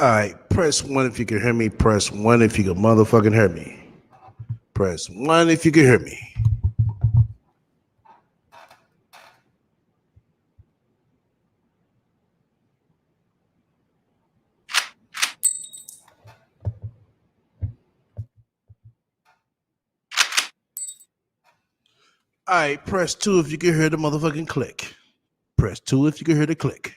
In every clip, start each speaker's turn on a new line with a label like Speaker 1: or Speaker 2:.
Speaker 1: All right, press 1 if you can hear me. Press 1 if you can motherfucking hear me. Press 1 if you can hear me. All right, press 2 if you can hear the motherfucking click. Press 2 if you can hear the click.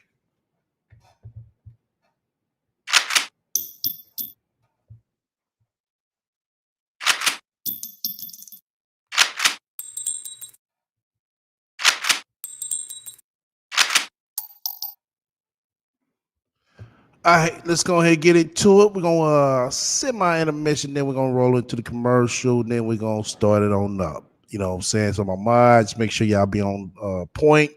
Speaker 1: All right, let's go ahead and get into it. We're going to semi-intermission, then we're going to roll into the commercial, then we're going to start it on up. You know what I'm saying? So my mods, make sure y'all be on point.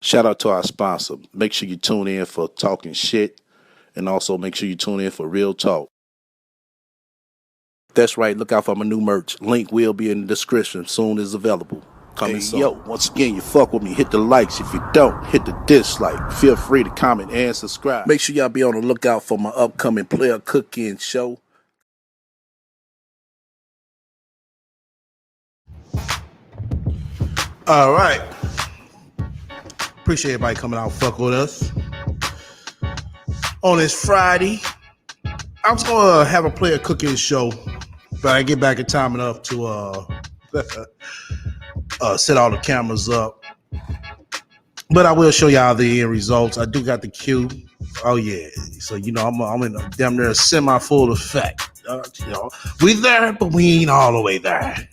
Speaker 1: Shout out to our sponsor. Make sure you tune in for Talking Shit, and also make sure you tune in for Real Talk. That's right. Look out for my new merch. Link will be in the description soon as available. Coming soon. Yo, once again, you fuck with me. Hit the likes. If you don't, hit the dislike. Feel free to comment and subscribe. Make sure y'all be on the lookout for my upcoming player cooking show. All right. Appreciate everybody coming out fuck with us on this Friday. I was gonna have a player cooking show, but I get back in time enough to set all the cameras up. But I will show y'all the end results. I do got the cue. Oh yeah. So I'm in a damn near semi-full effect. We there, but we ain't all the way there.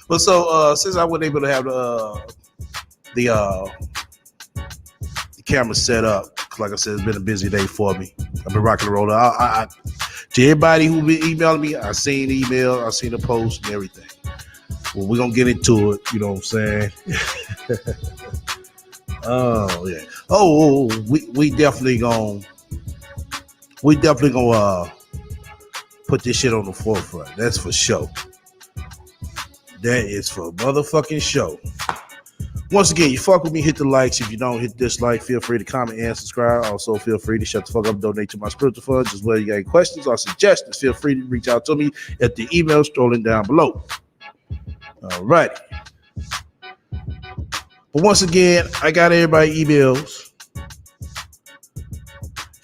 Speaker 1: But so since I wasn't able to have the camera set up, like I said, it's been a busy day for me. I've been rocking and rolling. To everybody who been emailing me, I seen the email, I seen the post and everything. Well, we're gonna get into it, you know what I'm saying? Oh yeah. We definitely gonna put this shit on the forefront. That's for sure. That is for motherfucking show. Once again, you fuck with me, hit the likes. If you don't, hit dislike. Feel free to comment and subscribe. Also, feel free to shut the fuck up and donate to my spiritual funds as well. You got any questions or suggestions, feel free to reach out to me at the email scrolling down below. All right. But once again, I got everybody emails.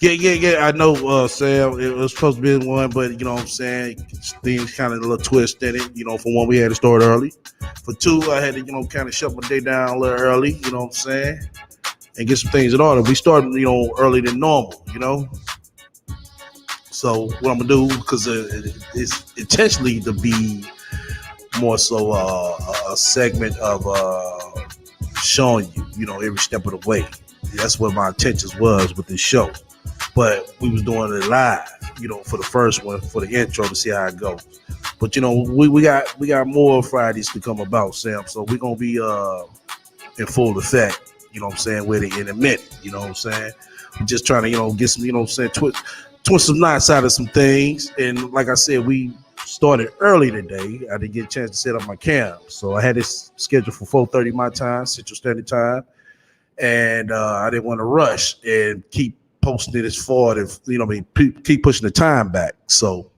Speaker 1: Yeah. I know, Sam, it was supposed to be one, but you know what I'm saying? Things kind of a little twist in it, for one, we had to start early. For two, I had to, kind of shut my day down a little early, you know what I'm saying? And get some things in order. We started, early than normal. So what I'm going to do, because it's intentionally to be more so a segment of showing you, every step of the way. That's what my intentions was with this show. But we was doing it live, for the first one, for the intro to see how it goes. But we got more Fridays to come about, Sam. So we're gonna be in full effect, with it in a minute, I'm just trying to, get some, twist some knots out of some things. And like I said, we started early today. I didn't get a chance to set up my cam. So I had this scheduled for 4:30 my time, Central Standard Time. And I didn't want to rush and keep posting it as far as, keep pushing the time back. So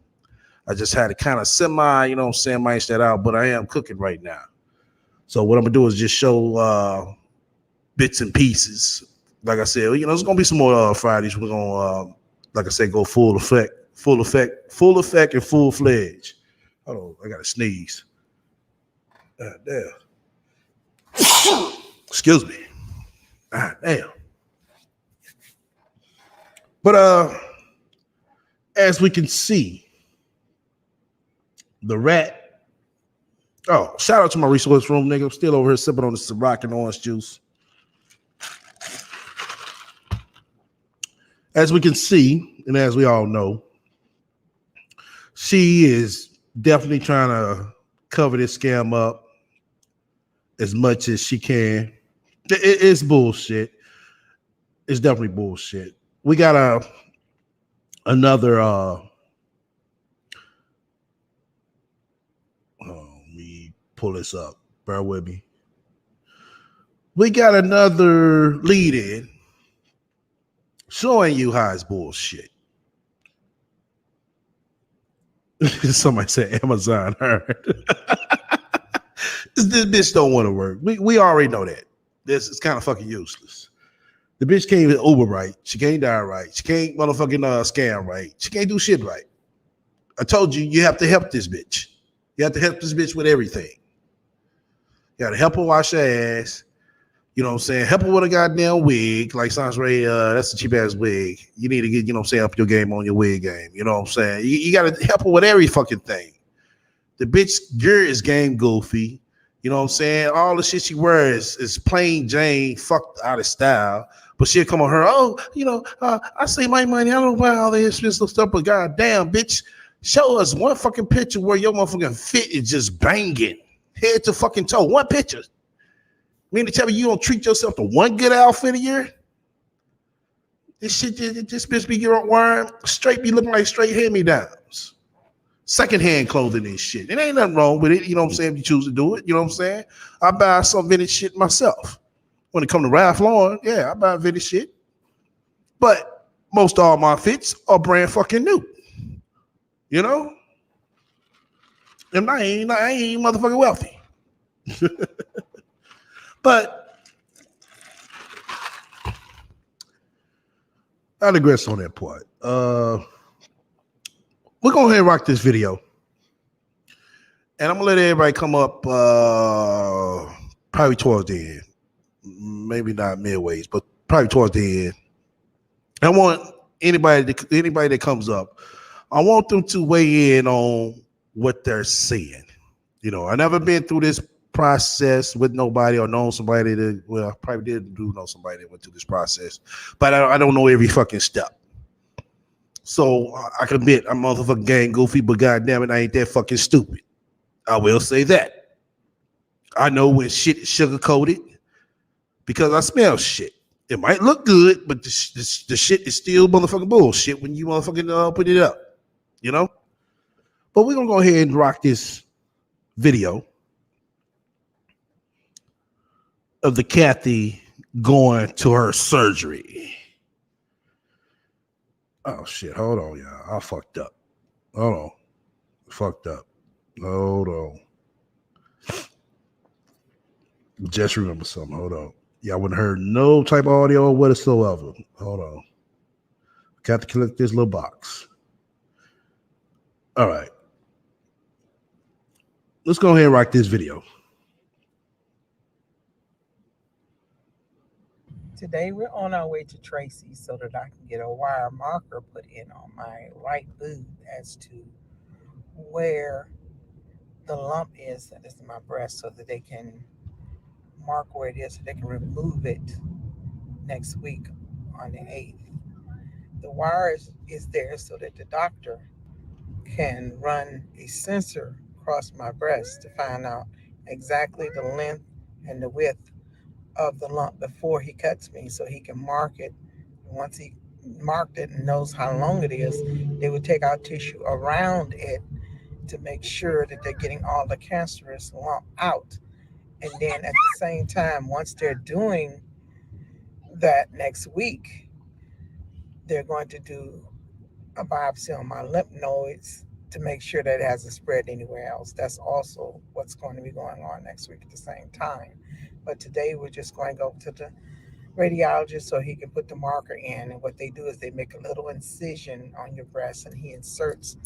Speaker 1: I just had to kind of manage that out, but I am cooking right now. So what I'm going to do is just show bits and pieces. Like I said, there's going to be some more Fridays. We're going to, like I said, go full effect, and full-fledged. Hold on, I got to sneeze. Damn. Excuse me. Damn. But as we can see, the rat. Oh, shout out to my resource room, nigga. I'm still over here sipping on this Ciroc and orange juice. As we can see, and as we all know, she is definitely trying to cover this scam up as much as she can. It's bullshit. It's definitely bullshit. We got another let me pull this up. Bear with me. We got another lead in showing you how it's bullshit. Somebody said Amazon heard. This bitch don't want to work. We already know that. This is kind of fucking useless. The bitch can't even Uber right. She can't die right. She can't motherfucking scam right. She can't do shit right. I told you have to help this bitch. You have to help this bitch with everything. You got to help her wash her ass. You know what I'm saying? Help her with a goddamn wig. Like Sans Ray, that's a cheap ass wig. You need to get, up your game on your wig game. You know what I'm saying? You got to help her with every fucking thing. The bitch gear is game goofy. You know what I'm saying? All the shit she wears is plain Jane, fucked out of style. But she'll come on her, I save my money. I don't buy all this expensive stuff, but goddamn, bitch, show us one fucking picture where your motherfucking fit is just banging, head to fucking toe. One picture. Mean to tell me you don't treat yourself to one good outfit a year? This shit, this bitch be wearing straight, be looking like straight hand-me-downs. Secondhand clothing and shit. It ain't nothing wrong with it, you know what I'm saying, if you choose to do it, you know what I'm saying? I buy some vintage shit myself. When it comes to Ralph Lauren, yeah, I buy vintage shit. But most all my fits are brand fucking new. You know? And I ain't motherfucking wealthy. But I digress on that part. We're going to go ahead and rock this video. And I'm going to let everybody come up probably towards the end. Maybe not midways, but probably towards the end. I want anybody that comes up, I want them to weigh in on what they're saying. You know, I never been through this process with nobody or known somebody that, well, I probably did know somebody that went through this process, but I don't know every fucking step. So I can admit I'm motherfucking gang goofy, but goddamn it, I ain't that fucking stupid. I will say that. I know when shit is sugar coated because I smell shit. It might look good, but the shit is still motherfucking bullshit when you motherfucking put it up, you know? But we're going to go ahead and rock this video of the Kathy going to her surgery. Oh, shit. Hold on, y'all. I fucked up. Hold on. Fucked up. Hold on. Just remember something. Hold on. Y'all wouldn't heard no type of audio whatsoever. Hold on. Got to click this little box. All right. Let's go ahead and rock this video.
Speaker 2: Today we're on our way to Tracy so that I can get a wire marker put in on my right boob as to where the lump is that is in my breast so that they can mark where it is so they can remove it next week on the 8th. The wire is there so that the doctor can run a sensor across my breast to find out exactly the length and the width of the lump before he cuts me so he can mark it. Once he marked it and knows how long it is, they would take out tissue around it to make sure that they're getting all the cancerous lump out. And then at the same time, once they're doing that next week, they're going to do a biopsy on my lymph nodes to make sure that it hasn't spread anywhere else. That's also what's going to be going on next week at the same time. But today we're just going to go to the radiologist so he can put the marker in. And what they do is they make a little incision on your breast and he inserts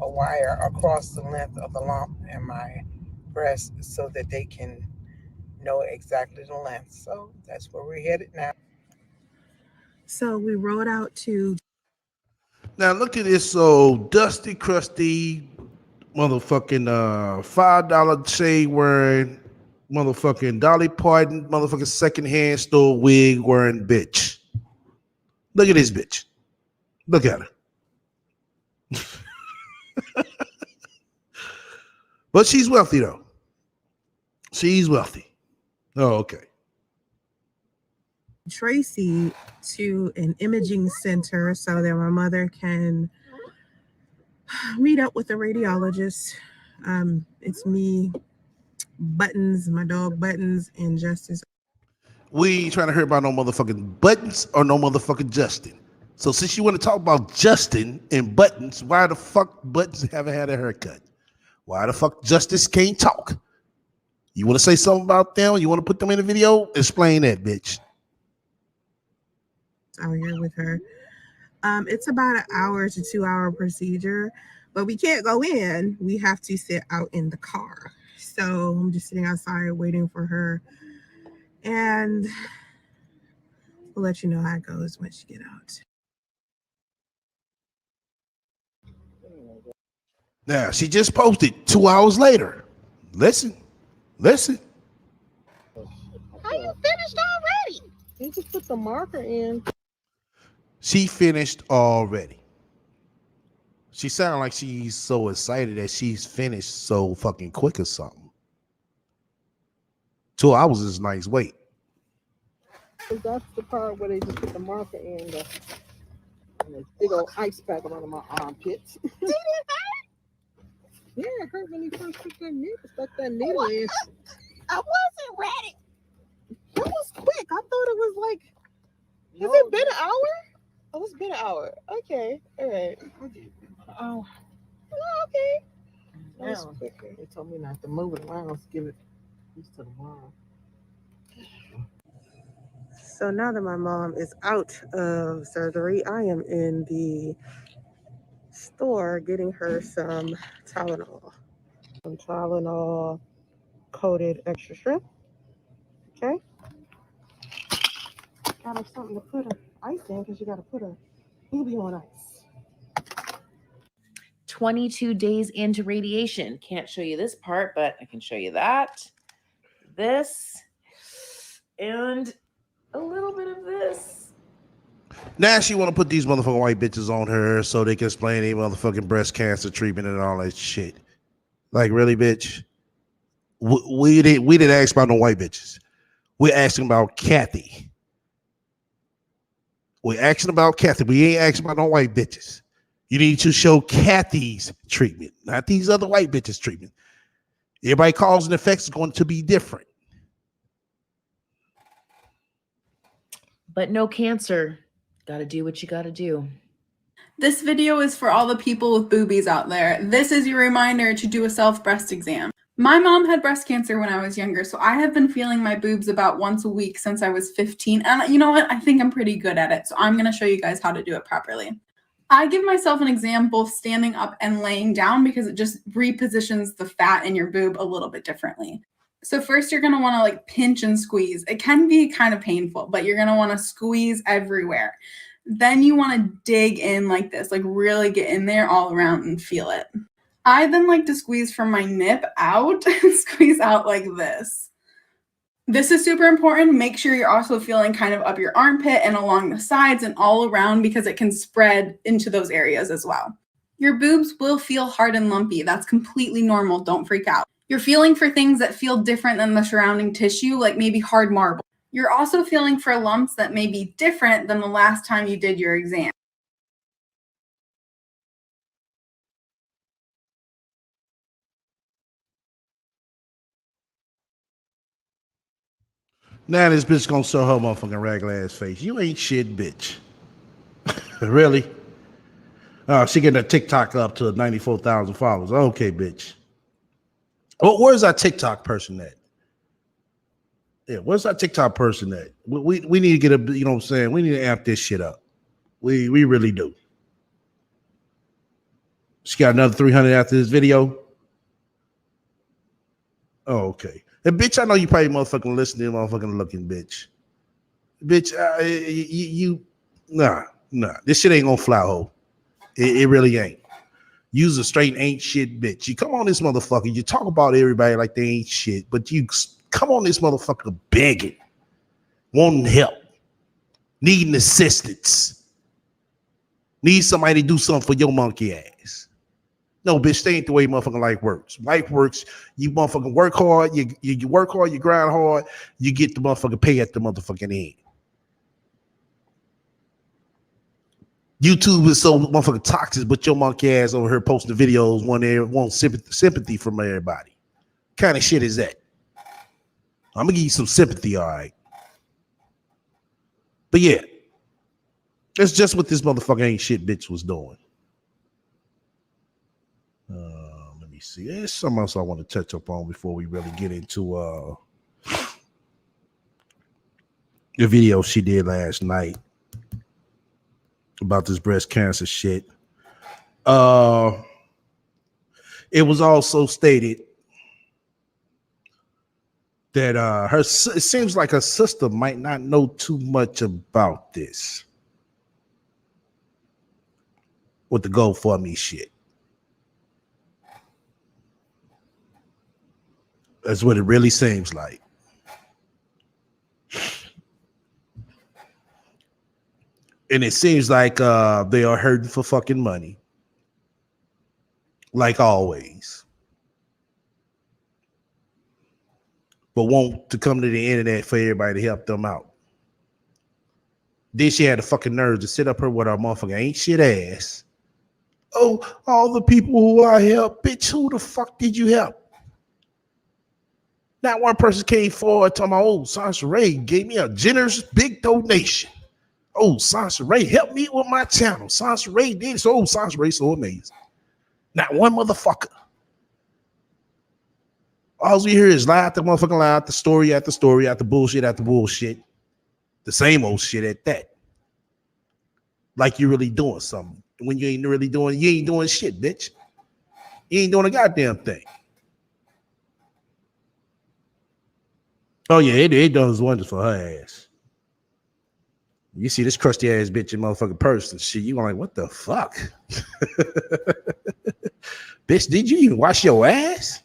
Speaker 2: a wire across the length of the lump in my breast so that they can know exactly the length. So that's where we're headed now. So we rode out to...
Speaker 1: Now look at this dusty, crusty, motherfucking $5 shade wearing, motherfucking Dolly Parton, motherfucking secondhand store wig wearing bitch. Look at this bitch. Look at her. But she's wealthy though. She's wealthy. Oh, okay.
Speaker 2: Tracy to an imaging center so that my mother can meet up with a radiologist. It's me, Buttons, my dog Buttons, and Justice.
Speaker 1: We ain't trying to hear about no motherfucking Buttons or no motherfucking Justin. So since you want to talk about Justin and Buttons, why the fuck Buttons haven't had a haircut? Why the fuck Justice can't talk? You want to say something about them? You want to put them in a video? Explain that, bitch.
Speaker 2: Out here with her. It's about an hour to 2 hour procedure, but we can't go in. We have to sit out in the car. So I'm just sitting outside waiting for her. And we'll let you know how it goes when she get out.
Speaker 1: Now, she just posted 2 hours later. Listen.
Speaker 2: How you finished already? You just put the marker in.
Speaker 1: She finished already. She sounded like she's so excited that she's finished so fucking quick or something. 2 hours is a nice wait.
Speaker 2: That's the part where they just put the marker in the big old ice pack around my armpits. Did it hurt? Yeah, it hurt when he first stuck that needle in. I wasn't ready. That was quick. I thought it was like, has it been an hour? Oh, it's been an hour. Okay. All right. Oh, okay. That was quicker. They told me not to move it around. Let's give it used to the wall. So now that my mom is out of surgery, I am in the store getting her some Tylenol. Some Tylenol coated extra strength. Okay. gotta have something to put a ice in because you gotta put a boobie on ice.
Speaker 3: 22 days into radiation. Can't show you this part, but I can show you that. This. And a little bit of this.
Speaker 1: Now she want to put these motherfucking white bitches on her so they can explain their motherfucking breast cancer treatment and all that shit. Like, really, bitch? We didn't ask about no white bitches. We're asking about Kathy. We're asking about Kathy. We ain't asking about no white bitches. You need to show Kathy's treatment, not these other white bitches' treatment. Everybody cause and effects is going to be different.
Speaker 3: But no cancer. Gotta do what you gotta do.
Speaker 4: This video is for all the people with boobies out there. This is your reminder to do a self-breast exam. My mom had breast cancer when I was younger, so I have been feeling my boobs about once a week since I was 15. And you know what? I think I'm pretty good at it, so I'm going to show you guys how to do it properly. I give myself an exam both standing up and laying down because it just repositions the fat in your boob a little bit differently. So first you're going to want to like pinch and squeeze. It can be kind of painful, but you're going to want to squeeze everywhere. Then you want to dig in like this, like really get in there all around and feel it. I then like to squeeze from my nip out and squeeze out like this. This is super important. Make sure you're also feeling kind of up your armpit and along the sides and all around because it can spread into those areas as well. Your boobs will feel hard and lumpy. That's completely normal. Don't freak out. You're feeling for things that feel different than the surrounding tissue, like maybe hard marble. You're also feeling for lumps that may be different than the last time you did your exam.
Speaker 1: Now this bitch gonna show her motherfucking regular ass face. You ain't shit, bitch. Really? She getting her TikTok up to 94,000 followers. Okay, bitch. Oh, where's our TikTok person at? Yeah, where's our TikTok person at? We need to get a, you know what I'm saying? We need to amp this shit up. We really do. She got another 300 after this video. Oh, okay. And bitch, I know you probably motherfucking listening, motherfucking looking, bitch. Bitch, nah. This shit ain't gonna fly, ho. It really ain't. You's a straight ain't shit bitch. You come on this motherfucker, you talk about everybody like they ain't shit, but you come on this motherfucker begging, wanting help, needing assistance, need somebody to do something for your monkey ass. No, bitch, that ain't the way motherfucking life works. Life works, you motherfucking work hard, you work hard, you grind hard, you get the motherfucking pay at the motherfucking end. YouTube is so motherfucking toxic, but your monkey ass over here posting videos want sympathy from everybody. What kind of shit is that? I'm gonna give you some sympathy, all right. But yeah, that's just what this motherfucker ain't shit bitch was doing. Let me see. There's something else I want to touch up on before we really get into the video she did last night about this breast cancer shit. It was also stated that it seems like her sister might not know too much about this with the GoFundMe shit. That's what it really seems like. And it seems like they are hurting for fucking money. Like always. But want to come to the internet for everybody to help them out. Then she had the fucking nerve to sit up here with her motherfucking ain't shit ass. Oh, all the people who I helped, bitch, who the fuck did you help? Not one person came forward talking about, oh, Sasha Ray gave me a generous big donation. Oh, Sasha Ray helped me with my channel. Sasha Ray did this. Oh, Sasha Ray so amazing. Not one motherfucker. All we hear is lie after motherfucking lie after story after story after bullshit. The same old shit at that. Like you're really doing something. When you ain't really doing, you ain't doing shit, bitch. You ain't doing a goddamn thing. Oh yeah, it does wonders for her ass. You see this crusty ass bitch in motherfucking purse and shit. You like, what the fuck? Bitch, did you even wash your ass?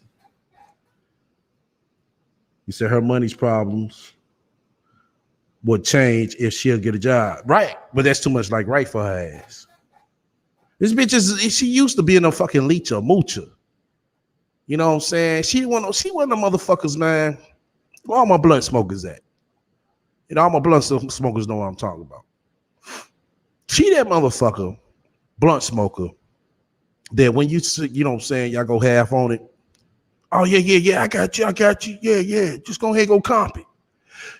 Speaker 1: You said her money's problems would change if she'll get a job. Right. But that's too much like right for her ass. This bitch she used to be in a fucking leecher, moocher. You know what I'm saying? She one of them motherfuckers, man. Where all my blunt smokers at? You know, all my blunt smokers know what I'm talking about. She that motherfucker, blunt smoker, that when you know what I'm saying, y'all go half on it. Oh, yeah, I got you. Yeah. Just go ahead and go comp it.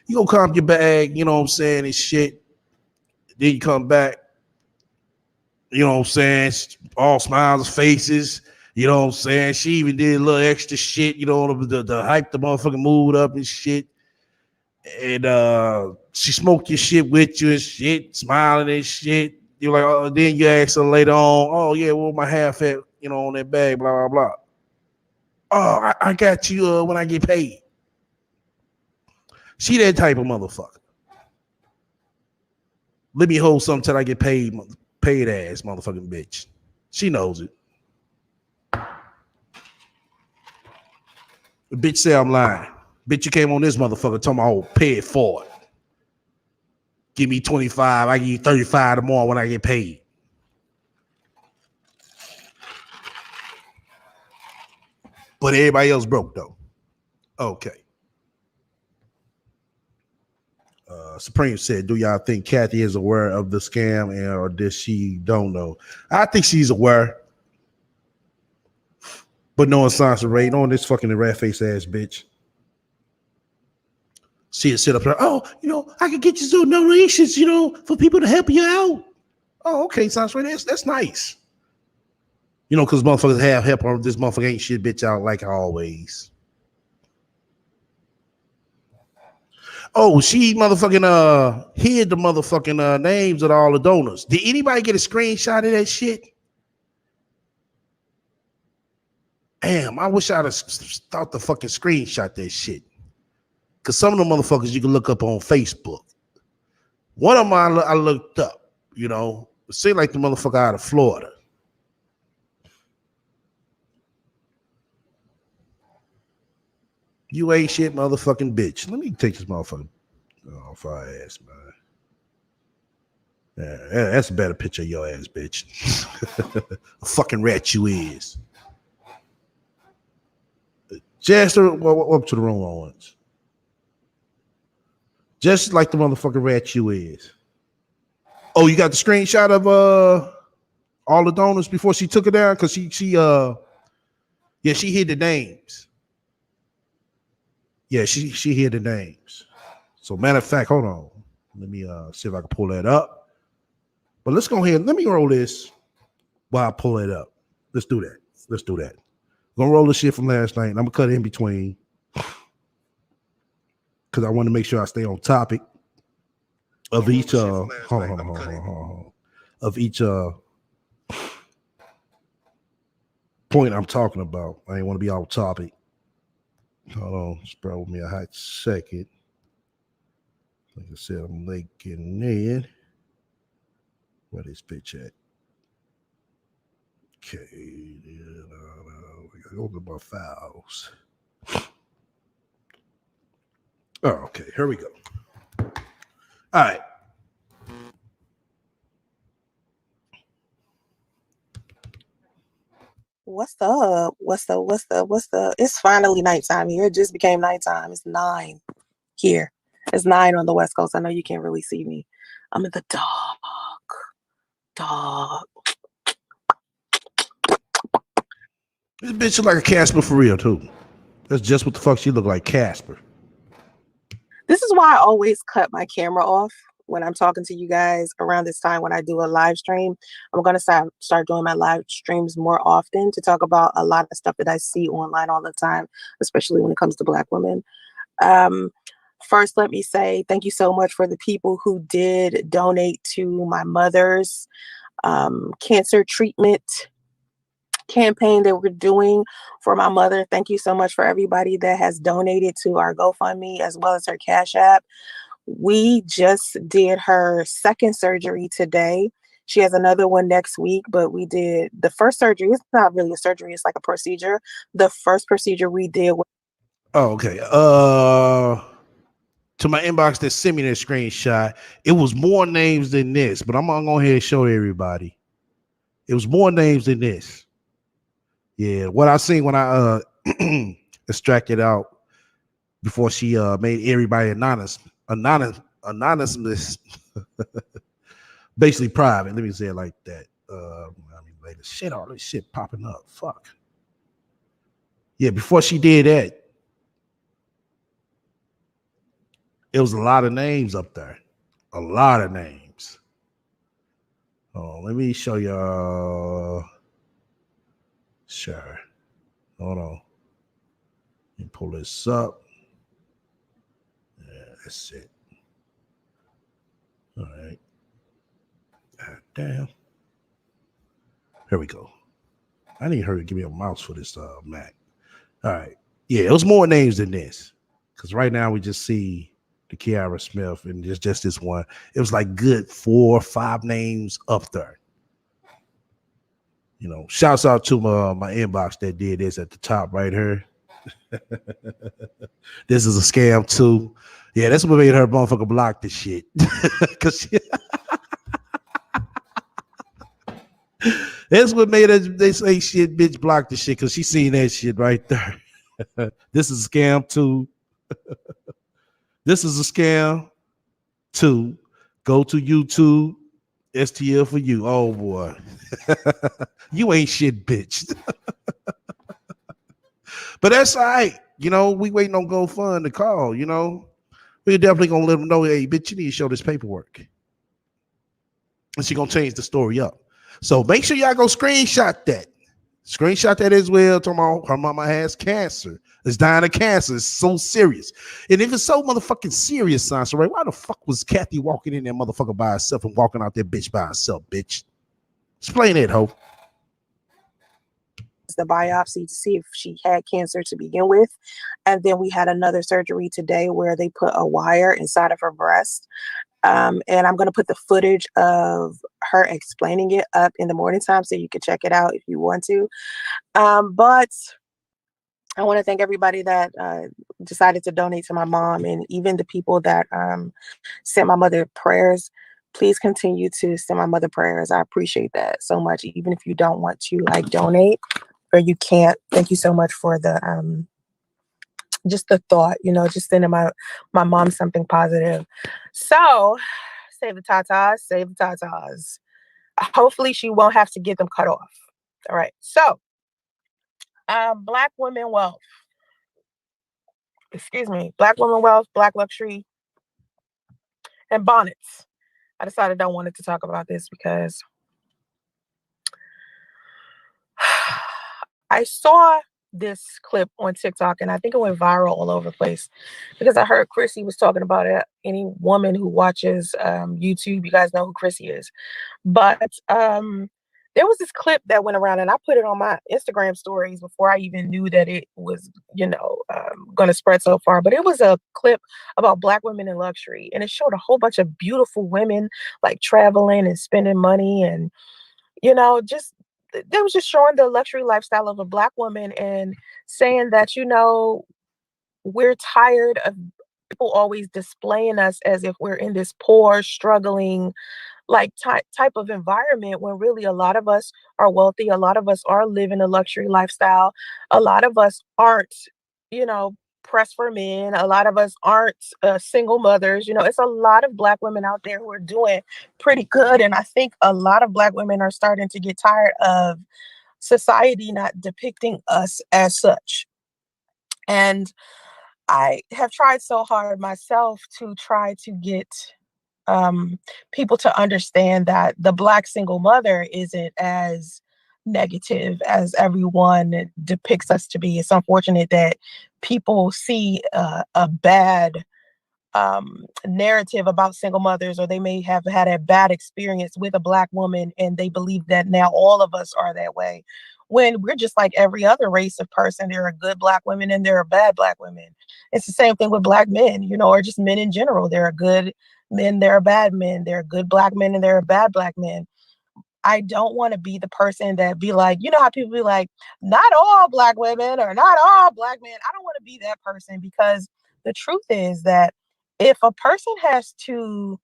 Speaker 1: You go comp your bag, you know what I'm saying, and shit. Then you come back, you know what I'm saying, all smiles, faces, you know what I'm saying. She even did a little extra shit, you know, the hype the motherfucking mood up and shit. And she smoked your shit with you and shit, smiling and shit. You're like, oh, then you ask her later on, oh yeah, well my half at, you know, on that bag, blah, blah, blah. Oh, I got you when I get paid. She that type of motherfucker. Let me hold something till I get paid ass motherfucking bitch. She knows it. The bitch say I'm lying. Bitch, you came on this motherfucker talking about, oh, pay it forward. Give me 25, I give you 35 tomorrow when I get paid. But everybody else broke though. Okay. Supreme said, do y'all think Kathy is aware of the scam or does she don't know? I think she's aware. But no insider rate on this fucking rat face ass bitch. She'd sit up there, oh, you know, I could get you some donations, you know, for people to help you out. Oh, okay, sounds right. That's nice. You know, because motherfuckers have help on this motherfucker ain't shit bitch out like always. Oh, she motherfucking hid the motherfucking names of all the donors. Did anybody get a screenshot of that shit? Damn, I wish I'd have thought to fucking screenshot that shit. Because some of the motherfuckers you can look up on Facebook. One of them I looked up, you know. It seemed like the motherfucker out of Florida. You ain't shit motherfucking bitch. Let me take this motherfucker off our ass, man. Yeah, that's a better picture of your ass, bitch. A fucking rat you is. Jester, up to the room on once. Just like the motherfucking rat you is. Oh, you got the screenshot of all the donors before she took it down? Because she hid the names. Yeah, she hid the names. So matter of fact, hold on. Let me see if I can pull that up. But let's go ahead. Let me roll this while I pull it up. Let's do that. I'm gonna roll the shit from last night. And I'm gonna cut it in between because I want to make sure I stay on topic of each hold on. Of each point I'm talking about. I ain't want to be off topic. Hold on, spare with me a hot second. Like I said, I'm linking in. Where this bitch at? Okay, I gotta open my files. Oh, okay, here we go. All right.
Speaker 2: What's up? It's finally nighttime here. It just became nighttime. It's 9 here. It's 9 on the West Coast. I know you can't really see me. I'm in the dark.
Speaker 1: This bitch look like a Casper for real, too. That's just what the fuck she look like, Casper.
Speaker 2: This is why I always cut my camera off when I'm talking to you guys around this time when I do a live stream. I'm going to start doing my live streams more often to talk about a lot of stuff that I see online all the time, especially when it comes to Black women. First, let me say thank you so much for the people who did donate to my mother's cancer treatment campaign that we're doing for my mother. Thank you so much for everybody that has donated to our GoFundMe as well as her Cash App. We just did her second surgery today. She has another one next week, but we did the first surgery. It's not really a surgery, it's like a procedure. The first procedure we did was
Speaker 1: okay. To my inbox that sent me that screenshot, it was more names than this, but I'm gonna go ahead and show everybody. It was more names than this. Yeah, what I seen when I extracted out before she made everybody anonymous, basically private. Let me say it like that. I mean, later, shit, all this shit popping up. Fuck. Yeah, before she did that, it was a lot of names up there. A lot of names. Oh, let me show y'all. Sure. Hold on. Let me pull this up. Yeah, that's it. All right. God damn. Here we go. I need her to give me a mouse for this Mac. All right. Yeah, it was more names than this. Because right now we just see the Kiara Smith and just this one. It was like good 4 or 5 names up there. You know, shouts out to my inbox that did this at the top right here. This is a scam too. Yeah, that's what made her motherfucker block this shit. Cause that's what made her, they say shit, bitch, block the shit, because she seen that shit right there. This is a scam too. This is a scam too. Go to YouTube, STL for you. Oh boy. You ain't shit, bitch. But that's all right. You know, we waiting on Gofund to call, you know. We're definitely gonna let them know, hey, bitch, you need to show this paperwork. And she gonna change the story up. So make sure y'all go screenshot that. Screenshot that as well. Talking about her mama has cancer. Is dying of cancer. It's so serious. And if it's so motherfucking serious, Sansa, right? Why the fuck was Kathy walking in there motherfucker by herself and walking out that bitch by herself, bitch? Explain it, ho.
Speaker 2: the biopsy to see if she had cancer to begin with. And then we had another surgery today where they put a wire inside of her breast. And I'm going to put the footage of her explaining it up in the morning time so you can check it out if you want to. But I want to thank everybody that decided to donate to my mom, and even the people that sent my mother prayers. Please continue to send my mother prayers. I appreciate that so much. Even if you don't want to like donate or you can't, thank you so much for the just the thought, you know, just sending my mom something positive. So save the tatas, save the tatas. Hopefully she won't have to get them cut off. All right. So Black women wealth. Excuse me. Black women wealth, Black luxury, and bonnets. I decided I wanted to talk about this because I saw this clip on TikTok and I think it went viral all over the place because I heard Chrissy was talking about it. Any woman who watches YouTube, you guys know who Chrissy is. But there was this clip that went around and I put it on my Instagram stories before I even knew that it was, you know, going to spread so far. But it was a clip about Black women in luxury, and it showed a whole bunch of beautiful women like traveling and spending money, and you know, just they was just showing the luxury lifestyle of a Black woman and saying that, you know, we're tired of people always displaying us as if we're in this poor, struggling, like type of environment, when really a lot of us are wealthy, a lot of us are living a luxury lifestyle, a lot of us aren't, you know, pressed for men, a lot of us aren't single mothers. You know, it's a lot of Black women out there who are doing pretty good, and I think a lot of Black women are starting to get tired of society not depicting us as such. And I have tried so hard myself to try to get people to understand that the Black single mother isn't as negative as everyone depicts us to be. It's unfortunate that people see a bad narrative about single mothers, or they may have had a bad experience with a Black woman and they believe that now all of us are that way, when we're just like every other race of person. There are good Black women and there are bad Black women. It's the same thing with Black men, or just men in general. There are good men, there are bad men. There are good Black men and there are bad Black men. I don't want to be the person that be like, how people be like, not all Black women or not all Black men. I don't want to be that person, because the truth is that if a person has to,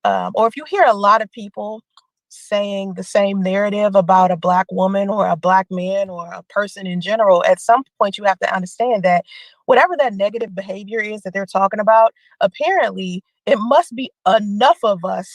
Speaker 2: or if you hear a lot of people saying the same narrative about a Black woman or a Black man or a person in general, at some point you have to understand that whatever that negative behavior is that they're talking about, apparently it must be enough of us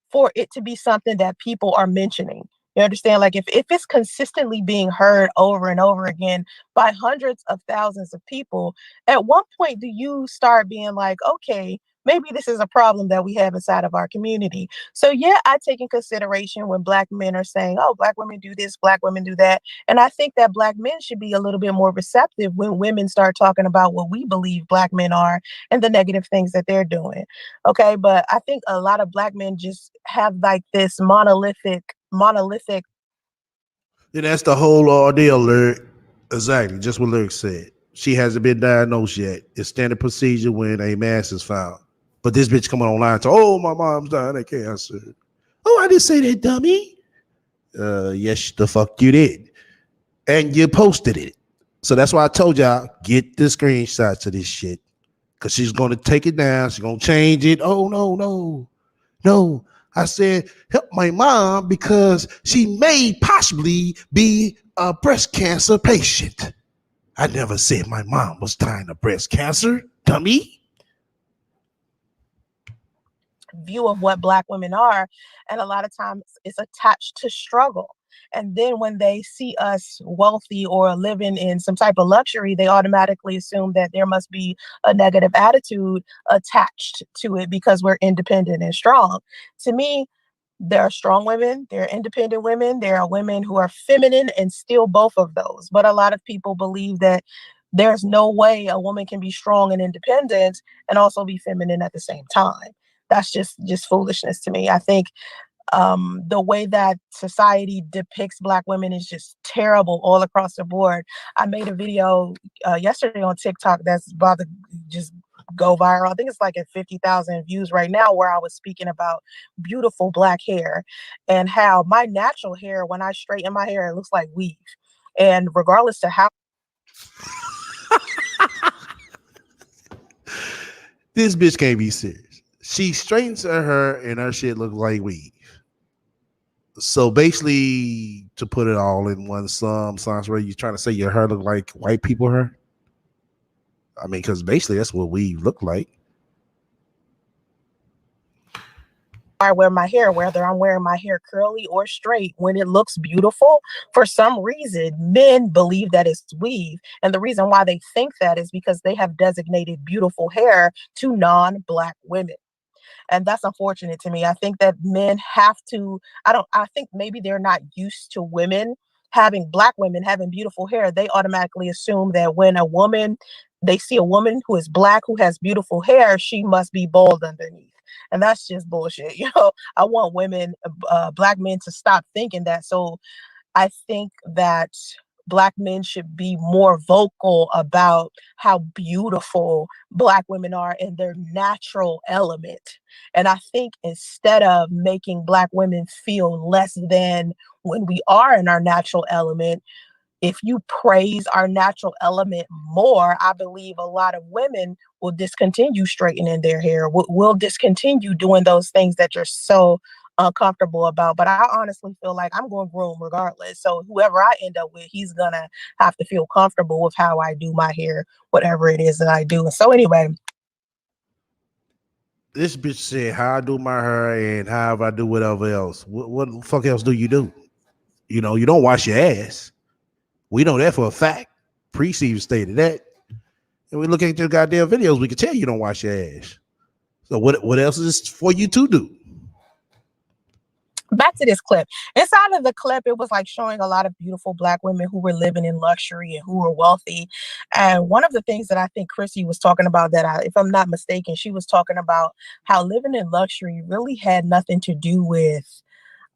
Speaker 2: for it to be something that people are mentioning. You understand? Like if it's consistently being heard over and over again by hundreds of thousands of people, at what point do you start being like, okay, maybe this is a problem that we have inside of our community? So yeah, I take in consideration when Black men are saying, oh, Black women do this, Black women do that. And I think that Black men should be a little bit more receptive when women start talking about what we believe Black men are and the negative things that they're doing. Okay. But I think a lot of Black men just have like this monolithic.
Speaker 1: And that's the whole ordeal, Lyric. Exactly, just what Lyric said. She hasn't been diagnosed yet. It's standard procedure when a mass is found. But this bitch coming online to, oh, my mom's dying of cancer. Oh, I didn't say that, dummy. Yes, the fuck you did. And you posted it. So that's why I told y'all, get the screenshots of this shit. Because she's going to take it down. She's going to change it. Oh, no. I said, help my mom because she may possibly be a breast cancer patient. I never said my mom was dying of breast cancer, dummy.
Speaker 2: View of what Black women are, and a lot of times it's attached to struggle. And then when they see us wealthy or living in some type of luxury, they automatically assume that there must be a negative attitude attached to it because we're independent and strong. To me, there are strong women, there are independent women, there are women who are feminine and still both of those. But a lot of people believe that there's no way a woman can be strong and independent and also be feminine at the same time. That's just foolishness to me. I think the way that society depicts Black women is just terrible all across the board. I made a video yesterday on TikTok that's about to just go viral. I think it's like at 50,000 views right now, where I was speaking about beautiful Black hair and how my natural hair, when I straighten my hair, it looks like weave. And regardless to how
Speaker 1: This bitch can't be serious. She straightens her hair and her shit looks like weave. So basically, to put it all in one sum, sounds where you're trying to say your hair look like white people hair. I mean, because basically that's what weave look like.
Speaker 2: I wear my hair, whether I'm wearing my hair curly or straight, when it looks beautiful, for some reason, men believe that it's weave. And the reason why they think that is because they have designated beautiful hair to non-Black women. And that's unfortunate to me. I think that men have to, I think maybe they're not used to Black women having beautiful hair. They automatically assume that when they see a woman who is Black, who has beautiful hair, she must be bald underneath. And that's just bullshit. I want Black men to stop thinking that. So I think that Black men should be more vocal about how beautiful Black women are in their natural element. And I think instead of making Black women feel less than when we are in our natural element, if you praise our natural element more, I believe a lot of women will discontinue straightening their hair, will discontinue doing those things that you're so uncomfortable about. But I honestly feel like I'm going to groom regardless. So whoever I end up with, he's going to have to feel comfortable with how I do my hair, whatever it is that I do. And so anyway.
Speaker 1: This bitch said how I do my hair and how I do whatever else. What the fuck else do? You don't wash your ass. We know that for a fact. Pre-Steve stated that. And we look at your goddamn videos, we can tell you don't wash your ass. So what else is for you to do?
Speaker 2: Back to this clip. Inside of the clip, it was like showing a lot of beautiful Black women who were living in luxury and who were wealthy. And one of the things that I think Chrissy was talking about, if I'm not mistaken, she was talking about how living in luxury really had nothing to do with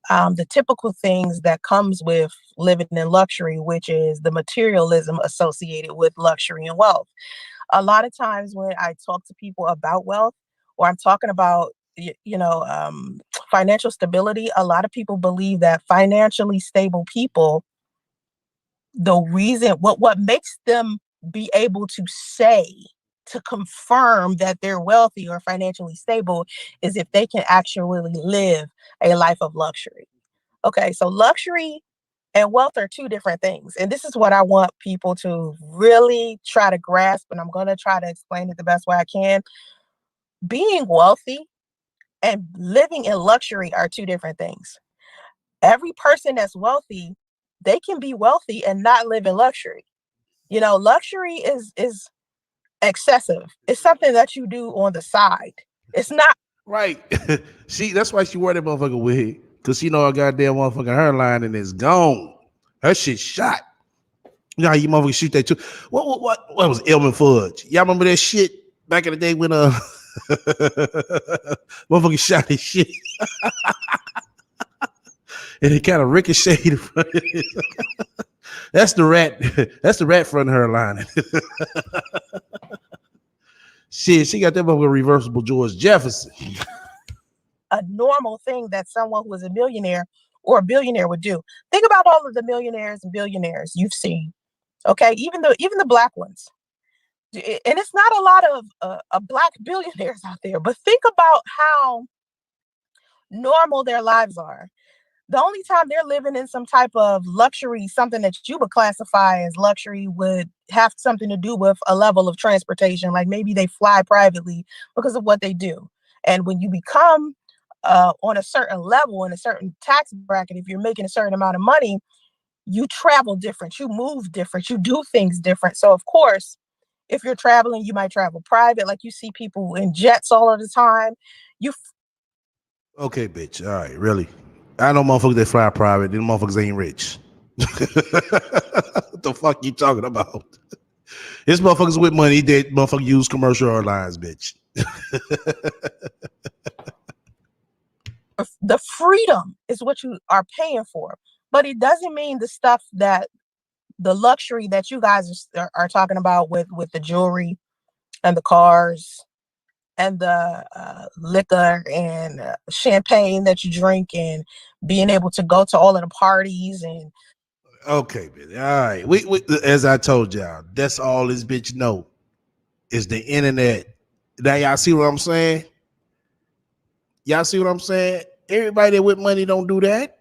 Speaker 2: the typical things that comes with living in luxury, which is the materialism associated with luxury and wealth. A lot of times when I talk to people about wealth, or I'm talking about financial stability, a lot of people believe that financially stable people, the reason what makes them be able to say, to confirm that they're wealthy or financially stable, is if they can actually live a life of luxury. Okay, so luxury and wealth are two different things. And this is what I want people to really try to grasp. And I'm going to try to explain it the best way I can. Being wealthy and living in luxury are two different things. Every person that's wealthy, they can be wealthy and not live in luxury. Luxury is excessive. It's something that you do on the side. It's not
Speaker 1: right. That's why she wore that motherfucker wig. Cause she know her goddamn motherfucking hairline and it's gone. Her shit shot. You know how you motherfuckers shoot that too. What was Elman Fudge? Y'all remember that shit back in the day when motherfucker shot his shit. And it kind of ricocheted from it. That's the rat. That's the rat front of her line. Shit, she got that motherfucker reversible George Jefferson.
Speaker 2: A normal thing that someone who is a millionaire or a billionaire would do. Think about all of the millionaires and billionaires you've seen. Okay, even the black ones. And it's not a lot of black billionaires out there, but think about how normal their lives are. The only time they're living in some type of luxury, something that you would classify as luxury, would have something to do with a level of transportation. Like maybe they fly privately because of what they do. And when you become on a certain level, in a certain tax bracket, if you're making a certain amount of money, you travel different, you move different, you do things different. So of course, if you're traveling, you might travel private. Like you see people in jets all of the time.
Speaker 1: Okay, bitch. All right, really. I know motherfuckers that fly private. Them motherfuckers ain't rich. What the fuck you talking about? It's motherfuckers with money that motherfucker use commercial airlines, bitch.
Speaker 2: The freedom is what you are paying for, but it doesn't mean the luxury that you guys are talking about with the jewelry and the cars and the liquor and champagne that you drink and being able to go to all of the parties and.
Speaker 1: Okay, man. All right. We as I told y'all, that's all this bitch know is the internet. Now y'all see what I'm saying? Y'all see what I'm saying? Everybody that with money don't do that.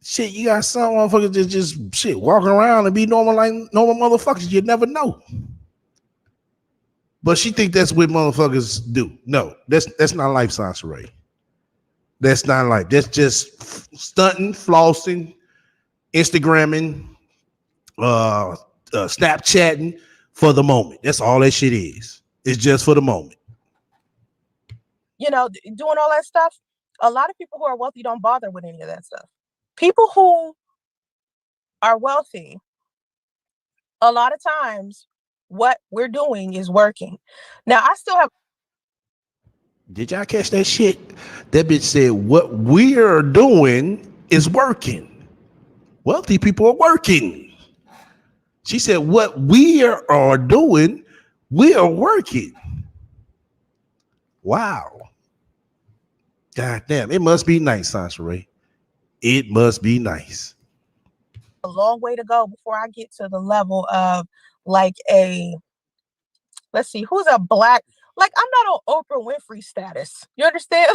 Speaker 1: Shit, you got some motherfuckers that just shit walking around and be normal like normal motherfuckers. You never know. But she think that's what motherfuckers do. No, that's not life, Sansa Ray. That's not life. That's just stunting, flossing, Instagramming, Snapchatting for the moment. That's all that shit is. It's just for the moment.
Speaker 2: Doing all that stuff. A lot of people who are wealthy don't bother with any of that stuff. People who are wealthy, a lot of times, what we're doing is working. Now, I still have.
Speaker 1: Did y'all catch that shit? That bitch said, what we are doing is working. Wealthy people are working. She said, what we are doing, we are working. Wow. God damn, it must be nice, Sansa Ray. It must be nice.
Speaker 2: A long way to go before I get to the level of let's see, who's a black, I'm not on Oprah Winfrey status. You understand?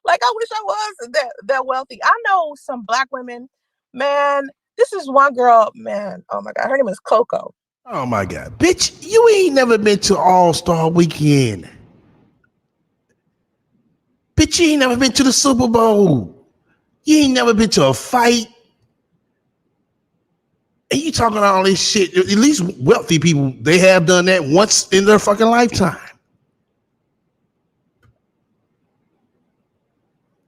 Speaker 2: I wish I was that wealthy. I know some black women, man. This is one girl, man. Oh my God, her name is Coco.
Speaker 1: Oh my God, bitch, you ain't never been to All-Star Weekend. Bitch, you ain't never been to the Super Bowl. You ain't never been to a fight. And you talking all this shit. At least wealthy people, they have done that once in their fucking lifetime.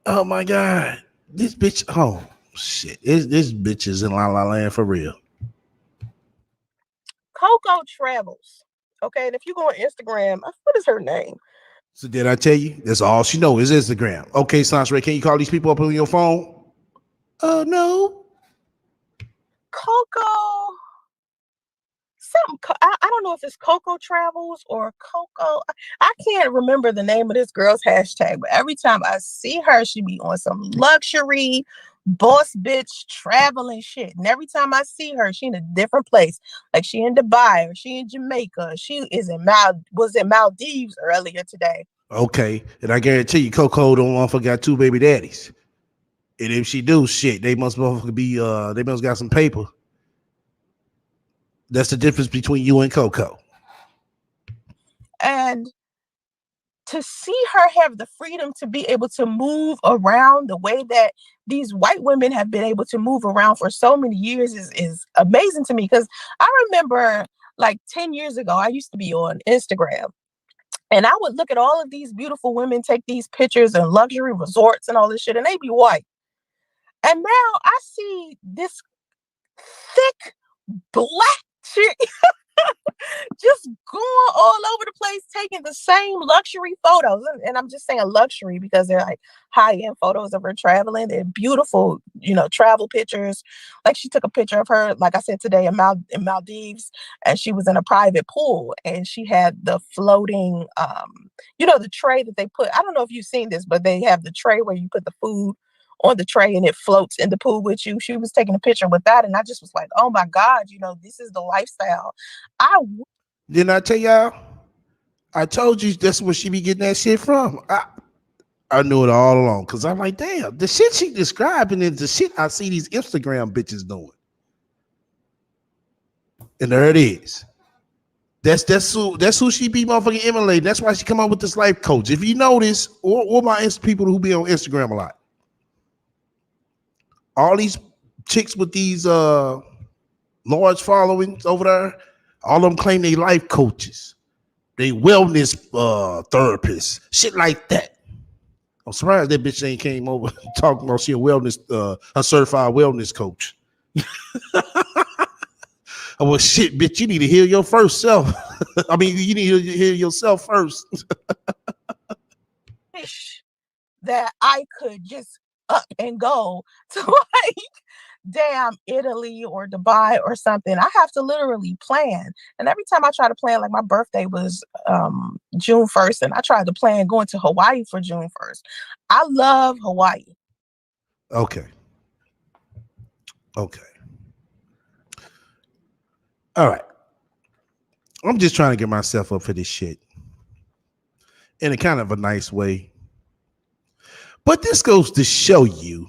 Speaker 1: Oh my God. This bitch, oh shit. This bitch is in La La Land for real.
Speaker 2: Coco travels. Okay, and if you go on Instagram, what is her name?
Speaker 1: So did I tell you? That's all she knows is Instagram. Okay, Sansray, can you call these people up on your phone? No.
Speaker 2: Coco. I don't know if it's Coco Travels or Coco. I can't remember the name of this girl's hashtag, but every time I see her, she be on some luxury boss bitch traveling shit. And every time I see her, she in a different place. Like she in Dubai or she in Jamaica. She is was in Maldives earlier today.
Speaker 1: Okay, and I guarantee you, Coco don't want to got 2 baby daddies. And if she do, shit, they must be they must got some paper. That's the difference between you and Coco.
Speaker 2: And to see her have the freedom to be able to move around the way that these white women have been able to move around for so many years is amazing to me. Because I remember like 10 years ago, I used to be on Instagram and I would look at all of these beautiful women take these pictures in luxury resorts and all this shit, and they be white. And now I see this thick black chick just going all over the place, taking the same luxury photos. And I'm just saying luxury because they're like high-end photos of her traveling. They're beautiful, travel pictures. Like she took a picture of her, like I said today, in Maldives, and she was in a private pool and she had the floating, the tray that they put. I don't know if you've seen this, but they have the tray where you put the food on the tray and it floats in the pool with you. She was taking a picture with that, and I just was like, oh my God, this is the lifestyle.
Speaker 1: Didn't I tell y'all? I told you that's where she be getting that shit from. I knew it all along because I'm like, damn, the shit she describing is the shit I see these Instagram bitches doing. And there it is. That's who she be motherfucking emulating. That's why she come out with this life coach. If you notice, or my people who be on Instagram a lot, all these chicks with these large followings over there, all of them claim they life coaches, they wellness therapists, shit like that. I'm surprised that bitch ain't came over talking about she a wellness, a certified wellness coach. Well, shit, bitch, you need to heal your first self. I mean, you need to heal yourself first.
Speaker 2: Wish that I could just up and go to like damn Italy or Dubai or something. I have to literally plan. And every time I try to plan, like my birthday was June 1st, and I tried to plan going to Hawaii for June 1st. I love Hawaii.
Speaker 1: Okay. All right. I'm just trying to get myself up for this shit in a kind of a nice way. But this goes to show you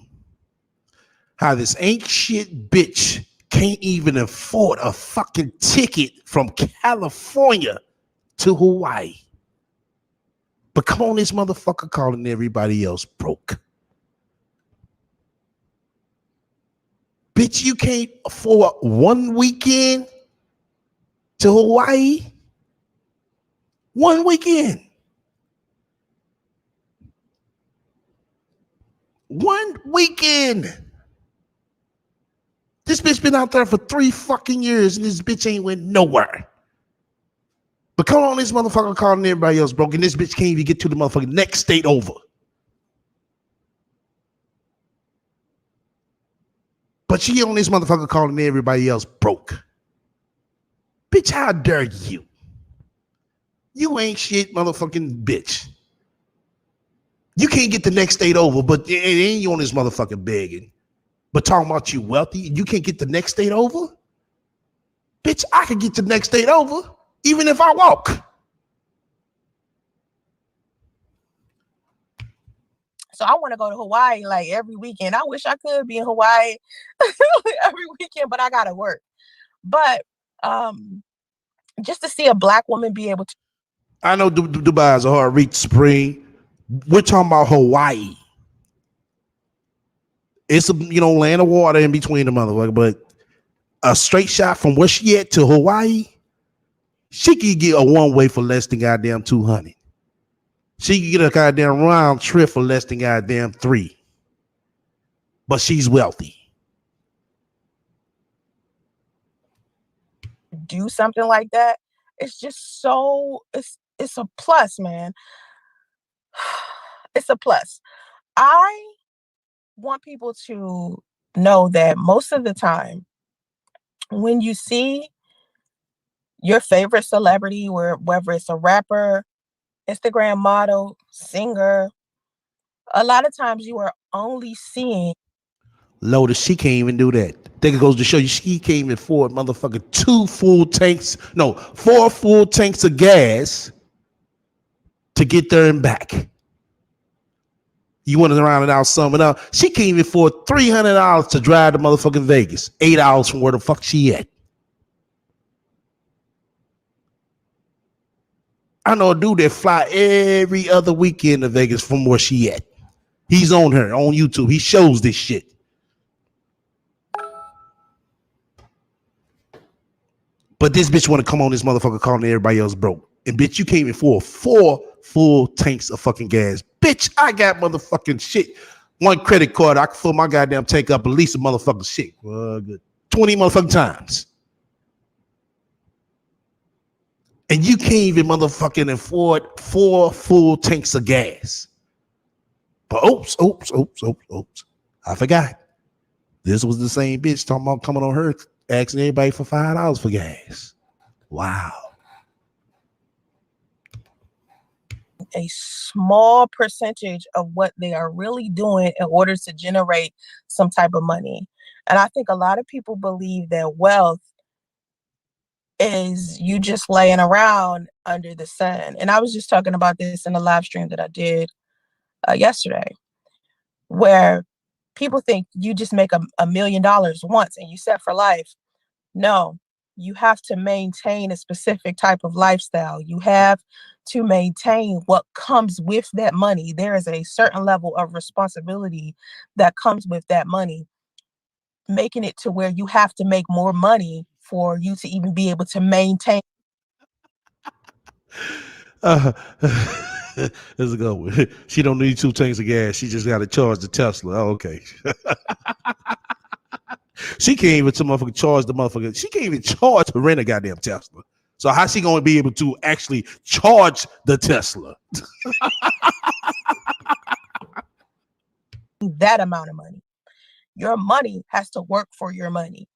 Speaker 1: how this ain't shit bitch can't even afford a fucking ticket from California to Hawaii. But come on, this motherfucker calling everybody else broke. Bitch, you can't afford one weekend to Hawaii? One weekend. One weekend. This bitch been out there for 3 fucking years and this bitch ain't went nowhere. But come on, this motherfucker calling everybody else broke and this bitch can't even get to the motherfucking next state over. But she on this motherfucker calling everybody else broke. Bitch, how dare you? You ain't shit, motherfucking bitch. You can't get the next state over, but it ain't you on this motherfucking begging. But talking about you wealthy, you can't get the next state over? Bitch, I can get the next state over, even if I walk.
Speaker 2: So I want to go to Hawaii like every weekend. I wish I could be in Hawaii every weekend, but I gotta work. But just to see a black woman be able to.
Speaker 1: I know Dubai is a hard reach, Supreme. We're talking about Hawaii. It's a land of water in between the motherfucker, but a straight shot from where she at to Hawaii, she could get a one way for less than goddamn 200. She could get a goddamn round trip for less than goddamn 3. But she's wealthy.
Speaker 2: Do something like that. It's just so it's a plus, man. it's a plus. I want people to know that most of the time, when you see your favorite celebrity, whether it's a rapper, Instagram model, singer, a lot of times you are only seeing.
Speaker 1: Lotus, she can't even do that. I think it goes to show you she can't even afford motherfucking 4 full tanks of gas to get there and back. You want to round it out, sum it up. She can't even afford $300 to drive to motherfucking Vegas. 8 hours from where the fuck she at. I know a dude that fly every other weekend to Vegas from where she at. He's on her on YouTube. He shows this shit. But this bitch want to come on this motherfucker calling everybody else broke. And bitch, you can't even afford 4 full tanks of fucking gas. Bitch, I got motherfucking shit. One credit card, I can fill my goddamn tank up at least a motherfucking shit. 20 motherfucking times. And you can't even motherfucking afford 4 full tanks of gas. But oops. I forgot. This was the same bitch talking about coming on her, asking everybody for $5 for gas. Wow.
Speaker 2: A small percentage of what they are really doing in order to generate some type of money. And I think a lot of people believe that wealth is you just laying around under the sun. And I was just talking about this in a live stream that I did yesterday, where people think you just make $1 million once and you set for life. No, you have to maintain a specific type of lifestyle. You have to maintain what comes with that money. There is a certain level of responsibility that comes with that money, making it to where you have to make more money for you to even be able to maintain.
Speaker 1: Let's go. She don't need 2 tanks of gas. She just got to charge the Tesla. Oh, okay. She can't even motherfucking charge the motherfucker. She can't even charge to rent a goddamn Tesla. So how's she going to be able to actually charge the Tesla?
Speaker 2: That amount of money. Your money has to work for your money.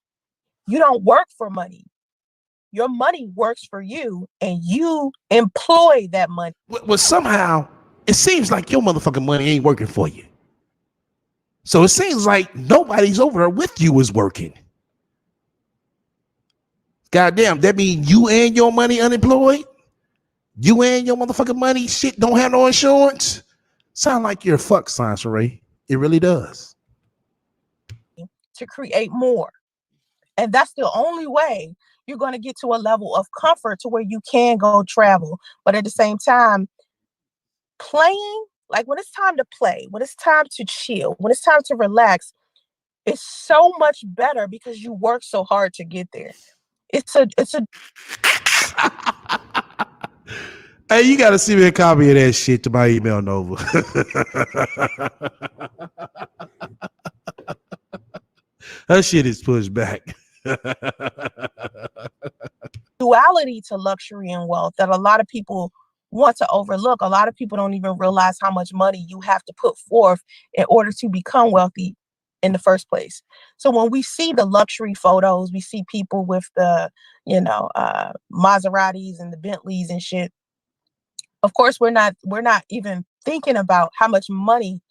Speaker 2: You don't work for money. Your money works for you and you employ that money.
Speaker 1: Well, somehow it seems like your motherfucking money ain't working for you. So it seems like nobody's over there with you is working. Goddamn, that means you and your money unemployed? You and your motherfucking money shit don't have no insurance? Sound like you're a fuck, Science Ray. It really does.
Speaker 2: To create more. And that's the only way you're going to get to a level of comfort to where you can go travel. But at the same time, playing, like when it's time to play, when it's time to chill, when it's time to relax, it's so much better because you work so hard to get there. It's a
Speaker 1: Hey, you gotta see me a copy of that shit to my email, Nova. That shit is pushed back.
Speaker 2: duality to luxury and wealth that a lot of people want to overlook. A lot of people don't even realize how much money you have to put forth in order to become wealthy in the first place. So when we see the luxury photos, we see people with the, Maseratis and the Bentleys and shit. Of course, we're not even thinking about how much money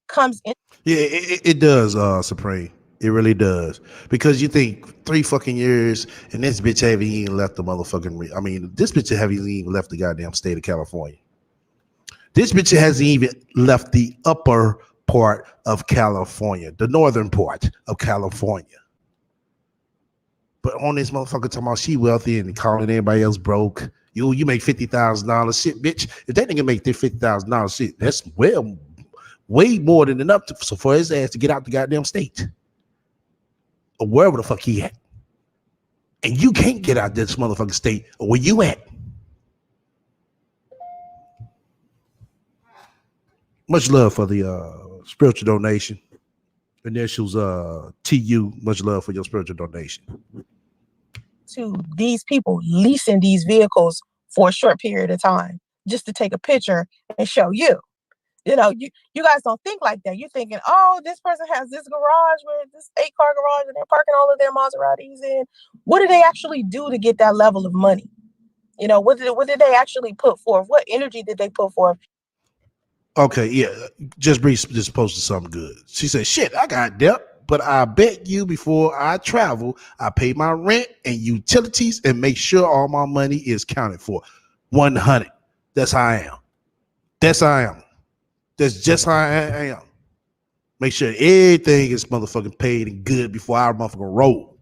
Speaker 2: comes in.
Speaker 1: Yeah, it does, Supreme. It really does. Because you think 3 fucking years and this bitch haven't even left the motherfucking, this bitch haven't even left the goddamn state of California. This bitch hasn't even left the upper part of California, the northern part of California. But on this motherfucker talking about she wealthy and calling everybody else broke. You make $50,000. Shit, bitch. If that nigga make $50,000, shit, that's way more than enough for his ass to get out the goddamn state. Or wherever the fuck he at. And you can't get out this motherfucking state or where you at. Much love for the spiritual donation. Initials TU. Much love for your spiritual donation.
Speaker 2: To these people leasing these vehicles for a short period of time. just to take a picture and show you. You know, you guys don't think like that. You're thinking, oh, this person has this garage with this 8-car garage and they're parking all of their Maseratis in. What do they actually do to get that level of money? You know, what did they actually put forth? What energy did they put forth?
Speaker 1: Okay, yeah. Just posted something good. She said, shit, I got debt, but I bet you before I travel, I pay my rent and utilities and make sure all my money is counted for. 100. That's how I am. That's how I am. That's just how I am. Make sure everything is motherfucking paid and good before I motherfucking roll.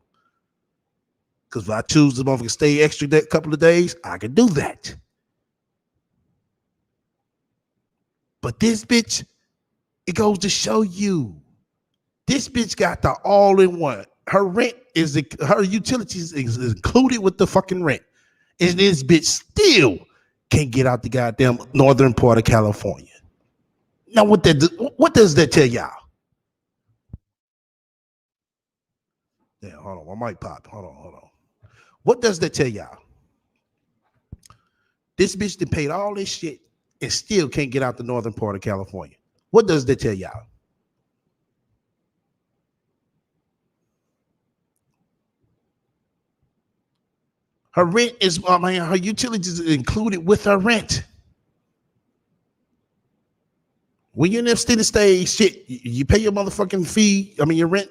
Speaker 1: Because if I choose to motherfucking stay extra that couple of days, I can do that. But this bitch, it goes to show you, this bitch got the all-in-one. Her rent is, her utilities is included with the fucking rent. And this bitch still can't get out the goddamn northern part of California. Now, what does that tell y'all? Yeah, hold on. My mic popped. Hold on. What does that tell y'all? This bitch that paid all this shit and still can't get out the northern part of California. What does that tell y'all? Her rent is, her utilities is included with her rent. When you're in that steady state, shit, you pay your motherfucking fee. Your rent,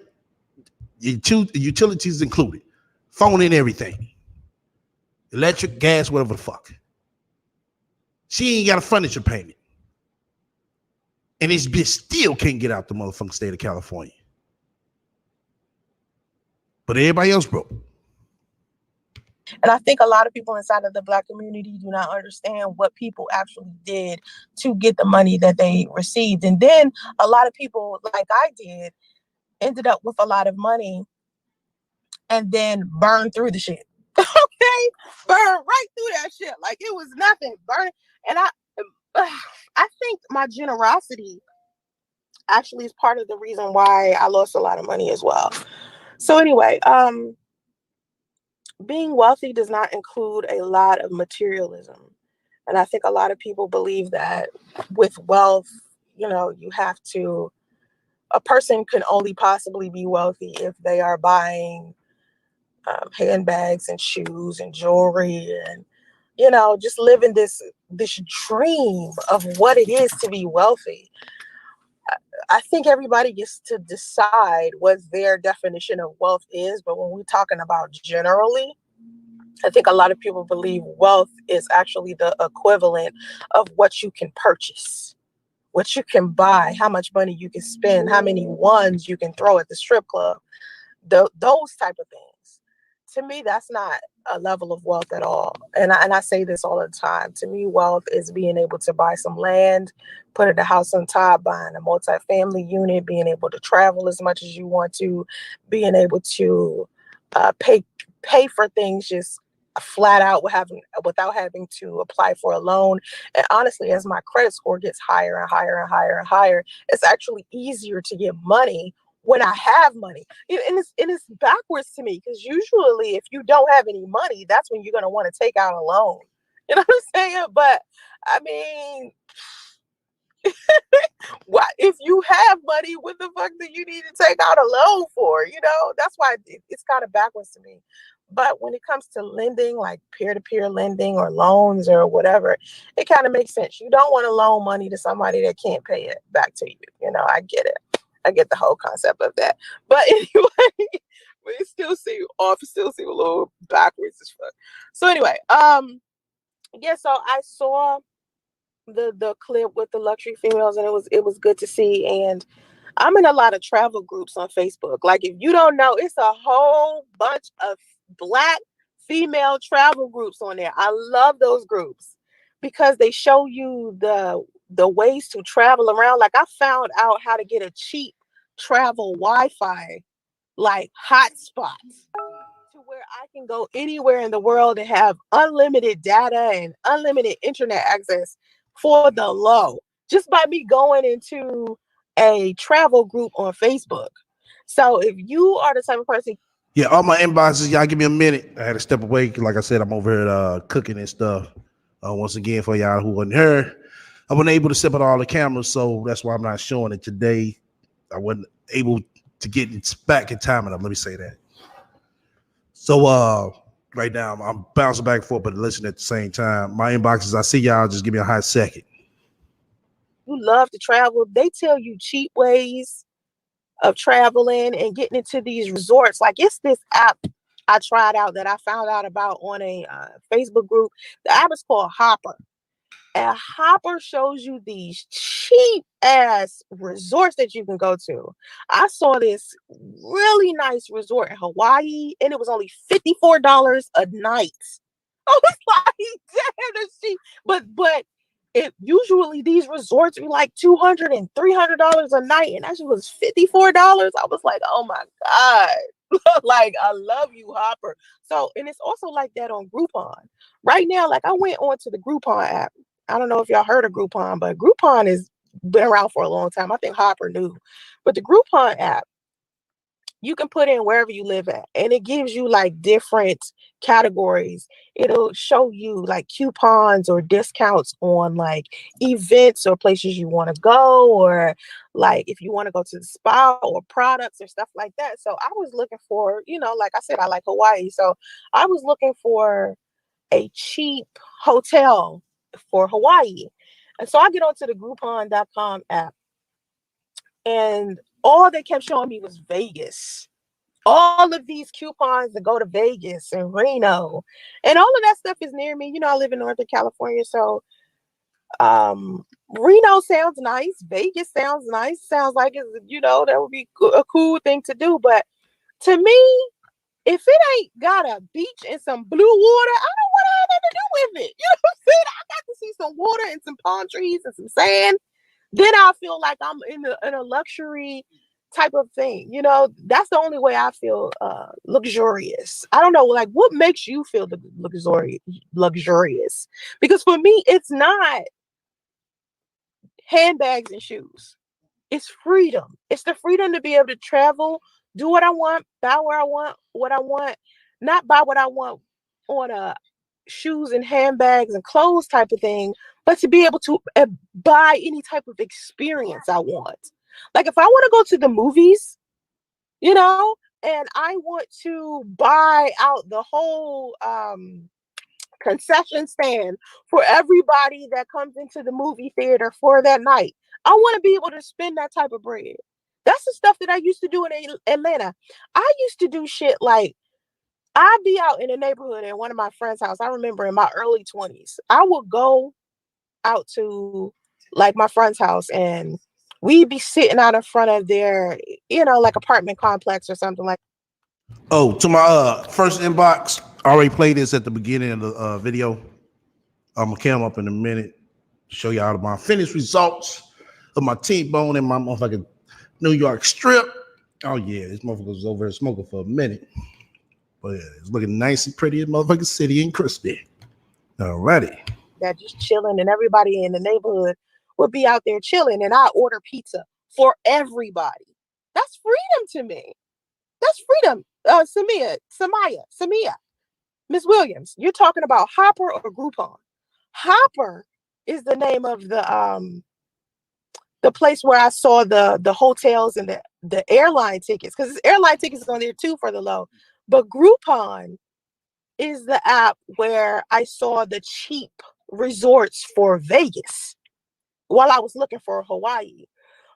Speaker 1: your utilities included. Phone and everything. Electric, gas, whatever the fuck. She ain't got a furniture payment. And this bitch still can't get out the motherfucking state of California. But everybody else broke.
Speaker 2: And I think a lot of people inside of the Black community do not understand what people actually did to get the money that they received. And then a lot of people, like I did, ended up with a lot of money and then burned through the shit. Okay? Burned right through that shit. Like it was nothing. Burned. And I think my generosity actually is part of the reason why I lost a lot of money as well. So anyway, being wealthy does not include a lot of materialism. And I think a lot of people believe that with wealth, a person can only possibly be wealthy if they are buying handbags and shoes and jewelry and, just living this dream of what it is to be wealthy. I think everybody gets to decide what their definition of wealth is. But when we're talking about generally, I think a lot of people believe wealth is actually the equivalent of what you can purchase, what you can buy, how much money you can spend, how many ones you can throw at the strip club, those type of things. To me, that's not a level of wealth at all. And I say this all the time. To me, wealth is being able to buy some land, put a house on top, buying a multi-family unit, being able to travel as much as you want to, being able to pay for things just flat out without having to apply for a loan. And honestly, as my credit score gets higher and higher and higher and higher, it's actually easier to get money when I have money. And it's backwards to me, because usually if you don't have any money, that's when you're going to want to take out a loan. You know what I'm saying? But I mean, what if you have money? What the fuck do you need to take out a loan for? That's why it's kind of backwards to me. But when it comes to lending, like peer-to-peer lending or loans or whatever, it kind of makes sense. You don't want to loan money to somebody that can't pay it back to you. I get it. I get the whole concept of that. But anyway, it still seem a little backwards as fuck. So anyway, so I saw the clip with the luxury females, and it was good to see. And I'm in a lot of travel groups on Facebook. Like, if you don't know, it's a whole bunch of Black female travel groups on there. I love those groups because they show you the ways to travel around. Like, I found out how to get a cheap travel Wi-Fi, like hotspots, to where I can go anywhere in the world and have unlimited data and unlimited internet access for the low, just by me going into a travel group on Facebook. So if you are the type of person,
Speaker 1: all my inboxes, y'all give me a minute. I had to step away. Like I said, I'm over here cooking and stuff. Once again, for y'all who wasn't here, I wasn't able to set up all the cameras, so that's why I'm not showing it today. I wasn't able to get it back in time enough. Let me say that. So right now I'm bouncing back and forth, but listening at the same time. My inboxes, I see y'all. Just give me a hot second.
Speaker 5: You love to travel. They tell you cheap ways of traveling and getting into these resorts. Like it's this app I tried out that I found out about on a Facebook group. The app is called Hopper. And Hopper shows you these cheap ass resorts that you can go to. I saw this really nice resort in Hawaii and it was only $54 a night. I was like, damn, that's cheap. But it usually these resorts are like $200 and $300 a night, and actually was $54. I was like, oh my God. Like, I love you, Hopper. So, and it's also like that on Groupon. Right now, like I went onto the Groupon app. I don't know if y'all heard of Groupon, but Groupon has been around for a long time. I think Hopper knew. But the Groupon app, you can put in wherever you live at, and it gives you like different categories. It'll show you like coupons or discounts on like events or places you want to go, or like if you want to go to the spa or products or stuff like that. So I was looking for, like I said, I like Hawaii. So I was looking for a cheap hotel for Hawaii. And so I get onto the Groupon.com app, and all they kept showing me was Vegas. All of these coupons to go to Vegas and Reno, and all of that stuff is near me. I live in Northern California, so Reno sounds nice. Vegas sounds nice. Sounds like that would be a cool thing to do. But to me, if it ain't got a beach and some blue water, I don't want to have nothing to do with it. You know what I'm saying? I got to see some water and some palm trees and some sand. Then I feel like I'm in a luxury type of thing. That's the only way I feel luxurious. I don't know, like what makes you feel luxurious? Because for me, it's not handbags and shoes. It's freedom. It's the freedom to be able to travel, do what I want, buy where I want, what I want, not buy what I want on a shoes and handbags and clothes type of thing, but to be able to buy any type of experience I want. Like if I want to go to the movies, and I want to buy out the whole concession stand for everybody that comes into the movie theater for that night. I want to be able to spend that type of bread. That's the stuff that I used to do in Atlanta. I used to do shit like I'd be out in the neighborhood in one of my friends' house. I remember in my early 20s, I would go out to like my friend's house and we'd be sitting out in front of their, like apartment complex or something like.
Speaker 1: Oh, to my first inbox, I already played this at the beginning of the video. I'm gonna come up in a minute, show y'all my finished results of my T-bone and my motherfucking New York strip. Oh yeah, this motherfucker was over here smoking for a minute. But yeah, it's looking nice and pretty, motherfucking city and crispy. Alrighty.
Speaker 5: That just chilling, and everybody in the neighborhood would be out there chilling, and I order pizza for everybody. That's freedom to me. That's freedom. Samia, Miss Williams, you're talking about Hopper or Groupon? Hopper is the name of the place where I saw the hotels and the airline tickets, because airline tickets on there too for the low. But Groupon is the app where I saw the cheap resorts for Vegas while I was looking for Hawaii.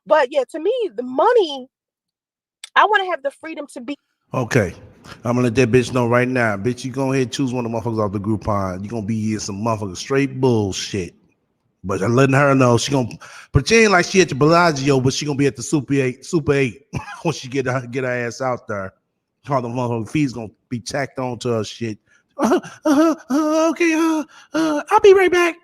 Speaker 5: But yeah, to me, the money, I want to have the freedom to be.
Speaker 1: Okay. I'm gonna let that bitch know right now. Bitch, you go ahead and choose one of the motherfuckers off the Groupon. You gonna be in some motherfucking straight bullshit. But I'm letting her know she gonna pretend like she at the Bellagio, but she gonna be at the Super 8 when she get her ass out there. All the motherfucking fees gonna be tacked on to her shit. Okay, I'll be right back.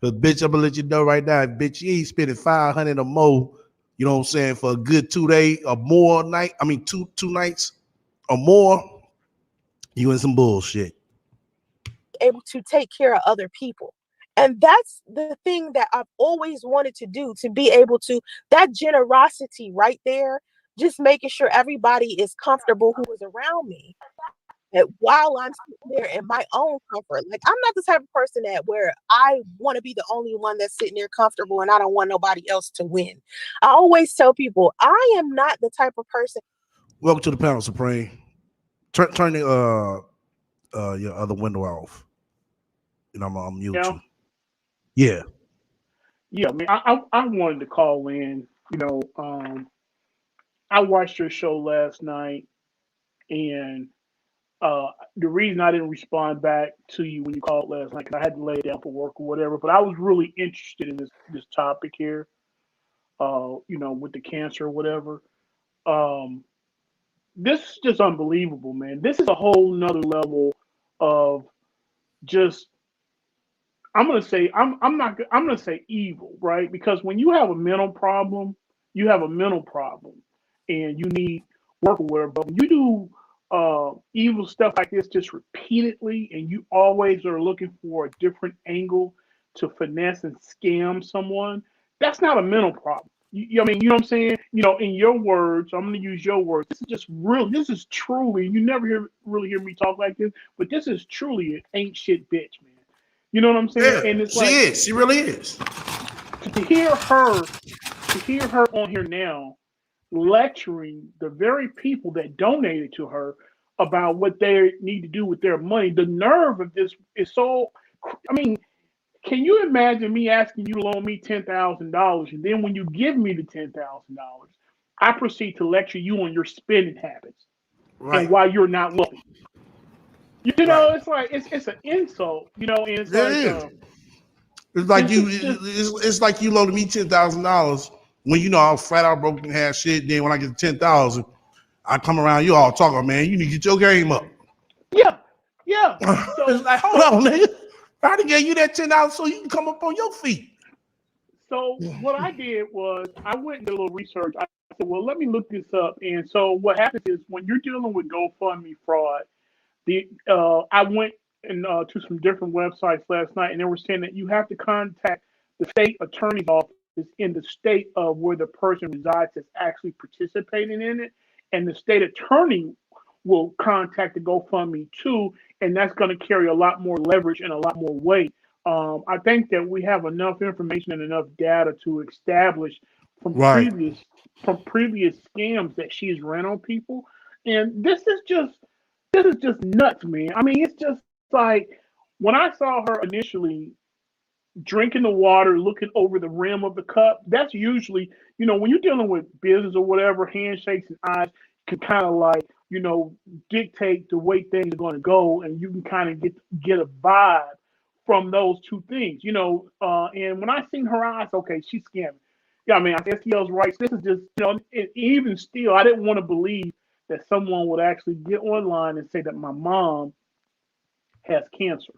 Speaker 1: But bitch, I'm gonna let you know right now, bitch, you ain't spending 500 or more, you know what I'm saying, for a good 2 day or more night. I mean, two nights or more. You in some bullshit.
Speaker 5: Able to take care of other people. And that's the thing that I've always wanted to do, to be able to, that generosity right there, just making sure everybody is comfortable who is around me. while I'm sitting there in my own comfort. Like, I'm not the type of person that where I want to be the only one that's sitting there comfortable and I don't want nobody else to win. I always tell people I am not the type of person.
Speaker 1: Welcome to the panel, Supreme. Turn the your other window off. And I'm mute you. Yeah.
Speaker 6: Yeah, man. I wanted to call in. I watched your show last night, and the reason I didn't respond back to you when you called last night, because I had to lay it down for work or whatever, but I was really interested in this topic here. With the cancer or whatever. Um, this is just unbelievable, man. This is a whole nother level of just I'm gonna say evil, right? Because when you have a mental problem, you have a mental problem, and you need work or whatever. But when you do evil stuff like this just repeatedly, and you always are looking for a different angle to finesse and scam someone, that's not a mental problem. I mean, you know what I'm saying? In your words, I'm going to use your words. This is just real. This is truly. You never really hear me talk like this, but this is truly an ain't shit bitch, man. You know what I'm saying?
Speaker 1: Yeah,
Speaker 6: And it's
Speaker 1: she is. She really is.
Speaker 6: To hear her on here now lecturing the very people that donated to her about what they need to do with their money. The nerve of this is so. I mean, can you imagine me asking you to loan me $10,000, and then when you give me the $10,000, I proceed to lecture you on your spending habits and
Speaker 1: Right.
Speaker 6: why you're not wealthy?
Speaker 1: Right.
Speaker 6: It's like it's an insult. And it's
Speaker 1: It
Speaker 6: like
Speaker 1: is. It's like
Speaker 6: this
Speaker 1: you.
Speaker 6: is just
Speaker 1: It's like you loaded me $10,000 when I was flat out broke and had shit. Then when I get 10,000, I come around you all talking, man. You need to get your game up.
Speaker 6: yeah.
Speaker 1: It's
Speaker 6: So
Speaker 1: like, hold on, nigga. I done gave you that $10 so you can come up on your feet.
Speaker 6: So what I did was I went and did a little research. I said, well, let me look this up. And so what happens is when you're dealing with GoFundMe fraud, I went to some different websites last night, and they were saying that you have to contact the state attorney's office in the state of where the person resides that's actually participating in it, and the state attorney will contact the GoFundMe too, and that's going to carry a lot more leverage and a lot more weight. I think that we have enough information and enough data to establish from
Speaker 1: Right.
Speaker 6: previous scams that she's ran on people, and this is just nuts, man. I mean, it's just like when I saw her initially drinking the water, looking over the rim of the cup. That's usually, when you're dealing with business or whatever, handshakes and eyes can kind of like, dictate the way things are going to go, and you can kind of get a vibe from those two things, And when I seen her eyes, okay, she's scamming. Yeah, I mean, I guess STL's right. This is just, even still, I didn't want to believe that someone would actually get online and say that my mom has cancer.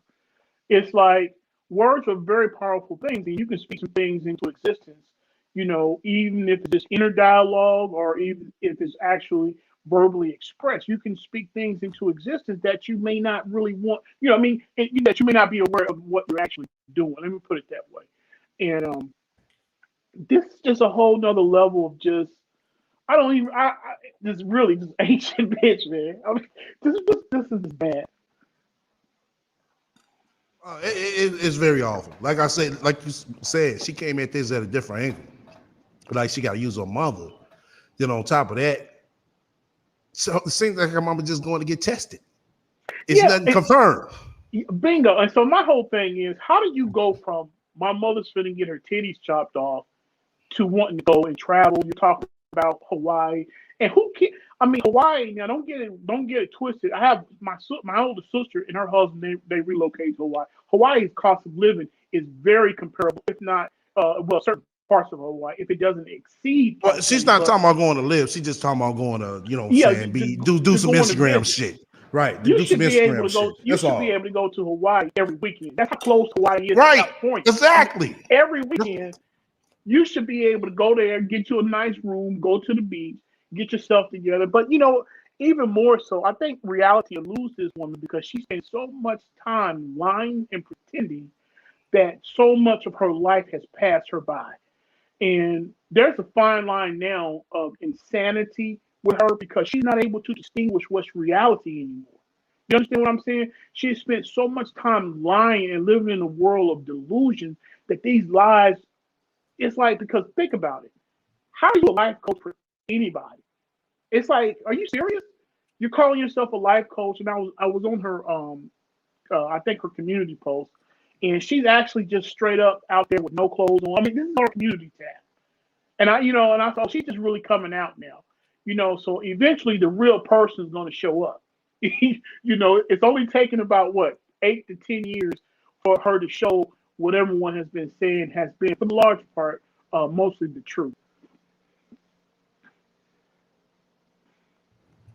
Speaker 6: It's like words are very powerful things, and you can speak some things into existence, even if it's just inner dialogue or even if it's actually verbally expressed. You can speak things into existence that you may not really want, what I mean, and that you may not be aware of what you're actually doing. Let me put it that way. And this is just a whole nother level of just, I don't even, this really just ancient bitch, man. I mean, this is bad.
Speaker 1: It's very awful. Like I said, like you said, she came at this at a different angle. Like she got to use her mother. Then on top of that, so it seems like her mama just going to get tested. It's
Speaker 6: Yeah,
Speaker 1: nothing confirmed.
Speaker 6: bingo. And so my whole thing is, how do you go from my mother's finna get her titties chopped off to wanting to go and travel? You're talking about Hawaii, and who can? I mean, Hawaii. Now, don't get it twisted. I have my older sister and her husband. They relocated to Hawaii. Hawaii's cost of living is very comparable, if not, certain parts of Hawaii, if it doesn't exceed
Speaker 1: Well, she's
Speaker 6: California.
Speaker 1: not
Speaker 6: But
Speaker 1: talking about going to live. She's just talking about going to,
Speaker 6: yeah,
Speaker 1: saying,
Speaker 6: just,
Speaker 1: do
Speaker 6: just
Speaker 1: some
Speaker 6: going to
Speaker 1: Instagram
Speaker 6: visit.
Speaker 1: shit. Right.
Speaker 6: You
Speaker 1: Do some
Speaker 6: should be able
Speaker 1: Instagram
Speaker 6: to
Speaker 1: shit.
Speaker 6: go. You
Speaker 1: That's
Speaker 6: should be
Speaker 1: all.
Speaker 6: able to go to Hawaii every weekend. That's how close Hawaii is to
Speaker 1: Right.
Speaker 6: California.
Speaker 1: Exactly.
Speaker 6: Every weekend, you should be able to go there, get you a nice room, go to the beach, get yourself together. But even more so, I think reality eludes this woman because she spends so much time lying and pretending that so much of her life has passed her by. And there's a fine line now of insanity with her because she's not able to distinguish what's reality anymore. You understand what I'm saying? She has spent so much time lying and living in a world of delusion that these lies, it's like, because think about it. How are you a life coach for anybody? It's like, are you serious? You're calling yourself a life coach, and I was on her I think her community post, and she's actually just straight up out there with no clothes on. I mean, this is her community tab, and I thought she's just really coming out now, So eventually, the real person is going to show up. It's only taken about what 8 to 10 years for her to show what everyone has been saying has been, for the large part, mostly the truth.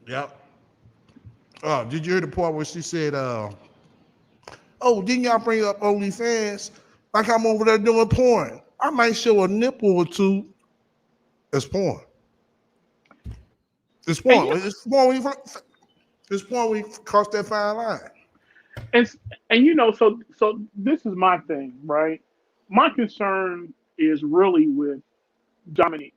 Speaker 1: Yep. Did you hear the part where she said, "Oh, didn't y'all bring up OnlyFans? Like I'm over there doing porn. I might show a nipple or two. It's porn. It's porn.
Speaker 6: And
Speaker 1: It's porn. We cross that fine line."
Speaker 6: and so this is my thing, right? My concern is really with Dominique.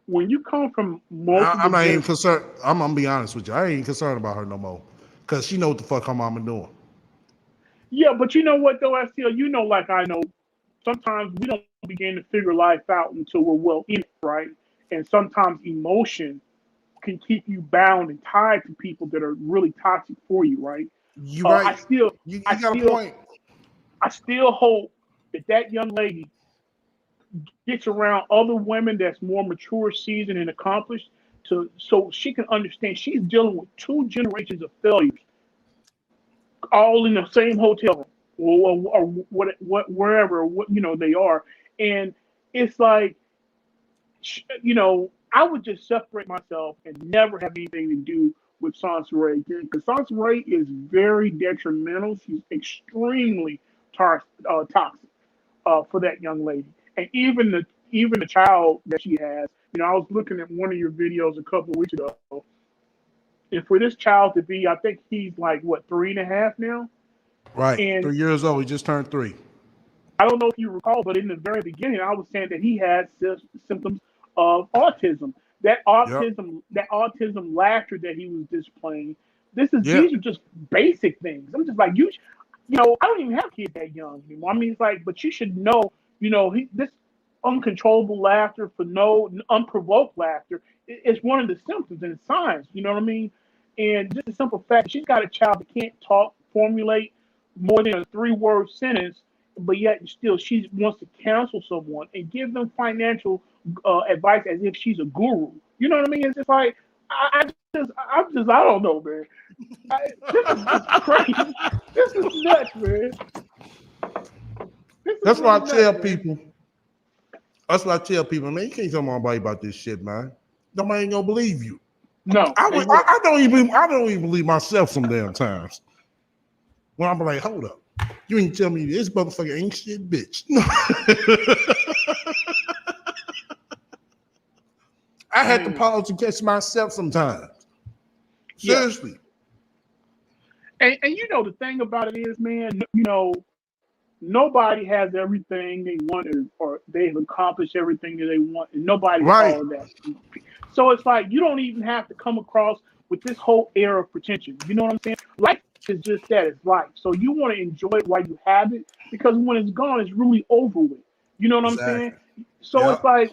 Speaker 6: When you come from multiple
Speaker 1: I'm not even concerned. I'm gonna be honest with you. I ain't concerned about her no more, cause she know what the fuck her mama doing.
Speaker 6: Yeah, but you know what though, STL, like I know, sometimes we don't begin to figure life out until we're well in it, right? And sometimes emotion can keep you bound and tied to people that are really toxic for you, right?
Speaker 1: You right. You got a point.
Speaker 6: I still hope that young lady gets around other women that's more mature, seasoned, and accomplished, so she can understand she's dealing with two generations of failures, all in the same hotel room, or wherever they are, and it's like, I would just separate myself and never have anything to do with Sansaray again, because Sansaray is very detrimental. She's extremely toxic for that young lady, and even the child that she has. I was looking at one of your videos a couple of weeks ago, and for this child to be, I think he's like what, 3.5 now,
Speaker 1: Right,
Speaker 6: and
Speaker 1: 3 years old. He just turned 3.
Speaker 6: I don't know if you recall, but in the very beginning, I was saying that he had symptoms of autism. That
Speaker 1: Yep.
Speaker 6: autism laughter that he was displaying.
Speaker 1: Yep.
Speaker 6: These are just basic things. I'm just like, I don't even have kids that young anymore. I mean, it's like, but you should know, this uncontrollable laughter for no unprovoked laughter is one of the symptoms and signs. You know what I mean? And just the simple fact, she's got a child that can't talk, formulate more than a 3-word sentence, but yet still she wants to counsel someone and give them financial advice as if she's a guru. You know what I mean? It's just like, I don't know, man. This is just crazy. This is nuts, man.
Speaker 1: That's what I tell people. That's what I tell people, man. You can't tell nobody about this shit, man. Nobody ain't gonna believe you.
Speaker 6: No,
Speaker 1: I don't even believe myself some damn times. When I'm like, hold up, you ain't tell me this motherfucker ain't shit, bitch. I had to pause to catch myself sometimes. Seriously.
Speaker 6: Yeah. And the thing about it is, man, nobody has everything they want, or they've accomplished everything that they want, and nobody's all of that. So it's like, you don't even have to come across with this whole air of pretension. You know what I'm saying? Life is just that. It's life. So you want to enjoy it while you have it, because when it's gone, it's really over with. You know what I'm saying? So It's like,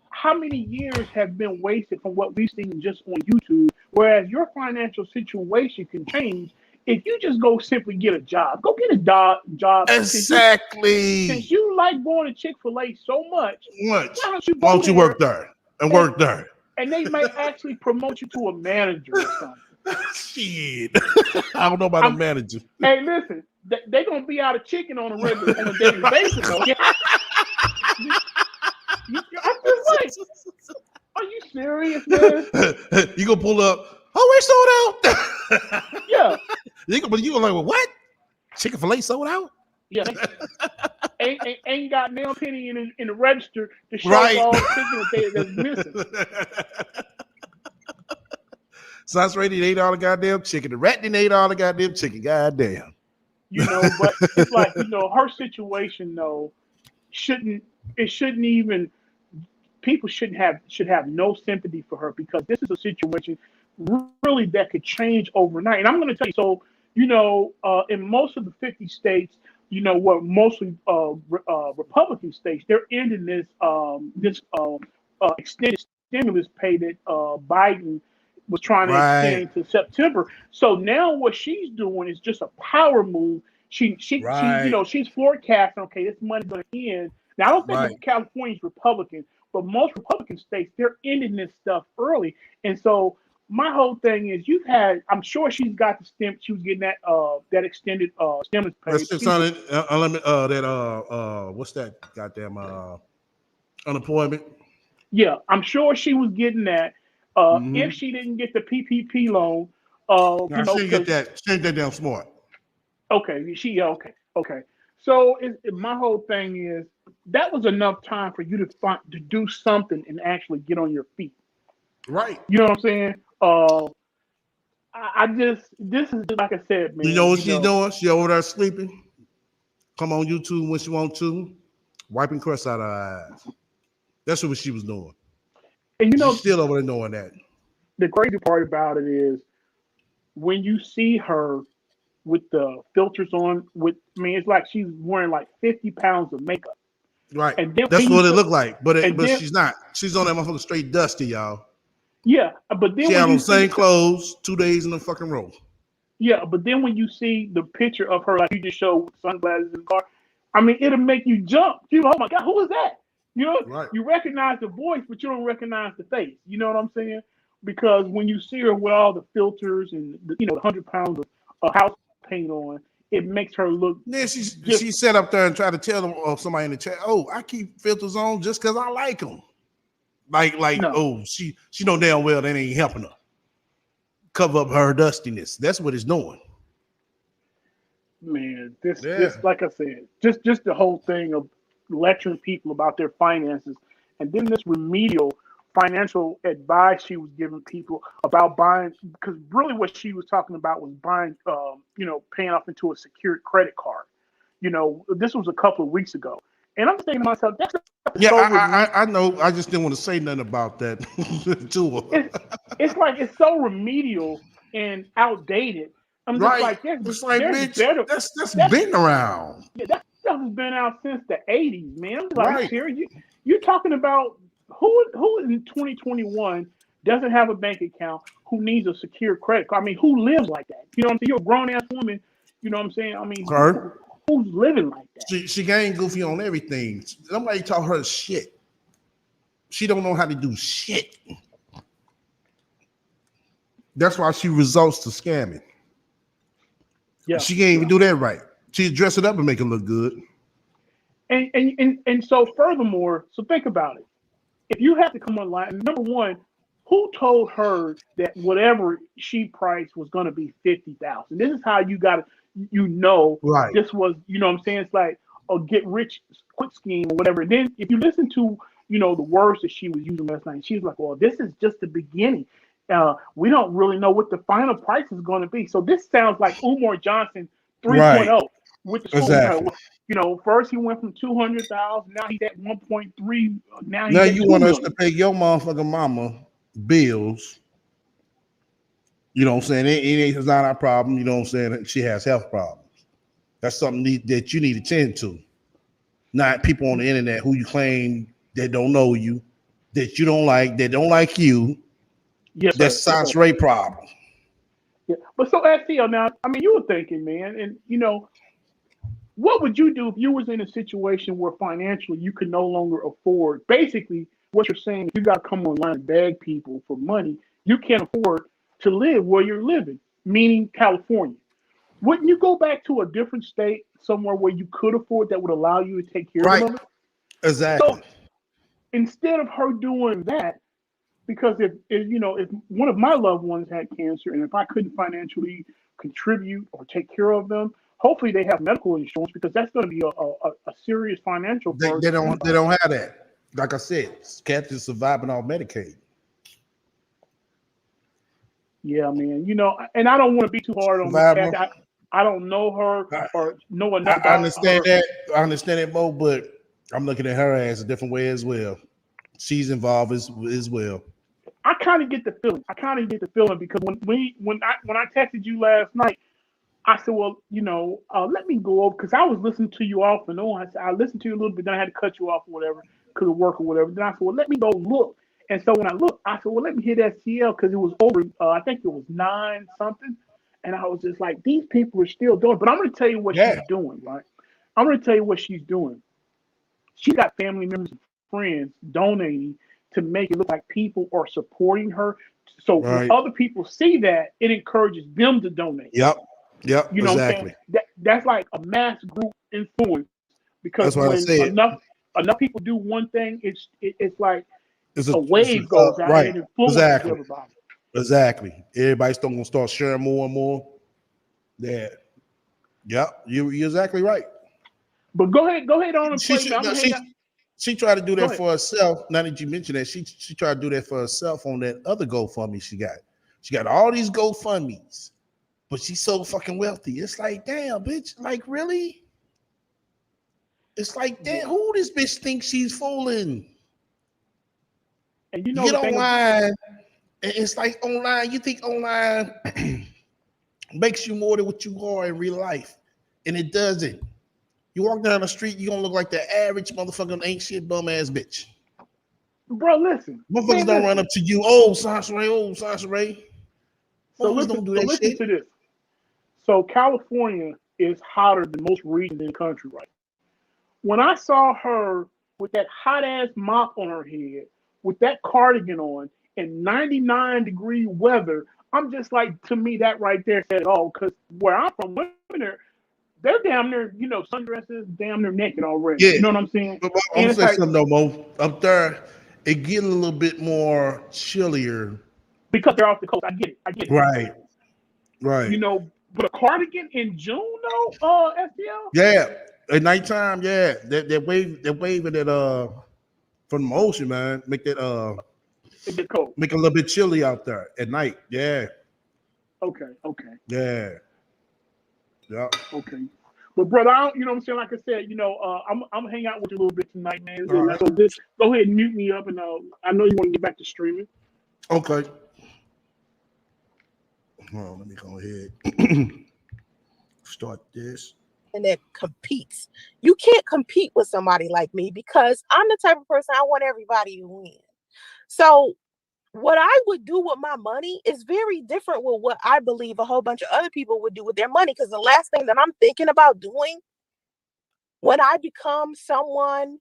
Speaker 6: how many years have been wasted from what we've seen just on YouTube? Whereas your financial situation can change if you just go simply get a job. Go get a job.
Speaker 1: Exactly.
Speaker 6: Since you like going to Chick-fil-A so much, why
Speaker 1: don't you work there and work there?
Speaker 6: And they might actually promote you to a manager or something.
Speaker 1: Shit. I don't know about a manager.
Speaker 6: Hey, listen, they're going to be out of chicken on a daily basis. Okay? I'm just like, are you serious, man?
Speaker 1: You gonna pull up? Oh, we sold out.
Speaker 6: Yeah.
Speaker 1: You gonna like, well, what? Chick-fil-A sold out?
Speaker 6: Yeah. ain't got nail penny in the register to show all the chicken that's missing.
Speaker 1: Sauce Ray didn't ate all the goddamn chicken. The rat didn't ate all the goddamn chicken. Goddamn.
Speaker 6: But it's like, her situation though shouldn't even, people should have no sympathy for her, because this is a situation really that could change overnight. And I'm going to tell you, so, in most of the 50 states, what mostly Republican states, they're ending this extended stimulus pay that Biden was trying to
Speaker 1: Right.
Speaker 6: extend to September. So now what she's doing is just a power move.
Speaker 1: Right.
Speaker 6: She's forecasting, okay, this money's going to end. Now I don't think
Speaker 1: Right.
Speaker 6: California's Republican, but most Republican states, they're ending this stuff early. And so my whole thing is, I'm sure she's got the stem. She was getting that extended stimulus pay.
Speaker 1: That's 600 unlimited. What's that goddamn unemployment?
Speaker 6: Yeah, I'm sure she was getting that.
Speaker 1: Mm-hmm.
Speaker 6: If she didn't get the PPP loan,
Speaker 1: Now she didn't get that. She didn't get damn smart.
Speaker 6: Okay, okay. So my whole thing is, that was enough time for you to do something and actually get on your feet.
Speaker 1: Right.
Speaker 6: You know what I'm saying? This is just, like I said, man.
Speaker 1: You know what she's doing? She over there sleeping. Come on YouTube when she wants to, wiping crust out of her eyes. That's what she was doing.
Speaker 6: And
Speaker 1: she's still over there doing that.
Speaker 6: The crazy part about it is, when you see her with the filters on, it's like she's wearing like 50 pounds of makeup.
Speaker 1: Right.
Speaker 6: And then
Speaker 1: that's what it looked like. But she's not. She's on that motherfucker straight dusty, y'all.
Speaker 6: Yeah, but then
Speaker 1: she had on the same clothes 2 days in a fucking row.
Speaker 6: Yeah, but then when you see the picture of her, like you just showed, with sunglasses in the car, it'll make you jump. Oh my God, who is that?
Speaker 1: Right.
Speaker 6: You recognize the voice, but you don't recognize the face. You know what I'm saying? Because when you see her with all the filters and the 100 pounds of house paint on, it makes her look.
Speaker 1: Then she sat up there and tried to tell them, somebody in the chat, "Oh, I keep filters on just because I like them." No. She know damn well that ain't helping her cover up her dustiness. That's what it's doing.
Speaker 6: Man, this like I said, just the whole thing of lecturing people about their finances, and then this remedial financial advice she was giving people about buying, because really what she was talking about was buying, paying off into a secured credit card. This was a couple of weeks ago. And I'm thinking to myself, that's
Speaker 1: I know. I just didn't want to say nothing about that to her.
Speaker 6: It's so remedial and outdated. I'm just like,
Speaker 1: bitch, that's been around.
Speaker 6: Yeah, that stuff has been out since the 80s, man. I'm like, serious? You're talking about who in 2021 doesn't have a bank account, who needs a secure credit card? Who lives like that? You know what I'm saying? You're a grown ass woman. You know what I'm saying? Who's living like that?
Speaker 1: She gained goofy on everything. Nobody taught her shit. She don't know how to do shit. That's why she resorts to scamming. Yeah, she can't even do that right. She dress it up and make it look good.
Speaker 6: And so furthermore, so think about it. If you have to come online, number one, who told her that whatever she priced was going to be 50,000? This is how you got to,
Speaker 1: right.
Speaker 6: This was, what I'm saying? It's like a get rich quick scheme or whatever. And then if you listen to, the words that she was using last night, she was like, well, this is just the beginning. We don't really know what the final price is going to be. So this sounds like Umar Johnson 3.0
Speaker 1: right.
Speaker 6: with the school.
Speaker 1: Exactly.
Speaker 6: First he went from 200,000, now he's at 1.3. Now
Speaker 1: you want us to pay your motherfucking mama bills. You know what I'm saying? It's not our problem. You know what I'm saying? She has health problems. That's something that you need to tend to. Not people on the internet who you claim that don't know you, that you don't like, that don't like you.
Speaker 6: Yes,
Speaker 1: that's Science Ray problem.
Speaker 6: Yeah, but so STL now, you were thinking, man, and what would you do if you was in a situation where financially you could no longer afford? Basically, what you're saying, you got to come online and beg people for money. You can't afford to live where you're living, meaning California. Wouldn't you go back to a different state, somewhere where you could afford, that would allow you to take care of it?
Speaker 1: Exactly.
Speaker 6: So instead of her doing that, because if one of my loved ones had cancer, and if I couldn't financially contribute or take care of them, hopefully they have medical insurance, because that's going to be a serious financial burden.
Speaker 1: They don't have that. Like I said, cats is surviving off Medicaid.
Speaker 6: Yeah, man. And I don't want to be too hard on Kat. I don't know her or know enough about her.
Speaker 1: I understand that, Mo, but I'm looking at her as a different way as well. She's involved as well.
Speaker 6: I kind of get the feeling because when I texted you last night, I said, well, let me go over because I was listening to you off and on. I said, I listened to you a little bit, then I had to cut you off or whatever because of work or whatever. Then I said, well, let me go look. And so when I looked, I said, well, let me hit STL because it was over. I think it was 9 something. And I was just like, these people are still doing. But I'm going to tell you what she's doing, right? I'm going to tell you what she's doing. She got family members and friends donating to make it look like people are supporting her. So when other people see that, it encourages them to donate.
Speaker 1: Yep.
Speaker 6: You know what I'm saying? That's like a mass group influence because when enough people do one thing, it's like a wave goes out and it influences everybody.
Speaker 1: Exactly. Everybody's still gonna start sharing more and more. Yeah. Yep. You're exactly right.
Speaker 6: But go ahead on and play.
Speaker 1: She tried to do that for herself. Now that you mentioned that, she tried to do that for herself on that other GoFundMe she got. She got all these GoFundMes, but she's so fucking wealthy. It's like, damn, bitch. Like, really? It's like, damn, who this bitch thinks she's fooling?
Speaker 6: And you
Speaker 1: get online. It's like online. You think online makes you more than what you are in real life, and it doesn't. You walk down the street, you gonna look like the average motherfucking ain't shit bum ass bitch.
Speaker 6: Bro, listen.
Speaker 1: Motherfuckers don't run up to you. Oh, Sasha Ray.
Speaker 6: So listen to this. So California is hotter than most regions in the country, right? When I saw her with that hot ass mop on her head, with that cardigan on, in 99-degree weather, I'm just like, to me, that right there said, oh, because where I'm from, women they're damn near, sundresses, damn near naked already.
Speaker 1: Yeah.
Speaker 6: You know what I'm saying?
Speaker 1: I'm gonna say something though, Mo. Up there, it getting a little bit more chillier.
Speaker 6: Because they're off the coast. I get it.
Speaker 1: Right.
Speaker 6: But a cardigan in June though, STL?
Speaker 1: Yeah. At nighttime, yeah. That wave of that from the ocean, man. Make that
Speaker 6: it get cold.
Speaker 1: Make it a little bit chilly out there at night. Yeah.
Speaker 6: Okay.
Speaker 1: Yeah.
Speaker 6: Okay. But brother, you know what I'm saying? Like I said, I'm gonna hang out with you a little bit tonight, man.
Speaker 1: Right.
Speaker 6: So just go ahead and mute me up, and I know you want to get back to streaming.
Speaker 1: Okay. Well, let me go ahead. Start this.
Speaker 5: And that competes. You can't compete with somebody like me because I'm the type of person I want everybody to win. So what I would do with my money is very different with what I believe a whole bunch of other people would do with their money. Because the last thing that I'm thinking about doing when I become someone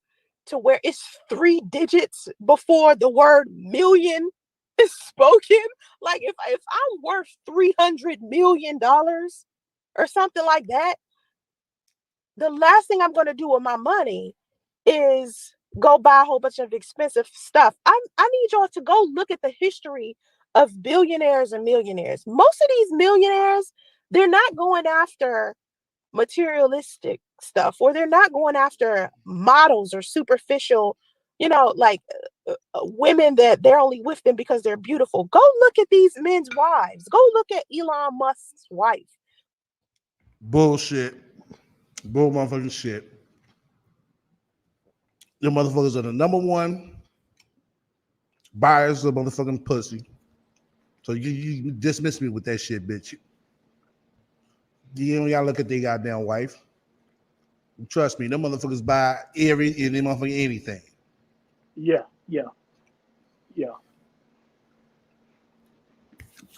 Speaker 5: to where it's 3 digits before the word million is spoken, like if I'm worth $300 million or something like that, the last thing I'm going to do with my money is go buy a whole bunch of expensive stuff. I need y'all to go look at the history of billionaires and millionaires. Most of these millionaires, they're not going after materialistic stuff, or they're not going after models or superficial, women that they're only with them because they're beautiful. Go look at these men's wives. Go look at Elon Musk's wife.
Speaker 1: Bullshit. Bull motherfucking shit. The motherfuckers are the number one buyers of motherfucking pussy. So you dismiss me with that shit, bitch. You don't gotta look at their goddamn wife. Trust me, them motherfuckers buy motherfucking anything.
Speaker 6: Yeah.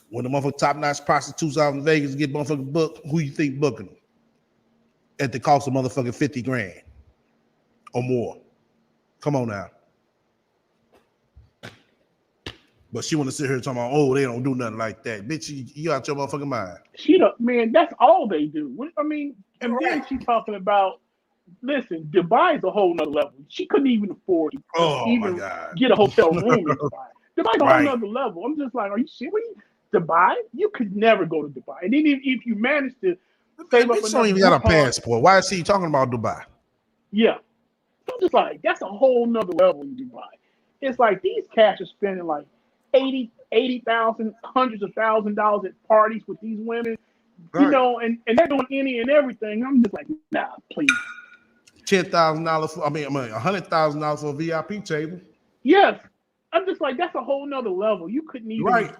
Speaker 1: When the motherfucking top-notch prostitutes out in Vegas get motherfucking booked, who you think booking them? At the cost of motherfucking 50 grand or more. Come on now. But she want to sit here talking about, oh, they don't do nothing like that. Bitch, you out your motherfucking mind.
Speaker 6: Man, that's all they do. And then she's talking about, listen, Dubai is a whole nother level. She couldn't even afford to even get a hotel room in Dubai. Dubai's a whole nother level. I'm just like, are you serious? Dubai? You could never go to Dubai. And then if you manage to save up enough,
Speaker 1: don't even got a passport. Why is he talking about Dubai?
Speaker 6: Yeah. I'm just like, that's a whole nother level in Dubai. It's like these cats are spending like $80,000, hundreds of $1,000s at parties with these women, and they're doing any and everything. I'm just like, nah, please.
Speaker 1: $10,000 $100,000 for a VIP table.
Speaker 6: Yes. I'm just like, that's a whole nother level. You couldn't even.
Speaker 1: Right.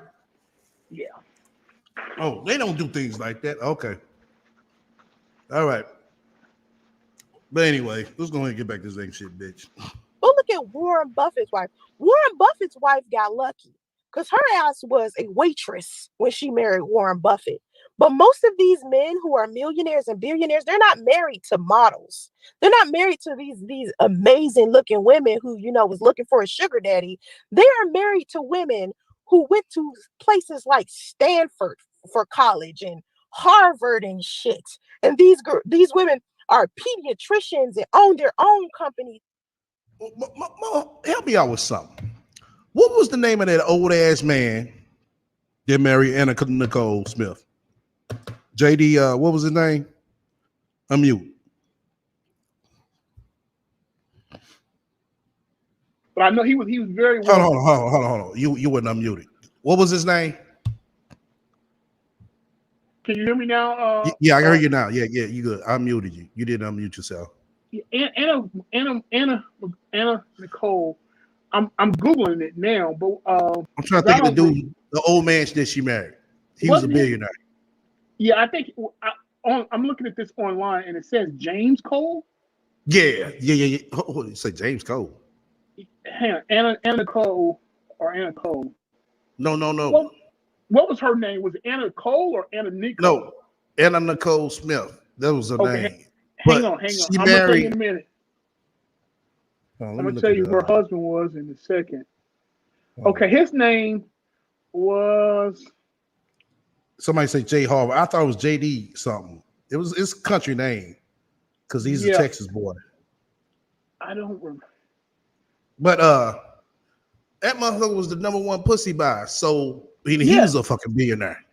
Speaker 6: Yeah.
Speaker 1: Oh, they don't do things like that. Okay. All right. But anyway, let's go ahead and get back to this ain't shit, bitch.
Speaker 5: Go look at Warren Buffett's wife. Warren Buffett's wife got lucky because her ass was a waitress when she married Warren Buffett. But most of these men who are millionaires and billionaires, they're not married to models. They're not married to these amazing looking women who, was looking for a sugar daddy. They are married to women who went to places like Stanford for college and Harvard and shit. And these women are pediatricians and own their own companies.
Speaker 1: Help me out with something. What was the name of that old ass man that married Anna Nicole Smith? JD, what was his name? Unmute.
Speaker 6: But I know he was very
Speaker 1: Hold
Speaker 6: well.
Speaker 1: on. You weren't unmuted. What was his name?
Speaker 6: Can you hear me now?
Speaker 1: Yeah, I can hear you now. Yeah, you good. I muted you. You didn't unmute yourself.
Speaker 6: Anna Nicole. I'm Googling it now, but
Speaker 1: I'm trying to think of the dude, the old man that she married. He was a billionaire.
Speaker 6: Yeah, I think I'm looking at this online and it says James Cole.
Speaker 1: Yeah. Oh, you say James Cole?
Speaker 6: Hang on, Anna Nicole or Anna Cole?
Speaker 1: No.
Speaker 6: What was her name? Was it Anna Cole or Anna Nicole?
Speaker 1: No, Anna Nicole Smith. That was her name.
Speaker 6: Hang on.
Speaker 1: She
Speaker 6: I'm
Speaker 1: married.
Speaker 6: Gonna tell you in a minute.
Speaker 1: I'm
Speaker 6: gonna tell you who her husband was in a second. Okay, his name was.
Speaker 1: Somebody say Jay Harvard. I thought it was JD something. It's a country name because he's a Texas boy.
Speaker 6: I don't remember.
Speaker 1: But that motherfucker was the number one pussy buy. So he was a fucking billionaire.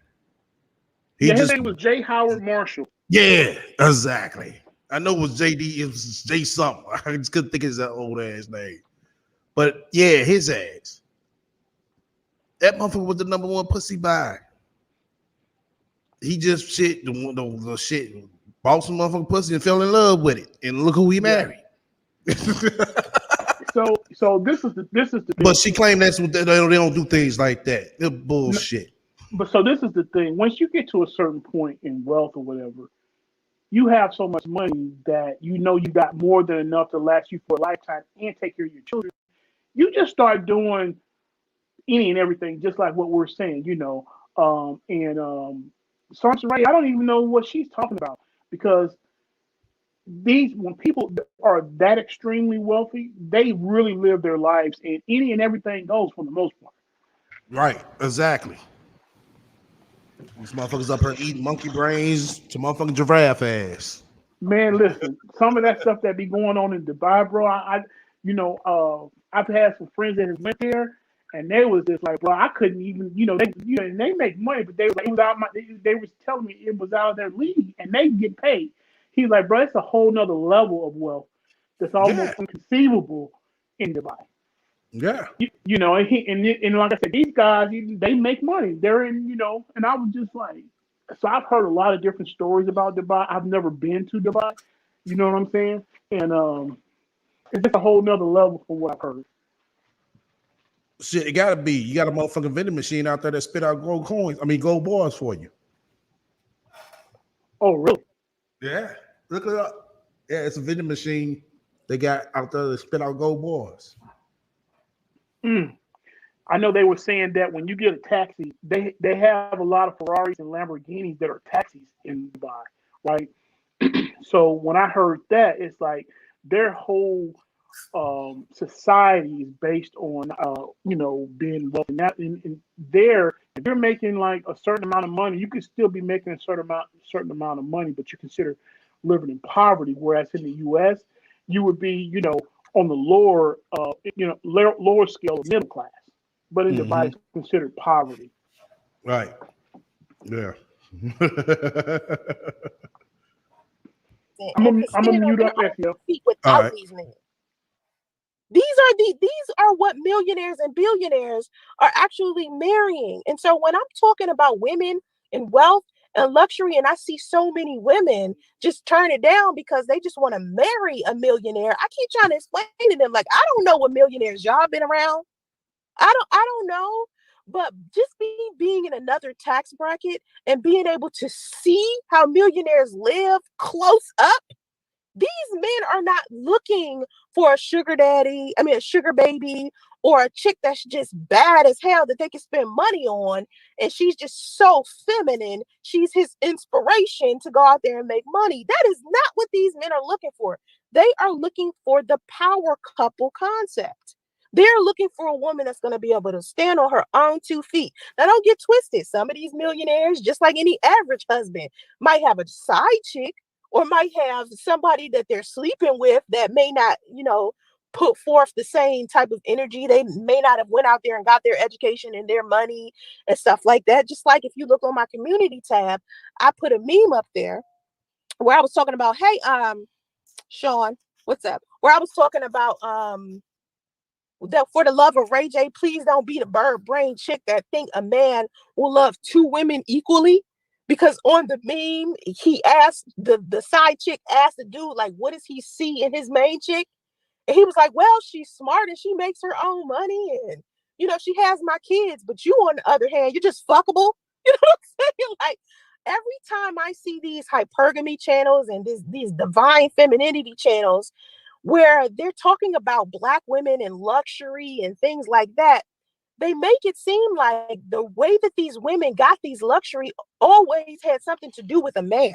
Speaker 6: His name was J. Howard Marshall.
Speaker 1: Yeah, exactly. I know it was JD. It was J something. I just couldn't think of his old ass name. But yeah, his ass. That motherfucker was the number one pussy buy. He just shit the shit, bought some motherfucking pussy and fell in love with it. And look who he married.
Speaker 6: So this is the thing.
Speaker 1: But she claimed that's what they don't do things like that. They're bullshit.
Speaker 6: But so this is the thing. Once you get to a certain point in wealth or whatever, you have so much money that you got more than enough to last you for a lifetime and take care of your children. You just start doing any and everything, just like what we're saying, Sergeant Ray, I don't even know what she's talking about because when people are that extremely wealthy, they really live their lives and any and everything goes for the most part.
Speaker 1: Right, exactly. These motherfuckers up here eating monkey brains to motherfucking giraffe ass.
Speaker 6: Man, listen, some of that stuff that be going on in Dubai, bro. I've had some friends that have went there, and they was just like, bro, I couldn't even, they make money, but they was like, they was telling me it was out of their league, and they get paid. He's like, bro, it's a whole nother level of wealth that's almost inconceivable in Dubai.
Speaker 1: Yeah.
Speaker 6: And like I said, these guys, they make money. They're in, and I was just like, so I've heard a lot of different stories about Dubai. I've never been to Dubai. You know what I'm saying? And it's just a whole nother level from what I've heard.
Speaker 1: Shit, it gotta be. You got a motherfucking vending machine out there that spit out gold gold bars for you.
Speaker 6: Oh, really?
Speaker 1: Yeah. Look it up. Yeah, it's a vending machine they got out there that spit out gold bars.
Speaker 6: I know they were saying that when you get a taxi, they have a lot of Ferraris and Lamborghinis that are taxis in Dubai, right? So when I heard that, it's like their whole society is based on being wealthy. And if you're making like a certain amount of money, you could still be making a certain amount of money, but you consider living in poverty. Whereas in the U.S., you would be on the lower lower scale of middle class, but in Dubai it's considered poverty.
Speaker 1: Right. Yeah.
Speaker 6: I'm gonna mute up there.
Speaker 5: Without these men. These are what millionaires and billionaires are actually marrying. And so when I'm talking about women and wealth and luxury, and I see so many women just turn it down because they just want to marry a millionaire, I keep trying to explain to them, like, I don't know what millionaires y'all been around. I don't know, but just being in another tax bracket and being able to see how millionaires live close up. These men are not looking for a sugar daddy, I mean, a sugar baby, or a chick that's just bad as hell that they can spend money on. And she's just so feminine. She's his inspiration to go out there and make money. That is not what these men are looking for. They are looking for the power couple concept. They're looking for a woman that's going to be able to stand on her own 2 feet. Now, don't get twisted. Some of these millionaires, just like any average husband, might have a side chick or might have somebody that they're sleeping with that may not, put forth the same type of energy. They may not have went out there and got their education and their money and stuff like that. Just like if you look on my community tab, I put a meme up there where I was talking about, hey, Sean, what's up? Where I was talking about that for the love of Ray J, please don't be the bird brain chick that think a man will love 2 women equally. Because on the meme, he asked the side chick asked the dude, like, what does he see in his main chick? And he was like, well, she's smart and she makes her own money and she has my kids, but you on the other hand, you're just fuckable. You know what I'm saying? Like every time I see these hypergamy channels and these divine femininity channels where they're talking about Black women and luxury and things like that, they make it seem like the way that these women got these luxury always had something to do with a man.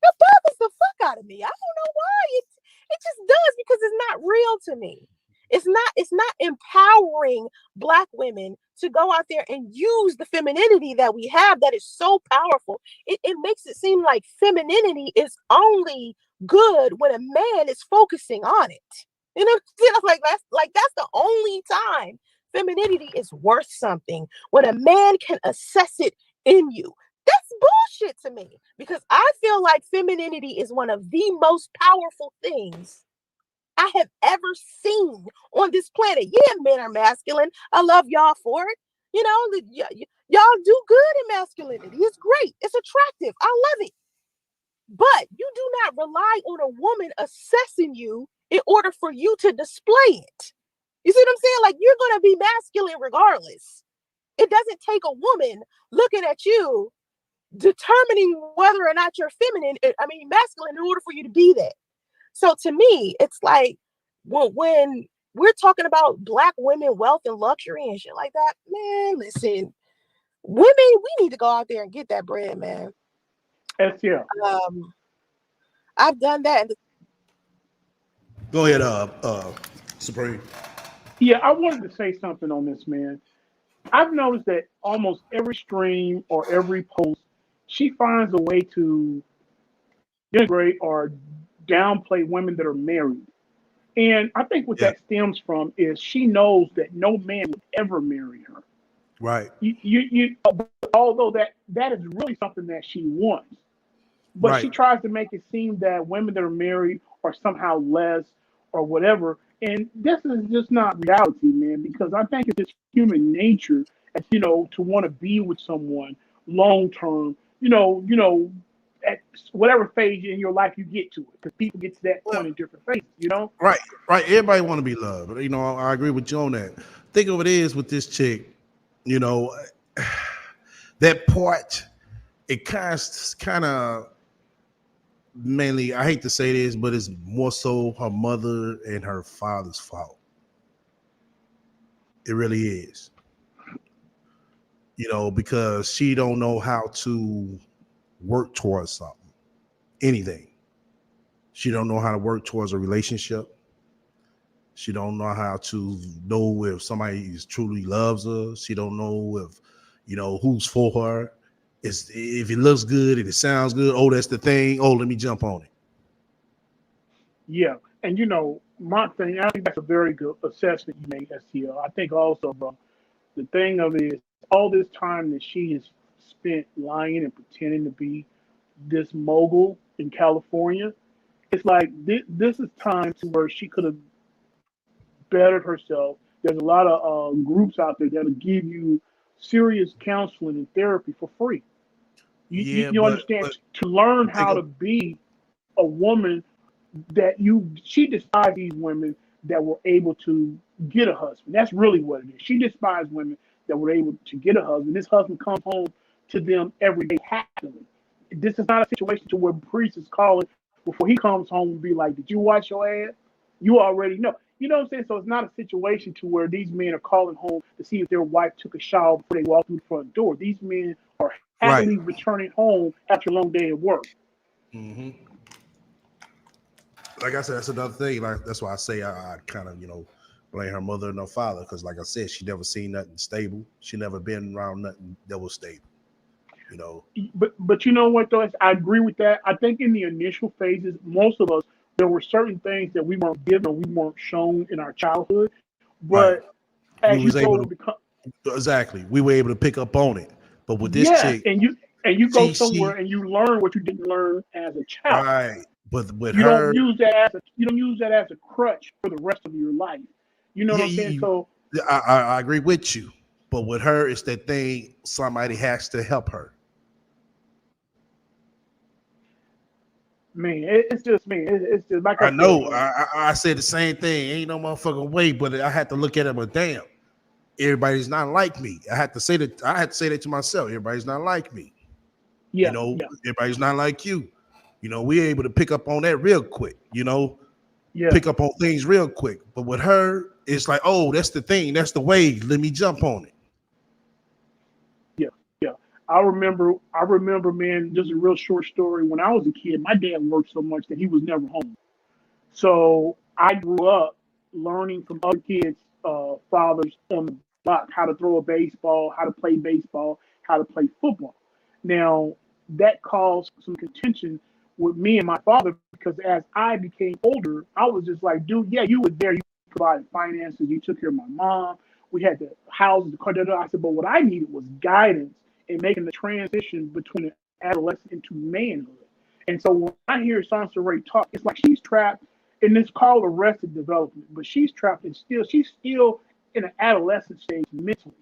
Speaker 5: That bothers the fuck out of me. I don't know why. It just does, because it's not real to me. It's not empowering Black women to go out there and use the femininity that we have that is so powerful. It makes it seem like femininity is only good when a man is focusing on it. That's the only time femininity is worth something, when a man can assess it in you. That's bullshit to me, because I feel like femininity is one of the most powerful things I have ever seen on this planet. Yeah, men are masculine. I love y'all for it. Y'all do good in masculinity. It's great. It's attractive. I love it. But you do not rely on a woman assessing you in order for you to display it. You see what I'm saying? Like, you're going to be masculine regardless. It doesn't take a woman looking at you determining whether or not you're masculine, in order for you to be that. So to me, it's like when we're talking about Black women, wealth and luxury and shit like that, man, listen, women, we need to go out there and get that bread, man.
Speaker 6: Yeah.
Speaker 5: I've done that.
Speaker 1: Go ahead, Supreme.
Speaker 6: Yeah, I wanted to say something on this, man. I've noticed that almost every stream or every post, she finds a way to denigrate or downplay women that are married. And I think what
Speaker 1: Yeah,
Speaker 6: that stems from is she knows that no man would ever marry her.
Speaker 1: right,
Speaker 6: Although that is really something that she wants, but
Speaker 1: right.
Speaker 6: she tries to make it seem that women that are married are somehow less or whatever. And this is just not reality, man, because I think it's just human nature, as to want to be with someone long term, at whatever phase in your life you get to it, because people get to that
Speaker 1: Well,
Speaker 6: point in different phases.
Speaker 1: right, right. Everybody want to be loved. I agree with you on that. Think of it is with this chick, you know, that part. It kind of mainly. I hate to say this, but it's more so her mother and her father's fault. It really is. Because she don't know how to work towards something, anything. She don't know how to work towards a relationship. She don't know how to know if somebody is truly loves her. She don't know if who's for her. It's if it looks good and it sounds good. Oh, that's the thing. Oh, let me jump on it.
Speaker 6: Yeah, and my thing, I think that's a very good assessment you made, STL. I think also, bro, the thing of it is all this time that she has spent lying and pretending to be this mogul in California. It's like this is time to where she could have bettered herself. There's a lot of groups out there that'll give you serious counseling and therapy for free. You, you,
Speaker 1: Yeah,
Speaker 6: you
Speaker 1: but
Speaker 6: understand,
Speaker 1: but
Speaker 6: to learn
Speaker 1: think
Speaker 6: how
Speaker 1: of
Speaker 6: to be a woman that she despises these women that were able to get a husband. That's really what it is. She despised women that were able to get a husband. This husband comes home to them every day happily. This is not a situation to where priest is calling before he comes home and be like, "Did you wash your ass?" You already know. You know what I'm saying? So it's not a situation to where these men are calling home to see if their wife took a shower before they walk through the front door. These men are
Speaker 1: Right.
Speaker 6: happily returning home after a long day at work.
Speaker 1: Mm-hmm. Like I said, that's another thing. Like that's why I say I kind of blame her mother and her father, because like I said, she never seen nothing stable. She never been around nothing that was stable.
Speaker 6: But you know what though? I agree with that. I think in the initial phases, most of us, there were certain things that we weren't given or we weren't shown in our childhood.
Speaker 1: Right.
Speaker 6: But as
Speaker 1: We
Speaker 6: you
Speaker 1: was able
Speaker 6: go
Speaker 1: to
Speaker 6: become
Speaker 1: exactly. We were able to pick up on it. But with this
Speaker 6: yes,
Speaker 1: chick,
Speaker 6: and you go
Speaker 1: she
Speaker 6: somewhere and you learn what you didn't learn as a child.
Speaker 1: right. But with
Speaker 6: You don't
Speaker 1: her,
Speaker 6: use that as a crutch for the rest of your life. You know what
Speaker 1: yeah,
Speaker 6: I'm saying? So
Speaker 1: I agree with you. But with her, it's that thing. Somebody has to help her.
Speaker 6: man, it's just like I
Speaker 1: I
Speaker 6: said,
Speaker 1: know.
Speaker 6: man.
Speaker 1: I said the same thing. Ain't no motherfucking way. But I had to look at it. But damn, everybody's not like me. I had to say that. I had to say that to myself. Everybody's not like me.
Speaker 6: Yeah, yeah,
Speaker 1: Everybody's not like you. We're able to pick up on that real quick.
Speaker 6: yeah,
Speaker 1: Pick up on things real quick. But with her, it's like, oh, that's the thing. That's the wave. Let me jump on it.
Speaker 6: yeah, yeah. I remember, man. Just a real short story. When I was a kid, my dad worked so much that he was never home. So I grew up learning from other kids' fathers on the block how to throw a baseball, how to play football. Now that caused some contention with me and my father because as I became older, I was just like, dude, yeah, you were there, you provided finances, you took care of my mom, we had the houses, the car. Da, da. I said, but what I needed was guidance in making the transition between adolescence into manhood. And so when I hear Sansa Ray talk, it's like she's trapped in this called arrested development, but she's still in an adolescent stage mentally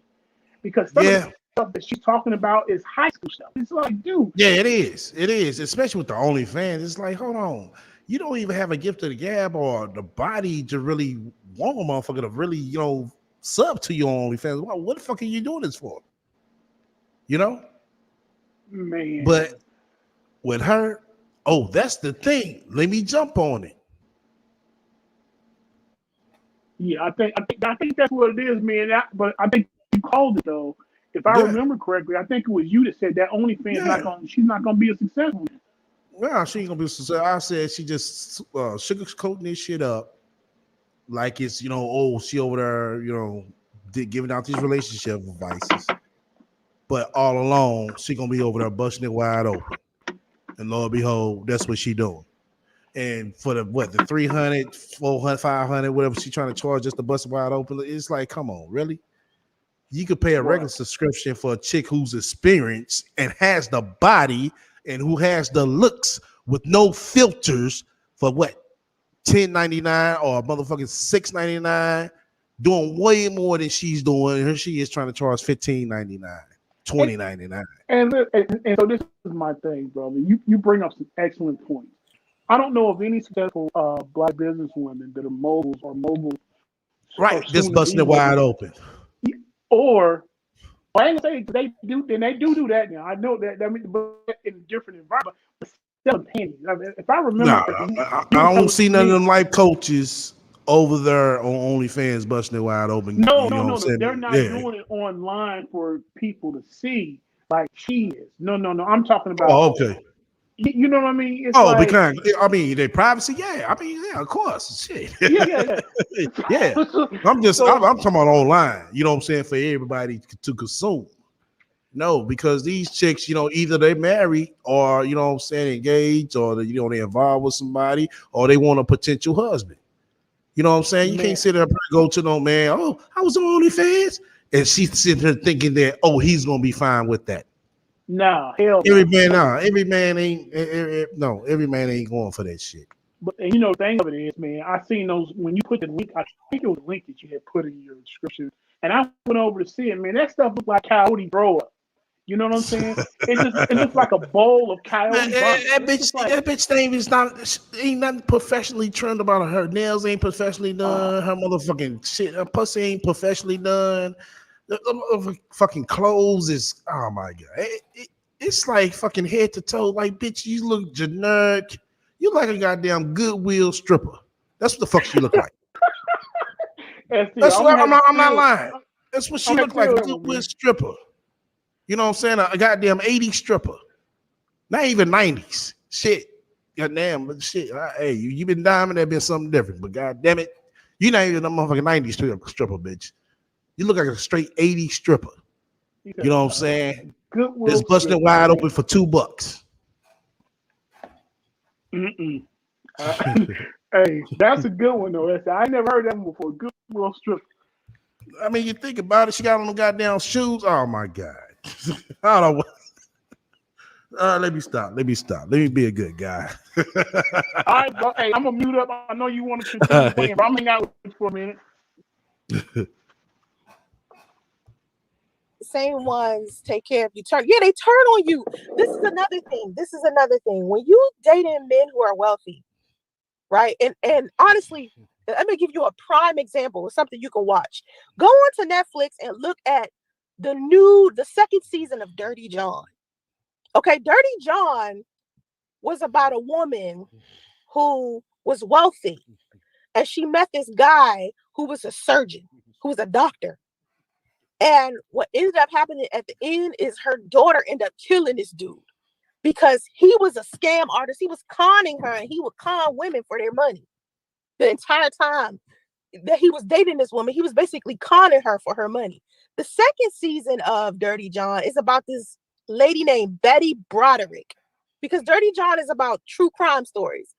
Speaker 6: because some of the
Speaker 1: Yeah.
Speaker 6: stuff that she's talking about is high school stuff. It's like, dude,
Speaker 1: Yeah, it is. It is. Especially with the OnlyFans. It's like, hold on. You don't even have a gift of the gab or the body to really want a motherfucker to really, sub to your OnlyFans. What the fuck are you doing this for? You know?
Speaker 6: man,
Speaker 1: But with her, oh, that's the thing. Let me jump on it.
Speaker 6: yeah, I think that's what it is, man. But I think you called it though. If I
Speaker 1: Yeah.
Speaker 6: remember correctly, I think it was you that said that OnlyFans
Speaker 1: Yeah.
Speaker 6: she's not gonna be a successful.
Speaker 1: Well, she ain't gonna be successful. I said she just sugarcoating this shit up like it's, oh, she over there, giving out these relationship advices. But all along, she gonna be over there busting it wide open. And lo and behold, that's what she doing. And for the 300, 400, 500, whatever she trying to charge just to bust it wide open, it's like, come on, really? You could pay a regular subscription for a chick who's experienced and has the body and who has the looks with no filters for what? $10.99 or a motherfucking $6.99, doing way more than she's doing. Here she is trying to charge $15.99, $20.99.
Speaker 6: And so this is my thing, brother. You bring up some excellent points. I don't know of any successful black business women that are moguls or moguls or
Speaker 1: Right, just
Speaker 6: soon to
Speaker 1: busting
Speaker 6: be
Speaker 1: it wide
Speaker 6: moguls.
Speaker 1: open.
Speaker 6: Or I ain't gonna say they do that now. I know that means but in a different environment, but still panties. I mean, if I remember
Speaker 1: Nah,
Speaker 6: correctly,
Speaker 1: I
Speaker 6: you were
Speaker 1: don't
Speaker 6: telling
Speaker 1: see none of
Speaker 6: me
Speaker 1: them life coaches over there on OnlyFans busting it wide open.
Speaker 6: no,
Speaker 1: You
Speaker 6: no,
Speaker 1: know what I'm
Speaker 6: no, no. They're
Speaker 1: saying?
Speaker 6: not
Speaker 1: Yeah.
Speaker 6: doing it online for people to see like she is. No, no, no. I'm talking about
Speaker 1: Oh, okay.
Speaker 6: you know what I mean? It's
Speaker 1: Oh,
Speaker 6: like
Speaker 1: because I mean, their privacy. Yeah, I mean, yeah, of course. Shit.
Speaker 6: yeah, yeah,
Speaker 1: Yeah.
Speaker 6: yeah.
Speaker 1: I'm
Speaker 6: So
Speaker 1: talking about online. You know what I'm saying? For everybody to consume. No, because these chicks, either they married or you know what I'm saying, engaged, or they involved with somebody, or they want a potential husband. You know what I'm saying? You can't
Speaker 6: man,
Speaker 1: sit there and go to no man. Oh, I was on OnlyFans, and she's sitting there thinking that he's gonna be fine with that.
Speaker 6: nah, hell
Speaker 1: Every
Speaker 6: no.
Speaker 1: man,
Speaker 6: Because
Speaker 1: nah, every man ain't. No, every man ain't going for that shit.
Speaker 6: but and you know the thing of it is, man, I seen those when you put the link. I think it was a link that you had put in your description, and I went over to see it. Man, that stuff looked like Coyote throw up. You know what I'm saying? It looks like a bowl of
Speaker 1: Man,
Speaker 6: coyote vomit. It's like,
Speaker 1: that bitch name is not ain't nothing professionally trimmed about her. Her nails ain't professionally done. Her motherfucking shit, her pussy ain't professionally done. The fucking clothes is my god. It's like fucking head to toe. Like bitch, you look generic. You like a goddamn Goodwill stripper. That's what the fuck she look like. That's what I'm not lying. That's what she look like, a Goodwill stripper. You know what I'm saying? A goddamn 80s stripper. Not even 90s. Shit. Goddamn, but shit. Hey, you been diamond, there been something different. But goddamn it, you not even a motherfucking 90s stripper, bitch. You look like a straight 80s stripper. You know what I'm saying? Just busting it wide open for $2.
Speaker 6: Hey, that's a good one though. I never heard that one before. Goodwill stripper.
Speaker 1: I mean, you think about it. She got on the goddamn shoes. Oh my god. I don't know. Let me stop. Let me be a good guy.
Speaker 6: All right, bro. Hey, I'm gonna mute up. I know you want to continue playing, but I'm hanging out with you for a minute.
Speaker 5: Same ones take care of you. They turn on you. This is another thing. When you dating men who are wealthy, right? And honestly, let me give you a prime example of something you can watch. Go on to Netflix and look at the second season of Dirty John. Okay, Dirty John was about a woman who was wealthy, and she met this guy who was a surgeon, who was a doctor. And what ended up happening at the end is her daughter ended up killing this dude because he was a scam artist. He was conning her, and he would con women for their money. The entire time that he was dating this woman, he was basically conning her for her money. The second season of Dirty John is about this lady named Betty Broderick, because Dirty John is about true crime stories.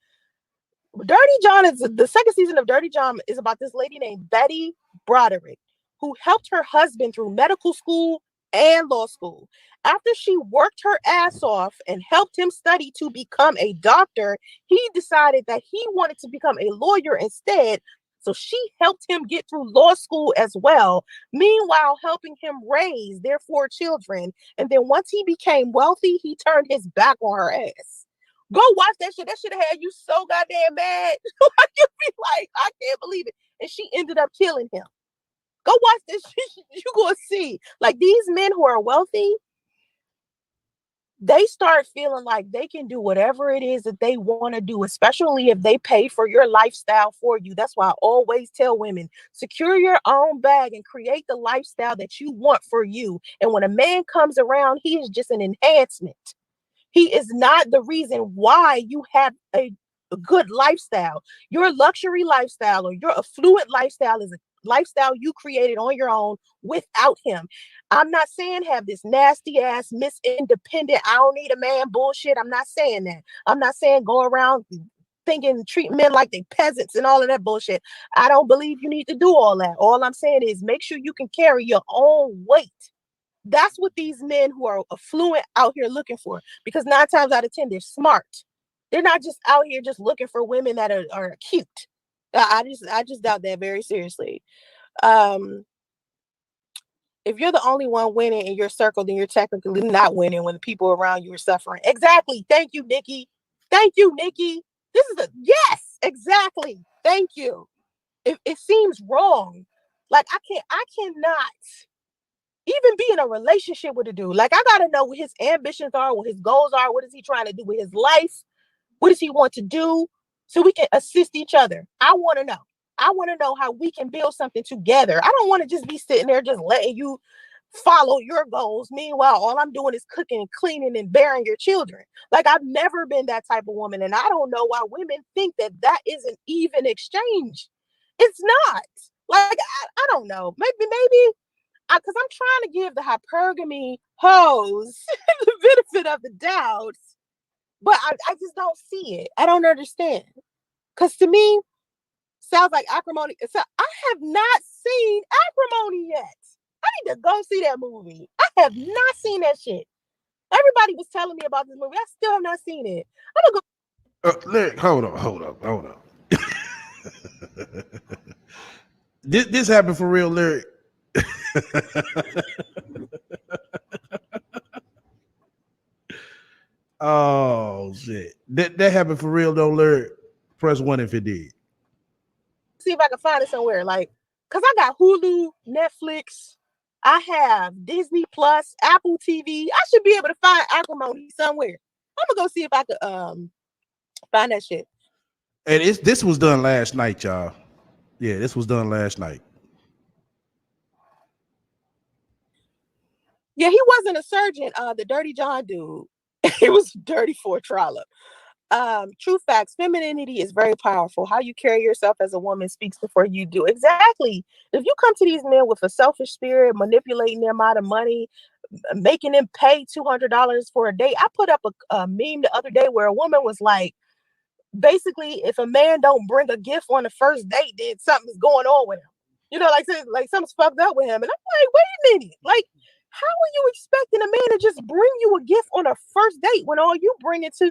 Speaker 5: The second season of Dirty John is about this lady named Betty Broderick, who helped her husband through medical school and law school. After she worked her ass off and helped him study to become a doctor, he decided that he wanted to become a lawyer instead. So she helped him get through law school as well, meanwhile helping him raise their 4 children. And then once he became wealthy, he turned his back on her ass. Go watch that shit. That shit had you so goddamn mad. You'd be like, I can't believe it. And she ended up killing him. Go watch this shit. You're going to see. Like, these men who are wealthy, they start feeling like they can do whatever it is that they want to do, especially if they pay for your lifestyle for you. That's why I always tell women, secure your own bag and create the lifestyle that you want for you. And when a man comes around, he is just an enhancement. He is not the reason why you have a good lifestyle. Your luxury lifestyle or your affluent lifestyle is a lifestyle you created on your own without him. I'm not saying have this nasty ass Miss Independent, I don't need a man bullshit. I'm not saying that. I'm not saying go around thinking treat men like they peasants and all of that bullshit. I don't believe you need to do all that. All I'm saying is make sure you can carry your own weight. That's what these men who are affluent out here looking for, because 9 times out of 10, they're smart. They're not just out here just looking for women that are cute. I just doubt that very seriously. If you're the only one winning in your circle, then you're technically not winning when the people around you are suffering. Exactly. Thank you, Nikki. Thank you, Nikki. Yes, exactly. Thank you. It seems wrong. Like I cannot even be in a relationship with a dude. Like, I gotta know what his ambitions are, what his goals are, what is he trying to do with his life, what does he want to do, so we can assist each other. I want to know. I want to know how we can build something together. I don't want to just be sitting there just letting you follow your goals. Meanwhile, all I'm doing is cooking and cleaning and bearing your children. Like, I've never been that type of woman, and I don't know why women think that is an even exchange. It's not. Like, I don't know. Maybe because I'm trying to give the hypergamy hoes the benefit of the doubt, but I just don't see it. I don't understand. Because to me, sounds like acrimony. So I have not seen Acrimony yet. I need to go see that movie. I have not seen that shit. Everybody was telling me about this movie. I still have not seen it. I'm
Speaker 1: gonna go. Hold on. This happened for real, Lyric. Oh shit. That happened for real though, Larry. Press 1 if it did.
Speaker 5: See if I can find it somewhere. Like, cause I got Hulu, Netflix, I have Disney Plus, Apple TV. I should be able to find acrimony somewhere. I'm gonna go see if I could find that shit.
Speaker 1: And this was done last night, y'all. Yeah, this was done last night.
Speaker 5: Yeah, he wasn't a surgeon. The Dirty John dude. It was Dirty for Trollop. True facts. Femininity is very powerful. How you carry yourself as a woman speaks before you do. Exactly. If you come to these men with a selfish spirit, manipulating them out of money, making them pay $200 for a date. I put up a meme the other day where a woman was like, basically, if a man don't bring a gift on the first date, then something's going on with him. You know, like something's fucked up with him. And I'm like, wait a minute. Like, how are you expecting a man to just bring you a gift on a first date when all you bring it to?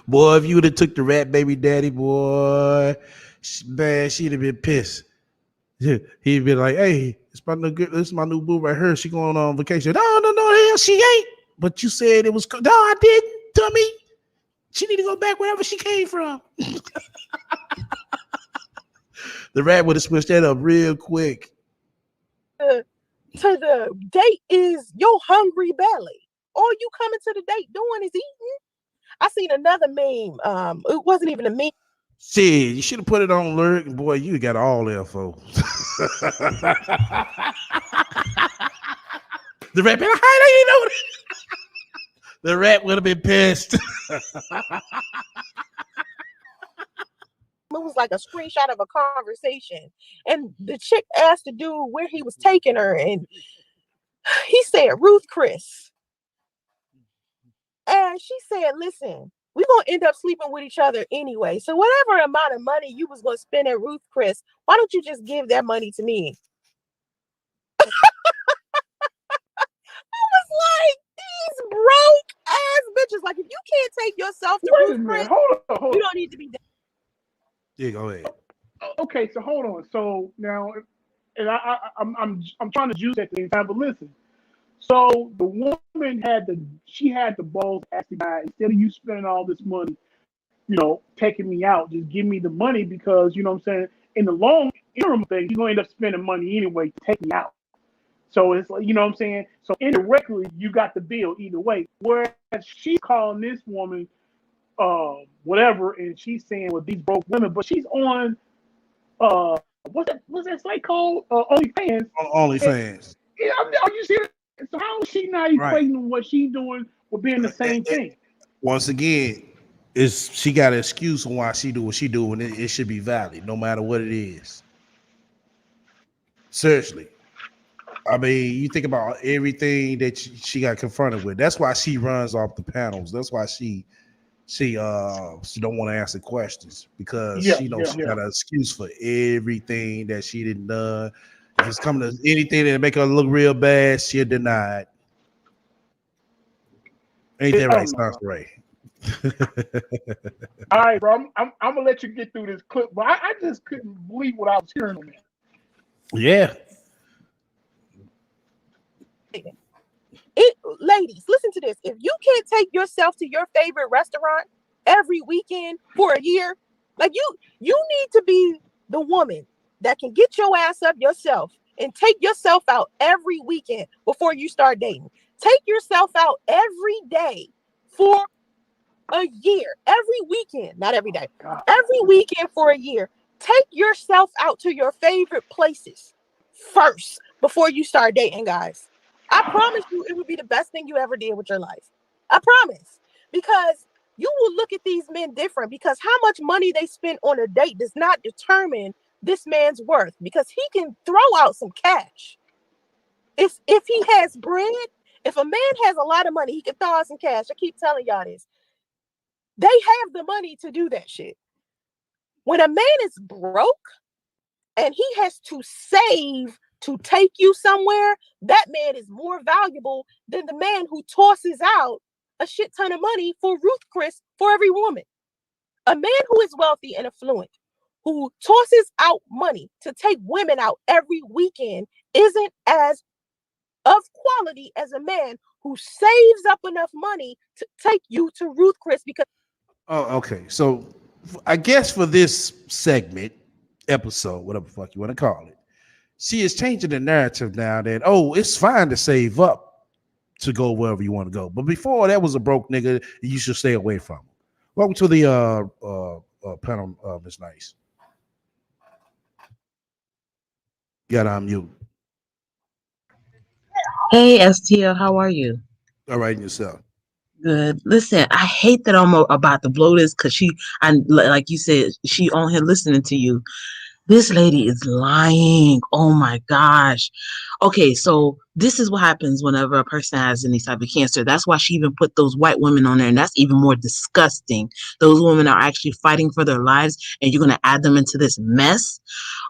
Speaker 1: Boy, if you would have took the rat baby daddy, boy, man, she'd have been pissed. He'd be like, hey, this is my new boo right here. She going on vacation. No, hell, she ain't. But you said it was, no, I didn't, dummy. She need to go back wherever she came from. The rat would have switched that up real quick.
Speaker 5: To the date is your hungry belly. All you coming to the date doing is eating. I seen another meme. It wasn't even a meme.
Speaker 1: Shit, you should have put it on Lyric. Boy, you got all info. The rat, how do you know that? The rat would have been pissed.
Speaker 5: It was like a screenshot of a conversation, and the chick asked the dude where he was taking her, and he said Ruth Chris, and she said, listen, we're gonna end up sleeping with each other anyway, so whatever amount of money you was gonna spend at Ruth Chris, why don't you just give that money to me? I was like, these broke ass bitches, like, if you can't take yourself to Ruth Chris,
Speaker 6: hold
Speaker 5: you don't need to be.
Speaker 1: Yeah, go ahead.
Speaker 6: Okay, so hold on. So now, and I'm trying to juice at the same time, but listen. So the woman had the balls to ask the guy, instead of you spending all this money, taking me out, just give me the money, because you know what I'm saying, in the long interim thing, you're gonna end up spending money anyway to take me out. So it's like, you know what I'm saying? So indirectly you got the bill either way. Whereas she's calling this woman whatever, and she's saying, well, these broke women, but she's on what's that site called? OnlyFans.
Speaker 1: OnlyFans.
Speaker 6: Yeah, are you serious? So how is she not equating what she's doing with being the same thing?
Speaker 1: Once again, she got an excuse on why she do what she do, and it should be valid, no matter what it is. Seriously. I mean, you think about everything that she got confronted with. That's why she runs off the panels. That's why she don't want to answer questions, because she knows she got an excuse for everything that she didn't done. If it's coming to anything that make her look real bad, she'll deny it. Ain't that right, Spencer Ray?
Speaker 6: All right, bro. I'm gonna let you get through this clip, but I just couldn't believe what I was hearing on that.
Speaker 1: Yeah.
Speaker 5: Ladies, listen to this. If you can't take yourself to your favorite restaurant every weekend for a year, like you need to be the woman that can get your ass up yourself and take yourself out every weekend before you start dating. Take yourself out every day for a year, every weekend, not every day, every weekend for a year. Take yourself out to your favorite places first before you start dating, guys. I promise you it would be the best thing you ever did with your life. I promise. Because you will look at these men different, because how much money they spend on a date does not determine this man's worth, because he can throw out some cash. If he has bread, if a man has a lot of money, he can throw out some cash. I keep telling y'all this. They have the money to do that shit. When a man is broke and he has to save to take you somewhere, that man is more valuable than the man who tosses out a shit ton of money for Ruth Chris for every woman. A man who is wealthy and affluent, who tosses out money to take women out every weekend, isn't as of quality as a man who saves up enough money to take you to Ruth Chris because.
Speaker 1: Oh, okay. So I guess for this segment, episode, whatever the fuck you want to call it, she is changing the narrative now that, oh, it's fine to save up to go wherever you want to go. But before, that was a broke nigga. You should stay away from him. Welcome to the panel, Miss Nice. Got on mute.
Speaker 7: Hey, STL, how are you?
Speaker 1: All right, yourself.
Speaker 7: Good. Listen, I hate that I'm about to blow this because like you said, she on here listening to you. This lady is lying. Oh my gosh. Okay, so this is what happens whenever a person has any type of cancer. That's why she even put those white women on there, and that's even more disgusting. Those women are actually fighting for their lives, and you're going to add them into this mess.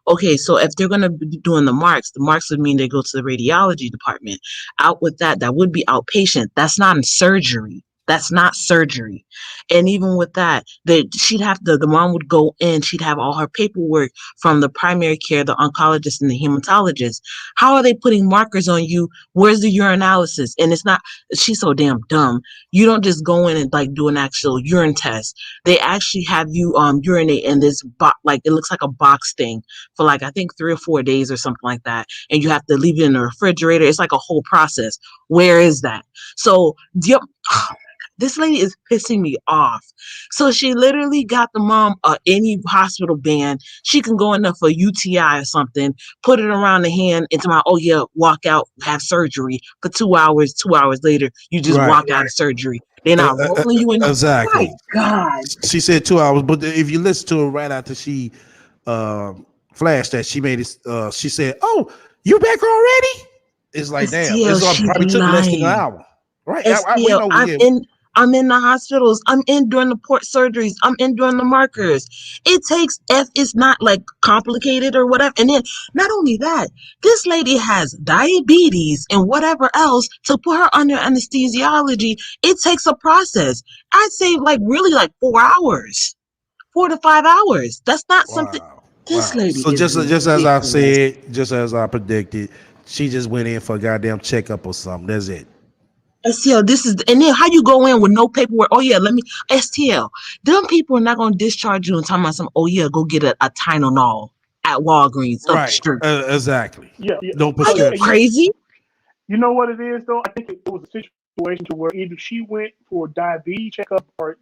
Speaker 7: Okay, so if they're going to be doing the marks would mean they go to the radiology department. Out with that, that would be outpatient. That's not in surgery. That's not surgery. And even with that, the mom would go in, she'd have all her paperwork from the primary care, the oncologist, and the hematologist. How are they putting markers on you? Where's the urinalysis? And it's not, she's so damn dumb. You don't just go in and like do an actual urine test. They actually have you urinate in this like it looks like a box thing for like I think 3 or 4 days or something like that, and you have to leave it in the refrigerator. It's like a whole process. Where is that? So this lady is pissing me off. So she literally got the mom any hospital band. She can go in there for UTI or something, put it around the hand, and tomorrow, oh yeah, walk out, have surgery for 2 hours. 2 hours later, you just walk out of surgery. They're not rolling you in.
Speaker 1: Exactly.
Speaker 7: My God.
Speaker 1: She said 2 hours, but if you listen to her right after she flashed that, she made it. She said, "Oh, you back already?" It's like, damn,
Speaker 7: STL,
Speaker 1: it's probably took less than an
Speaker 7: lying.
Speaker 1: hour, right? We
Speaker 7: STL,
Speaker 1: know we
Speaker 7: I'm
Speaker 1: get.
Speaker 7: in the hospitals. I'm in during the port surgeries. I'm in during the markers. It takes it's not like complicated or whatever. And then not only that, this lady has diabetes and whatever else to put her under anesthesiology. It takes a process. I'd say like really like 4 hours, 4 to 5 hours. That's not something. This
Speaker 1: Wow.
Speaker 7: lady
Speaker 1: So
Speaker 7: is
Speaker 1: just as I
Speaker 7: ridiculous.
Speaker 1: said, just as I predicted, she just went in for a goddamn checkup or something. That's it.
Speaker 7: STL, this is, and then how you go in with no paperwork? Oh yeah, let me, STL. Them people are not gonna discharge you and talking about some. Oh yeah, go get a Tylenol at Walgreens up the
Speaker 1: Right.
Speaker 7: street.
Speaker 1: Exactly.
Speaker 6: Yeah.
Speaker 1: No
Speaker 7: Are you
Speaker 1: prescription.
Speaker 7: crazy?
Speaker 6: You know what it is though? I think it was a situation to where either she went for a diabetes checkup or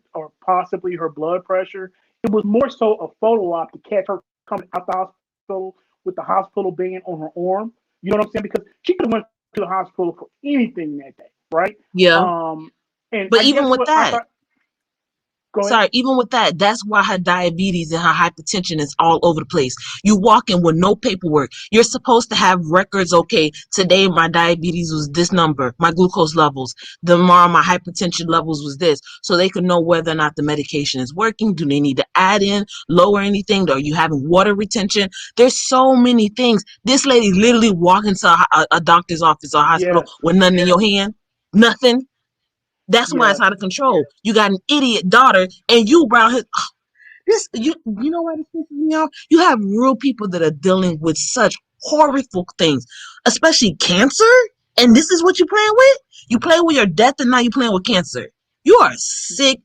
Speaker 6: possibly her blood pressure. It was more so a photo op to catch her coming out the hospital with the hospital band on her arm. You know what I'm saying? Because she could have went to the hospital for anything that day, right?
Speaker 7: Yeah,
Speaker 6: And
Speaker 7: but
Speaker 6: I
Speaker 7: even
Speaker 6: guess
Speaker 7: with
Speaker 6: what I
Speaker 7: that,
Speaker 6: thought. Go ahead.
Speaker 7: sorry, even with that, that's why her diabetes and her hypertension is all over the place. You walk in with no paperwork. You're supposed to have records. Okay, today my diabetes was this number, my glucose levels. Tomorrow my hypertension levels was this, so they could know whether or not the medication is working. Do they need to add in, lower anything? Are you having water retention? There's so many things. This lady literally walked into a doctor's office or hospital
Speaker 6: Yes.
Speaker 7: with nothing in your hand, nothing. That's why it's
Speaker 6: Yes.
Speaker 7: out of control. You got an idiot daughter, and you brought his. You know why this pisses me off? You have real people that are dealing with such horrific things, especially cancer. And this is what you're playing with? You play with your death, and now you're playing with cancer. You are sick,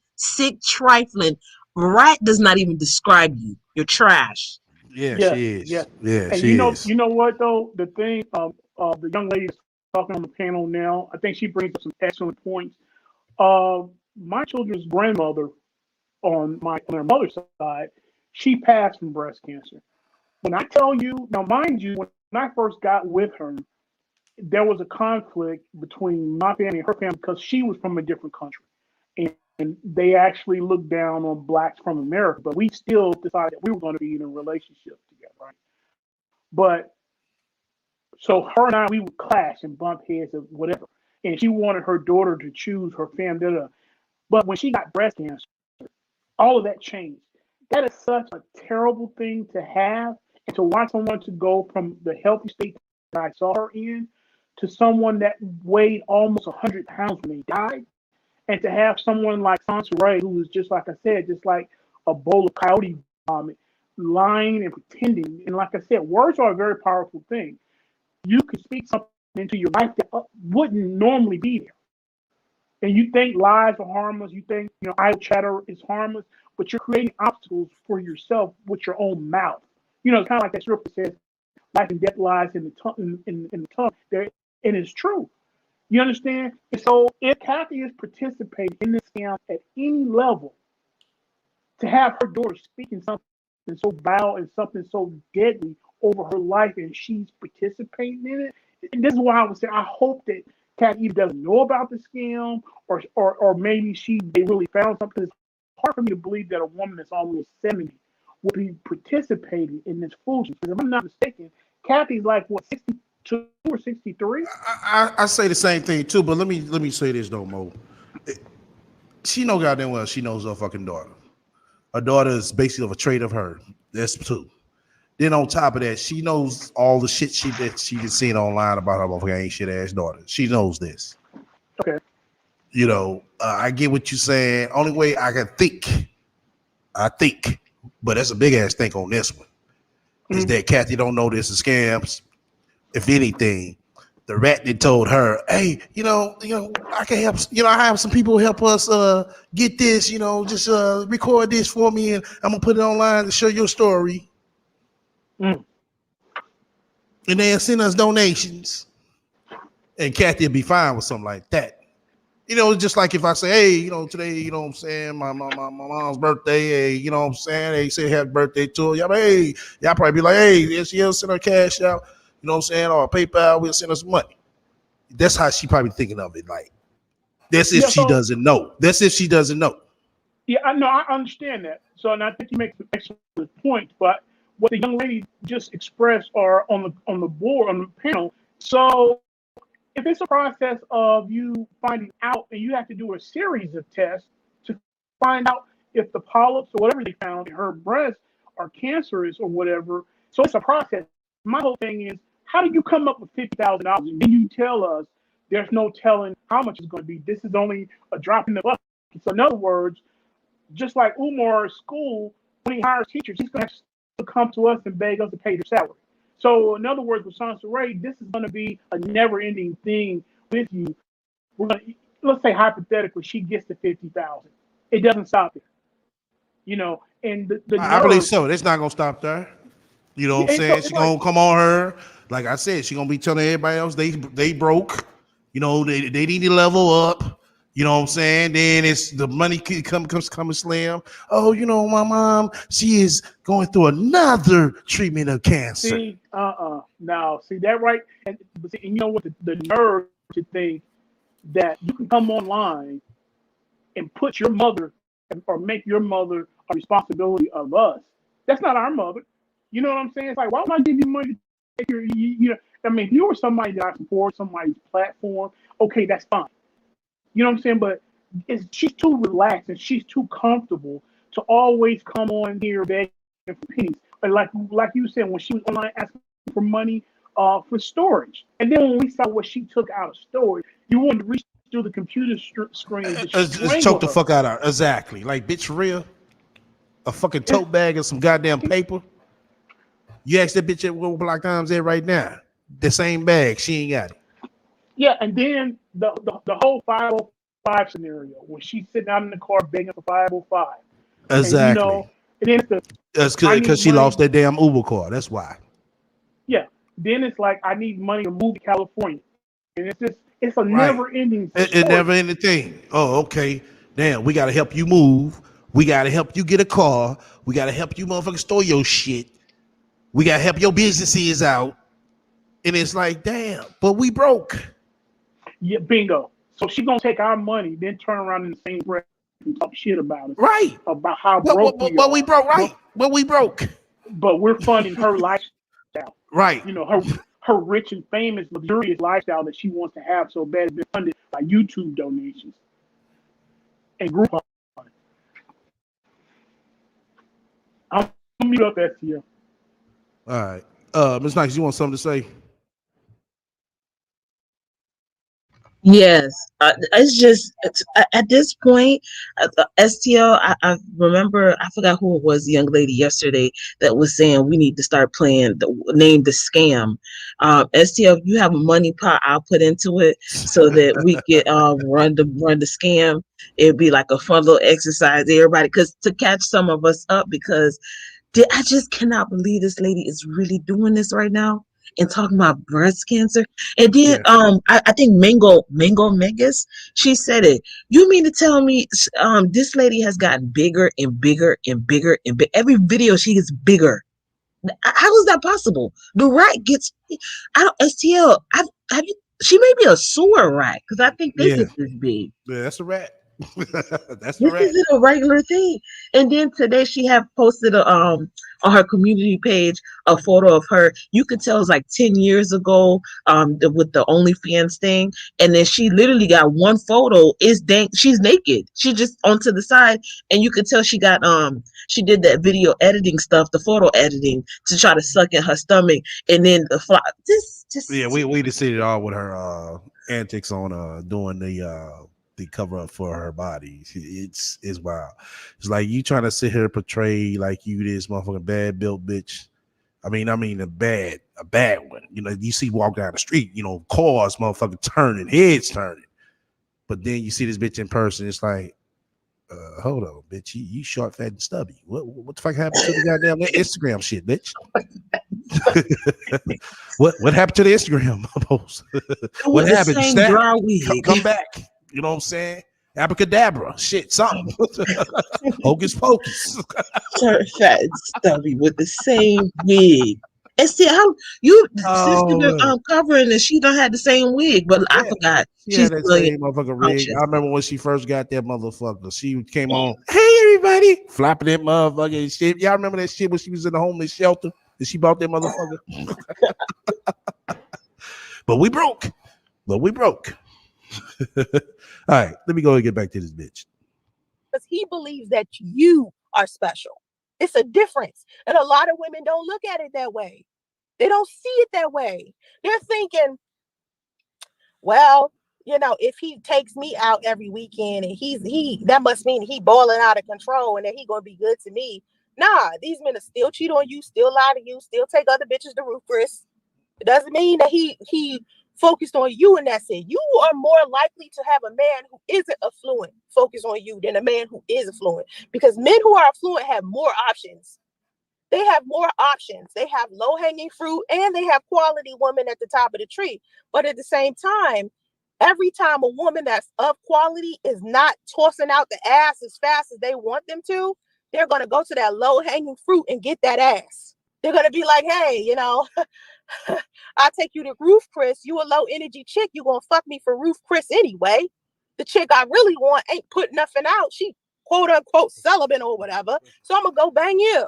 Speaker 7: trifling. Rat does not even describe you. You're trash.
Speaker 1: Yeah,
Speaker 6: Yes.
Speaker 1: she is.
Speaker 6: Yes.
Speaker 1: Yeah,
Speaker 6: And
Speaker 1: she is.
Speaker 6: you know what though? The thing, the young lady that's talking on the panel now, I think she brings up some excellent points. Uh, my children's grandmother on her mother's side, she passed from breast cancer. When I tell you, now mind you, when I first got with her, there was a conflict between my family and her family because she was from a different country. And they actually looked down on blacks from America, but we still decided that we were going to be in a relationship together, right? But so her and I, we would clash and bump heads or whatever. And she wanted her daughter to choose her family. Da, da. But when she got breast cancer, all of that changed. That is such a terrible thing to have, and to watch someone to go from the healthy state that I saw her in to someone that weighed almost 100 pounds when they died, and to have someone like Sansa Ray, who was just like I said, just like a bowl of coyote vomit, lying and pretending. And like I said, words are a very powerful thing. You can speak something into your life that wouldn't normally be there. And you think lies are harmless, you think, idle chatter is harmless, but you're creating obstacles for yourself with your own mouth. It's kind of like that scripture says, life and death lies in the tongue, in the tongue. There, and it's true. You understand? And so if Kathy is participating in this scam at any level, to have her daughter speaking something so vile and something so deadly over her life, and she's participating in it. And this is why I would say I hope that Kat either doesn't know about the scam, or maybe they really found something. It's hard for me to believe that a woman that's almost 70 would be participating in this foolishness. Because if I'm not mistaken, Kathy's like what, 62 or 63?
Speaker 1: I say the same thing too, but let me say this though, Mo. She know goddamn well she knows her fucking daughter. Her daughter is basically of a trait of her. That's two. Then on top of that, she knows all the shit that she has seen online about her motherfucking ain't shit ass daughter. She knows this.
Speaker 6: Okay.
Speaker 1: I get what you're saying. Only way I can think, but that's a big ass think on this one, is that Kathy don't know this is scams. If anything, the rat that told her, hey, I can help, I have some people help us get this, just record this for me and I'm gonna put it online to show your story. And they'll send us donations. And Kathy will be fine with something like that. Just like if I say, hey, today, what I'm saying, my mom's birthday, hey, what I'm saying, they say happy birthday to her. Y'all probably be like, hey, she'll send her cash out, what I'm saying, or PayPal, we'll send her some money. That's how she probably thinking of it. Like, that's if she doesn't know. That's if she doesn't know.
Speaker 6: Yeah, I know. I understand that. So, and I think you make an excellent point. But what the young lady just expressed, or on the board, on the panel. So, if it's a process of you finding out, and you have to do a series of tests to find out if the polyps or whatever they found in her breast are cancerous or whatever. So it's a process. My whole thing is, how do you come up with $50,000? And then you tell us there's no telling how much it's going to be. This is only a drop in the bucket. So in other words, just like Umar's school, when he hires teachers, he's going to have to come to us and beg us to pay their salary. So in other words, with Sansaray, this is going to be a never-ending thing with you. We're going to, let's say hypothetically, she gets to 50,000. It doesn't stop there, And the
Speaker 1: I believe so. It's not gonna stop there. You know what I'm saying? She's gonna come on her. Like I said, she's gonna be telling everybody else they broke. They need to level up. You know what I'm saying? Then it's the money comes coming slim. Oh, my mom, she is going through another treatment of cancer.
Speaker 6: See, now, see that right? And you know what? The nerve to think that you can come online and put your mother or make your mother a responsibility of us. That's not our mother. You know what I'm saying? It's like, why would I give you money to take your, if you were somebody that I support somebody's platform, okay, that's fine. You know what I'm saying? But she's too relaxed and she's too comfortable to always come on here begging for pennies. But like you said, when she was online asking for money for storage, and then when we saw what she took out of storage, you wanted to reach through the computer screen and just
Speaker 1: choke the fuck out of her. Exactly. Like, bitch, for real? A fucking tote bag and some goddamn paper? You ask that bitch at what Block Times at right now. The same bag. She ain't got it.
Speaker 6: Yeah, and then the whole 505 scenario when she's sitting out in the car begging for 505.
Speaker 1: Exactly.
Speaker 6: And then
Speaker 1: that's because she lost that damn Uber car. That's why.
Speaker 6: Yeah. Then it's like, I need money to move to California. And it's a never-ending story.
Speaker 1: It never-ending thing. Oh, okay. Damn, we got to help you move. We got to help you get a car. We got to help you motherfucking store your shit. We got to help your businesses out. And it's like, damn, but we broke.
Speaker 6: Yeah, bingo. So she's going to take our money, then turn around in the same breath and talk shit about us.
Speaker 1: Right.
Speaker 6: About how broke we are.
Speaker 1: But we broke, right. But we broke.
Speaker 6: But we're funding her lifestyle.
Speaker 1: Right.
Speaker 6: Her rich and famous, luxurious lifestyle that she wants to have so bad has been funded by YouTube donations and Groupon. I'm going to mute up STL.
Speaker 1: All right. Ms. Nikes, you want something to say?
Speaker 7: Yes, at this point, STL. I remember, I forgot who it was, the young lady yesterday that was saying we need to start playing name the scam. STL, if you have a money pot, I'll put into it so that we get run the scam. It'd be like a fun little exercise, everybody, because to catch some of us up, because I just cannot believe this lady is really doing this right now and talking about breast cancer. And then I think Mango Megas, she said it. You mean to tell me this lady has gotten bigger and bigger and bigger and every video she gets bigger. How is that possible? The rat gets I don't STL. Have you she may be a sewer rat because I think they get this big.
Speaker 1: Yeah, that's a rat. That's
Speaker 7: This isn't a regular thing. And then today she have posted on her community page a photo of her. You could tell it's like 10 years ago, with the OnlyFans thing. And then she literally got one photo. She's naked. She just onto the side, and you could tell she got she did that video editing stuff, the photo editing to try to suck in her stomach, and then the fly.
Speaker 1: we just see it all with her antics on doing the cover up for her body. It's wild. It's like you trying to sit here and portray like you this motherfucking bad built bitch. I mean a bad one. You know, you see walk down the street, you know, cars motherfucking turning, heads turning. But then you see this bitch in person, it's like, hold on, bitch, you short, fat, and stubby. What the fuck happened to the goddamn Instagram shit, bitch? what happened to the Instagram post? What happened? Snap, come back. You know what I'm saying? Abracadabra, shit, something. Hocus pocus.
Speaker 7: Short, fat, and stubby with the same wig. And see how you sister covering and she don't have the same wig, but I forgot.
Speaker 1: She's that same motherfucker rig. I remember when she first got that motherfucker. She came on, hey everybody, flapping that motherfucker and shit. Y'all remember that shit when she was in the homeless shelter and she bought that motherfucker? But we broke. All right, let me go and get back to this bitch.
Speaker 5: Because he believes that you are special. It's a difference. And a lot of women don't look at it that way. They don't see it that way. They're thinking, well, you know, if he takes me out every weekend and that must mean he balling out of control and that he gonna be good to me. Nah, these men are still cheat on you, still lie to you, still take other bitches to roof, Chris. It doesn't mean that he focused on you and that's it. You are more likely to have a man who isn't affluent focus on you than a man who is affluent, because men who are affluent have more options. They have more options. They have low-hanging fruit and they have quality women at the top of the tree. But at the same time, every time a woman that's of quality is not tossing out the ass as fast as they want them to, they're going to go to that low-hanging fruit and get that ass. They're going to be like, hey, you know, I'll take you to Roof Chris. You a low energy chick. You gonna fuck me for Roof Chris anyway. The chick I really want ain't put nothing out. She quote unquote celibate or whatever. So I'm gonna go bang you.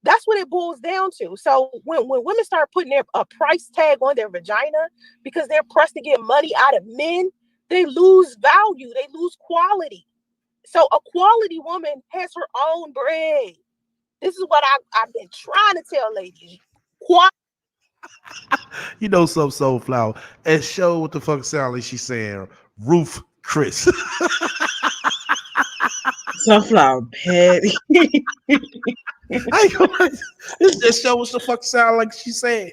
Speaker 5: That's what it boils down to. So when women start putting a price tag on their vagina because they're pressed to get money out of men, they lose value. They lose quality. So a quality woman has her own bread. This is what I've been trying to tell ladies.
Speaker 1: You know, some soul flower and show what the fuck sound like she's saying. Roof Chris.
Speaker 7: Sunflower Patty.
Speaker 1: This just show what the fuck sound like she said.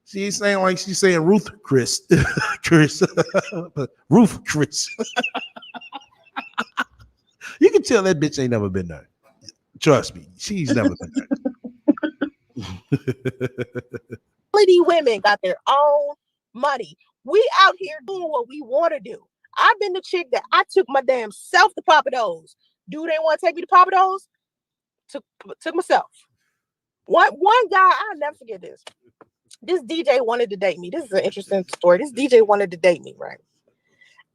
Speaker 1: She ain't saying like she's saying Ruth Chris. Chris. Roof Chris. You can tell that bitch ain't never been there. Trust me, she's never been there.
Speaker 5: Quality women got their own money. We out here doing what we want to do. I've been the chick that I took my damn self to Papados. Do they want to take me to Papados? Took myself. One guy, I'll never forget this. This DJ wanted to date me. This is an interesting story. This DJ wanted to date me, right?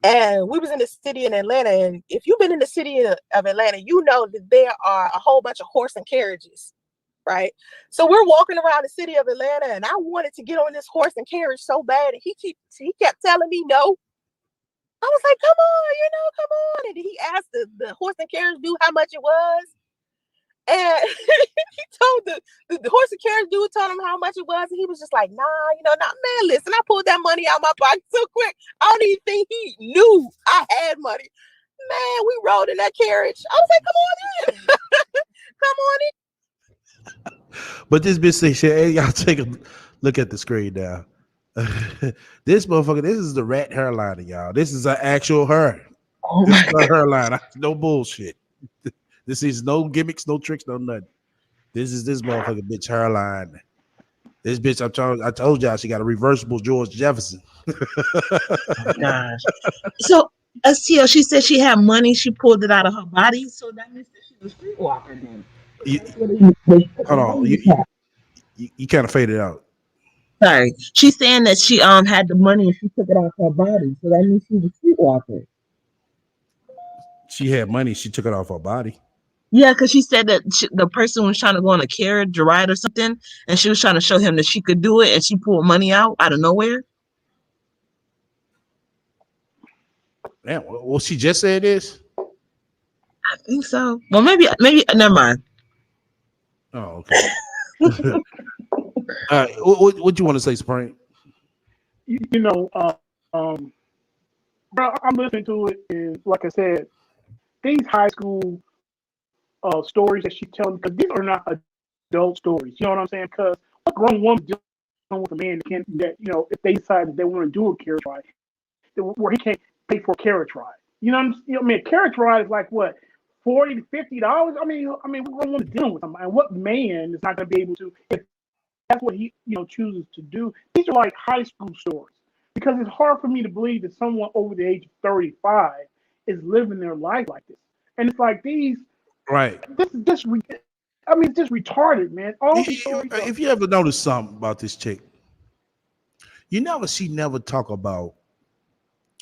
Speaker 5: And we was in the city in Atlanta. And if you've been in the city of Atlanta, you know that there are a whole bunch of horse and carriages, right? So we're walking around the city of Atlanta, and I wanted to get on this horse and carriage so bad. And he kept telling me no. I was like, come on. And he asked the horse and carriage dude how much it was. And he told the horse and security dude told him how much it was, and he was just like, nah, man, listen, I pulled that money out of my pocket so quick. I don't even think he knew I had money. Man, we rode in that carriage. I was like, come on in. Come on in.
Speaker 1: But this bitch say shit. Hey, y'all take a look at the screen now. This motherfucker, this is the rat hairline, y'all. This is an actual hair.
Speaker 7: Oh
Speaker 1: This
Speaker 7: my
Speaker 1: is her hairline. No bullshit. This is no gimmicks, no tricks, no nothing. This is this motherfucker bitch hairline. This bitch, I told y'all she got a reversible George Jefferson.
Speaker 7: gosh. So STL, she said she had money, she pulled it out of her body. So that means that she's a streetwalker then.
Speaker 1: Hold on. You kind of faded out.
Speaker 7: Sorry. She's saying that she had the money and she took it off her body. So that means she's a streetwalker.
Speaker 1: She had money, she took it off her body.
Speaker 7: Yeah, because she said that the person was trying to go on a carriage ride or something, and she was trying to show him that she could do it, and she pulled money out of nowhere.
Speaker 1: Damn, well, she just said this?
Speaker 7: I think so. Well, maybe, never mind.
Speaker 1: Oh, okay. All right, what you want to say, Spring?
Speaker 6: Bro, I'm listening to it, and like I said, these high school stories that she's telling, because these are not adult stories. You know what I'm saying? Because what grown woman dealing with a man that if they decide that they want to do a carriage ride, where he can't pay for a carriage ride. You know what I mean? A carriage ride is like what, $40 to $50. I mean, what grown woman dealing with somebody? And what man is not going to be able to, if that's what he chooses to do? These are like high school stories, because it's hard for me to believe that someone over the age of 35 is living their life like this. And it's like these.
Speaker 1: Right.
Speaker 6: This is just, it's just retarded, man. All these stories.
Speaker 1: If you ever notice something about this chick, she never talk about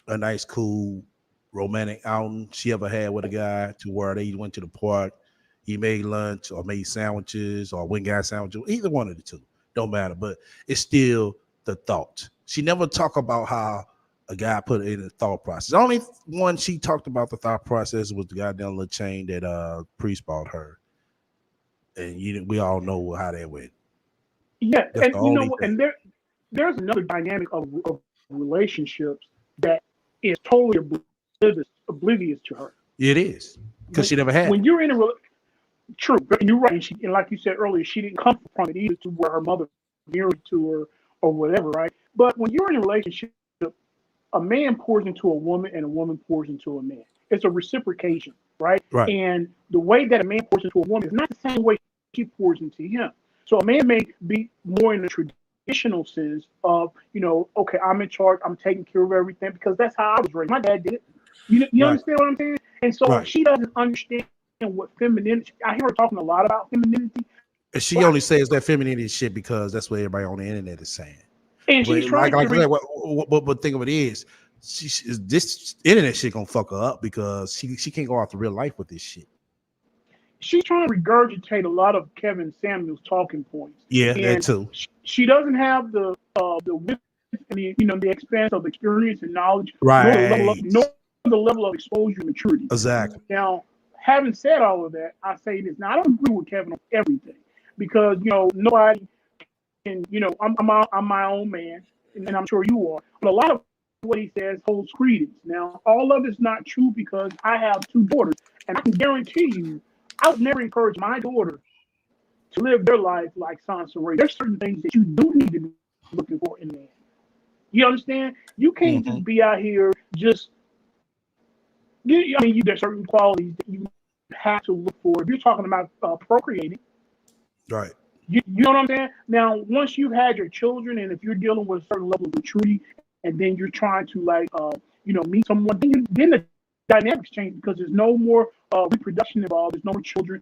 Speaker 1: a nice, cool, romantic outing she ever had with a guy, to where they went to the park, he made lunch or made sandwiches or went got sandwiches. Either one of the two, don't matter. But it's still the thought. She never talk about how a guy put it in the thought process. The only one she talked about the thought process was the goddamn little chain that Priest bought her, and we all know how that went.
Speaker 6: Yeah, that's and and there's another dynamic of relationships that is totally oblivious to her.
Speaker 1: It is, because she never had.
Speaker 6: When you're in a true, and you're right. And like you said earlier, she didn't come from it either, to where her mother married to her or whatever, right? But when you're in a relationship, a man pours into a woman and a woman pours into a man. It's a reciprocation, right?
Speaker 1: Right.
Speaker 6: And the way that a man pours into a woman is not the same way she pours into him. So a man may be more in the traditional sense of, okay, I'm in charge, I'm taking care of everything, because that's how I was raised. My dad did it. You right. Understand what I'm saying? And so right. She doesn't understand what femininity. I hear her talking a lot about femininity.
Speaker 1: And she only says that femininity shit because that's what everybody on the internet is saying.
Speaker 6: And she's trying
Speaker 1: but think of it is, this internet shit gonna fuck her up, because she can't go out to real life with this shit. She's trying to regurgitate a lot of Kevin Samuel's talking points. Yeah, and that too. She doesn't have the width and the expanse of experience and knowledge, right?
Speaker 6: Nor the level of exposure and maturity.
Speaker 1: Exactly.
Speaker 6: Now, having said all of that, I say this. Now, I don't agree with Kevin on everything, because nobody. And I'm my own man, and I'm sure you are. But a lot of what he says holds credence. Now, all of it's not true, because I have 2 daughters, and I can guarantee you, I would never encourage my daughter to live their life like Sansa Ray. There's certain things that you do need to be looking for in a man. You understand? You can't just be out here just. There's certain qualities that you have to look for if you're talking about procreating.
Speaker 1: Right.
Speaker 6: You know what I'm saying? Now, once you've had your children, and if you're dealing with a certain level of maturity, and then you're trying to meet someone, then the dynamics change, because there's no more reproduction involved. There's no more children.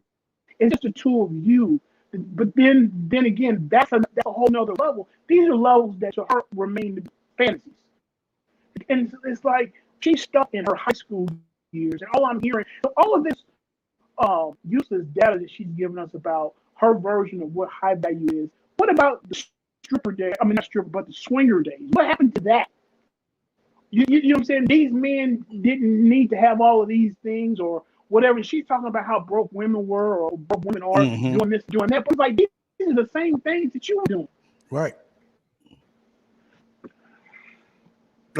Speaker 6: It's just the 2 of you. But then again, that's a whole nother level. These are levels that to her remain fantasies, and it's like she's stuck in her high school years, and all I'm hearing, all of this useless data that she's giving us about her version of what high value is. What about the stripper day? I mean, not stripper, but the swinger days. What happened to that? You know what I'm saying? These men didn't need to have all of these things or whatever. She's talking about how broke women were, or broke women are doing this, doing that. But it's like, these are the same things that you were doing.
Speaker 1: Right.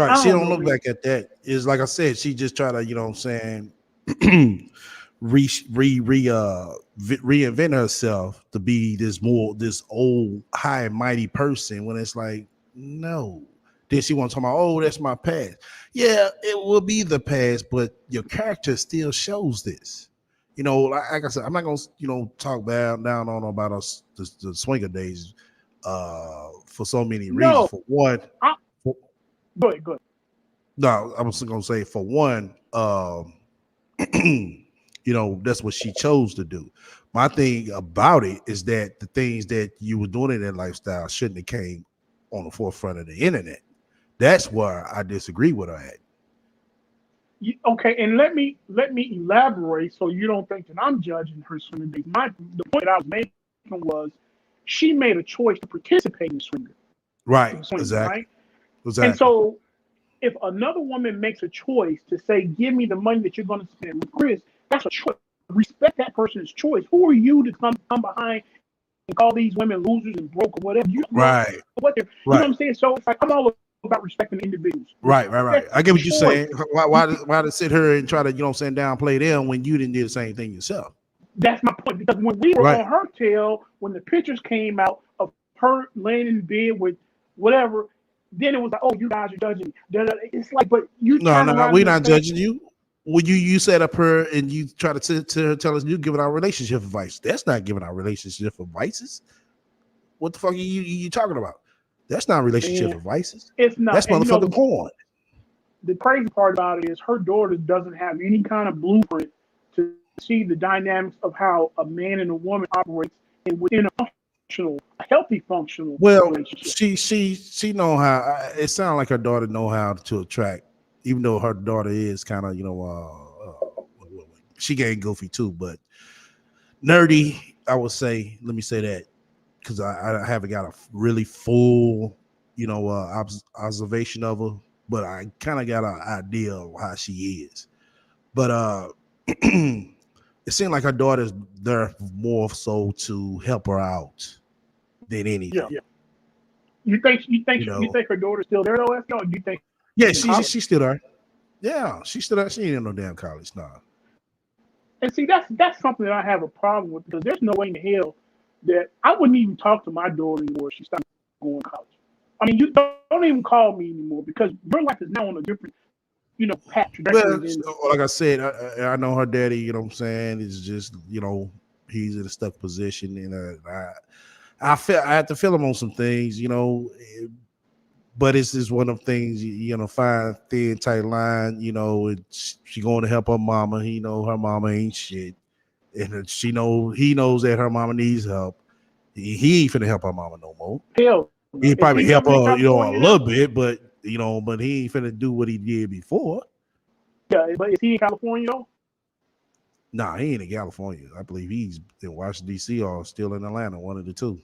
Speaker 6: I
Speaker 1: Right. She
Speaker 6: don't
Speaker 1: don't
Speaker 6: know,
Speaker 1: look
Speaker 6: man.
Speaker 1: back at that. It's like I said, she just try to, you know what I'm saying, reinvent herself to be this old high and mighty person when it's like, no. Then she wants to talk about, oh, that's my past. Yeah, it will be the past, but your character still shows this. You know, like I said, I'm not gonna, talk down on about us the swinger days for so many reasons.
Speaker 6: No,
Speaker 1: For one,
Speaker 6: I,
Speaker 1: for,
Speaker 6: go ahead.
Speaker 1: no, I was gonna say for one, that's what she chose to do. My thing about it is that the things that you were doing in that lifestyle shouldn't have came on the forefront of the internet. That's where I disagree with her at.
Speaker 6: Okay, and let me elaborate so you don't think that I'm judging her swimming days. The point that I was making was she made a choice to participate in
Speaker 1: Right.
Speaker 6: swinging,
Speaker 1: Exactly.
Speaker 6: right? And
Speaker 1: Exactly.
Speaker 6: so if another woman makes a choice to say, "Give me the money that you're going to spend with Chris," that's a choice. Respect that person's choice. Who are you to come behind and call these women losers and broke or whatever? You don't know
Speaker 1: Right.
Speaker 6: what they're. You know what
Speaker 1: Right.
Speaker 6: I'm saying? So it's like I'm all about respecting individuals.
Speaker 1: Right. Right. Right.
Speaker 6: Respect
Speaker 1: I get what you're
Speaker 6: choice.
Speaker 1: saying. Why to sit here and try to, downplay them when you didn't do the same thing yourself?
Speaker 6: That's my point. Because when we were
Speaker 1: Right.
Speaker 6: on her tail, when the pictures came out of her laying in bed with whatever, then it was like, oh, you guys are judging me. It's like, but you
Speaker 1: No,
Speaker 6: turn
Speaker 1: no,
Speaker 6: around
Speaker 1: we're
Speaker 6: and
Speaker 1: not
Speaker 6: say,
Speaker 1: judging you. When you set up her and you try to tell us you giving our relationship advice. That's not giving our relationship advices. What the fuck are you talking about? That's not relationship
Speaker 6: man,
Speaker 1: advices.
Speaker 6: it's not.
Speaker 1: That's
Speaker 6: And
Speaker 1: motherfucking porn.
Speaker 6: the crazy part about it is her daughter doesn't have any kind of blueprint to see the dynamics of how a man and a woman operates within a healthy, functional
Speaker 1: Well,
Speaker 6: relationship.
Speaker 1: she know how. It sounds like her daughter know how to attract, even though her daughter is kind of she getting goofy too, but nerdy. I would say. Let me say that because I haven't got a really full observation of her, but I kind of got an idea of how she is. But it seemed like her daughter's there more so to help her out than
Speaker 6: Yeah,
Speaker 1: anything.
Speaker 6: yeah. You think you think
Speaker 1: You
Speaker 6: you
Speaker 1: know,
Speaker 6: think her daughter's still there though? Or do you think
Speaker 1: yeah,
Speaker 6: she's in college?
Speaker 1: she's still there. Yeah, she's still there. She ain't in no damn college, nah.
Speaker 6: And see, that's something that I have a problem with because there's no way in hell that I wouldn't even talk to my daughter anymore if she stopped going to college. I mean, you don't even call me anymore because your life is now on a different, path trajectory
Speaker 1: Well,
Speaker 6: than.
Speaker 1: like I said, I know her daddy. You know what I'm saying? Is just he's in a stuck position, and I have to feel him on some things. But it's just one of them things, fine, thin, tight line. She going to help her mama. Her mama ain't shit, and he knows that her mama needs help. He ain't finna help her mama no more.
Speaker 6: Hell no.
Speaker 1: He
Speaker 6: Is
Speaker 1: probably
Speaker 6: he
Speaker 1: help
Speaker 6: living in
Speaker 1: her, a
Speaker 6: California
Speaker 1: little
Speaker 6: now?
Speaker 1: bit, but he ain't finna do what he did before.
Speaker 6: Yeah, but is he in California though?
Speaker 1: Nah, he ain't in California. I believe he's in Washington D.C. or still in Atlanta, one of the two.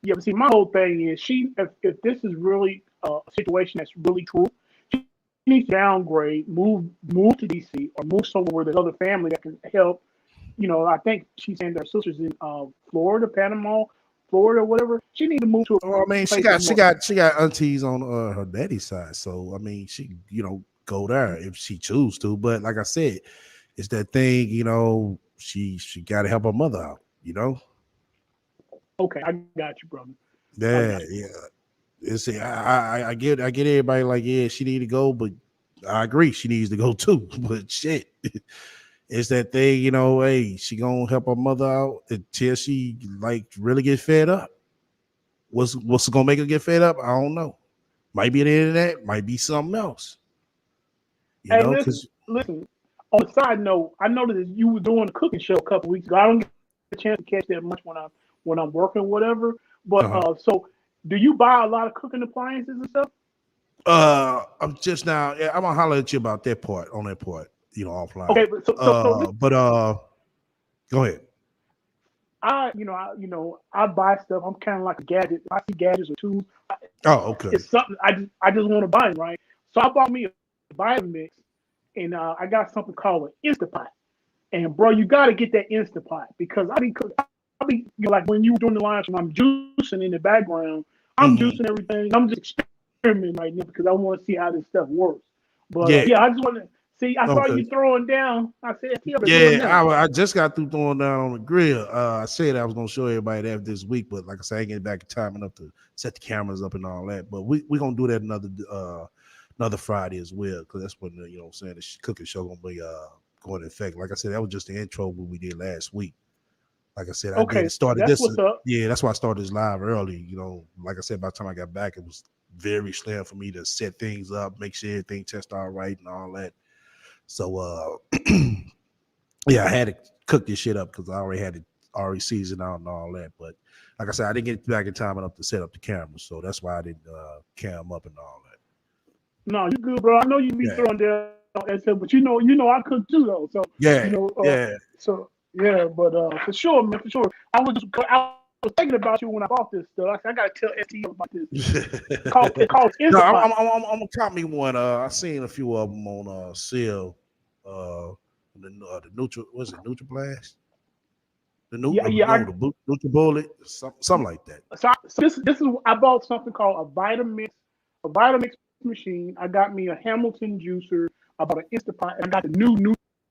Speaker 6: Yeah, but see, my whole thing is if this is really a situation that's really true, she needs to downgrade, move to DC or move somewhere where there's other family that can help. I think she's saying their sisters in Florida, Panama, Florida, whatever. She needs to move to
Speaker 1: Well, I
Speaker 6: a
Speaker 1: mean, she
Speaker 6: place
Speaker 1: got
Speaker 6: that's
Speaker 1: she
Speaker 6: more.
Speaker 1: got she got aunties on her daddy's side, so I mean, she go there if she choose to. But like I said, it's that thing, she got to help her mother out.
Speaker 6: Okay, I got you, brother. I
Speaker 1: Yeah,
Speaker 6: got you.
Speaker 1: yeah. I get everybody like, yeah, she need to go, but I agree she needs to go too. But shit, it's that thing, hey, she gonna help her mother out until she like really get fed up. What's gonna make her get fed up? I don't know. Might be the internet, might be something else.
Speaker 6: Hey,
Speaker 1: Because
Speaker 6: listen. On a side note, I noticed that you were doing a cooking show a couple weeks ago. I don't get a chance to catch that much when I'm working, whatever. But
Speaker 1: uh-huh.
Speaker 6: so do you buy a lot of cooking appliances and stuff?
Speaker 1: I'm just now. Yeah, I'm gonna holler at you about that part on that part. Offline.
Speaker 6: Okay, but so
Speaker 1: But go ahead.
Speaker 6: I buy stuff. I'm kind of like a gadget. If I see gadgets or tools,
Speaker 1: Oh, okay.
Speaker 6: it's something I just want to buy them, right? So I bought me a Vitamix, and I got something called an Instapot. And bro, you got to get that Instapot because I be like when you were doing the live stream, I'm juicing in the background. I'm juicing everything. I'm just experimenting right now because I want to see how this stuff works. But
Speaker 1: Yeah.
Speaker 6: I just want to see. I saw
Speaker 1: Okay.
Speaker 6: you throwing down. I said,
Speaker 1: Yeah, I just got through throwing down on the grill. I said I was gonna show everybody that this week, but like I said, I ain't getting back in time enough to set the cameras up and all that. But we gonna do that another Friday as well, because that's when you know what I'm saying, the cooking show gonna be going in effect. Like I said, that was just the intro what we did last week. Like I said, I did it started
Speaker 6: that's
Speaker 1: this.
Speaker 6: what's up.
Speaker 1: Yeah, that's why I started this live early. You know, like I said, by the time I got back, it was very slim for me to set things up, make sure everything tests all right and all that. So yeah, I had to cook this shit up because I already had it already seasoned out and all that. But like I said, I didn't get back in time enough to set up the camera, so that's why I didn't cam up and all that.
Speaker 6: No, you good, bro. I know you be throwing down and stuff, but you know I cook too though. So So but for sure, man, for sure. I was thinking about you when I bought this stuff. I gotta tell STO about this. It's called
Speaker 1: No,
Speaker 6: Instapot.
Speaker 1: I'm gonna cop me one. I seen a few of them on sale. The neutral, was it Nutriblast? The NutriBullet, something like that.
Speaker 6: So this is I bought something called a Vitamix machine. I got me a Hamilton juicer. I bought an Instapot, and I got the new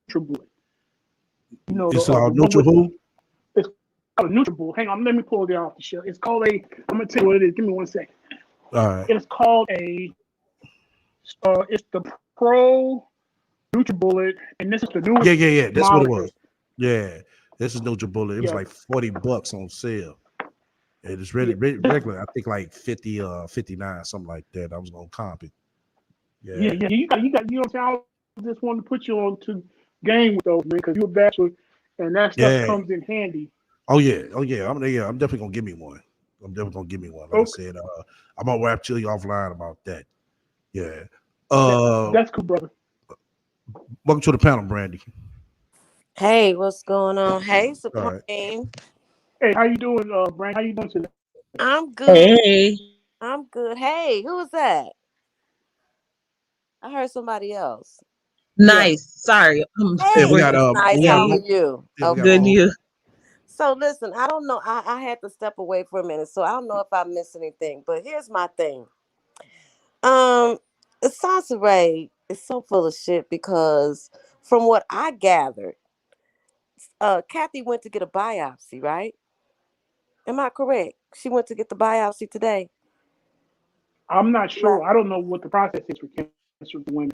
Speaker 6: NutriBullet. You know,
Speaker 1: it's called NutriBullet.
Speaker 6: It's called a NutriBullet. Hang on, let me pull it off the shelf. It's called I'm gonna tell you what it is. Give me 1 second.
Speaker 1: All right.
Speaker 6: It's called it's the Pro NutriBullet, and this is the newest.
Speaker 1: Yeah. That's
Speaker 6: model.
Speaker 1: what it was. Yeah, this is NutriBullet. It was like $40 on sale. And it's really regular. I think like 50 59, something like that. I was gonna comp it.
Speaker 6: Yeah. You got. You know what I'm saying? I just wanted to put you on to game with those, man, because you're a bachelor, and that stuff comes in handy.
Speaker 1: Oh yeah. I'm definitely gonna give me one. Like I said, I'm gonna rap to you offline about that. Yeah.
Speaker 6: That's cool, brother.
Speaker 1: Welcome to the panel, Brandy.
Speaker 8: Hey, what's going on? Hey, Supreme.
Speaker 1: Right.
Speaker 6: Hey, how you doing, Brandy? How you doing today?
Speaker 8: I'm good.
Speaker 7: Hey.
Speaker 8: I'm good. Hey, who was that? I heard somebody else.
Speaker 7: Nice. Sorry.
Speaker 8: Hey,
Speaker 1: we got
Speaker 8: nice. How are you?
Speaker 7: Good you.
Speaker 8: So listen, I don't know. I had to step away for a minute, so I don't know if I missed anything. But here's my thing. Sansa Ray is so full of shit because from what I gathered, Kathy went to get a biopsy, right? Am I correct? She went to get the biopsy today.
Speaker 6: I'm not sure. I don't know what the process is for cancer for women.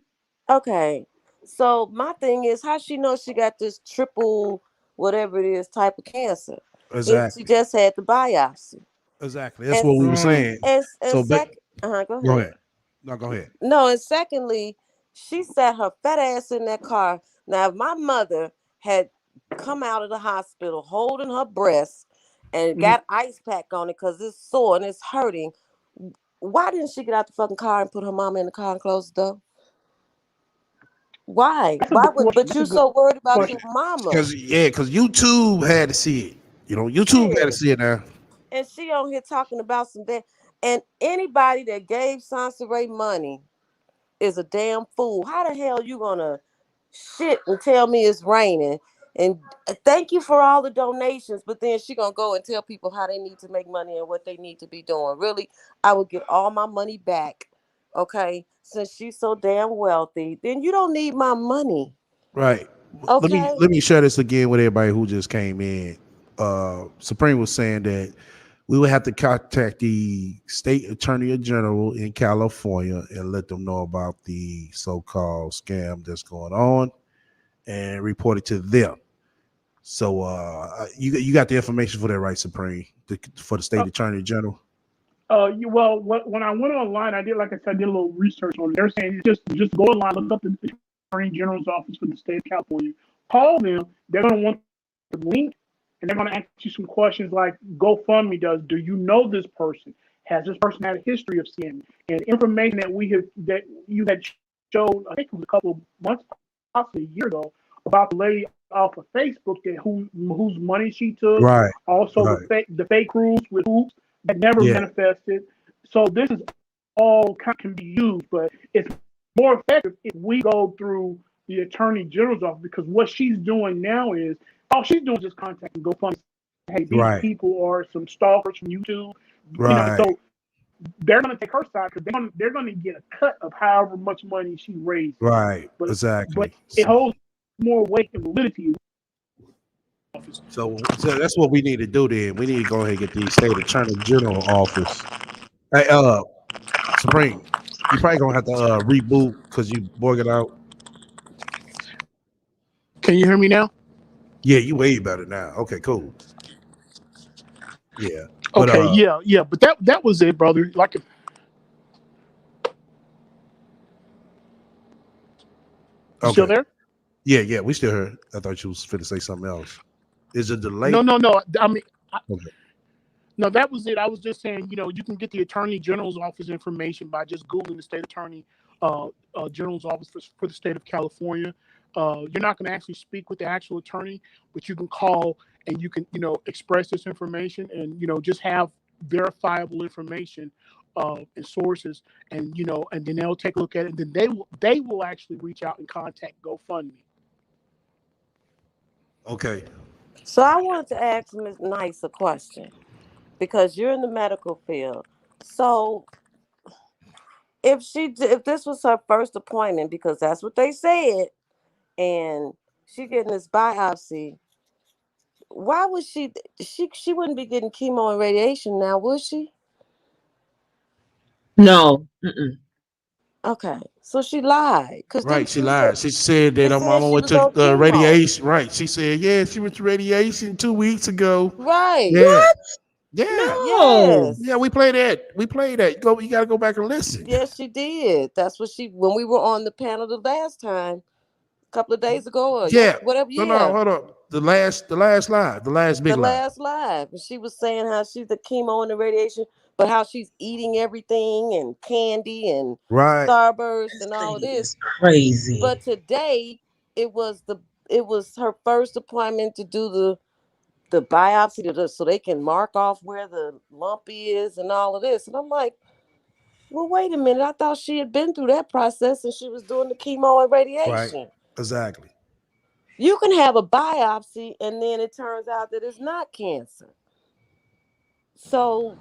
Speaker 8: Okay. So my thing is, how she knows she got this triple whatever it is type of cancer?
Speaker 1: Exactly.
Speaker 8: She just had the biopsy.
Speaker 1: Exactly. That's what we were saying.
Speaker 8: And
Speaker 1: so
Speaker 8: go ahead.
Speaker 1: No, go ahead.
Speaker 8: No, and secondly, she sat her fat ass in that car. Now, if my mother had come out of the hospital holding her breast and got ice pack on it because it's sore and it's hurting, why didn't she get out the fucking car and put her mama in the car and close the door? Why? But you so worried about your mama?
Speaker 1: Because YouTube had to see it. You know, YouTube had to see it now.
Speaker 8: And she on here talking about some bad. And anybody that gave Sansa Ray money is a damn fool. How the hell you gonna shit and tell me it's raining? And thank you for all the donations, but then she gonna go and tell people how they need to make money and what they need to be doing. Really, I would get all my money back. Okay, since she's so damn wealthy, then you don't need my money.
Speaker 1: Right.
Speaker 8: Okay.
Speaker 1: Let me share this again with everybody who just came in. Supreme was saying that we would have to contact the state attorney general in California and let them know about the so-called scam that's going on and report it to them. So you got the information for that, right, Supreme? For the state attorney general?
Speaker 6: When I went online, I did, like I said, I did a little research on it. They're saying just go online, look up the Attorney General's office for the state of California, call them. They're going to want the link, and they're going to ask you some questions like GoFundMe does. Do you know this person? Has this person had a history of scamming? And information that you had showed, I think it was a couple of months, possibly a year ago, about the lady off of Facebook whose money she took.
Speaker 1: Right.
Speaker 6: Also, the fake cruise with hoops that never manifested. So this is all can be used, but it's more effective if we go through the Attorney General's office, because what she's doing now is all she's doing is just contacting GoFundMe hey, these people are some stalkers from YouTube. So they're going to take her side because they're going to get a cut of however much money she raises.
Speaker 1: Right.
Speaker 6: But
Speaker 1: Exactly.
Speaker 6: it holds more weight and validity.
Speaker 1: So that's what we need to do then. We need to go ahead and get the state attorney general office. Hey, Supreme, you probably gonna have to reboot because you bugging out.
Speaker 6: Can you hear me now?
Speaker 1: Yeah, you way better now. Okay, cool. Yeah.
Speaker 6: Okay, yeah. But that was it, brother. Like still there?
Speaker 1: Yeah, we still heard. I thought you was finna say something else. Is it delayed?
Speaker 6: No. I mean,
Speaker 1: okay.
Speaker 6: No, that was it. I was just saying, you can get the Attorney General's office information by just Googling the State Attorney General's office for the state of California. You're not going to actually speak with the actual attorney, but you can call and you can, express this information and, just have verifiable information and sources, and and then they'll take a look at it, and then they will actually reach out and contact GoFundMe.
Speaker 1: Okay.
Speaker 8: So I wanted to ask Ms. Nice a question, because you're in the medical field. So if this was her first appointment, because that's what they said, and she getting this biopsy, why would she wouldn't be getting chemo and radiation now, would she?
Speaker 7: No. Mm-mm.
Speaker 8: Okay, so she lied.
Speaker 1: Right, she lied. She said that her mama went to radiation. Right, she said, yeah, she went to radiation 2 weeks ago.
Speaker 8: Right.
Speaker 1: Yeah.
Speaker 7: What?
Speaker 1: Yeah.
Speaker 7: No.
Speaker 8: Yes.
Speaker 1: Yeah, we played that. You got to go back and listen.
Speaker 8: Yes, she did. That's what when we were on the panel the last time, a couple of days ago, or whatever.
Speaker 1: No, hold on. The last live, the last big
Speaker 8: the
Speaker 1: live.
Speaker 8: last live. And she was saying how she's the chemo and the radiation, but how she's eating everything and candy and Starburst and all of this.
Speaker 7: It's crazy.
Speaker 8: But today it was her first appointment to do the biopsy so they can mark off where the lump is and all of this. And I'm like, well, wait a minute. I thought she had been through that process and she was doing the chemo and radiation.
Speaker 1: Right. Exactly.
Speaker 8: You can have a biopsy and then it turns out that it's not cancer. So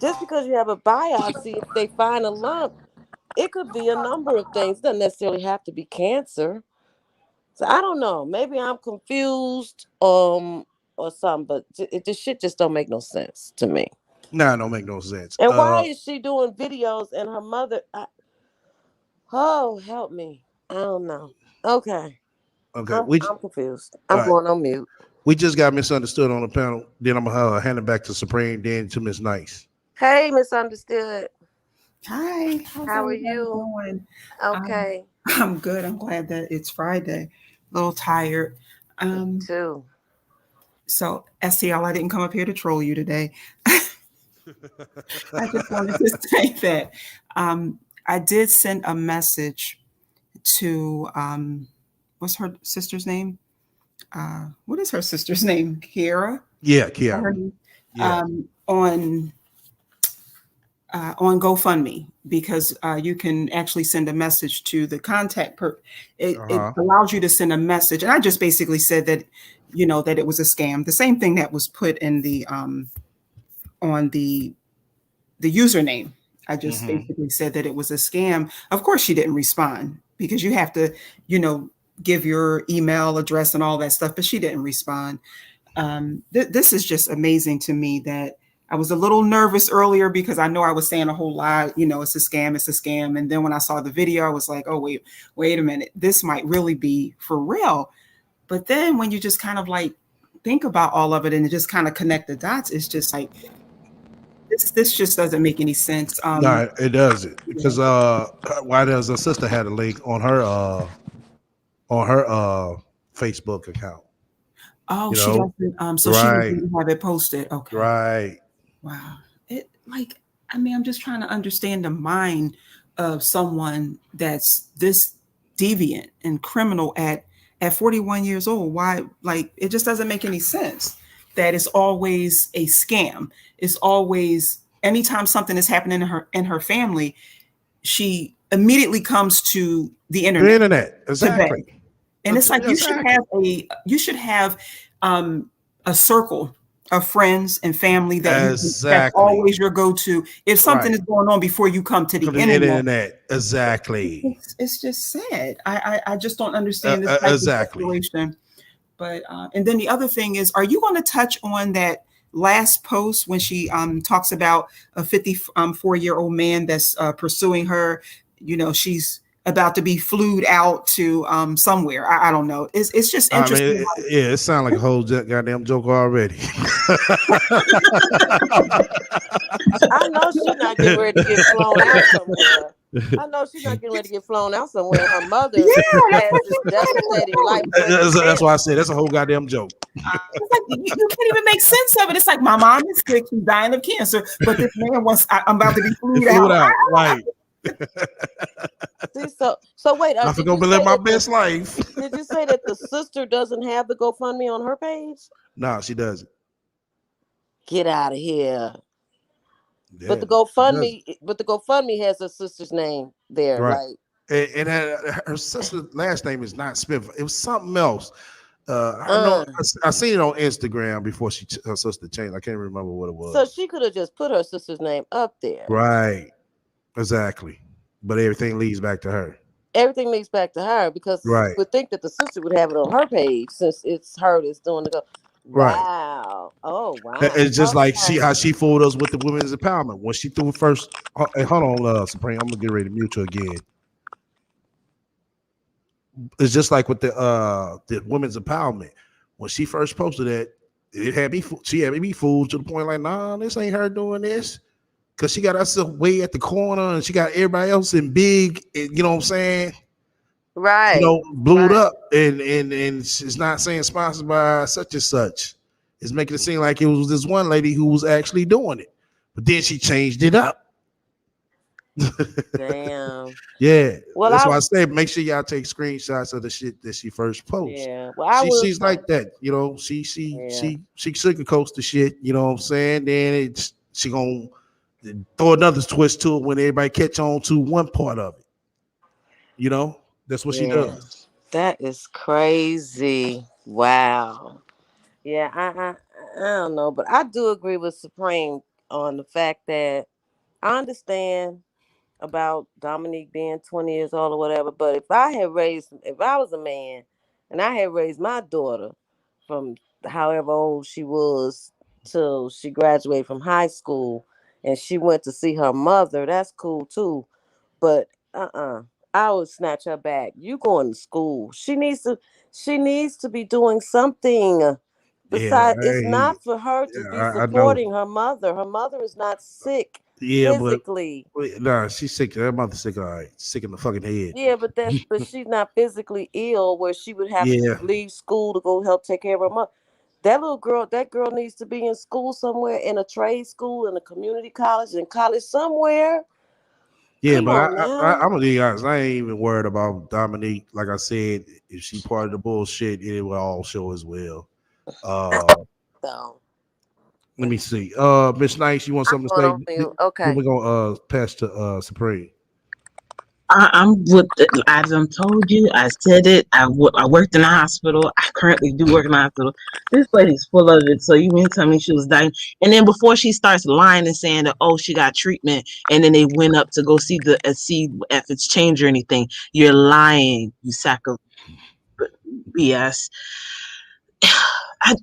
Speaker 8: just because you have a biopsy, if they find a lump, it could be a number of things. It doesn't necessarily have to be cancer. So I don't know. Maybe I'm confused or something, but this shit just don't make no sense to me.
Speaker 1: Nah, it don't make no sense.
Speaker 8: And why is she doing videos and her mother? Oh, help me. I don't know. Okay.
Speaker 1: Okay.
Speaker 8: I'm confused. I'm going on mute.
Speaker 1: We just got misunderstood on the panel. Then I'm gonna hand it back to Supreme, then to Miss Nice.
Speaker 8: Hey, misunderstood.
Speaker 9: Hi.
Speaker 8: How are you?
Speaker 9: Doing?
Speaker 8: Okay.
Speaker 9: I'm good. I'm glad that it's Friday. A little tired.
Speaker 8: Me too.
Speaker 9: So, STL, I didn't come up here to troll you today. I just wanted to say that I did send a message to what's her sister's name? What is her sister's name? Kiara?
Speaker 1: Yeah, Kiara.
Speaker 9: On GoFundMe, because you can actually send a message to the contact It allows you to send a message, and I just basically said that that it was a scam. The same thing that was put in the on the username. I just basically said that it was a scam. Of course, she didn't respond because you have to give your email address and all that stuff, but she didn't respond. This is just amazing to me that I was a little nervous earlier because I know I was saying a whole lot, it's a scam. And then when I saw the video, I was like, oh, wait a minute, this might really be for real. But then when you just kind of like think about all of it and just kind of connect the dots, it's just like, this just doesn't make any sense.
Speaker 1: No, it doesn't. Because why does her sister had a link on her Facebook account?
Speaker 9: Oh, she doesn't. So she doesn't have it posted. Okay.
Speaker 1: Right.
Speaker 9: Wow. I'm just trying to understand the mind of someone that's this deviant and criminal at 41 years old. Why? Like, it just doesn't make any sense that it's always a scam. It's always, anytime something is happening in her family, she immediately comes to the internet.
Speaker 1: The internet, exactly.
Speaker 9: And it's like you should have a circle of friends and family that that's
Speaker 10: Exactly.
Speaker 9: always your go-to if something
Speaker 10: Right.
Speaker 9: is going on before you come to the
Speaker 10: Come to the
Speaker 9: internet.
Speaker 10: internet. Exactly.
Speaker 9: It's just sad. I just don't understand this type of
Speaker 10: Exactly.
Speaker 9: situation. But and then the other thing is, are you going to touch on that last post when she talks about a 54-year-old man that's pursuing her? You know, she's about to be flued out to somewhere. I don't know. It's just
Speaker 10: I mean,
Speaker 9: interesting.
Speaker 10: yeah, it sounds like a whole goddamn joke already.
Speaker 8: I know she's not getting ready to get flown out somewhere. I know she's not getting ready to get flown out somewhere. Her mother has this devastating, life-threatening
Speaker 10: That's why I
Speaker 8: cancer.
Speaker 10: said that's a whole goddamn joke.
Speaker 9: It's like you can't even make sense of it. It's like my mom is sick, she's dying of cancer, but this man wants I'm about to be flued out.
Speaker 10: Right.
Speaker 8: See, so wait,
Speaker 10: I
Speaker 8: did
Speaker 10: forgot
Speaker 8: you
Speaker 10: to live
Speaker 8: say
Speaker 10: my
Speaker 8: that
Speaker 10: best life.
Speaker 8: did you say that the sister doesn't have the GoFundMe on her page?
Speaker 10: No, she doesn't.
Speaker 8: Get out of here.
Speaker 10: Yeah,
Speaker 8: But the GoFundMe has her sister's name there,
Speaker 10: right.
Speaker 8: right?
Speaker 10: And her sister's last name is not Smith. It was something else. I know I seen it on Instagram before her sister changed. I can't remember what it was.
Speaker 8: So she could have just put her sister's name up there.
Speaker 10: Right. Exactly. But everything leads back to her.
Speaker 8: Everything leads back to her because
Speaker 10: right.
Speaker 8: you would think that the sister would have it on her page since it's her that's doing the go.
Speaker 10: Right.
Speaker 8: Wow. Oh wow.
Speaker 10: It's just like how she fooled us with the women's empowerment when she threw first. Hey, hold on, Supreme. I'm gonna get ready to mute you again. It's just like with the women's empowerment. When she first posted that, it had me. She had me fooled to the point like, nah, this ain't her doing this, because she got herself way at the corner and she got everybody else in big. You know what I'm saying?
Speaker 8: Right.
Speaker 10: You know, blew it up, and it's not saying sponsored by such and such. It's making it seem like it was this one lady who was actually doing it, but then she changed it up.
Speaker 8: Damn.
Speaker 10: Yeah.
Speaker 8: Well,
Speaker 10: that's why I say make sure y'all take screenshots of the shit that she first posts.
Speaker 8: Yeah. Well,
Speaker 10: she's like that, you know. She sugarcoats the shit, you know what I'm saying? Then she gonna throw another twist to it when everybody catch on to one part of it. You know, that's what she does.
Speaker 8: That is crazy. Wow. Yeah, I don't know, but I do agree with Supreme on the fact that I understand about Dominique being 20 years old or whatever, but if I was a man and I had raised my daughter from however old she was till she graduated from high school and she went to see her mother, that's cool too. But I would snatch her back. You going to school. She needs to be doing something. Besides, it's not for her to be supporting her mother. Her mother is not sick physically.
Speaker 10: But nah, she's sick. That mother's sick, all right. Sick in the fucking head.
Speaker 8: Yeah, but she's not physically ill where she would have to leave school to go help take care of her mother. That girl needs to be in school somewhere, in a trade school, in a community college, in college somewhere.
Speaker 10: Yeah, but I'm gonna be honest. I ain't even worried about Dominique. Like I said, if she part of the bullshit, it will all show as well. Let me see. Miss Nice, you want something to say?
Speaker 8: Okay.
Speaker 10: We're gonna pass to Supreme.
Speaker 7: I'm with. I done told you. I said it. I worked in a hospital. I currently do work in a hospital. This lady's full of it. So you mean to tell me she was dying? And then before she starts lying and saying that, oh, she got treatment, and then they went up to go see if it's changed or anything. You're lying. You sack of BS.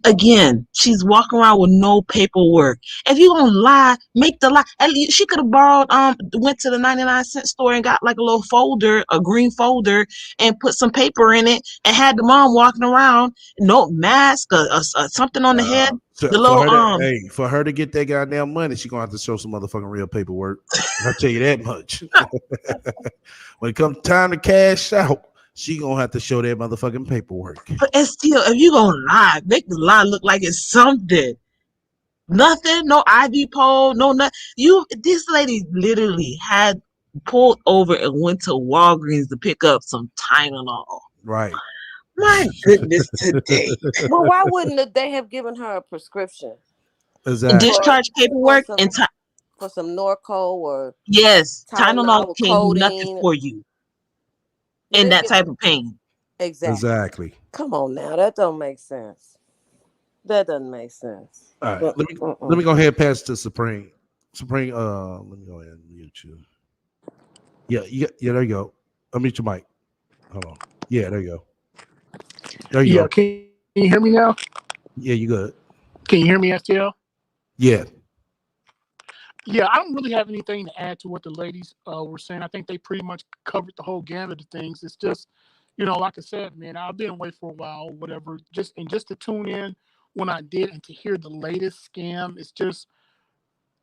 Speaker 7: Again, she's walking around with no paperwork. If you gonna lie, make the lie. At least she could have borrowed, went to the 99-cent store and got like a little folder, a green folder, and put some paper in it, and had the mom walking around, no mask or something on the head.
Speaker 10: For her to get that goddamn money, she's gonna have to show some motherfucking real paperwork. I'll tell you that much. When it comes time to cash out, she gonna have to show that motherfucking paperwork.
Speaker 7: But still, if you gonna lie, make the lie look like it's something. Nothing, no IV pole, no nothing. This lady literally had pulled over and went to Walgreens to pick up some Tylenol.
Speaker 10: Right.
Speaker 7: My goodness, today.
Speaker 8: Well, why wouldn't they have given her a prescription?
Speaker 10: Exactly.
Speaker 7: Discharge paperwork
Speaker 8: for some Norco or
Speaker 7: Tylenol can't do nothing for you. In that type of pain.
Speaker 8: Exactly.
Speaker 10: Exactly.
Speaker 8: Come on now, that don't make sense. That doesn't make sense.
Speaker 10: All right,
Speaker 8: But,
Speaker 10: let me go ahead and pass to Supreme. Supreme, let me go ahead and mute you. Yeah, there you go. Unmute your mic. Hold on. Yeah, there you go. There you go.
Speaker 6: Can you hear me now?
Speaker 10: Yeah, you good.
Speaker 6: Can you hear me, STL?
Speaker 10: Yeah.
Speaker 6: Yeah, I don't really have anything to add to what the ladies were saying. I think they pretty much covered the whole gamut of things. It's just, like I said, man, I've been away for a while, whatever. Just to tune in when I did and to hear the latest scam, it's just,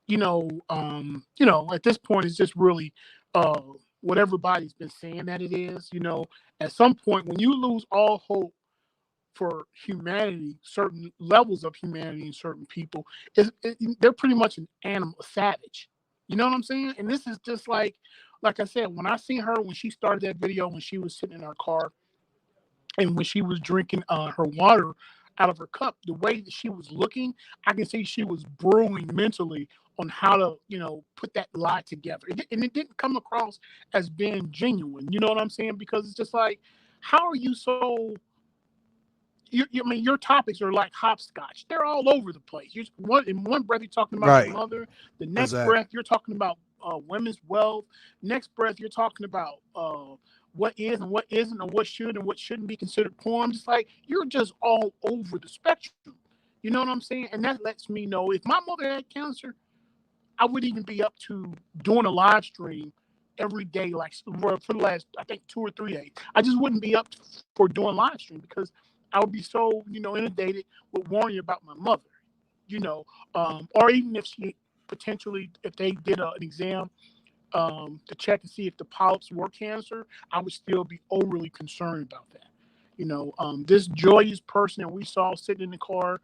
Speaker 6: at this point, it's just really what everybody's been saying that it is. At some point, when you lose all hope for humanity, certain levels of humanity in certain people, they're pretty much an animal, a savage. You know what I'm saying? And this is just like I said, when I seen her when she started that video, when she was sitting in her car and when she was drinking her water out of her cup, the way that she was looking, I can see she was brewing mentally on how to, put that lie together. And it didn't come across as being genuine. You know what I'm saying? Because it's just like, how are you so I mean, your topics are like hopscotch. They're all over the place. In one breath, you're talking about
Speaker 10: Right.
Speaker 6: your mother. The next breath, you're talking about women's wealth. Next breath, you're talking about what is and what isn't, and what should and what shouldn't be considered porn. Just like you're just all over the spectrum. You know what I'm saying? And that lets me know if my mother had cancer, I wouldn't even be up to doing a live stream every day, like for the last, I think, 2 or 3 days. I just wouldn't be up for doing live stream because I would be so, inundated with worrying about my mother, or even if she potentially, if they did an exam to check and see if the polyps were cancer, I would still be overly concerned about that. This joyous person that we saw sitting in the car,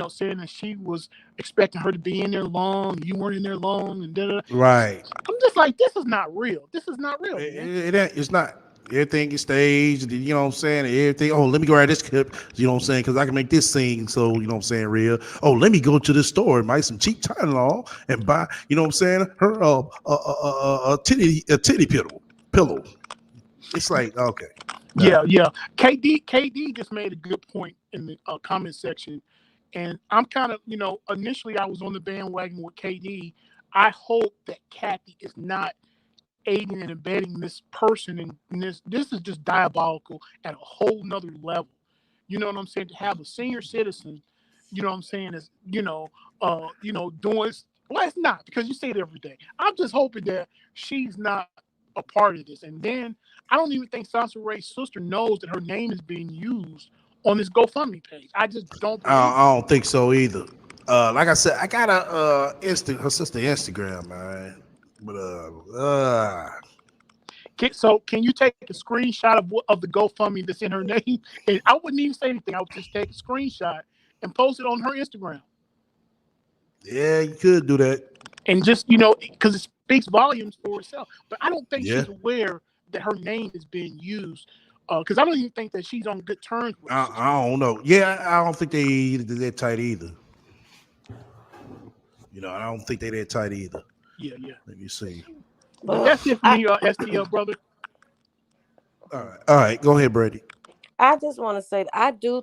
Speaker 6: saying that she was expecting her to be in there long, you weren't in there long, and da.
Speaker 10: Right.
Speaker 6: I'm just like, this is not real. This is not real.
Speaker 10: It's not. Everything is staged, you know what I'm saying? Everything. Oh, let me grab this clip, you know what I'm saying? Because I can make this scene so, you know what I'm saying, real. Oh, let me go to the store and buy some cheap Tylenol and buy, you know what I'm saying, her a titty pillow. It's like, okay.
Speaker 6: Yeah. KD just made a good point in the comment section. And I'm kind of, initially I was on the bandwagon with KD. I hope that Kathy is not aiding and abetting this person, and this is just diabolical at a whole nother level. You know what I'm saying? To have a senior citizen, you know what I'm saying, is doing, well, it's not, because you see it every day. I'm just hoping that she's not a part of this. And then I don't even think Sansa Ray's sister knows that her name is being used on this GoFundMe page. I just don't believe
Speaker 10: I don't think so either. Like I said, I got her sister Instagram, man. But
Speaker 6: So can you take a screenshot of the GoFundMe that's in her name? And I wouldn't even say anything. I would just take a screenshot and post it on her Instagram.
Speaker 10: Yeah, you could do that.
Speaker 6: And just, because it speaks volumes for itself. But I don't think she's aware that her name is being used. Because I don't even think that she's on good terms with her sister.
Speaker 10: I don't know. Yeah, I don't think they're tight either. I don't think they're that tight either.
Speaker 6: Yeah.
Speaker 10: Let me see.
Speaker 6: But that's it for me, STL brother.
Speaker 10: All right. Go ahead, Brady.
Speaker 8: I just want to say that I do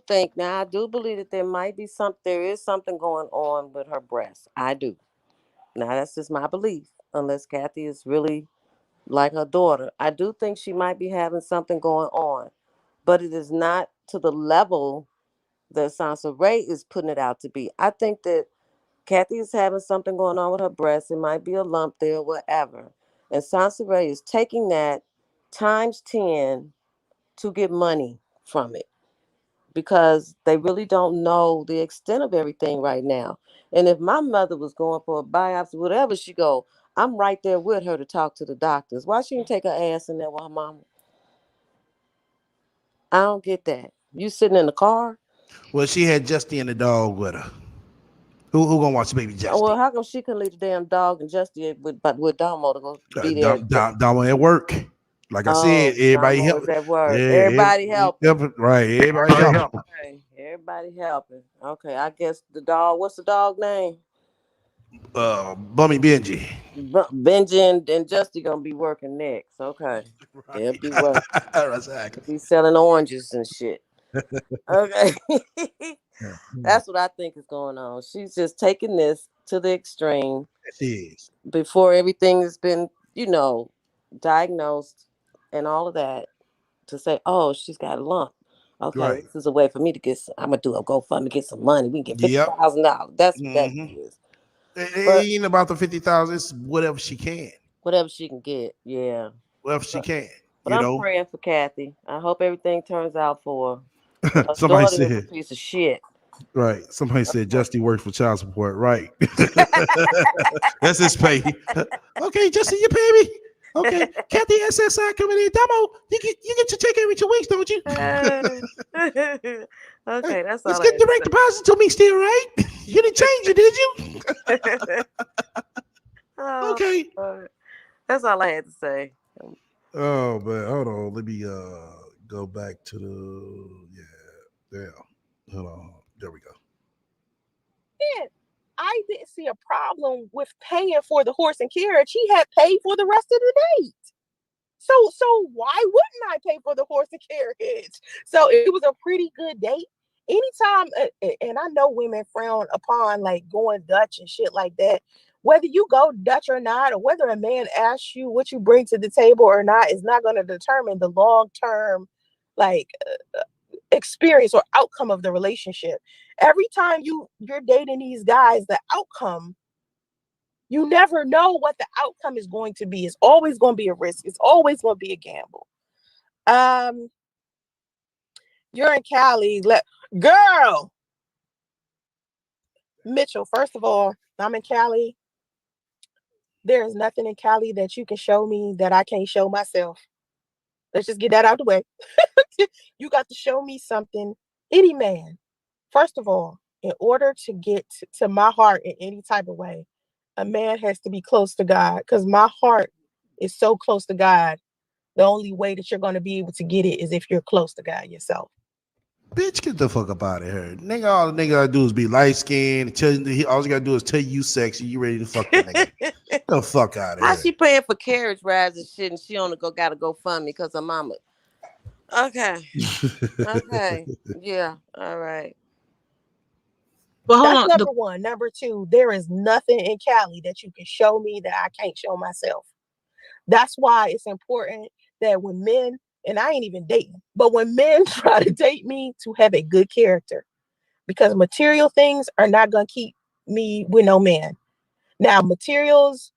Speaker 8: believe that there is something going on with her breast. I do. Now that's just my belief, unless Kathy is really like her daughter. I do think she might be having something going on, but it is not to the level that Sansa Ray is putting it out to be. I think that Kathy is having something going on with her breast. It might be a lump there, whatever. And Sansa Ray is taking that times 10 to get money from it, because they really don't know the extent of everything right now. And if my mother was going for a biopsy, whatever she go, I'm right there with her to talk to the doctors. Why she didn't take her ass in there with her mama? I don't get that. You sitting in the car?
Speaker 10: Well, she had Justy and the dog with her. Who gonna watch the baby Justy?
Speaker 8: Well, how come she couldn't leave the damn dog and Justy with Domo to go be there?
Speaker 10: Domo at work. Like I said, everybody help.
Speaker 8: At work. Everybody helping.
Speaker 10: Right, everybody helping.
Speaker 8: Okay, everybody helping. Okay, I guess the dog. What's the dog name?
Speaker 10: Bummy Benji.
Speaker 8: Benji and Justy gonna be working next. Okay, right. They'll be working.
Speaker 10: Exactly.
Speaker 8: Be selling oranges and shit. Okay. That's what I think is going on. She's just taking this to the extreme.
Speaker 10: She is.
Speaker 8: Before everything has been, diagnosed and all of that, to say, oh, she's got a lump. Okay,
Speaker 10: Right.
Speaker 8: this is a way for me to get I'm going to do a GoFundMe, get some money. We can get
Speaker 10: Yep.
Speaker 8: $50,000. That's what that
Speaker 10: Mm-hmm.
Speaker 8: is.
Speaker 10: It ain't about the 50,000. It's whatever she can.
Speaker 8: Whatever she can get, yeah.
Speaker 10: Whatever she can.
Speaker 8: But I'm praying for Kathy. I hope everything turns out for her. Her
Speaker 10: Somebody
Speaker 8: daughter is a
Speaker 10: said,
Speaker 8: piece of shit.
Speaker 10: right. Somebody said Justy works for child support. Right. That's his pay. Okay, Justin, you pay me. Okay, Kathy SSI coming in. Demo, you get your check every 2 weeks, don't you?
Speaker 8: Okay, that's all.
Speaker 10: Let's get direct deposit to me still, right? You didn't change it, did you?
Speaker 8: Oh,
Speaker 10: okay.
Speaker 8: that's all I had to say.
Speaker 10: Oh man, hold on. Let me go back to hold on. There we go.
Speaker 5: Yeah, I didn't see a problem with paying for the horse and carriage. He had paid for the rest of the date. So why wouldn't I pay for the horse and carriage? So it was a pretty good date. Anytime, and I know women frown upon like going Dutch and shit like that. Whether you go Dutch or not, or whether a man asks you what you bring to the table or not, is not going to determine the long-term, like, experience or outcome of the relationship. Every time you're dating these guys, the outcome, you never know what the outcome is going to be. It's always going to be a risk. It's always going to be a gamble. You're in Cali. Girl, Mitchell, first of all, I'm in Cali. There is nothing in Cali that you can show me that I can't show myself. Let's just get that out of the way. You got to show me something. Any man, first of all, in order to get to my heart in any type of way, a man has to be close to God, because my heart is so close to God. The only way that you're going to be able to get it is if you're close to God yourself.
Speaker 10: Bitch, get the fuck up out of here. Nigga, all the nigga gotta do is be light skinned. All you gotta do is tell you sexy. You ready to fuck the nigga. Get the fuck out of here.
Speaker 8: How she paying for carriage rides and shit, and she only gotta go fund me because her mama. Okay. Okay. Yeah. All right.
Speaker 7: But hold
Speaker 5: That's
Speaker 7: on.
Speaker 5: number one. Number two, there is nothing in Cali that you can show me that I can't show myself. That's why it's important that when men, and I ain't even dating, but when men try to date me, to have a good character, because material things are not going to keep me with no man. Now, materials,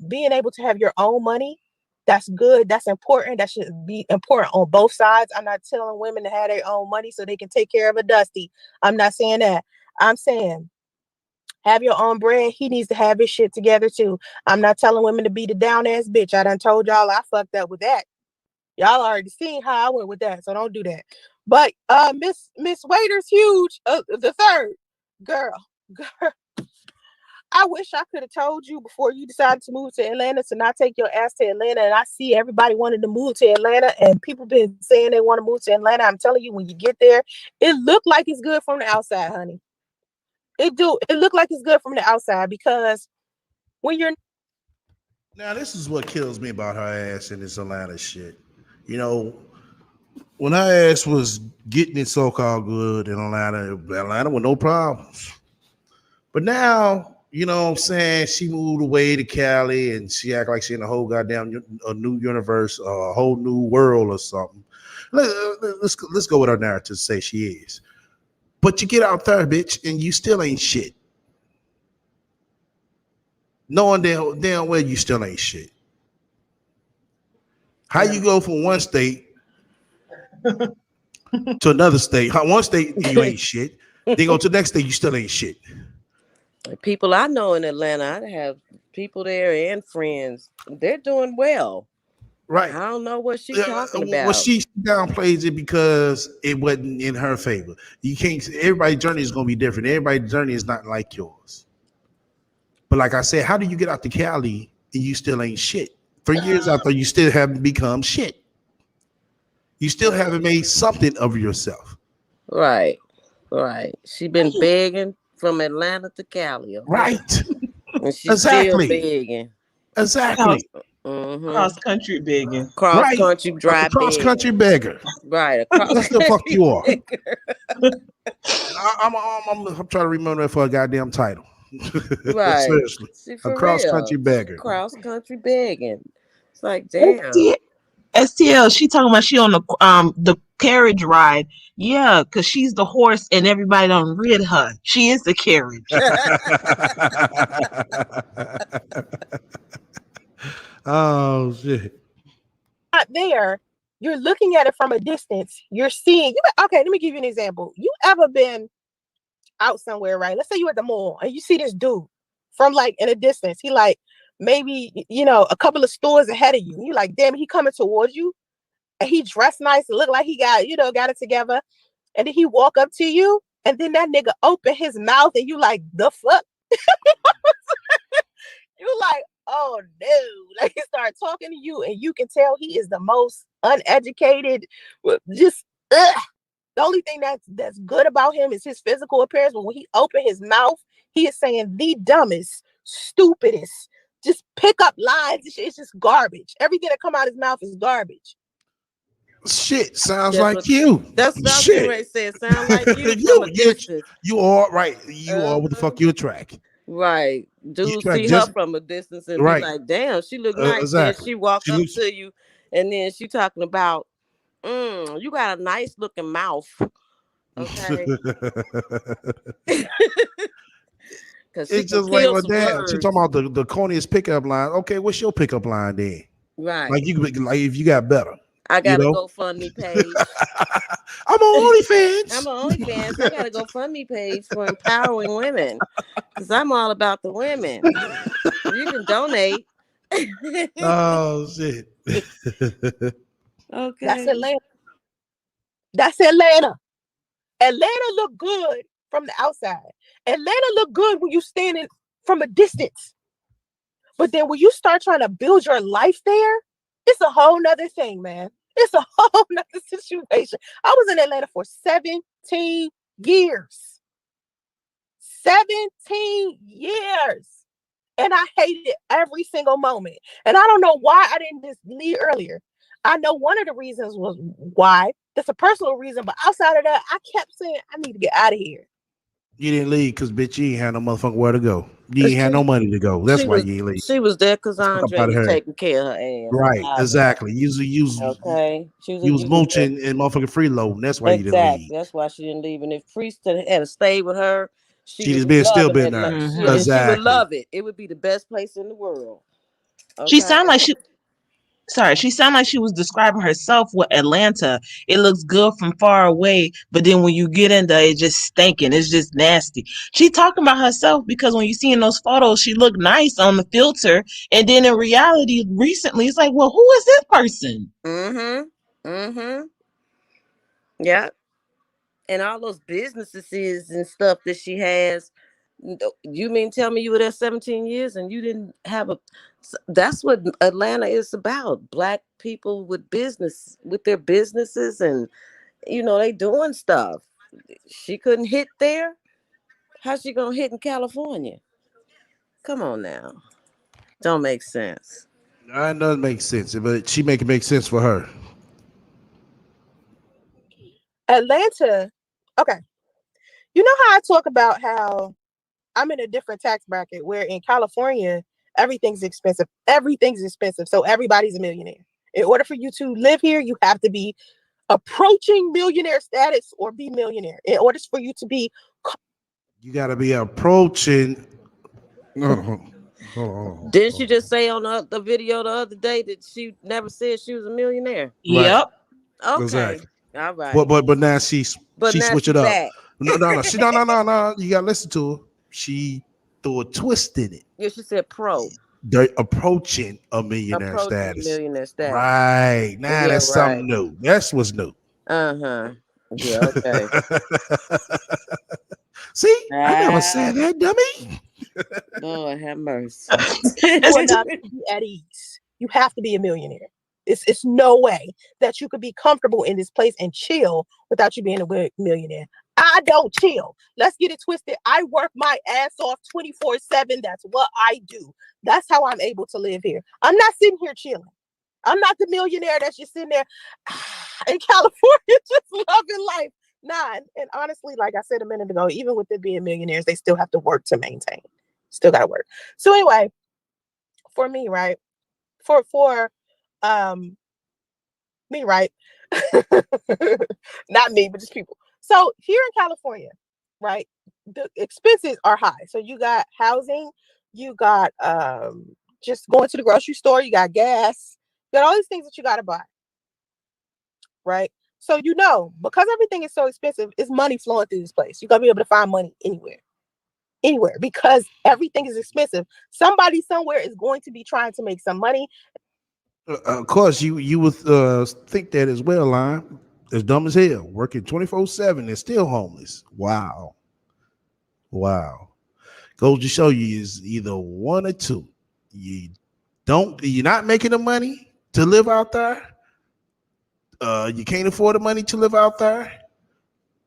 Speaker 5: being able to have your own money, that's good. That's important. That should be important on both sides. I'm not telling women to have their own money so they can take care of a Dusty. I'm not saying that. I'm saying have your own bread. He needs to have his shit together too. I'm not telling women to be the down ass bitch. I done told y'all I fucked up with that. Y'all already seen how I went with that, so don't do that. But Miss Waiter's huge, the third girl. I wish I could have told you before you decided to move to Atlanta to not take your ass to Atlanta. And I see everybody wanted to move to Atlanta, and people been saying they want to move to Atlanta. I'm telling you, when you get there, it look like it's good from the outside, honey. It look like it's good from the outside, because when you're
Speaker 10: Now, this is what kills me about her ass and this Atlanta shit. You know, when her ass was getting it so-called good in Atlanta with no problems. But now, you know what I'm saying, she moved away to Cali and she act like she in a whole goddamn a new universe, a whole new world or something. Let's go with her narrative, say she is. But you get out there, bitch, and you still ain't shit. Knowing damn well you still ain't shit. How you go from one state to another state? One state you ain't shit. Then go to the next state, you still ain't shit.
Speaker 8: People I know in Atlanta, I have people there and friends. They're doing well.
Speaker 10: Right.
Speaker 8: I don't know what she's talking about.
Speaker 10: Well, she downplays it because it wasn't in her favor. You can't. Everybody's journey is going to be different. Everybody's journey is not like yours. But like I said, how do you get out to Cali and you still ain't shit? 3 years after, you still haven't become shit. You still haven't made something of yourself.
Speaker 8: Right. She been begging from Atlanta to Cali. Okay?
Speaker 10: Right.
Speaker 8: And she's still begging.
Speaker 10: Exactly.
Speaker 7: Cross country begging.
Speaker 8: Cross
Speaker 10: Right.
Speaker 8: country
Speaker 10: A
Speaker 8: drive
Speaker 10: cross country
Speaker 8: begging.
Speaker 10: beggar.
Speaker 8: Right, a cross
Speaker 10: That's the fuck
Speaker 8: country
Speaker 10: you are.
Speaker 8: beggar.
Speaker 10: And I'm trying to remember that for a goddamn title.
Speaker 8: Right.
Speaker 10: Seriously.
Speaker 8: See,
Speaker 10: A
Speaker 8: for
Speaker 10: cross
Speaker 8: real.
Speaker 10: country beggar.
Speaker 8: Cross country begging. It's like, damn.
Speaker 7: STL, she talking about she on the carriage ride. Yeah, because she's the horse and everybody don't rid her. She is the carriage.
Speaker 10: Oh shit.
Speaker 5: Not there. You're looking at it from a distance. You're seeing. Okay, let me give you an example. You ever been out somewhere, right? Let's say you at the mall and you see this dude from like in a distance. He like maybe a couple of stores ahead of you. You like, damn, he coming towards you, and he dressed nice and look like he got it together. And then he walk up to you, and then that nigga open his mouth, and you like, the fuck? You like, oh no. Like, he start talking to you, and you can tell he is the most uneducated, just ugh. The only thing that's good about him is his physical appearance, but when he opened his mouth, he is saying the dumbest, stupidest, just pick up lines. It's just garbage. Everything that come out of his mouth is garbage.
Speaker 10: Shit, sounds
Speaker 8: That's
Speaker 10: like
Speaker 8: what-
Speaker 10: you.
Speaker 8: That's what I was
Speaker 10: Shit.
Speaker 8: getting ready to say. It sound like you from a distance.
Speaker 10: You are right. You are what the fuck you attract.
Speaker 8: Right. Dudes
Speaker 10: attract
Speaker 8: see
Speaker 10: just-
Speaker 8: her from a distance and
Speaker 10: Right.
Speaker 8: be like, damn, she look nice.
Speaker 10: Exactly.
Speaker 8: Then she walk
Speaker 10: She
Speaker 8: up
Speaker 10: looks-
Speaker 8: to you, and then she talking about, you got a nice looking mouth. Okay. Because
Speaker 10: It's just like my dad. She talking about the corniest pickup line. Okay, what's your pickup line then?
Speaker 8: Right.
Speaker 10: Like if you got better.
Speaker 8: I got a GoFundMe page.
Speaker 10: I'm on OnlyFans.
Speaker 8: I'm on OnlyFans. I got a GoFundMe page for empowering women because I'm all about the women. You can donate.
Speaker 10: Oh shit.
Speaker 8: Okay.
Speaker 5: That's Atlanta. That's Atlanta. Atlanta look good from the outside. Atlanta look good when you standing from a distance. But then when you start trying to build your life there, it's a whole nother thing, man. It's a whole nother situation. I was in Atlanta for 17 years. 17 years. And I hated every single moment. And I don't know why I didn't just leave earlier. I know one of the reasons was why. That's a personal reason. But outside of that, I kept saying, I need to get out of here.
Speaker 10: You didn't leave because bitch, you ain't had no motherfucking where to go. You ain't had no money to go. That's why you ain't leave.
Speaker 8: She was there because Andre was taking care of her ass.
Speaker 10: Right, exactly. You was mooching and motherfucking freeloading. That's why you didn't leave.
Speaker 8: That's why she didn't leave. And if Priest had stayed with her, she
Speaker 10: just
Speaker 8: would
Speaker 10: still been there.
Speaker 8: And she would love it. It would be the best place in the world. Okay?
Speaker 7: She sound like she was describing herself with Atlanta. It looks good from far away, but then when you get in there, it's just stinking. It's just nasty. She talking about herself because when you see in those photos, she looked nice on the filter, and then in reality, recently, it's like, well, who is this person?
Speaker 8: Yeah. And all those businesses and stuff that she has. You mean tell me you were there 17 years and you didn't have that's what Atlanta is about. Black people with their businesses, and they doing stuff. She couldn't hit there. How's she gonna hit in California? Come on now. Don't make sense.
Speaker 10: It doesn't make sense, but she make it make sense for her.
Speaker 5: Atlanta, okay. You know how I talk about how I'm in a different tax bracket where in California, everything's expensive. Everything's expensive. So everybody's a millionaire. In order for you to live here, you have to be approaching millionaire status or be millionaire. In order for you to be...
Speaker 10: You got to be approaching... Hold on.
Speaker 8: Didn't she just say on the video the other day that she never said she was a millionaire?
Speaker 10: Right.
Speaker 7: Yep.
Speaker 8: Okay.
Speaker 10: Exactly.
Speaker 8: All right.
Speaker 10: But now she switched it up.
Speaker 8: Back.
Speaker 10: No. No. You got to listen to her. She threw a twist in it.
Speaker 8: Yeah, she said pro.
Speaker 10: They're approaching a millionaire status. Right. Now that's something new. That's what's new.
Speaker 8: Uh-huh. Yeah, okay.
Speaker 10: See? I never said that, dummy.
Speaker 8: Lord have mercy.
Speaker 5: At ease. You have to be a millionaire. It's no way that you could be comfortable in this place and chill without you being a millionaire. I don't chill. Let's get it twisted. I work my ass off 24/7. That's what I do. That's how I'm able to live here. I'm not sitting here chilling. I'm not the millionaire that's just sitting there in California just loving life. Nah, and honestly, like I said a minute ago, even with them being millionaires, they still have to work to maintain. Still got to work. So anyway, for me, right? For me, right? Not me, but just people. So here in California, right, the expenses are high. So you got housing, you got just going to the grocery store, you got gas, you got all these things that you got to buy, right? So because everything is so expensive, it's money flowing through this place. You're gonna be able to find money anywhere, because everything is expensive. Somebody somewhere is going to be trying to make some money.
Speaker 10: Of course, you would think that as well, Lime. As dumb as hell, working 24/7 and still homeless. Wow. Goes to show you is either one or two. You're not making the money to live out there. You can't afford the money to live out there.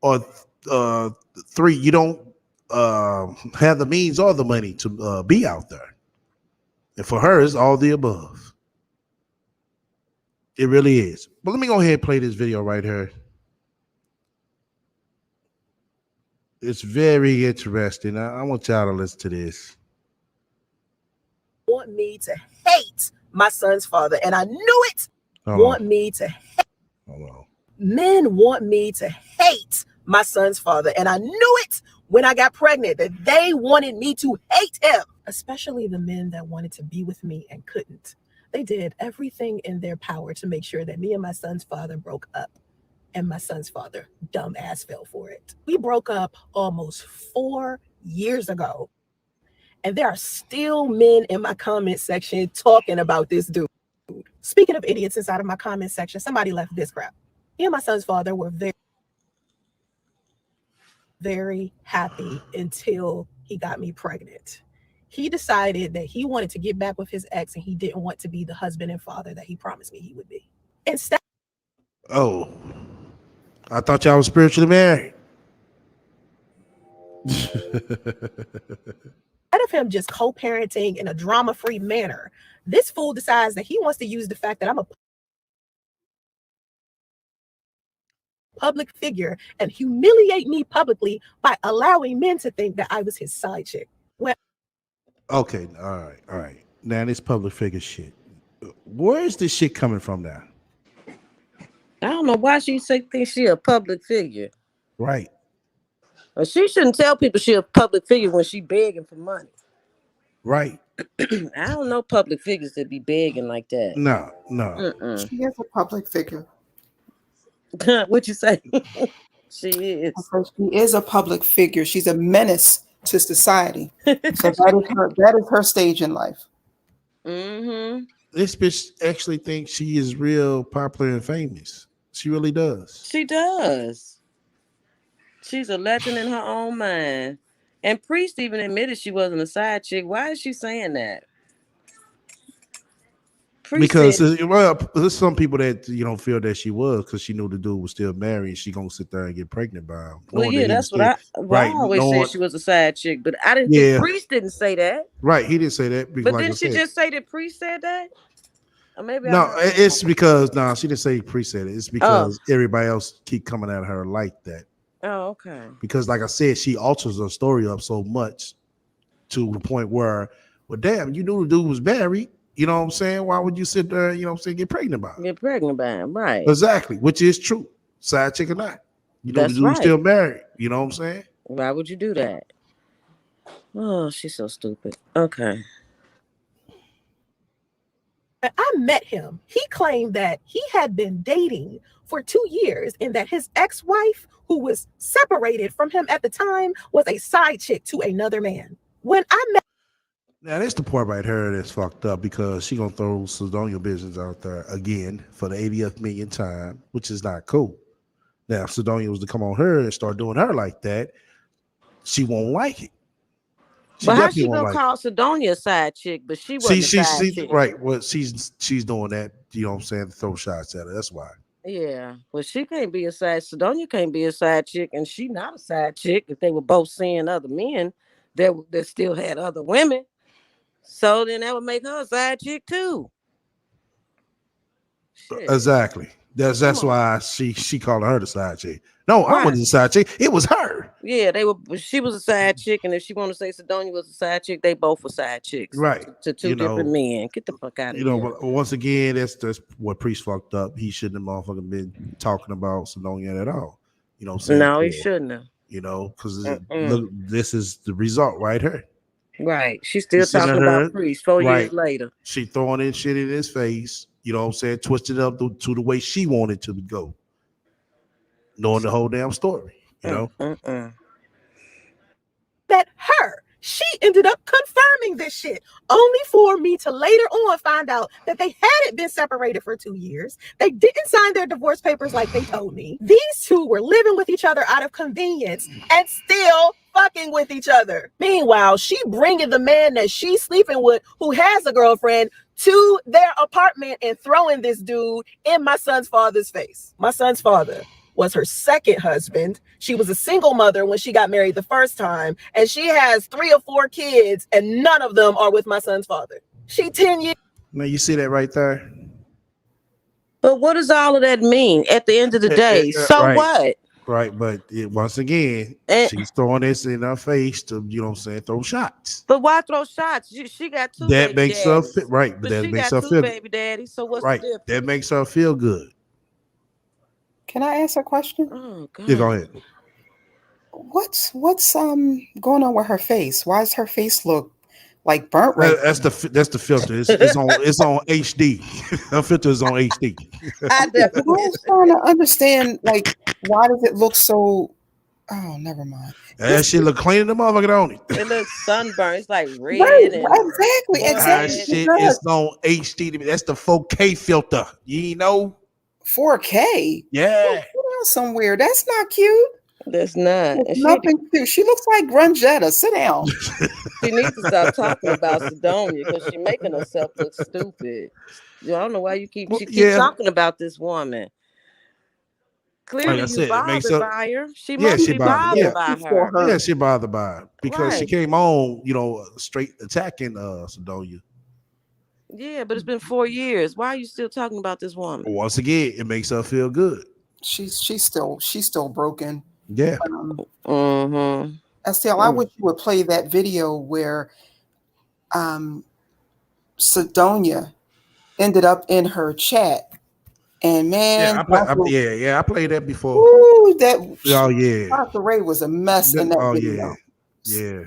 Speaker 10: Or three, you don't have the means or the money to be out there. And for her, it's all the above. It really is. But let me go ahead and play this video right here. It's very interesting. I want y'all to listen to this.
Speaker 5: Want me to hate my son's father, and I knew it. Me to hate. Men want me to hate my son's father, and I knew it when I got pregnant that they wanted me to hate him, especially the men that wanted to be with me and couldn't. They did everything in their power to make sure that me and my son's father broke up. And my son's father, dumbass, fell for it. We broke up almost 4 years ago. And there are still men in my comment section talking about this dude. Speaking of idiots inside of my comment section, somebody left this crap. Me and my son's father were very, very happy until he got me pregnant. He decided that he wanted to get back with his ex and he didn't want to be the husband and father that he promised me he would be. Instead,
Speaker 10: I thought y'all was spiritually married.
Speaker 5: of him just co-parenting in a drama-free manner, this fool decides that he wants to use the fact that I'm a public figure and humiliate me publicly by allowing men to think that I was his side chick. Well,
Speaker 10: okay, all right. Now this public figure shit. Where is this shit coming from now?
Speaker 8: I don't know why she thinks she a public figure.
Speaker 10: Right.
Speaker 8: Well, she shouldn't tell people she a public figure when she begging for money.
Speaker 10: Right.
Speaker 8: I don't know public figures that be begging like that.
Speaker 10: No.
Speaker 9: She is a public figure.
Speaker 8: What you say? She is.
Speaker 9: She is a public figure. She's a menace to society. So that is her stage in life.
Speaker 8: Mm-hmm.
Speaker 10: This bitch actually thinks she is real popular and famous. She really does.
Speaker 8: She does. She's a legend in her own mind. And Priest even admitted she wasn't a side chick. Why is she saying that?
Speaker 10: Because there's some people that feel that she was because she knew the dude was still married. She gonna sit there and get pregnant by him.
Speaker 8: Well, yeah, that's what I always said she was a side chick, but I didn't think Priest didn't say that.
Speaker 10: Right, he didn't say that.
Speaker 8: But didn't she just say that Priest said that? Or maybe
Speaker 10: it's because she didn't say Priest said it. It's because everybody else keep coming at her like that.
Speaker 8: Oh, okay.
Speaker 10: Because like I said, she alters her story up so much to the point where, well, damn, you knew the dude was married. You know what I'm saying? Why would you sit there, get pregnant by him?
Speaker 8: Get pregnant by him, right.
Speaker 10: Exactly, which is true. Side chick or not. You know the dude's still married. You know what I'm saying?
Speaker 8: Why would you do that? Oh, she's so stupid. Okay.
Speaker 5: I met him. He claimed that he had been dating for 2 years and that his ex-wife, who was separated from him at the time, was a side chick to another man. When I met
Speaker 10: Now, that's the part right here that's fucked up because she gonna throw Sidonia business out there again for the 80th millionth time, which is not cool. Now, if Sidonia was to come on her and start doing her like that, she won't like it.
Speaker 8: But how she gonna call Sidonia a side chick, but she wasn't a side chick?
Speaker 10: Right. Well, she's doing that, you know what I'm saying, to throw shots at her. That's why.
Speaker 8: Yeah, well, she can't be a side. Sidonia can't be a side chick, and she not a side chick. If they were both seeing other men that still had other women, so then that would make her a side chick too. Shit.
Speaker 10: Exactly. That's why she called her the side chick. No, I wasn't the side chick. It was her.
Speaker 8: Yeah, they were. She was a side chick, and if she want to say Sidonia was a side chick, they both were side chicks.
Speaker 10: Right.
Speaker 8: To two different men. Get the fuck out of here.
Speaker 10: But once again, that's what Priest fucked up. He shouldn't have motherfucking been talking about Sidonia at all. You know what I'm saying?
Speaker 8: No, he shouldn't have.
Speaker 10: You know, because look, this is the result right here.
Speaker 8: Right. She's still talking about Priest 4 years later.
Speaker 10: She throwing in shit in his face. You know what I'm saying? Twisted up to the way she wanted to go. Knowing the whole damn story. You know?
Speaker 5: That her. She ended up confirming this shit, only for me to later on find out that they hadn't been separated for 2 years. They didn't sign their divorce papers like they told me. These two were living with each other out of convenience and still fucking with each other. Meanwhile, she bringing the man that she's sleeping with, who has a girlfriend, to their apartment and throwing this dude in my son's father's face. My son's father was her second husband. She was a single mother when she got married the first time, and she has 3 or 4 kids, and none of them are with my son's father. She 10 years.
Speaker 10: Now you see that right there.
Speaker 8: But what does all of that mean at the end of the day? So what?
Speaker 10: Right, but once again, she's throwing this in her face to, you know what I'm saying, throw shots.
Speaker 8: But why throw shots? She got 2
Speaker 10: that
Speaker 8: baby
Speaker 10: makes
Speaker 8: daddies.
Speaker 10: her feel right, but that makes her feel
Speaker 8: baby daddy. So what's
Speaker 10: right.
Speaker 8: the difference?
Speaker 10: That makes her feel good.
Speaker 9: Can I ask a question?
Speaker 8: Oh, God.
Speaker 10: Yeah, go ahead.
Speaker 9: What's going on with her face? Why does her face look like burnt right?
Speaker 10: That's the filter. It's on HD. Her filter is on HD.
Speaker 9: I was trying to understand, like, why does it look so? Oh, never mind.
Speaker 10: That shit look clean in the motherfucker, don't it?
Speaker 8: It looks sunburned. It's like red.
Speaker 9: Right,
Speaker 8: and
Speaker 9: exactly.
Speaker 10: Shit is on HD. That's the 4K filter. You know.
Speaker 9: 4K.
Speaker 10: Yeah.
Speaker 9: Put on somewhere. That's not cute.
Speaker 8: That's not.
Speaker 9: Nothing cute. She looks like Grungetta. Sit down.
Speaker 8: She needs to stop talking about Sidonia because she's making herself look stupid. I don't know why you keep talking about this woman. Clearly,
Speaker 10: like
Speaker 8: you bothered by her. She must be bothered by her.
Speaker 10: Yeah, she bothered by her because she came on, straight attacking Sidonia.
Speaker 8: Yeah, but it's been 4 years. Why are you still talking about this woman?
Speaker 10: Once again, it makes her feel good.
Speaker 9: She's still broken.
Speaker 10: Yeah.
Speaker 9: Estelle, I wish you would play that video where Sidonia ended up in her chat. And man,
Speaker 10: I played that before.
Speaker 9: Ooh, Dr. Ray was a mess in that video.
Speaker 10: Yeah.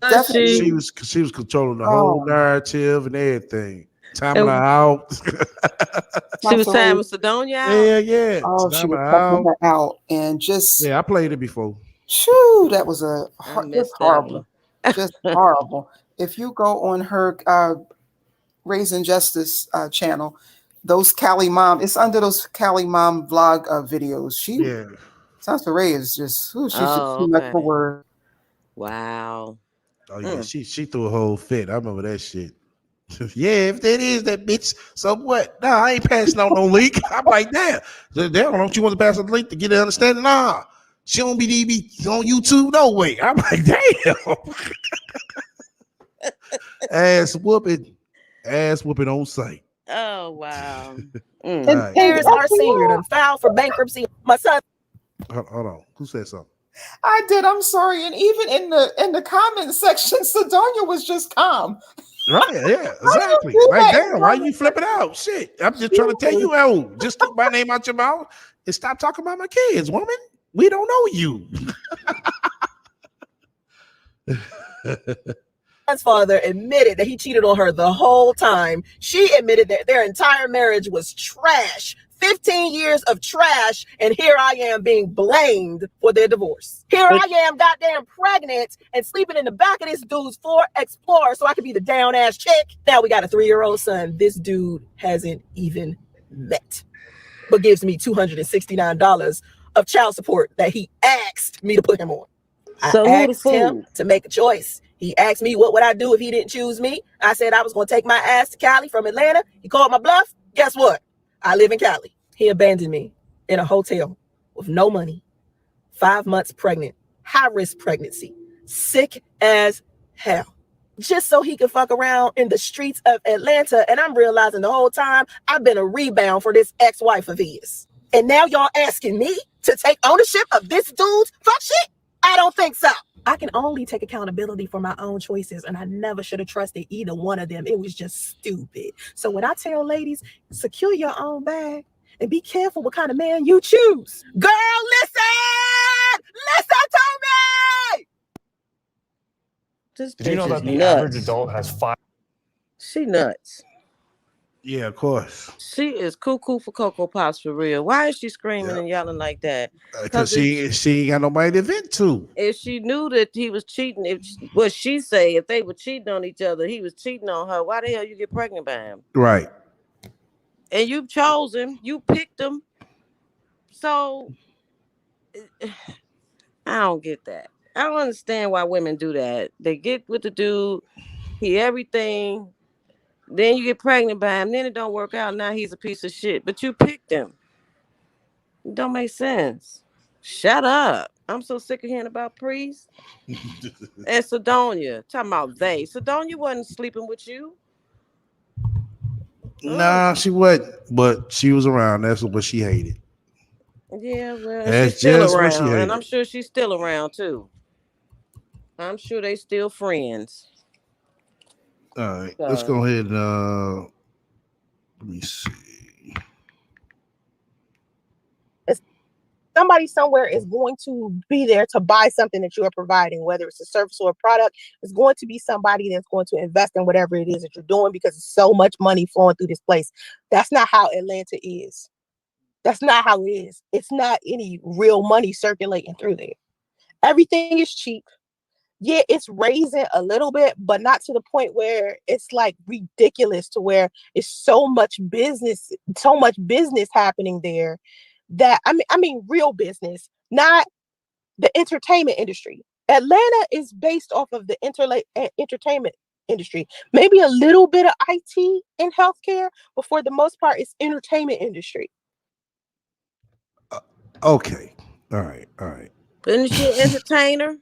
Speaker 9: Definitely.
Speaker 10: She was controlling the whole narrative and everything. Timing her out.
Speaker 8: She was timing Sidonia out.
Speaker 10: Yeah.
Speaker 9: Oh, she was timing her out and just.
Speaker 10: Yeah, I played it before.
Speaker 9: Shoo, that was just horrible. Just horrible. If you go on her Raising Justice channel, those Cali Mom, it's under those Cali Mom vlog videos. Sansa Ray is just, she's just too much for word.
Speaker 8: Wow.
Speaker 10: Oh yeah, she threw a whole fit. I remember that shit. Yeah, if that is that bitch, so what? Nah, I ain't passing out no link. I'm like, damn. Don't you want to pass the link to get an understanding? Nah, she don't be on YouTube no way. I'm like, damn. Ass whooping on site.
Speaker 8: Oh wow.
Speaker 5: And parents are senior and filed for bankruptcy. My son.
Speaker 10: Hold on. Who said something?
Speaker 9: I did. I'm sorry. And even in the comment section, Sidonia was just calm.
Speaker 10: Right. Yeah. Exactly. Like, damn. Why you flipping out? Shit. I'm just trying to tell you, just keep my name out your mouth and stop talking about my kids, woman. We don't know you.
Speaker 5: Son's father admitted that he cheated on her the whole time. She admitted that their entire marriage was trash. 15 years of trash, and here I am being blamed for their divorce. Here I am goddamn pregnant and sleeping in the back of this dude's Ford Explorer so I could be the down-ass chick. Now we got a 3-year-old son this dude hasn't even met, but gives me $269 of child support that he asked me to put him on.
Speaker 8: So
Speaker 5: I asked him to make a choice. He asked me what would I do if he didn't choose me. I said I was going to take my ass to Cali from Atlanta. He called my bluff. Guess what? I live in Cali. He abandoned me in a hotel with no money, 5 months pregnant, high risk pregnancy, sick as hell, just so he could fuck around in the streets of Atlanta. And I'm realizing the whole time I've been a rebound for this ex-wife of his. And now y'all asking me to take ownership of this dude's fuck shit? I don't think so. I can only take accountability for my own choices, and I never should have trusted either one of them. It was just stupid. So when I tell ladies, secure your own bag and be careful what kind of man you choose. Girl, listen! Listen to me!
Speaker 8: This
Speaker 11: Did you know
Speaker 8: bitch is
Speaker 11: that the average
Speaker 8: nuts.
Speaker 11: adult has 5?
Speaker 8: She nuts.
Speaker 10: Yeah, of course.
Speaker 8: She is cuckoo for Cocoa Pops for real. Why is she screaming
Speaker 10: Yep.
Speaker 8: and yelling like that?
Speaker 10: Because she ain't got nobody to vent to.
Speaker 8: If she knew that he was cheating, what she say, if they were cheating on each other, he was cheating on her. Why the hell you get pregnant by him?
Speaker 10: Right.
Speaker 8: And you chose him, you picked him. So I don't get that. I don't understand why women do that. They get with the dude, he everything, then you get pregnant by him, then it don't work out. Now he's a piece of shit, but you picked him. It don't make sense. Shut up. I'm so sick of hearing about priests. And Sidonia, talking about they. Sidonia wasn't sleeping with you.
Speaker 10: Nah, she wasn't, but she was around. That's what she hated.
Speaker 8: Yeah, well,
Speaker 10: That's
Speaker 8: she's still
Speaker 10: just what she
Speaker 8: around, and
Speaker 10: hated.
Speaker 8: I'm sure she's still around too. I'm sure they still friends.
Speaker 10: All right, let's go ahead and let me see.
Speaker 5: Somebody somewhere is going to be there to buy something that you are providing, whether it's a service or a product. It's going to be somebody that's going to invest in whatever it is that you're doing because there's so much money flowing through this place. That's not how Atlanta is. That's not how it is. It's not any real money circulating through there. Everything is cheap. Yeah, it's raising a little bit, but not to the point where it's like ridiculous to where it's so much business happening there that I mean real business, not the entertainment industry. Atlanta is based off of the entertainment industry, maybe a little bit of IT and healthcare, but for the most part, it's entertainment industry.
Speaker 10: Okay. All right.
Speaker 8: Isn't she an entertainer?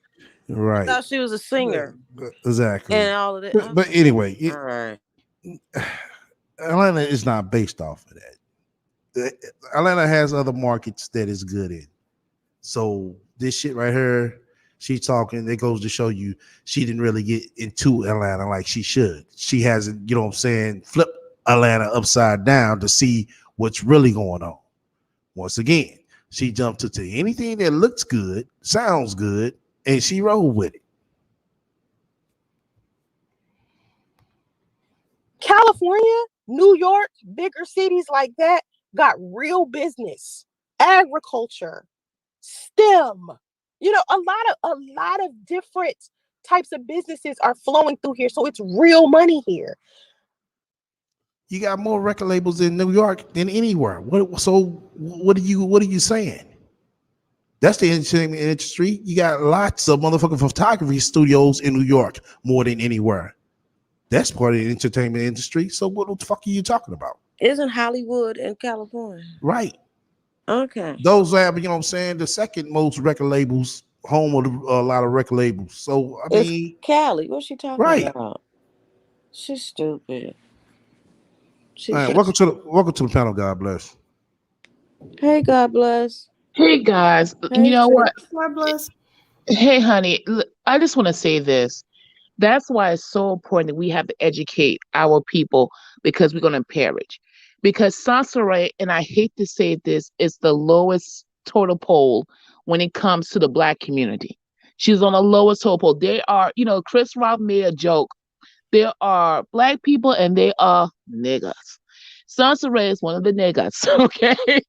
Speaker 10: Right.
Speaker 8: I thought she was a singer.
Speaker 10: Exactly.
Speaker 8: And all of that.
Speaker 10: But anyway,
Speaker 8: all right.
Speaker 10: Atlanta is not based off of that. Atlanta has other markets that is good in. So this shit right here, she talking, it goes to show you she didn't really get into Atlanta like she should. She hasn't, you know what I'm saying, flipped Atlanta upside down to see what's really going on. Once again, she jumped into anything that looks good, sounds good, and she rolled with it.
Speaker 5: California, New York, bigger cities like that got real business, agriculture, STEM. You know, a lot of different types of businesses are flowing through here, so it's real money here.
Speaker 10: You got more record labels in New York than anywhere. What are you saying? That's the entertainment industry. You got lots of motherfucking photography studios in New York more than anywhere. That's part of the entertainment industry. So what the fuck are you talking about?
Speaker 8: Isn't Hollywood in California?
Speaker 10: Right.
Speaker 8: Okay.
Speaker 10: Those have, you know what I'm saying, the second most record labels, home of a lot of record labels. So I mean,
Speaker 8: Cali. What's she talking
Speaker 10: right.
Speaker 8: about? She's stupid.
Speaker 10: All right, welcome to the panel. God bless.
Speaker 8: Hey, God bless.
Speaker 12: Hey guys,
Speaker 8: Hey,
Speaker 12: you know what?
Speaker 9: God bless.
Speaker 12: Hey honey, I just want to say this. That's why it's so important that we have to educate our people because we're going to perish. Because Sansaray, and I hate to say this, is the lowest total poll when it comes to the black community. She's on the lowest total poll. They are, Chris Rock made a joke. There are black people and they are niggas. Sansaray is one of the niggas, okay?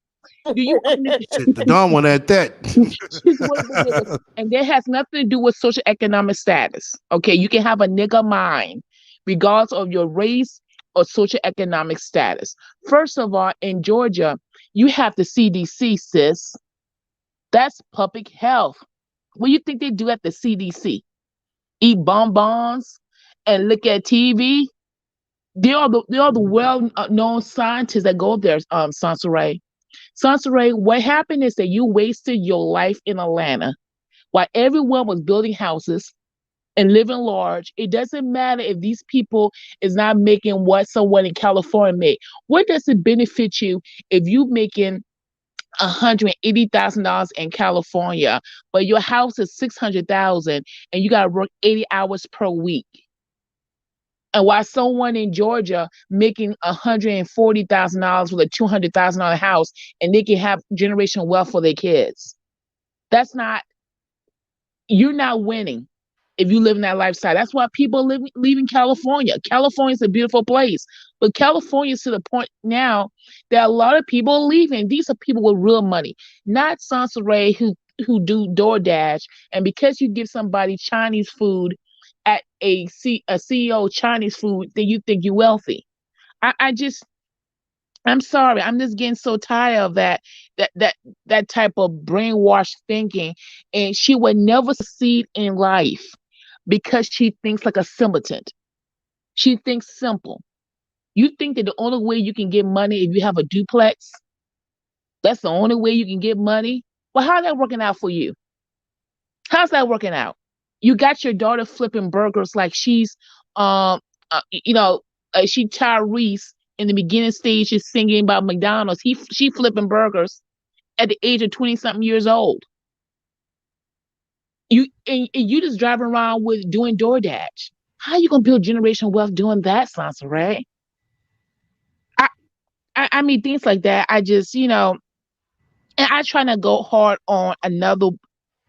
Speaker 12: Do you
Speaker 10: Shit, the Don one at that.
Speaker 12: She's one of the niggas. And that has nothing to do with social economic status. Okay, you can have a nigga mind, regardless of your race or social economic status. First of all, in Georgia, you have the CDC, sis. That's public health. What do you think they do at the CDC? Eat bonbons and look at TV? They are the well known scientists that go there, Sansaray. Sansaray, what happened is that you wasted your life in Atlanta while everyone was building houses and living large. It doesn't matter if these people is not making what someone in California make. What does it benefit you if you making $180,000 in California, but your house is 600,000 and you got to work 80 hours per week? And while someone in Georgia making $140,000 with a $200,000 house and they can have generational wealth for their kids, that's not, you're not winning if you live in that lifestyle. That's why people leaving California. California is a beautiful place, but California is to the point now that a lot of people are leaving. These are people with real money, not Sansaray who do DoorDash. And because you give somebody Chinese food at a CEO of Chinese food, then you think you're wealthy. I'm sorry. I'm just getting so tired of that type of brainwashed thinking. And she would never succeed in life because she thinks like a simpleton. She thinks simple. You think that the only way you can get money if you have a duplex, that's the only way you can get money? Well, how's that working out for you? How's that working out? You got your daughter flipping burgers like she's, she Tyrese in the beginning stage is singing about McDonald's. She flipping burgers at the age of 20 something years old. And you just driving around with doing DoorDash. How you gonna build generational wealth doing that, Sansaray? I mean things like that. I just, and I try to go hard on another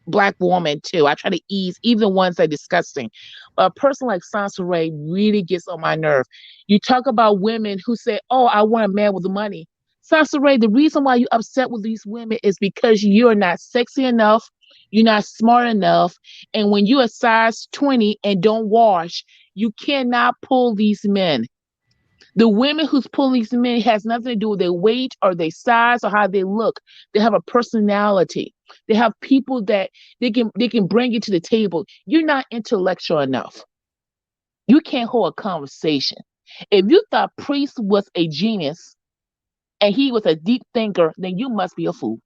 Speaker 12: Black woman too. I try to ease even the ones that are disgusting. But a person like Sansaray really gets on my nerve. You talk about women who say, "Oh, I want a man with the money." Sansaray, the reason why you're upset with these women is because you're not sexy enough, you're not smart enough, and when you're a size 20 and don't wash, you cannot pull these men. The women who's pulling these men has nothing to do with their weight or their size or how they look. They have a personality. They have people that they can bring you to the table. You're not intellectual enough. You can't hold a conversation. If you thought Priest was a genius and he was a deep thinker, then you must be a fool.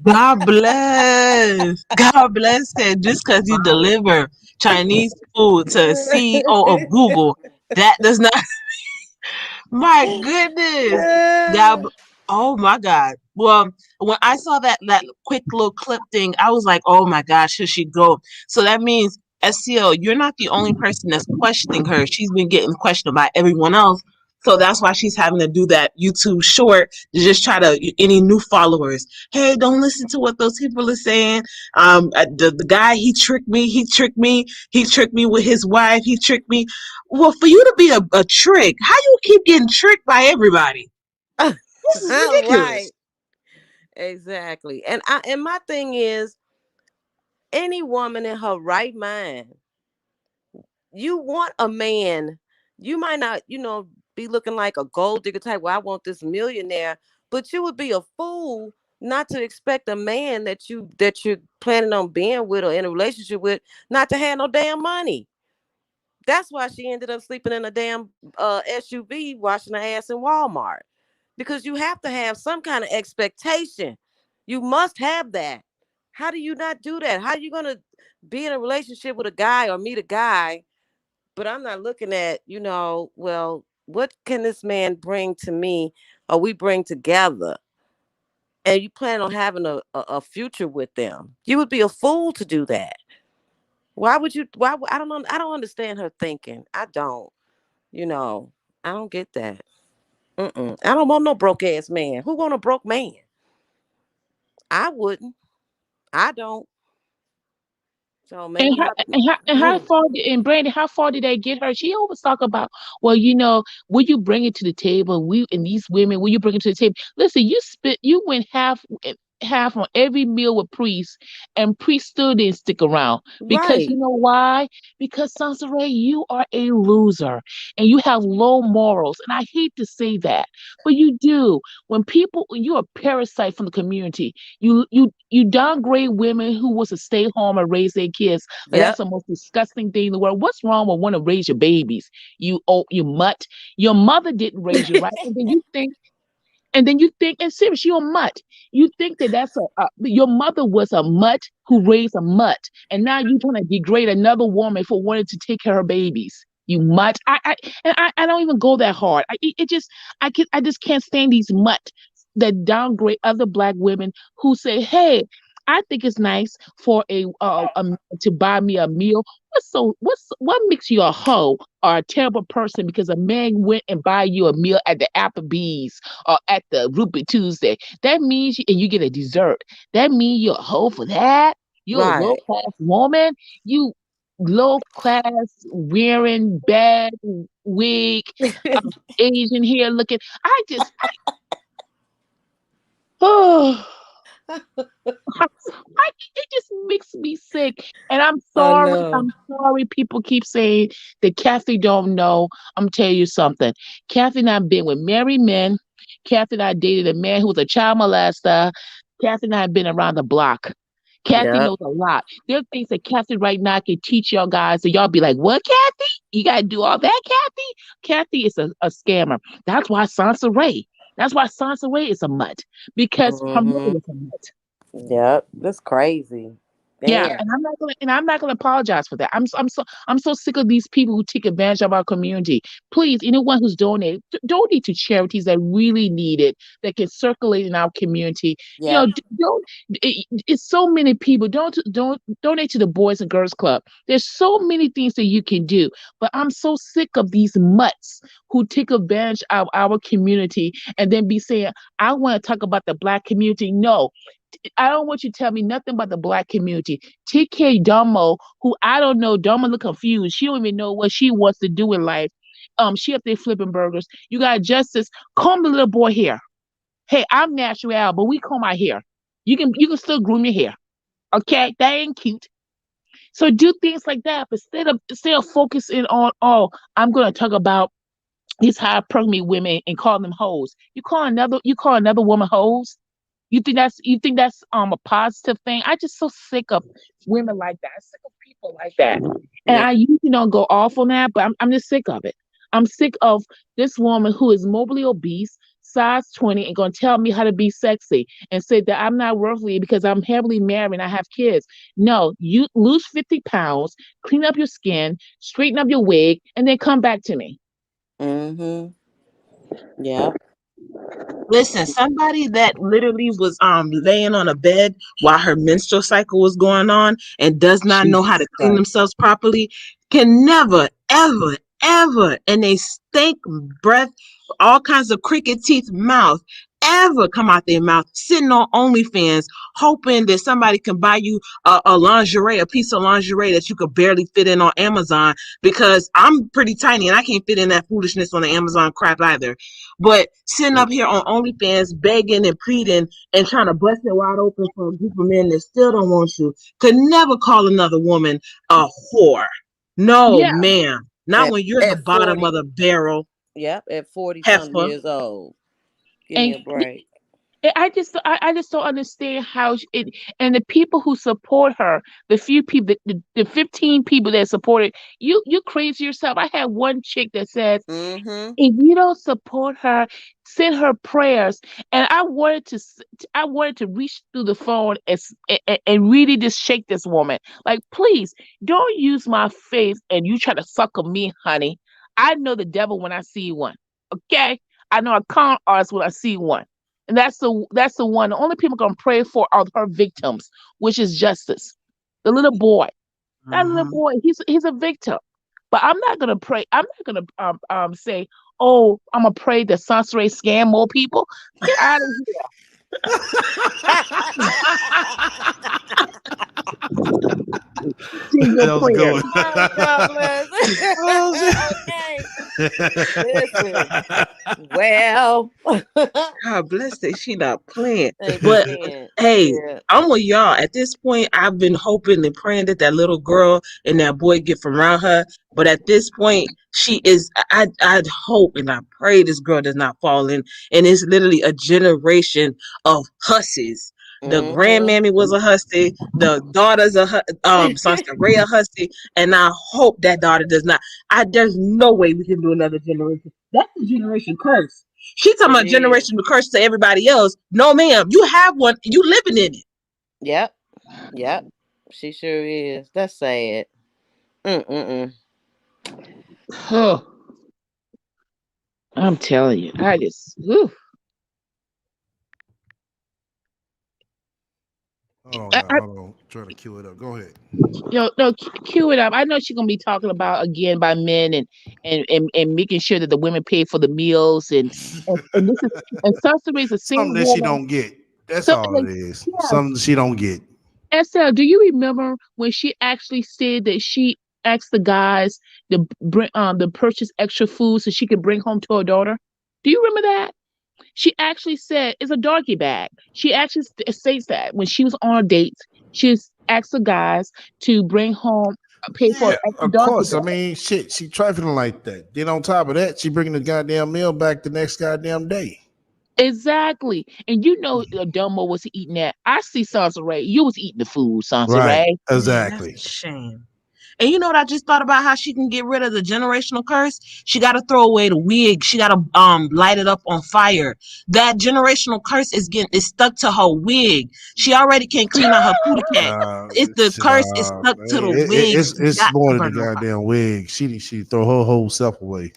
Speaker 7: God bless. God bless him. Just because you deliver Chinese food to a CEO of Google, that does not. My goodness. God. Oh my God. Well, when I saw that quick little clip thing, I was like, oh my gosh, should she go? So that means SCO, you're not the only person that's questioning her. She's been getting questioned by everyone else. So that's why she's having to do that YouTube short to just try to any new followers. Hey, don't listen to what those people are saying. The guy, he tricked me. He tricked me. He tricked me with his wife. He tricked me. Well, for you to be a trick, how you keep getting tricked by everybody? This is ridiculous.
Speaker 8: Right. Exactly. And my thing is, any woman in her right mind, you want a man, you might not, be looking like a gold digger type, well, I want this millionaire, but you would be a fool not to expect a man that you're planning on being with or in a relationship with not to have no damn money. That's why she ended up sleeping in a damn SUV washing her ass in Walmart. Because you have to have some kind of expectation. You must have that. How do you not do that? How are you going to be in a relationship with a guy or meet a guy, but I'm not looking at, well, what can this man bring to me or we bring together? And you plan on having a future with them. You would be a fool to do that. Why would you? I don't know. I don't understand her thinking. I don't. I don't get that. I don't want no broke ass man. Who want a broke man? I wouldn't. I don't. So maybe
Speaker 12: How far and Brandy, how far did they get her? She always talk about, well, will you bring it to the table? We and these women, will you bring it to the table? Listen, you went half on every meal with Priest, and Priest still didn't stick around because
Speaker 8: right.
Speaker 12: you know why? Because Sansaray, you are a loser and you have low morals, and I hate to say that, but you do. When you're a parasite from the community, you downgrade women who was to stay home and raise their kids. Like
Speaker 8: Yep.
Speaker 12: that's the most disgusting thing in the world. What's wrong with wanting to raise your babies? You mutt. Your mother didn't raise you right, and then you think And then you think, and seriously, you're a mutt. You think that your mother was a mutt who raised a mutt, and now you're trying to degrade another woman for wanting to take care of babies. You mutt. I don't even go that hard. I just can't stand these mutt that downgrade other black women who say, "Hey, I think it's nice for a man to buy me a meal." What makes you a hoe or a terrible person because a man went and buy you a meal at the Applebee's or at the Ruby Tuesday? That means and you get a dessert. That means you're a hoe for that. You're a low
Speaker 8: Right.
Speaker 12: class woman. You low class wearing bad wig, Asian hair looking. Oh. It just makes me sick. And I'm
Speaker 8: I
Speaker 12: sorry.
Speaker 8: know.
Speaker 12: I'm sorry people keep saying that Kathy don't know. I'm telling you something. Kathy and I been with married men. Kathy and I dated a man who was a child molester. Kathy and I have been around the block. Kathy
Speaker 8: Yep.
Speaker 12: knows a lot. There are things that Kathy right now can teach y'all guys, and y'all be like, "What, Kathy? You gotta do all that, Kathy?" Kathy is a scammer. That's why Sansa Ray. That's why Sansa Ray is a mutt because her mother
Speaker 8: Mm-hmm.
Speaker 12: was a mutt.
Speaker 8: Yep. That's crazy.
Speaker 12: Yeah,
Speaker 8: Damn.
Speaker 12: and I'm not gonna apologize for that. I'm so sick of these people who take advantage of our community. Please, anyone who's donate to charities that really need it, that can circulate in our community. You
Speaker 8: Yep.
Speaker 12: know, don't. It's so many people. Don't donate to the Boys and Girls Club. There's so many things that you can do, but I'm so sick of these mutts who take advantage of our community and then be saying, "I want to talk about the Black community." No, I don't want you to tell me nothing about the Black community. TK Domo, who I don't know, Domo look confused. She don't even know what she wants to do in life. She up there flipping burgers. You got Justice, comb the little boy hair. Hey, I'm natural, but we comb our hair. You can still groom your hair. Okay, that ain't cute. So do things like that, but instead of focusing on, oh, I'm gonna talk about these high pregnant women and call them hoes. You call another woman hoes? You think that's a positive thing? I just so sick of women like that. I'm sick of people like that. And
Speaker 8: Yeah.
Speaker 12: I usually don't go off on that, but I'm just sick of it. I'm sick of this woman who is morbidly obese, size 20, and gonna tell me how to be sexy and say that I'm not worthy because I'm heavily married and I have kids. No, you lose 50 pounds, clean up your skin, straighten up your wig, and then come back to me.
Speaker 8: Mm-hmm. Yep.
Speaker 7: Listen, somebody that literally was laying on a bed while her menstrual cycle was going on and does not know how
Speaker 12: Jesus
Speaker 7: to clean
Speaker 12: Christ.
Speaker 7: themselves properly can never, ever, ever, and they stink breath, all kinds of cricket teeth mouth ever come out their mouth sitting on OnlyFans hoping that somebody can buy you a lingerie, a piece of lingerie that you could barely fit in on Amazon, because I'm pretty tiny and I can't fit in that foolishness on the Amazon crap either. But sitting up here on OnlyFans begging and pleading and trying to bust it wide open for a group of men that still don't want you could never call another woman a whore. No,
Speaker 12: Yeah.
Speaker 7: ma'am. Not
Speaker 8: At
Speaker 7: when you're the
Speaker 8: at
Speaker 7: bottom
Speaker 8: 40.
Speaker 7: of the barrel,
Speaker 8: Yep. At 40 something
Speaker 7: heifer.
Speaker 8: years old. Give me
Speaker 12: And
Speaker 8: a break.
Speaker 12: I just don't understand how it and the people who support her, the few people, the 15 people that supported you crazy yourself. I had one chick that says,
Speaker 8: Mm-hmm.
Speaker 12: if you don't support her, send her prayers. And I wanted to reach through the phone and really just shake this woman. Like, please don't use my face and you try to sucker me, honey. I know the devil when I see one. Okay, I know a con artist when I see one. And that's the one. The only people gonna pray for are her victims, which is justice. The little boy. That little
Speaker 7: Mhm.
Speaker 12: boy, he's a victim. But I'm not gonna pray. I'm not gonna say, oh, I'm gonna pray that Sansaray scam more people. Get out of here. See your
Speaker 10: That was a good
Speaker 12: prayers.
Speaker 8: Oh, God bless.
Speaker 10: one.
Speaker 8: Okay. Listen. Well,
Speaker 7: God bless that she not playing. But
Speaker 8: amen.
Speaker 7: hey,
Speaker 8: Yeah.
Speaker 7: I'm with y'all. At this point, I've been hoping and praying that that little girl and that boy get from around her. But at this point, she is. I'd hope and I pray this girl does not fall in. And it's literally a generation of hussies The grandmammy was a husty. The daughter's a Sansa Ray a husty, and I hope that daughter does not. There's no way we can do another generation. That's a generation curse. She talking about generation curse to everybody else. No, ma'am, you have one. You living in it.
Speaker 8: Yep. Yep. She sure is. That's sad. Mm-mm-mm.
Speaker 12: I'm telling you, I just. Whew.
Speaker 10: Hold on, hold on. Trying to cue it up. Go ahead.
Speaker 12: No, cue it up. I know she's gonna be talking about again by men and making sure that the women pay for the meals and this is and Sansa is a single
Speaker 10: Something that she
Speaker 12: woman.
Speaker 10: don't get. That's
Speaker 12: So
Speaker 10: all it is.
Speaker 12: yeah,
Speaker 10: Something she don't get.
Speaker 12: Estelle, do you remember when she actually said that she asked the guys to bring to purchase extra food so she could bring home to her daughter? Do you remember that? She actually said it's a doggy bag. She actually states that when she was on a date, she asked the guys to bring home, pay for
Speaker 10: Yeah,
Speaker 12: an extra
Speaker 10: of
Speaker 12: doggy
Speaker 10: course. I
Speaker 12: bag.
Speaker 10: mean, shit, she trifling like that. Then on top of that, she bringing the goddamn meal back the next goddamn day.
Speaker 12: Exactly. And you know Delmo was eating that. I see Sansa Ray. You was eating the food, Sansa
Speaker 10: Right.
Speaker 12: Ray.
Speaker 7: Man, that's
Speaker 10: Exactly.
Speaker 7: a shame. And you know what? I just thought about how she can get rid of the generational curse. She got to throw away the wig. She got to light it up on fire. That generational curse is stuck to her wig. She already can't clean out her booty cat. It's the curse is stuck to the wig. She
Speaker 10: It's
Speaker 7: got to
Speaker 10: more than the
Speaker 7: burn it on fire.
Speaker 10: goddamn wig. She throw her whole self away.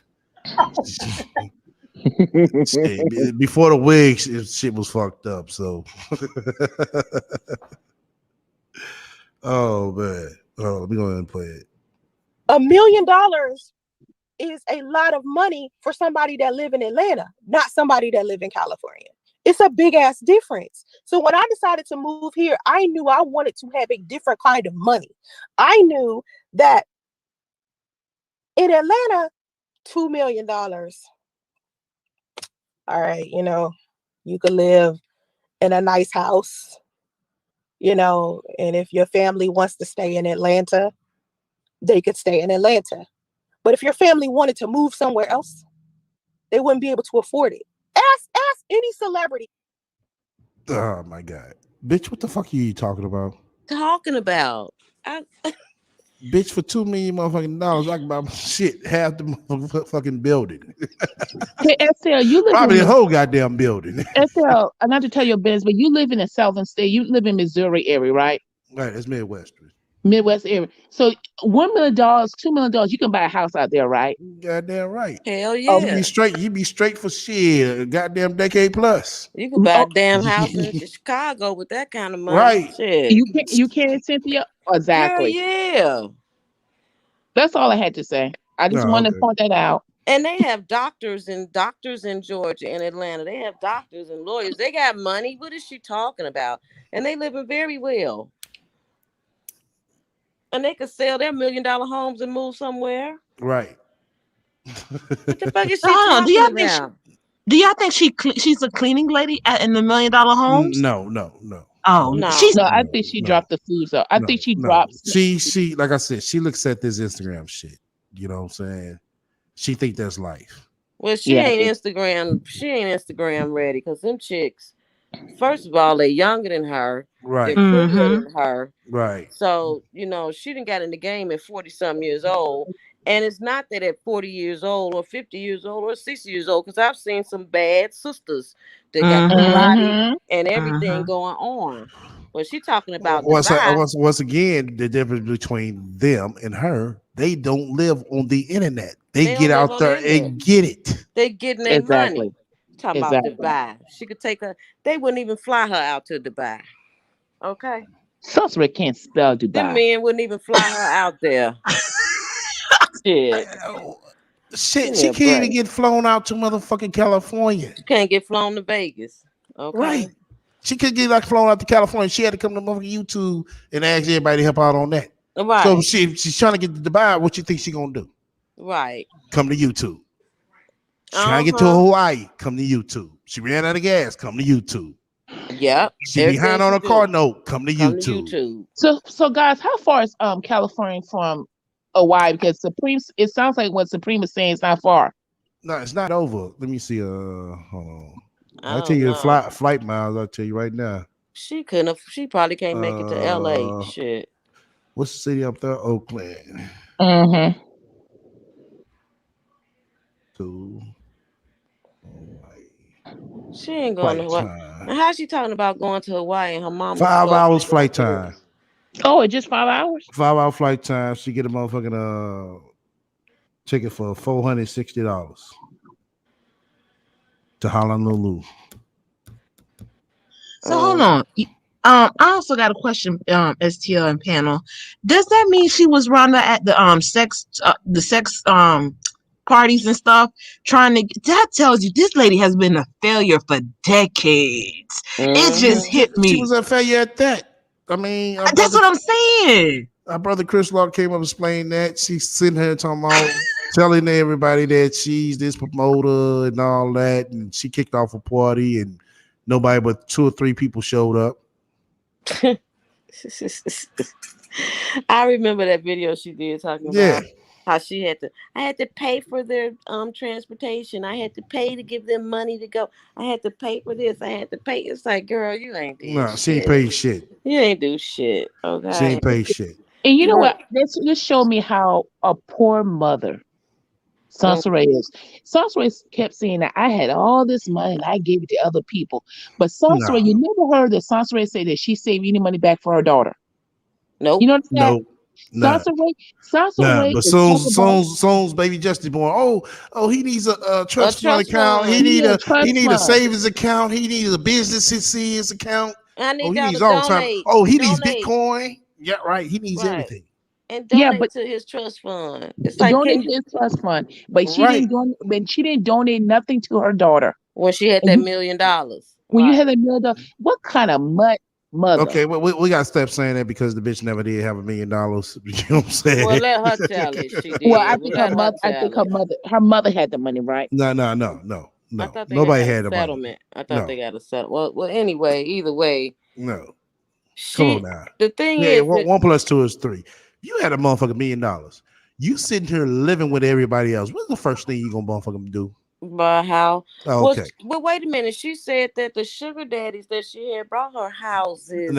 Speaker 10: Shit, before the wig, shit was fucked up. So, oh man, oh, let me go ahead and play it.
Speaker 5: $1 million is a lot of money for somebody that live in Atlanta, not somebody that live in California. It's a big ass difference. So when I decided to move here, I knew I wanted to have a different kind of money. I knew that in Atlanta, $2 million. All right, you could live in a nice house, and if your family wants to stay in Atlanta, they could stay in Atlanta. But if your family wanted to move somewhere else, they wouldn't be able to afford it. Ask any celebrity.
Speaker 10: Oh my god, bitch! What the fuck are you talking about?
Speaker 8: Talking about.
Speaker 10: Bitch, for $2 million motherfucking dollars, I can buy shit half the motherfucking building.
Speaker 12: Hey, Estelle, you live
Speaker 10: Probably the
Speaker 12: in
Speaker 10: whole goddamn building.
Speaker 12: Estelle, not to tell your business, but you live in the southern state. You live in Missouri area, right?
Speaker 10: Right, it's Midwest.
Speaker 12: Midwest area. So $1 million, $2 million, you can buy a house out there, right?
Speaker 10: Goddamn right.
Speaker 8: Hell
Speaker 12: Okay.
Speaker 8: yeah.
Speaker 10: You be straight for shit. A goddamn decade plus.
Speaker 8: You could buy a
Speaker 12: Oh,
Speaker 8: damn house in Chicago with that kind of money.
Speaker 10: Right.
Speaker 8: Shit.
Speaker 12: you can, Cynthia?
Speaker 8: Hell
Speaker 12: Exactly.
Speaker 8: yeah.
Speaker 12: That's all I had to say. I just
Speaker 10: No,
Speaker 12: wanted
Speaker 10: okay.
Speaker 12: to point that out.
Speaker 8: And they have doctors in Georgia and Atlanta. They have doctors and lawyers. They got money. What is she talking about? And they living very well. And they could sell their $1 million homes and move somewhere.
Speaker 10: Right.
Speaker 8: What the fuck is she
Speaker 7: Hold on.
Speaker 8: talking about?
Speaker 7: Do y'all think she's a cleaning lady in the $1 million homes?
Speaker 10: No.
Speaker 7: Oh,
Speaker 8: No.
Speaker 7: she's
Speaker 12: No, I think she dropped the foods up. I think she dropped.
Speaker 10: She like I said, she looks at this Instagram shit. You know what I'm saying? She think that's life.
Speaker 8: Well, she ain't Instagram ready because them chicks, first of all, they're younger than her.
Speaker 10: Right.
Speaker 8: They're prettier than her.
Speaker 10: Right.
Speaker 8: So, she done got in the game at 40-some years old. And it's not that at 40 years old or 50 years old or 60 years old, because I've seen some bad sisters that got the body and everything going on. But she talking about Dubai.
Speaker 10: Once again, the difference between them and her, they don't live on the internet. They get
Speaker 8: don't live
Speaker 10: out
Speaker 8: on
Speaker 10: there
Speaker 8: the internet.
Speaker 10: and get it.
Speaker 8: They getting their money. Talking about Dubai. She could take her. They wouldn't even fly her out to Dubai. Okay.
Speaker 12: Sussman can't spell
Speaker 8: Them
Speaker 12: Dubai.
Speaker 8: men wouldn't even fly her out there. Shit.
Speaker 10: Shit, she can't even get flown out to motherfucking California.
Speaker 8: She can't get flown to Vegas. Okay.
Speaker 10: Right. She could get flown out to California. She had to come to motherfucking YouTube and ask everybody to help out on that.
Speaker 8: Right.
Speaker 10: So she's trying to get to Dubai. What you think she gonna do?
Speaker 8: Right.
Speaker 10: Come to YouTube. She's trying to get to Hawaii. Come to YouTube. She ran out of gas. Come to YouTube.
Speaker 8: Yep.
Speaker 10: She behind on a car note. Come to YouTube.
Speaker 12: So guys, how far is California from Hawaii? Because Supreme, it sounds like what Supreme is saying is not far.
Speaker 10: No, it's not over. Let me see. Hold on. I'll tell you the flight miles. I'll tell you right now.
Speaker 8: She couldn't have, she probably can't make it to LA.
Speaker 10: Uh,
Speaker 8: Shit.
Speaker 10: what's the city up there? Oakland.
Speaker 12: Mm-hmm.
Speaker 10: To
Speaker 8: She ain't going to
Speaker 10: flight
Speaker 8: Hawaii.
Speaker 10: time.
Speaker 8: Now, how's she talking about going to Hawaii and her mama
Speaker 10: 5 hours
Speaker 8: struggling
Speaker 10: flight
Speaker 8: like
Speaker 10: time.
Speaker 8: this?
Speaker 12: Oh, it's just 5 hours?
Speaker 10: 5 hour flight time. She get a motherfucking ticket for $460 to Honolulu.
Speaker 7: So hold on. I also got a question, STL and panel. Does that mean she was running at the sex parties and stuff, trying to? That tells you this lady has been a failure for decades. It just hit
Speaker 10: She
Speaker 7: me.
Speaker 10: was a failure at that. I mean,
Speaker 7: That's what I'm saying.
Speaker 10: Our brother Chris Law came up and explained that. She's sitting here talking about telling everybody that she's this promoter and all that, and she kicked off a party and nobody but 2 or 3 people showed up.
Speaker 8: I remember that video she did talking about how she had to. I had to pay for their transportation. I had to pay to give them money to go. I had to pay for this. I had to pay. It's like, girl, you ain't did
Speaker 10: No,
Speaker 8: shit.
Speaker 10: she ain't paid shit.
Speaker 8: You ain't do shit. Okay.
Speaker 10: She ain't paid shit.
Speaker 12: And you know what? This showed me how a poor mother Sansaray is. Sansaray kept saying that I had all this money and I gave it to other people. But Sansaray, you never heard that Sansaray say that she saved any money back for her daughter.
Speaker 8: Nope.
Speaker 12: You know what I'm saying?
Speaker 10: Nope.
Speaker 12: Sansaray
Speaker 10: but
Speaker 12: is
Speaker 10: Soon's baby Justin born. Oh, he needs a trust fund account.
Speaker 8: Fund.
Speaker 10: He need a savings account. He needs a business account.
Speaker 8: I need
Speaker 10: he
Speaker 8: y'all
Speaker 10: needs
Speaker 8: to
Speaker 10: all the time.
Speaker 8: donate.
Speaker 10: Oh, he needs Bitcoin. Yeah, right. He needs everything.
Speaker 8: And donate to his trust fund. It's like
Speaker 12: donate to his trust fund, but she didn't donate nothing to her daughter
Speaker 8: when she had that $1 million.
Speaker 12: When you had $1 million, what kind of mother?
Speaker 10: Okay, well, we got to stop saying that because the bitch never did have $1 million. You know what I'm saying?
Speaker 8: Well, let her tell it. She did.
Speaker 12: Well, I think her mother had the money, right?
Speaker 10: No.
Speaker 8: I thought they
Speaker 10: Nobody
Speaker 8: had
Speaker 10: had
Speaker 8: a settlement.
Speaker 10: Money.
Speaker 8: I thought they got a settlement. Well, anyway, either way.
Speaker 10: No. Come on now.
Speaker 8: The thing is,
Speaker 10: 1 + 2 is 3. You had a motherfucking $1 million. You sitting here living with everybody else. What's the first thing you gonna motherfucking do?
Speaker 8: But how?
Speaker 10: Oh, okay.
Speaker 8: Well, wait a minute. She said that the sugar daddies that she had brought her houses.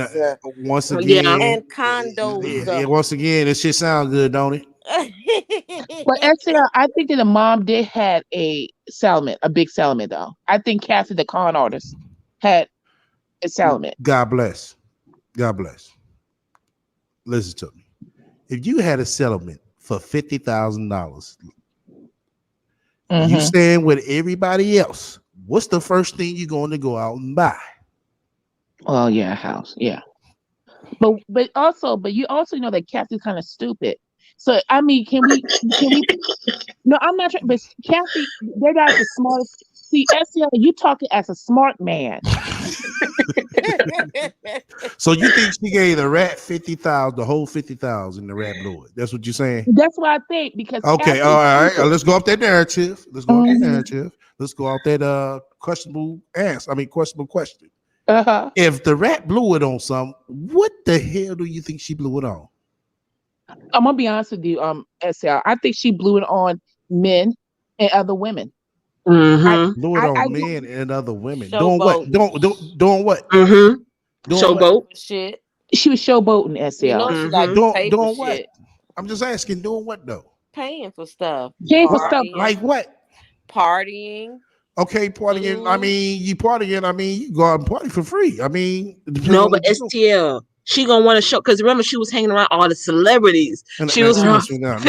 Speaker 10: Once again,
Speaker 8: and condos.
Speaker 10: Yeah, once again, this shit sound good, don't it?
Speaker 12: But SL, I think that the mom did had a settlement, a big settlement though. I think Kathy, the con artist, had a settlement.
Speaker 10: God bless. Listen to me. If you had a settlement for $50,000, you stand with everybody else. What's the first thing you're going to go out and buy?
Speaker 12: Oh yeah, a house. Yeah. But you also know that Kathy's kind of stupid. So I mean, can we? No, I'm not trying. But Kathy, they're not the smartest. See, SL, you talking as a smart man.
Speaker 10: So you think she gave the rat 50,000, the whole 50,000, the rat blew it? That's what you're saying?
Speaker 12: That's what I think because.
Speaker 10: Okay, all right. Let's go off that narrative. Let's go off that questionable question. If the rat blew it on something, what the hell do you think she blew it on?
Speaker 12: I'm gonna be honest with you, SL. I think she blew it on men and other women.
Speaker 10: Blew it on men and other women. Doing what? Doing what?
Speaker 7: Showboat.
Speaker 8: Shit.
Speaker 12: She was showboating, SL.
Speaker 8: You know she like to pay for
Speaker 10: doing what?
Speaker 8: shit.
Speaker 10: I'm just asking, doing what though?
Speaker 8: Paying for stuff.
Speaker 12: Paying for stuff
Speaker 10: like what?
Speaker 8: Partying.
Speaker 10: Okay, partying. Food. I mean, you partying. I mean, you go out and party for free. I mean,
Speaker 7: no, but STL. She gonna want to show because remember she was hanging around all the celebrities. She was around
Speaker 10: no.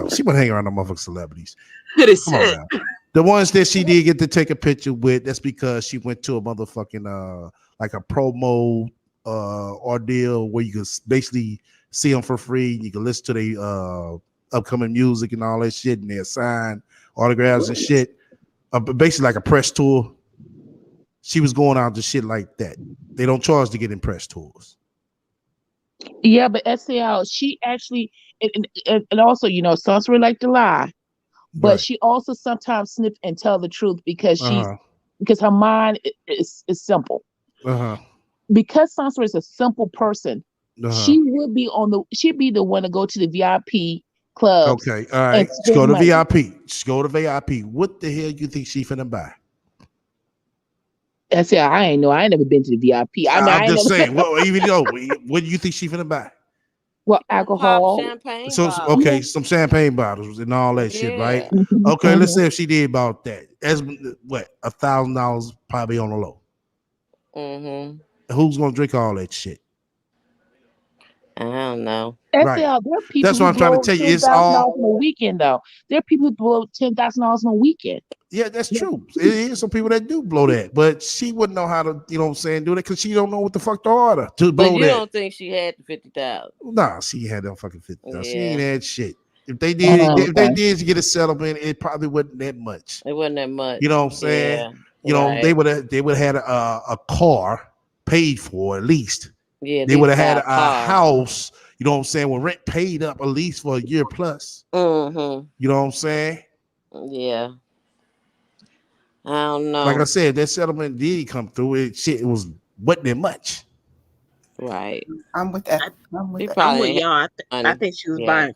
Speaker 10: She wasn't hanging around no motherfucking celebrities. Come on now. The ones that she did get to take a picture with, that's because she went to a motherfucking like a promo ordeal where you could basically see them for free. You can listen to their upcoming music and all that shit, and they'll sign autographs and shit. Basically like a press tour. She was going out to shit like that. They don't charge to get in press tours.
Speaker 12: Yeah, but SCL, she actually, and also, you know, Sansa like to lie, but she also sometimes snip and tell the truth because because her mind is simple. Because Sansa is a simple person, she'd be the one to go to the VIP clubs.
Speaker 10: Okay, all right. Let's go to VIP. Let's go to VIP. What the hell you think she finna buy?
Speaker 12: I said, I ain't know. I ain't never been to the VIP. I mean,
Speaker 10: I'm
Speaker 12: I ain't
Speaker 10: just
Speaker 12: never.
Speaker 10: saying. Well, even though, what do you think she finna buy?
Speaker 12: Well,
Speaker 8: Some pop
Speaker 12: alcohol.
Speaker 8: champagne
Speaker 10: So
Speaker 8: bottles.
Speaker 10: okay, some champagne bottles and all that shit, right?
Speaker 8: Yeah.
Speaker 10: Okay, let's say if she did about that. That's what $1,000 probably on the low.
Speaker 8: Mm-hmm.
Speaker 10: Who's gonna drink all that shit?
Speaker 8: I don't know.
Speaker 10: Right.
Speaker 12: There are people
Speaker 10: That's what
Speaker 12: who
Speaker 10: I'm trying to
Speaker 12: blow
Speaker 10: tell you. It's
Speaker 12: $10,000
Speaker 10: all
Speaker 12: on a weekend, though. There are people who blow $10,000 on a weekend.
Speaker 10: yeah, that's true. It is some people that do blow that, but she wouldn't know how to, you know what I'm saying, do that because she don't know what the fuck to order to
Speaker 8: But
Speaker 10: blow
Speaker 8: you
Speaker 10: that.
Speaker 8: don't think she had the 50,000?
Speaker 10: Nah, she had that fucking 50,000. She ain't
Speaker 8: Yeah.
Speaker 10: had shit. If they
Speaker 12: Okay.
Speaker 10: did get a settlement, it probably wasn't that much.
Speaker 8: It wasn't that much.
Speaker 10: You know what I'm saying?
Speaker 8: Yeah.
Speaker 10: You know,
Speaker 8: Right.
Speaker 10: they would have had a car paid for at least.
Speaker 8: Yeah, at
Speaker 10: They would
Speaker 8: least
Speaker 10: have had
Speaker 8: buy a
Speaker 10: a
Speaker 8: car.
Speaker 10: house, you know what I'm saying, with rent paid up at least for a year plus.
Speaker 8: Mm-hmm.
Speaker 10: You know what I'm saying?
Speaker 8: Yeah. I don't
Speaker 10: Like I
Speaker 8: know.
Speaker 10: said, that settlement did come through. It was wasn't that much.
Speaker 8: Right.
Speaker 9: I'm with that.
Speaker 7: I,
Speaker 9: I'm with
Speaker 8: He
Speaker 9: that.
Speaker 7: I'm
Speaker 8: probably
Speaker 7: with
Speaker 8: ain't
Speaker 7: y'all.
Speaker 8: had
Speaker 7: I
Speaker 8: money.
Speaker 7: think she was
Speaker 8: Yeah.
Speaker 7: buying.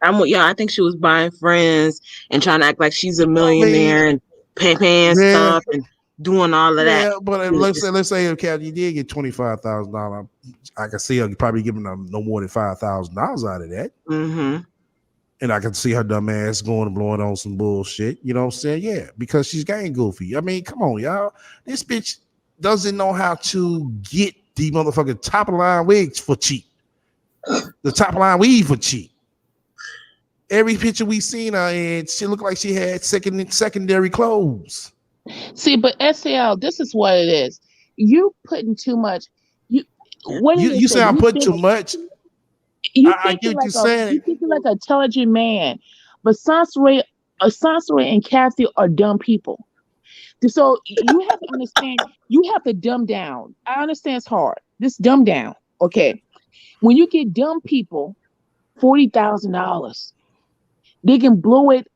Speaker 7: I'm with y'all. I think she was buying friends and trying to act like she's a
Speaker 10: I mean,
Speaker 7: millionaire and paying
Speaker 10: yeah,
Speaker 7: stuff and doing all of that.
Speaker 10: yeah, but
Speaker 7: She was just,
Speaker 10: let's say if Kathy did get $25,000, I can see her probably giving them no more than $5,000 out of that.
Speaker 7: mm-hmm.
Speaker 10: And I can see her dumb ass going and blowing on some bullshit. You know what I'm saying? Yeah, because she's gang goofy. I mean, come on, y'all. This bitch doesn't know how to get the motherfucking top of the line wigs for cheap. The top of the line weave for cheap. Every picture we seen her in, she looked like she had secondary clothes.
Speaker 12: See, but SL, this is what it is. You putting too much. You what it is
Speaker 10: You say
Speaker 12: that
Speaker 10: I put too much. I get what you're
Speaker 12: you
Speaker 10: saying.
Speaker 12: thinking like an intelligent man, but Sansaray and Kathy are dumb people. So you have to understand. You have to dumb down. I understand it's hard. This dumb down. Okay, when you get dumb people $40,000, they can blow it.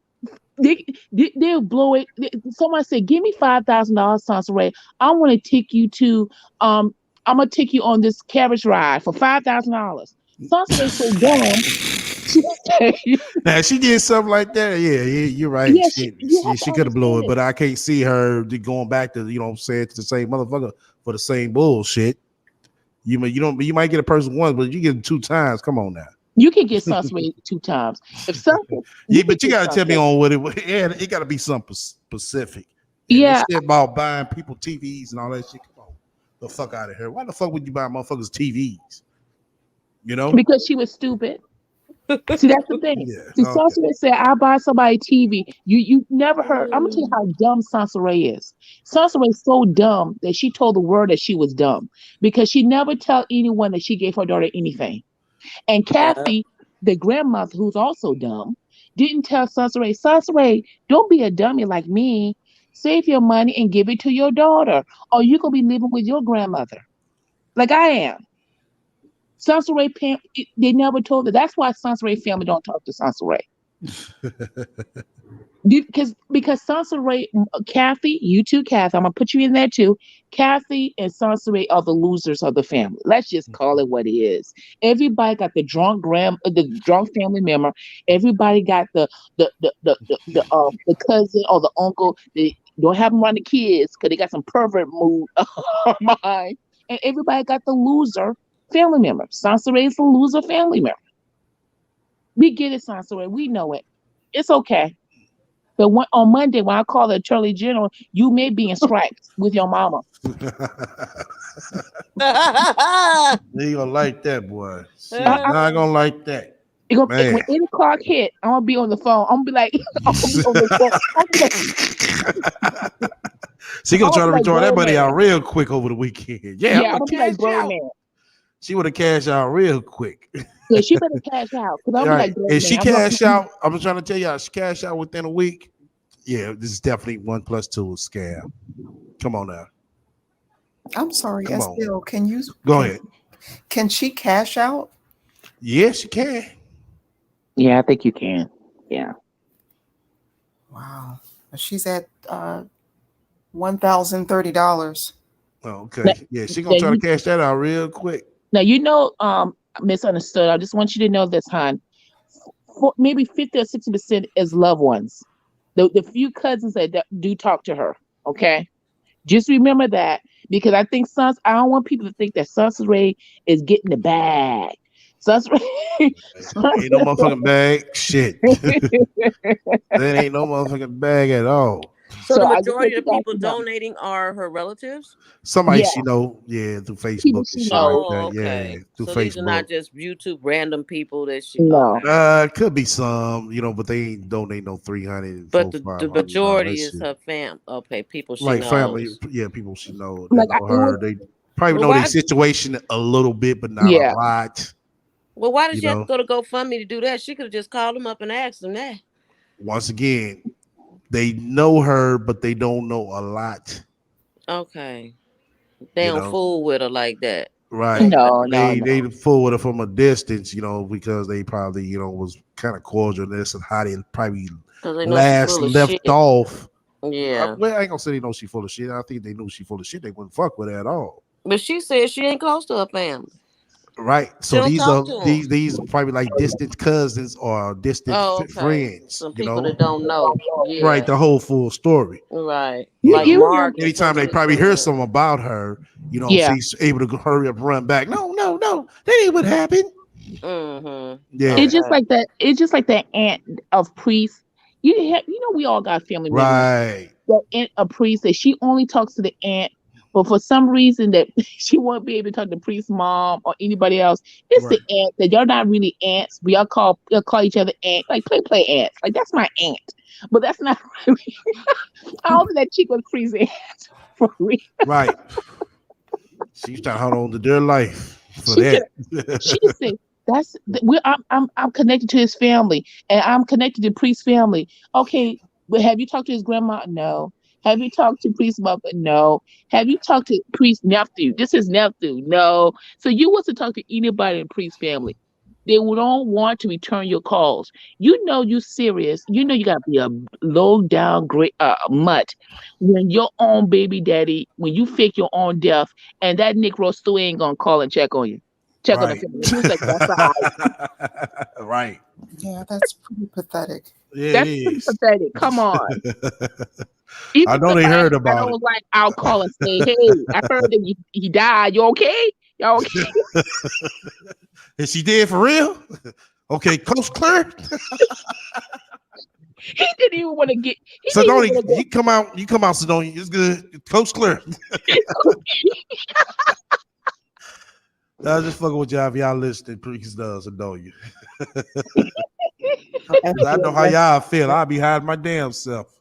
Speaker 12: They'll blow it. Someone said, "Give me $5,000, Sansaray. I want to take you to I'm gonna take you on this carriage ride for $5,000." Sansaray so dumb. She say,
Speaker 10: Now she did something like that. Yeah, you're right.
Speaker 12: yeah, you have to
Speaker 10: She could have blew
Speaker 12: understand
Speaker 10: it,
Speaker 12: it.
Speaker 10: but I can't see her going back to, you know what I'm saying, to the same motherfucker for the same bullshit. You might get a person once, but you get them 2 times. Come on now.
Speaker 12: You can get Sansaray 2 times. If something, you
Speaker 10: Yeah,
Speaker 12: can
Speaker 10: but you
Speaker 12: get
Speaker 10: gotta tell me
Speaker 12: Sansaray.
Speaker 10: on what yeah, it gotta be something specific. And this
Speaker 12: Yeah,
Speaker 10: shit about buying people TVs and all that shit. Come on. The fuck out of here. Why the fuck would you buy motherfuckers TVs? You know?
Speaker 12: because she was stupid. See, that's the thing.
Speaker 10: Yeah.
Speaker 12: See,
Speaker 10: Okay.
Speaker 12: Sansaray said, "I buy somebody TV." You never heard. I'm gonna tell you how dumb Sansaray is. Sansaray is so dumb that she told the world that she was dumb because she never tell anyone that she gave her daughter anything. And
Speaker 8: Yeah.
Speaker 12: Kathy, the grandmother, who's also dumb, didn't tell Sansaray, don't be a dummy like me. Save your money and give it to your daughter, or you gonna be living with your grandmother, like I am. Sansaray, they never told her. That's why Sansaray family don't talk to Sansaray. Because Sansaray, Kathy, you too, Kathy. I'm gonna put you in there too. Kathy and Sansaray are the losers of the family. Let's just call it what it is. Everybody got the drunk family member. Everybody got the cousin or the uncle. They don't have them run the kids because they got some pervert mood mind. And everybody got the loser family member. Sansaray is the loser family member. We get it, Sansaray. We know it. It's okay. But on Monday, when I call the attorney general, you may be in stripes with your mama.
Speaker 10: They gonna like that, boy. She is not gonna like that.
Speaker 12: When
Speaker 10: Man.
Speaker 12: 8 o'clock hit, I'm gonna be on the phone. I'm gonna be like, I'm gonna be on the phone.
Speaker 10: She
Speaker 12: I'm
Speaker 10: gonna
Speaker 12: gonna
Speaker 10: try to
Speaker 12: be like
Speaker 10: withdraw that money
Speaker 12: Birdman.
Speaker 10: out real quick over the weekend. Yeah, I'm
Speaker 12: Yeah, I'm
Speaker 10: gonna
Speaker 12: gonna be
Speaker 10: cash
Speaker 12: like
Speaker 10: out.
Speaker 12: Birdman.
Speaker 10: She would have cashed out real quick.
Speaker 12: Yeah, she better cash out because
Speaker 10: All
Speaker 12: I'll be
Speaker 10: right.
Speaker 12: like
Speaker 10: If
Speaker 12: Birdman.
Speaker 10: she cash out, I'm trying to tell y'all, she cash out within a week. Yeah, this is definitely 1+2 scam. Come on now.
Speaker 9: I'm sorry,
Speaker 10: Come on.
Speaker 9: Estelle.
Speaker 10: Go ahead.
Speaker 9: Can she cash out?
Speaker 10: Yes, you can.
Speaker 12: Yeah, I think you can. Yeah.
Speaker 9: Wow. She's at $1,030.
Speaker 10: Oh,
Speaker 12: Now,
Speaker 10: okay. Yeah, she
Speaker 12: now
Speaker 10: gonna try to cash that out real quick.
Speaker 12: misunderstood. I just want you to know this, hon. Maybe 50 or 60% is loved ones. The few cousins that do talk to her, okay? Just remember that, because I think I don't want people to think that Sansa Ray is getting the bag. Sansa Ray,
Speaker 10: Ain't no motherfucking bag. Shit. That ain't no motherfucking bag at all.
Speaker 8: So
Speaker 12: So
Speaker 8: the
Speaker 12: I just want
Speaker 8: majority
Speaker 12: you
Speaker 8: of
Speaker 12: guys
Speaker 8: people
Speaker 12: to know.
Speaker 8: donating are her relatives?
Speaker 10: Somebody
Speaker 12: Yeah,
Speaker 10: she know, yeah, through
Speaker 12: people
Speaker 10: Facebook and
Speaker 12: she
Speaker 10: shit like
Speaker 12: knows.
Speaker 8: Oh,
Speaker 10: that. Yeah,
Speaker 8: okay.
Speaker 10: through
Speaker 8: So these are
Speaker 10: Facebook.
Speaker 8: not just YouTube random people that she.
Speaker 12: No.
Speaker 8: Okay.
Speaker 10: Could be some, but they ain't donate no 300,
Speaker 8: But
Speaker 10: 400,
Speaker 8: the
Speaker 10: 500, and all that
Speaker 8: majority is
Speaker 10: shit.
Speaker 8: her fam. Okay, people she
Speaker 10: Like family,
Speaker 8: knows.
Speaker 10: yeah, people she know that
Speaker 12: Like
Speaker 10: know
Speaker 12: it was,
Speaker 10: her. They probably
Speaker 8: Well,
Speaker 10: know their
Speaker 8: why?
Speaker 10: situation a little bit, but not a
Speaker 12: yeah.
Speaker 10: lot.
Speaker 8: Well, why did
Speaker 10: You
Speaker 8: she have to
Speaker 10: know,
Speaker 8: go to GoFundMe to do that? She could have just called them up and asked them that.
Speaker 10: once again, they know her, but they don't know a lot.
Speaker 8: Okay. They
Speaker 10: You
Speaker 8: don't
Speaker 10: know,
Speaker 8: fool with her like that.
Speaker 10: right?
Speaker 8: Okay.
Speaker 12: No, no,
Speaker 10: They
Speaker 12: no.
Speaker 10: fool with her from a distance, because they probably was kind of cordial. And this is how they probably
Speaker 8: Because they know she
Speaker 10: last
Speaker 8: full of
Speaker 10: left
Speaker 8: shit.
Speaker 10: off.
Speaker 8: Yeah.
Speaker 10: Well, I ain't gonna say they know she full of shit. I think they knew she full of shit. They wouldn't fuck with her at all.
Speaker 8: But she said she ain't close to her family.
Speaker 10: Right.
Speaker 8: She
Speaker 10: So
Speaker 8: don't
Speaker 10: these
Speaker 8: talk
Speaker 10: are
Speaker 8: to them.
Speaker 10: these probably like distant cousins or distant
Speaker 8: Oh, okay.
Speaker 10: friends.
Speaker 8: Some people that don't know.
Speaker 10: Right.
Speaker 8: Yeah.
Speaker 10: The whole full story.
Speaker 8: Right.
Speaker 10: You
Speaker 8: Like
Speaker 10: know.
Speaker 12: You remember?
Speaker 8: Mark and
Speaker 10: Anytime
Speaker 8: some of
Speaker 10: they
Speaker 8: his
Speaker 10: probably hear
Speaker 8: friends.
Speaker 10: something about her,
Speaker 12: Yeah.
Speaker 10: she's able to hurry up, run back. No, no, no, that ain't what happened.
Speaker 8: Mm-hmm.
Speaker 10: Yeah.
Speaker 12: It's just
Speaker 8: Okay.
Speaker 12: like that. It's just like that aunt of priest. We all got family members.
Speaker 10: Right.
Speaker 12: That aunt of priest that she only talks to the aunt, but for some reason that she won't be able to talk to priest mom or anybody else. It's the
Speaker 10: Right.
Speaker 12: aunt that y'all not really aunts. We all call each other aunt, like play aunts. Like that's my aunt, but that's not really. I don't think that chick was priest aunt for real.
Speaker 10: Right. She's trying to hold on to their life for
Speaker 12: She can.
Speaker 10: that.
Speaker 12: She said, I'm connected to his family, and I'm connected to Priest's family. Okay, but have you talked to his grandma? No. Have you talked to Priest's mother? No. Have you talked to Priest's nephew? This is nephew. No. So you want to talk to anybody in Priest's family? They would all want to return your calls. You know you serious. You know you gotta be a low down great mutt when your own baby daddy, when you fake your own death, and that Negro still ain't gonna call and check on you. Check on the
Speaker 10: Right.
Speaker 12: family. He was like, that's all right.
Speaker 10: Right.
Speaker 9: Yeah, that's pretty pathetic.
Speaker 10: Yeah, it
Speaker 12: That's pretty
Speaker 10: is.
Speaker 12: pathetic. Come on. Even
Speaker 10: I know they
Speaker 12: somebody
Speaker 10: heard
Speaker 12: I
Speaker 10: about it.
Speaker 12: don't like, I'll call and say, hey, I heard that he died. You okay? Y'all okay?
Speaker 10: Is she dead for real? Okay, Coach Claire.
Speaker 12: He didn't even want to get, he
Speaker 10: So
Speaker 12: didn't even
Speaker 10: don't
Speaker 12: want to
Speaker 10: you come out, Sidonia. It's good. Coach Claire.
Speaker 12: go.
Speaker 10: I was just fucking with y'all if y'all listening, please Sidonia. I know how y'all feel. I'll be hiding my damn self.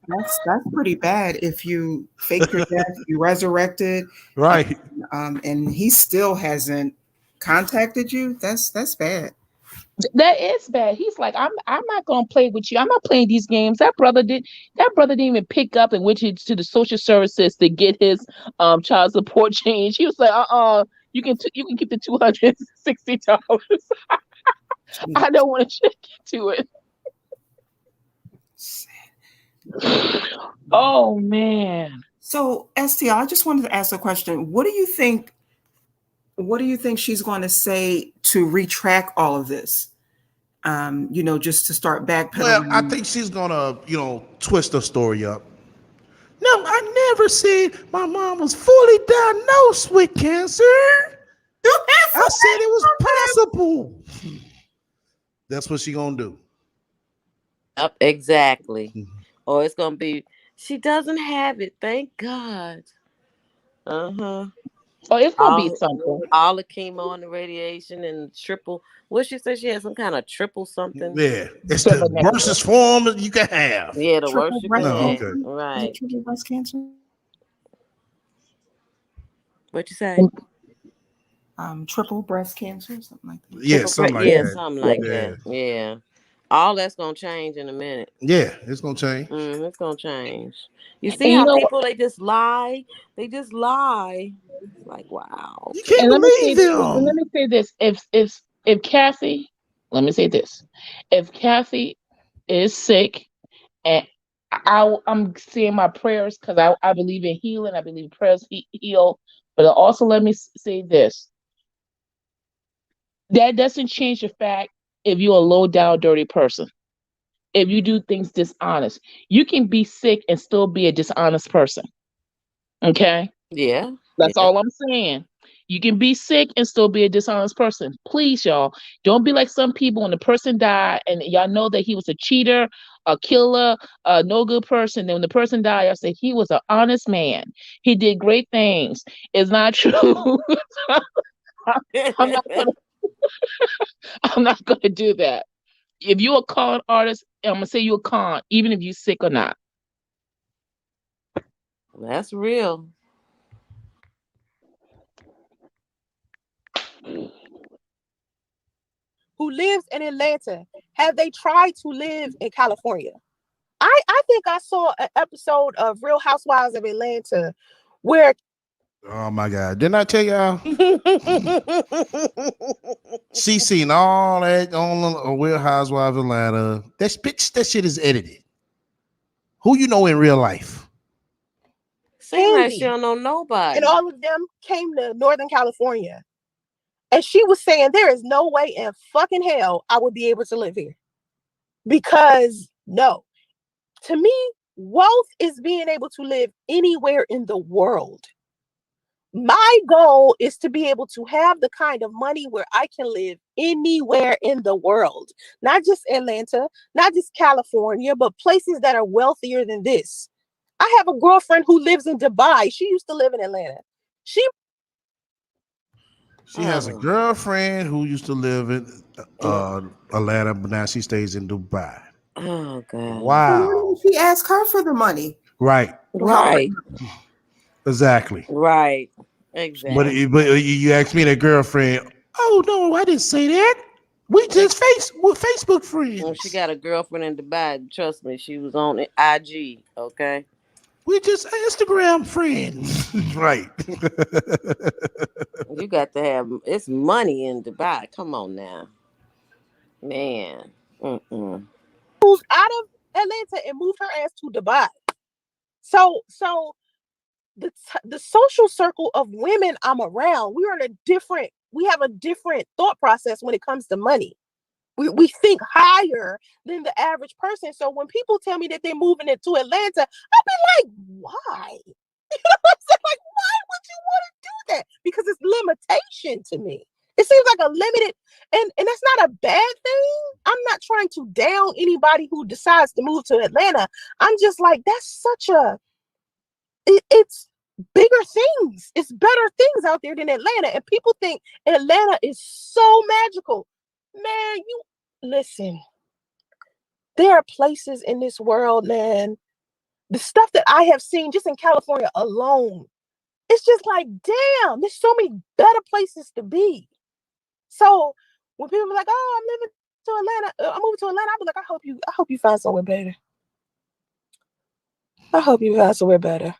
Speaker 9: That's pretty bad. If you faked your death, you resurrected,
Speaker 10: Right.
Speaker 9: and he still hasn't contacted you. That's bad.
Speaker 12: That is bad. He's like, I'm not gonna play with you. I'm not playing these games. That brother didn't even pick up and went to the social services to get his child support change. He was like, you can keep the $260. I don't want to check into it. Oh man.
Speaker 9: So, STL, I just wanted to ask a question. What do you think? What do you think she's going to say to retract all of this? Just to start backpedaling.
Speaker 10: Well, I think she's gonna, twist her story up. No, I never said my mom was fully diagnosed with cancer. I said it was possible. That's what she gonna do.
Speaker 8: Yep, exactly. Or it's gonna be she doesn't have it, thank God. Uh-huh.
Speaker 12: Oh, it's gonna be
Speaker 8: All
Speaker 12: something.
Speaker 8: all the chemo and the radiation and triple. What she said she had some kind of triple something.
Speaker 10: Yeah, it's the
Speaker 12: Triple negative.
Speaker 10: worstest form that you can have.
Speaker 8: Yeah, the
Speaker 9: Triple
Speaker 8: worst you can
Speaker 9: breast
Speaker 10: No,
Speaker 8: have.
Speaker 10: okay.
Speaker 9: cancer? Is it
Speaker 8: Right.
Speaker 9: triple breast cancer?
Speaker 8: What you say?
Speaker 9: Triple breast cancer, something like that.
Speaker 10: Yeah, something like
Speaker 8: Yeah,
Speaker 10: that.
Speaker 8: something like
Speaker 10: Yeah,
Speaker 8: that. Yeah. All that's gonna change in a minute.
Speaker 10: yeah, it's gonna change.
Speaker 8: It's gonna change. You see
Speaker 12: And you
Speaker 8: how
Speaker 12: know what?
Speaker 8: people they just lie? They just lie. It's like, wow.
Speaker 10: You can't
Speaker 12: And
Speaker 10: believe
Speaker 12: let
Speaker 10: them.
Speaker 12: me say this. If Kathy, let me say this. If Kathy is sick, and I'm saying my prayers because I believe in healing. I believe prayers heal. But also let me say this. That doesn't change the fact if you're a low down, dirty person. if you do things dishonest. You can be sick and still be a dishonest person. Okay?
Speaker 8: Yeah.
Speaker 12: That's
Speaker 8: Yeah.
Speaker 12: all I'm saying. You can be sick and still be a dishonest person. Please, y'all, don't be like some people when the person died and y'all know that he was a cheater, a killer, a no good person. Then when the person died, y'all say he was an honest man. He did great things. It's not true. I'm not gonna I'm not gonna do that. If you're a con artist, I'm gonna say you're a con, even if you're sick or not.
Speaker 8: That's real.
Speaker 5: Who lives in Atlanta, have they tried to live in California? I think I saw an episode of Real Housewives of Atlanta where
Speaker 10: Oh my God. Didn't I tell y'all? She seen all that on Real Housewives of Atlanta. That shit is edited. Who you know in real life?
Speaker 8: Seems like she
Speaker 5: Candy
Speaker 8: don't know nobody.
Speaker 5: and all of them came to Northern California. And she was saying there is no way in fucking hell I would be able to live here. Because no, to me, wealth is being able to live anywhere in the world. My goal is to be able to have the kind of money where I can live anywhere in the world, not just Atlanta, not just California, but places that are wealthier than this. I have a girlfriend who lives in Dubai. She used to live in Atlanta. She
Speaker 10: has a girlfriend who used to live in Atlanta, but now she stays in Dubai.
Speaker 8: Oh God!
Speaker 10: Wow.
Speaker 9: She asked her for the money.
Speaker 10: Right.
Speaker 8: Right.
Speaker 10: Exactly.
Speaker 8: Right. Exactly.
Speaker 10: But you asked me that girlfriend. Oh no, I didn't say that. We just we're Facebook friends.
Speaker 8: Well, she got a girlfriend in Dubai. Trust me, she was on IG. Okay.
Speaker 10: We just Instagram friends. Right.
Speaker 8: You got to have it's money in Dubai. Come on now, man.
Speaker 5: moved out of Atlanta and moved her ass to Dubai. So the social circle of women I'm around, we have a different thought process when it comes to money. We think higher than the average person. So when people tell me that they're moving into Atlanta, I'll be like, why? You know what I'm saying? Like, why would you want to do that? Because it's limitation to me. It seems like a limited, and that's not a bad thing. I'm not trying to down anybody who decides to move to Atlanta. I'm just like, that's such it's bigger things. It's better things out there than Atlanta. And people think Atlanta is so magical. Man, you listen. There are places in this world, man. The stuff that I have seen just in California alone, it's just like, damn, there's so many better places to be. So when people are like, "Oh, I'm moving to Atlanta," I'll be like, I hope you find somewhere better. I hope you find somewhere better.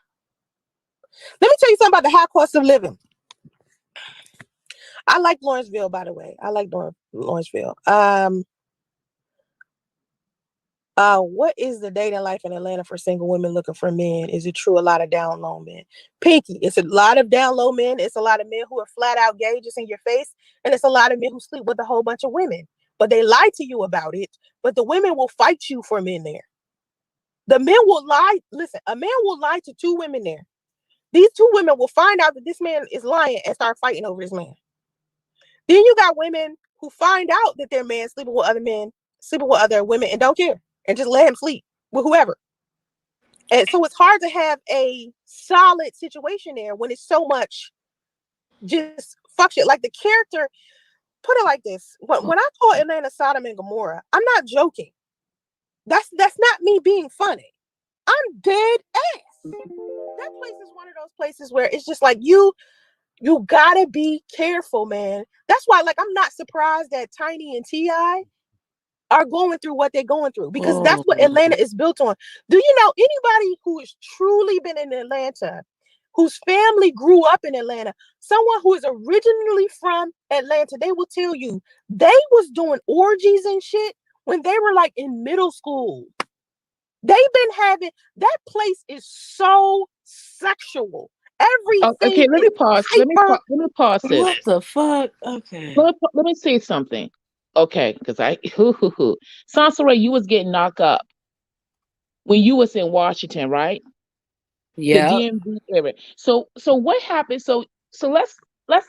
Speaker 5: Let me tell you something about the high cost of living. I like Lawrenceville, by the way. I like Lawrenceville. What is the dating life in Atlanta for single women looking for men? Is it true? A lot of down low men. Pinky, it's a lot of down low men. It's a lot of men who are flat out gay, just in your face. And it's a lot of men who sleep with a whole bunch of women. But they lie to you about it. But the women will fight you for men there. The men will lie. Listen, a man will lie to two women there. These two women will find out that this man is lying and start fighting over his man. Then you got women who find out that their man sleeping with other men, sleeping with other women, and don't care and just let him sleep with whoever. And so it's hard to have a solid situation there when it's so much just fuck shit. Like the character, put it like this: when I call Atlanta Sodom and Gomorrah, I'm not joking. That's not me being funny. I'm dead ass. That place is one of those places where it's just like you gotta be careful, man. That's why, like, I'm not surprised that Tiny and T.I. are going through what they're going through, because that's what Atlanta is built on. Do you know anybody who has truly been in Atlanta, whose family grew up in Atlanta, someone who is originally from Atlanta? They will tell you they was doing orgies and shit when they were like in middle school. They've been having, that place is so sexual. Everything.
Speaker 12: Okay, let me pause. Let me pause this.
Speaker 8: What the fuck? Okay.
Speaker 12: Let me say something. Okay, because Sansa Ray, you was getting knocked up when you was in Washington, right? The
Speaker 8: Yeah.
Speaker 12: DMV area. So what happened? So let's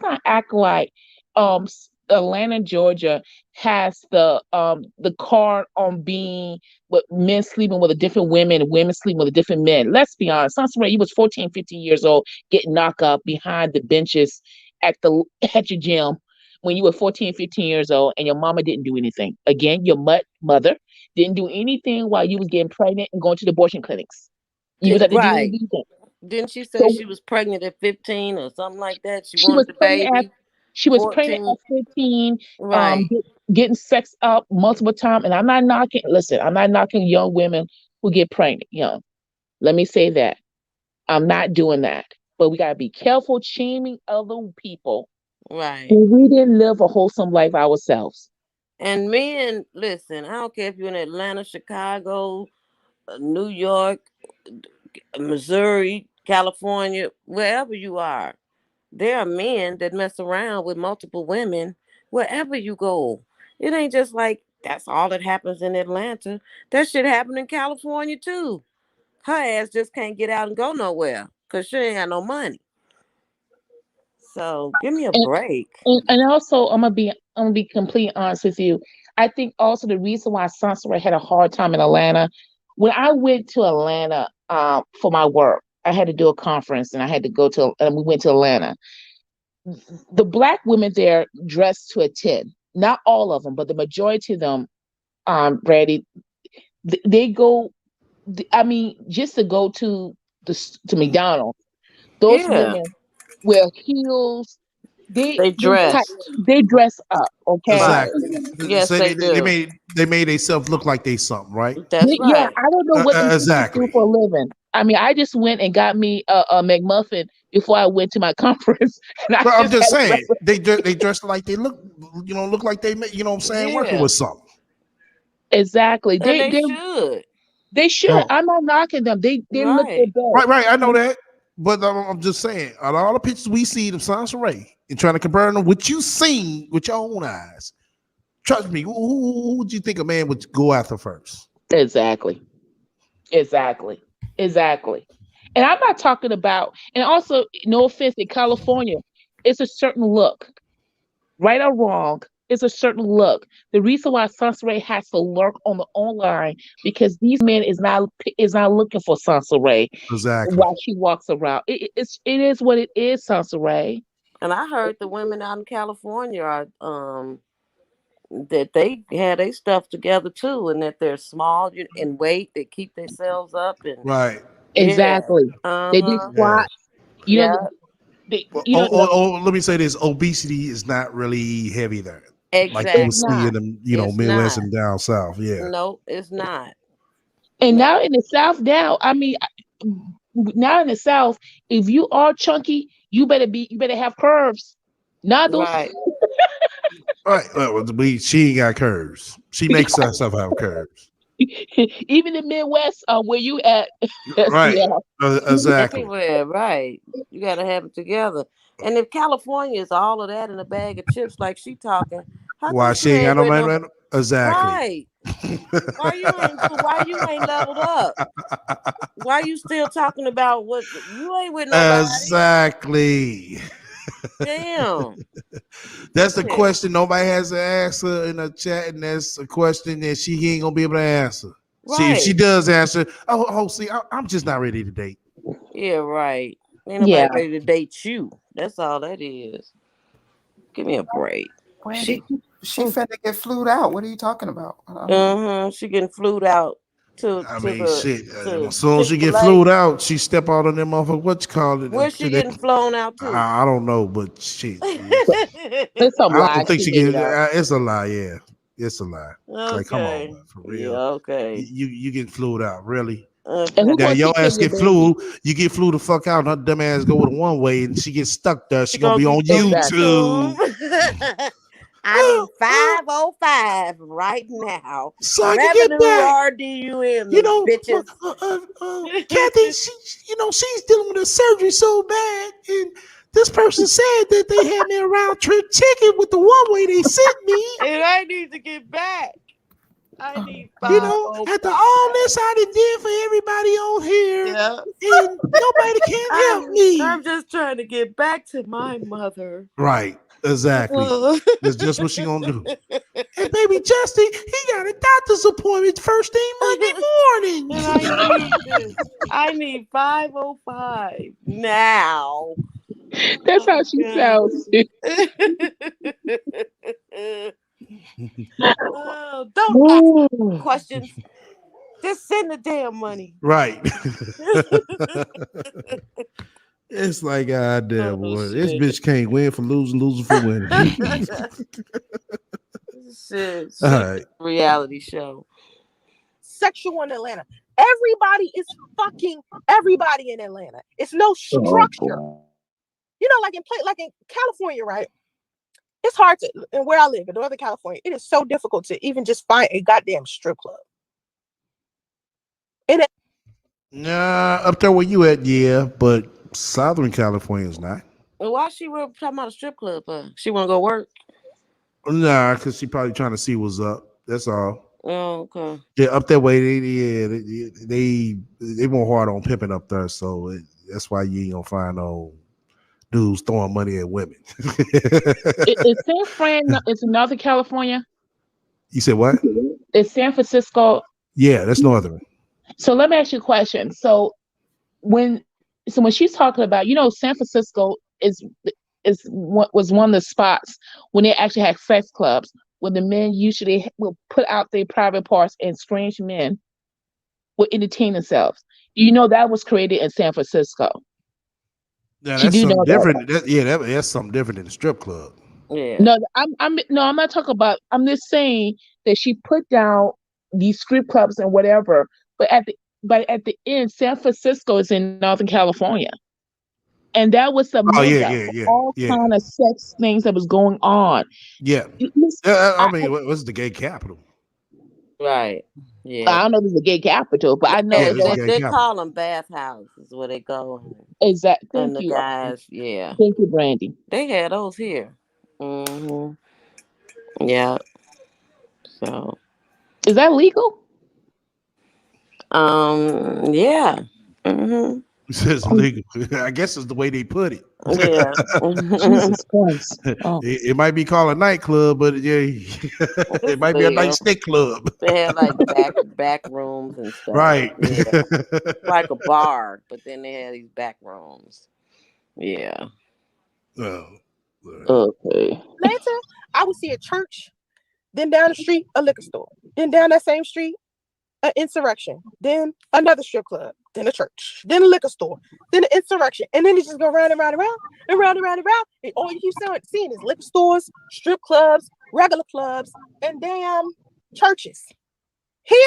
Speaker 12: not act like Atlanta, Georgia has the card on being with men sleeping with a different women and women sleeping with a different men. Let's be honest. Sansa Ray, you was 14, 15 years old getting knocked up behind the benches at the at your gym when you were 14, 15 years old and your mama didn't do anything. Again, your mother didn't do anything while you was getting pregnant and going to the abortion clinics. You was at the
Speaker 8: Right.
Speaker 12: DMV thing.
Speaker 8: Didn't she say
Speaker 12: So
Speaker 8: she was pregnant at 15 or something like that? She
Speaker 12: she was
Speaker 8: wanted the
Speaker 12: pregnant at
Speaker 8: baby.
Speaker 12: she was pregnant
Speaker 8: 14.
Speaker 12: at 15,
Speaker 8: Right.
Speaker 12: getting sex up multiple times. And I'm not knocking, listen, I'm not knocking young women who get pregnant young. Let me say that. I'm not doing that. But we gotta be careful shaming other people
Speaker 8: Right.
Speaker 12: when we didn't live a wholesome life ourselves.
Speaker 8: And men, listen, I don't care if you're in Atlanta, Chicago, New York, Missouri, California, wherever you are. There are men that mess around with multiple women wherever you go. It ain't just like that's all that happens in Atlanta. That shit happen in California too. Her ass just can't get out and go nowhere because she ain't got no money. So give me a
Speaker 12: And
Speaker 8: break.
Speaker 12: and also I'm gonna be completely honest with you. I think also the reason why Sansa had a hard time in Atlanta, when I went to Atlanta for my work, I had to do a conference and I had to go to and we went to Atlanta. The black women there dressed to a 10. Not all of them, but the majority of them, Brady, they go. I mean, just to go to McDonald's, those
Speaker 8: Yeah,
Speaker 12: women wear heels. They
Speaker 8: they
Speaker 12: they type,
Speaker 8: dress.
Speaker 12: they dress up. Okay,
Speaker 8: Right.
Speaker 10: Exactly.
Speaker 8: Yes,
Speaker 10: So
Speaker 8: they
Speaker 10: they
Speaker 8: do.
Speaker 10: made themselves look like they something, right?
Speaker 8: That's
Speaker 12: Yeah,
Speaker 8: right.
Speaker 12: I don't know what these people do
Speaker 10: Exactly.
Speaker 12: for a living. I mean, I just went and got me a McMuffin before I went to my conference, and I
Speaker 10: But I'm
Speaker 12: just had
Speaker 10: just
Speaker 12: a
Speaker 10: saying
Speaker 12: breakfast.
Speaker 10: they dress like they look, look like they, you know what I'm saying, working
Speaker 8: Yeah.
Speaker 10: with something.
Speaker 12: Exactly.
Speaker 8: And
Speaker 12: They
Speaker 8: they
Speaker 12: they
Speaker 8: should.
Speaker 12: they should.
Speaker 10: Oh,
Speaker 12: I'm not knocking them. They look their
Speaker 8: Right.
Speaker 12: best.
Speaker 10: right. I know that, but I'm just saying, out of all the pictures we see of Sansa Ray and trying to compare them with you seen with your own eyes, trust me, who would you think a man would go after first?
Speaker 12: Exactly. Exactly. Exactly. And I'm not talking about, and also, no offense, in California, it's a certain look, right or wrong, it's a certain look. The reason why Sansa has to lurk on the online because these men is not looking for Sansa
Speaker 10: Exactly.
Speaker 12: while she walks around. It is what it is, Sansa.
Speaker 8: And I heard the women out in California are that they had their stuff together too, and that they're small in weight. They keep themselves up, and
Speaker 10: Right.
Speaker 8: yeah,
Speaker 12: Exactly. They do
Speaker 8: uh-huh,
Speaker 10: Yeah.
Speaker 12: squats. You know,
Speaker 8: yeah,
Speaker 12: they,
Speaker 10: Well,
Speaker 12: you know,
Speaker 10: let me say this: obesity is not really heavy there, like you
Speaker 12: it's
Speaker 10: would see
Speaker 8: exactly.
Speaker 10: in
Speaker 12: not.
Speaker 10: the
Speaker 8: It's
Speaker 10: Midwest
Speaker 8: not.
Speaker 10: and down south. Yeah.
Speaker 8: No, it's not.
Speaker 12: And
Speaker 8: No,
Speaker 12: now in the South, now I mean, now in the South, if you are chunky, you better have curves. Not those.
Speaker 8: right.
Speaker 10: All right. Well, she ain't got curves. She makes herself have curves.
Speaker 12: Even the Midwest, where you at,
Speaker 10: Right.
Speaker 12: SBL.
Speaker 10: Exactly.
Speaker 8: Everywhere, right. You got to have it together. And if California is all of that in a bag of chips, like she talking, how
Speaker 10: Why
Speaker 8: come
Speaker 10: she
Speaker 8: you
Speaker 10: ain't got
Speaker 8: ain't
Speaker 10: no
Speaker 8: with
Speaker 10: man?
Speaker 8: no
Speaker 10: Exactly.
Speaker 8: right? Why you ain't leveled up? Why you still talking about what you ain't with nobody?
Speaker 10: Exactly.
Speaker 8: Damn.
Speaker 10: That's the
Speaker 8: Shit.
Speaker 10: question nobody has to answer in the chat, and that's a question that she ain't gonna be able to answer. See, if she
Speaker 8: Right.
Speaker 10: does answer, see, I'm just not ready to date.
Speaker 8: Yeah, right. Ain't
Speaker 12: Yeah.
Speaker 8: nobody ready to date you. That's all that is. Give me a break.
Speaker 2: Brandy,
Speaker 8: She
Speaker 2: she finna get flued out. What are you talking about? I don't know.
Speaker 8: she getting flued out to
Speaker 10: I
Speaker 8: to
Speaker 10: mean,
Speaker 8: the
Speaker 10: shit.
Speaker 8: to
Speaker 10: As soon as she get
Speaker 8: Chick-fil-A.
Speaker 10: flued out, she step out on them motherfucker. What you call it?
Speaker 8: Where's she getting flown out to?
Speaker 10: I don't know, but shit.
Speaker 12: There's some
Speaker 10: I don't
Speaker 12: lies
Speaker 10: think
Speaker 12: she
Speaker 10: she
Speaker 12: made
Speaker 10: get.
Speaker 12: up.
Speaker 10: It's a lie. Yeah, it's a lie. Like, come on,
Speaker 8: Okay.
Speaker 10: man, for
Speaker 8: Yeah,
Speaker 10: real.
Speaker 8: okay.
Speaker 10: You get flued out, really?
Speaker 12: And
Speaker 8: Okay.
Speaker 12: who
Speaker 10: Now
Speaker 12: gonna
Speaker 10: your
Speaker 12: take care
Speaker 10: ass
Speaker 12: of your
Speaker 10: get
Speaker 12: baby?
Speaker 10: flew. You get flew the fuck out, and her dumb ass go with one way, and she gets stuck there.
Speaker 8: She
Speaker 10: She gonna
Speaker 8: gonna
Speaker 10: be
Speaker 8: be
Speaker 10: on
Speaker 8: on
Speaker 12: Exactly.
Speaker 10: YouTube.
Speaker 8: YouTube. I need 505 right now.
Speaker 10: So I can get
Speaker 8: Revenue
Speaker 10: back.
Speaker 8: RDUM,
Speaker 10: You
Speaker 8: them
Speaker 10: know,
Speaker 8: bitches.
Speaker 10: Kathy, she's dealing with a surgery so bad, and This person said that they had me a round trip ticket with the one way they sent me.
Speaker 8: And I need to get back. I need
Speaker 10: You know, after all this I done did for everybody on here, and nobody can help me.
Speaker 8: I'm just trying to get back to my mother.
Speaker 10: Right, exactly. That's just what she gonna do. And baby Justin, he got a doctor's appointment first thing Monday morning.
Speaker 8: And I need this. I need 505 now.
Speaker 12: That's how she sounds.
Speaker 8: Don't ask questions. Just send the damn money.
Speaker 10: Right. It's like, God damn, boy. This bitch can't win for losing for winning.
Speaker 8: Shit.
Speaker 10: All right.
Speaker 8: Reality show.
Speaker 5: Sexual in Atlanta. Everybody is fucking everybody in Atlanta. It's no structure. You know, like in California, right? It's hard to, and where I live in Northern California, it is so difficult to even just find a goddamn strip club.
Speaker 10: Nah, up there where you at, yeah, but Southern California is not.
Speaker 8: Why she were talking about a strip club? She want to go work?
Speaker 10: Nah, because she probably trying to see what's up. That's all.
Speaker 8: Oh, okay.
Speaker 10: Yeah, up that way, they more hard on pimping up there, so that's why you ain't gonna find no dudes throwing money at women.
Speaker 12: Is San Fran? It's in Northern California.
Speaker 10: You said what?
Speaker 12: Is San Francisco?
Speaker 10: Yeah, that's Northern.
Speaker 12: So let me ask you a question. So when she's talking about, San Francisco was one of the spots when they actually had sex clubs, when the men usually will put out their private parts and strange men would entertain themselves. That was created in San Francisco.
Speaker 10: Yeah, that's something different. That's something different than the strip club.
Speaker 8: Yeah.
Speaker 12: No, I'm not talking about. I'm just saying that she put down these strip clubs and whatever, but at the end, San Francisco is in Northern California, and that was the all kind of sex things that was going on.
Speaker 10: Yeah, I mean, what's the gay capital?
Speaker 8: Right. Yeah.
Speaker 12: I don't know if it's the gay capital, but I know
Speaker 8: they call them bathhouses where they go.
Speaker 12: Exactly.
Speaker 8: And the guys, yeah.
Speaker 12: Thank you, Brandy.
Speaker 8: They had those here. Mm-hmm. Yeah. So,
Speaker 12: is that legal?
Speaker 8: Yeah. Mm-hmm.
Speaker 10: It says legal. I guess it's the way they put it.
Speaker 8: Yeah.
Speaker 12: Jesus Christ. Oh.
Speaker 10: It might be called a nightclub, but it might be a night stick club.
Speaker 8: They have like back rooms and stuff.
Speaker 10: Right.
Speaker 8: Yeah. Like a bar, but then they had these back rooms. Yeah.
Speaker 10: Oh.
Speaker 12: Okay.
Speaker 5: Later, I would see a church, then down the street, a liquor store, then down that same street, an insurrection, then another strip club, then a church, then a liquor store, then an insurrection, and then you just go round and round and round and round and round and round. And all you keep seeing is liquor stores, strip clubs, regular clubs, and damn churches. Here,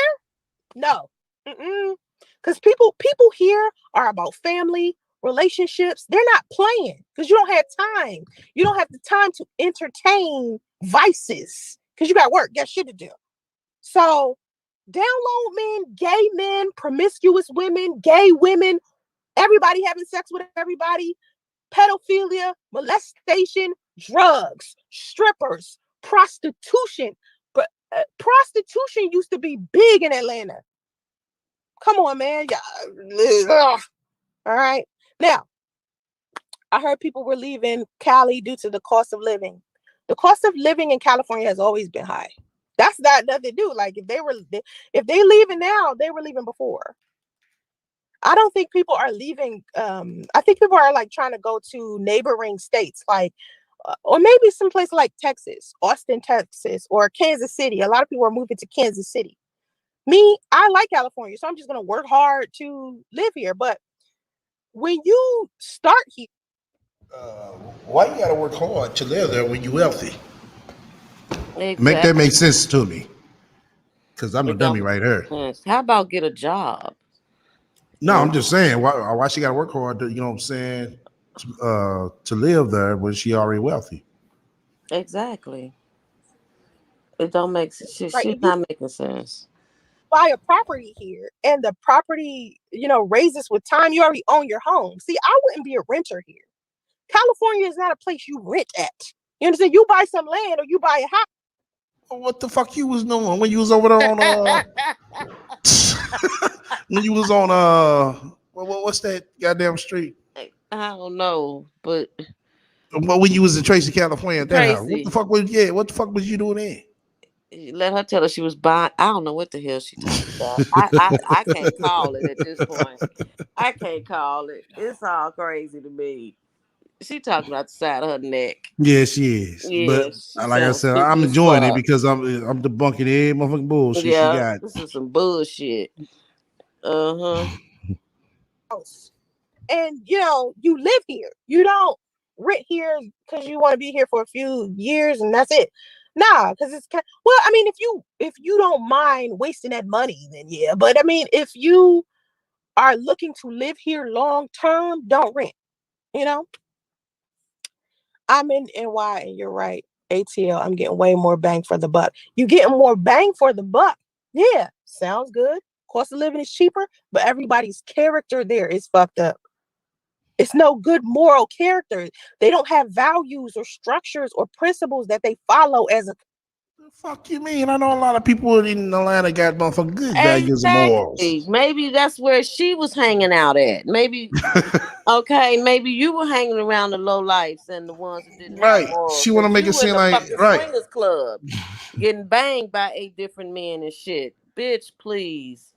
Speaker 5: no, because people here are about family, relationships. They're not playing because you don't have time. You don't have the time to entertain vices because you got work, got shit to do. So download men, gay men, promiscuous women, gay women, everybody having sex with everybody, pedophilia, molestation, drugs, strippers, prostitution. But prostitution used to be big in Atlanta. Come on, man. All right. Now, I heard people were leaving Cali due to the cost of living. The cost of living in California has always been high. That's not nothing to do. Like if they leaving now, they were leaving before. I don't think people are leaving. I think people are like trying to go to neighboring states, like or maybe someplace like Texas, Austin, Texas, or Kansas City. A lot of people are moving to Kansas City. Me, I like California, so I'm just gonna work hard to live here. But when you start here,
Speaker 10: why you gotta work hard to live there when you're wealthy?
Speaker 8: Exactly.
Speaker 10: That make sense to me. Because I'm a dummy right here.
Speaker 8: How about get a job?
Speaker 10: No, I'm just saying, why she gotta work hard to, you know what I'm saying, to live there when she already wealthy.
Speaker 8: Exactly. It don't make sense. She's not making sense.
Speaker 5: Buy a property here and the property, raises with time, you already own your home. See, I wouldn't be a renter here. California is not a place you rent at. You understand? You buy some land or you buy a house.
Speaker 10: What the fuck you was doing when you was over there on when you was on what's that goddamn street?
Speaker 8: I don't know, but
Speaker 10: When you was in Tracy, California at that house. What the
Speaker 8: Tracy,
Speaker 10: fuck was you doing there?
Speaker 8: let her tell her she was buying. I don't know what the hell she talking about. I can't call it at this point. I can't call it. It's all crazy to me. She talking about the side of her neck.
Speaker 10: Yeah, she is. But
Speaker 8: Yeah, she
Speaker 10: like I
Speaker 8: sounds
Speaker 10: said,
Speaker 8: stupid
Speaker 10: I'm
Speaker 8: as
Speaker 10: enjoying it
Speaker 8: fuck.
Speaker 10: because I'm debunking every motherfucking bullshit she
Speaker 8: Yeah,
Speaker 10: got.
Speaker 8: this is some bullshit. Uh-huh.
Speaker 5: And you live here. You don't rent here because you want to be here for a few years and that's it. Nah, because it's well, I mean, if you don't mind wasting that money, then yeah. But I mean, if you are looking to live here long term, don't rent. You know, I'm in NY, and you're right. ATL, I'm getting way more bang for the buck. You getting more bang for the buck. Yeah, sounds good. Cost of living is cheaper, but everybody's character there is fucked up. It's no good moral character. They don't have values or structures or principles that they follow as a.
Speaker 10: The fuck you mean? I know a lot of people in Atlanta got motherfucking good values and morals.
Speaker 8: Exactly. Maybe that's where she was hanging out at. Maybe okay, maybe you were hanging around the low lives and the ones that didn't have
Speaker 10: Right.
Speaker 8: morals.
Speaker 10: She wanna
Speaker 8: Cause
Speaker 10: make
Speaker 8: you
Speaker 10: it
Speaker 8: were in
Speaker 10: seem
Speaker 8: the
Speaker 10: like
Speaker 8: fucking
Speaker 10: right.
Speaker 8: swingers club getting banged by 8 different men and shit. Bitch, please.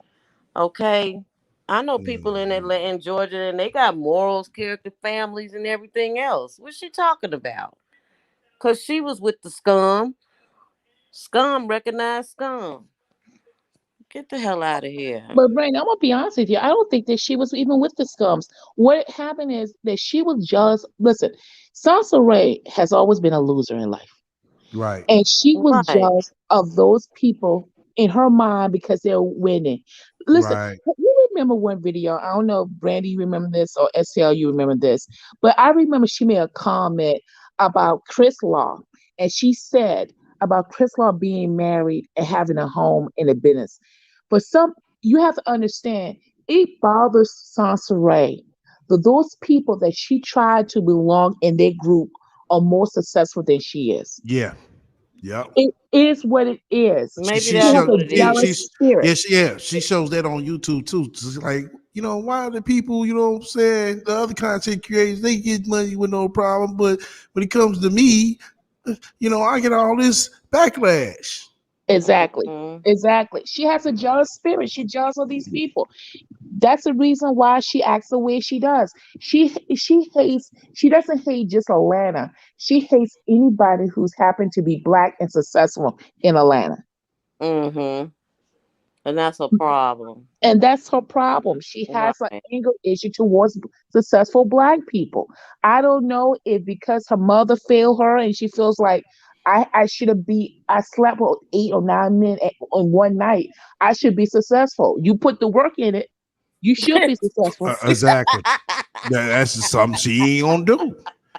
Speaker 8: Okay. I know people in Atlanta in Georgia and they got morals, character, families, and everything else. What's she talking about? Cause she was with the scum. Scum recognized scum. Get the hell out of here.
Speaker 12: But Brandon, I'm gonna be honest with you. I don't think that she was even with the scums. What happened is that she was just listen. Sansa Ray has always been a loser in life.
Speaker 10: Right.
Speaker 12: And she was
Speaker 8: Right.
Speaker 12: jealous of those people in her mind because they're winning. Listen,
Speaker 10: Right.
Speaker 12: you remember one video? I don't know if Brandy you remember this or SL you remember this, but I remember she made a comment about Chris Law, and she said about Chris Law being married and having a home and a business. But some you have to understand, it bothers Sansa Ray that those people that she tried to belong in their group are more successful than she is.
Speaker 10: Yeah. Yep.
Speaker 12: It is what it is.
Speaker 8: Maybe
Speaker 12: She
Speaker 8: that's
Speaker 12: has a
Speaker 8: what it
Speaker 10: Yeah,
Speaker 12: jealous
Speaker 8: is.
Speaker 10: she's
Speaker 12: spirit.
Speaker 10: she shows that on YouTube too. Just like, why the people, what I'm saying, the other content creators, they get money with no problem, but when it comes to me, I get all this backlash.
Speaker 12: Exactly.
Speaker 8: Mm-hmm.
Speaker 12: Exactly. She has a jealous spirit. She's jealous of these people. That's the reason why she acts the way she does. She hates, she doesn't hate just Atlanta. She hates anybody who's happened to be black and successful in Atlanta.
Speaker 8: Mm-hmm. And that's a problem.
Speaker 12: And that's her problem. She has an
Speaker 8: Right.
Speaker 12: anger issue towards successful black people. I don't know if because her mother failed her and she feels like I should have I slept with 8 or 9 men on one night. I should be successful. You put the work in it, you should be successful.
Speaker 10: Exactly. That's just something she ain't gonna do.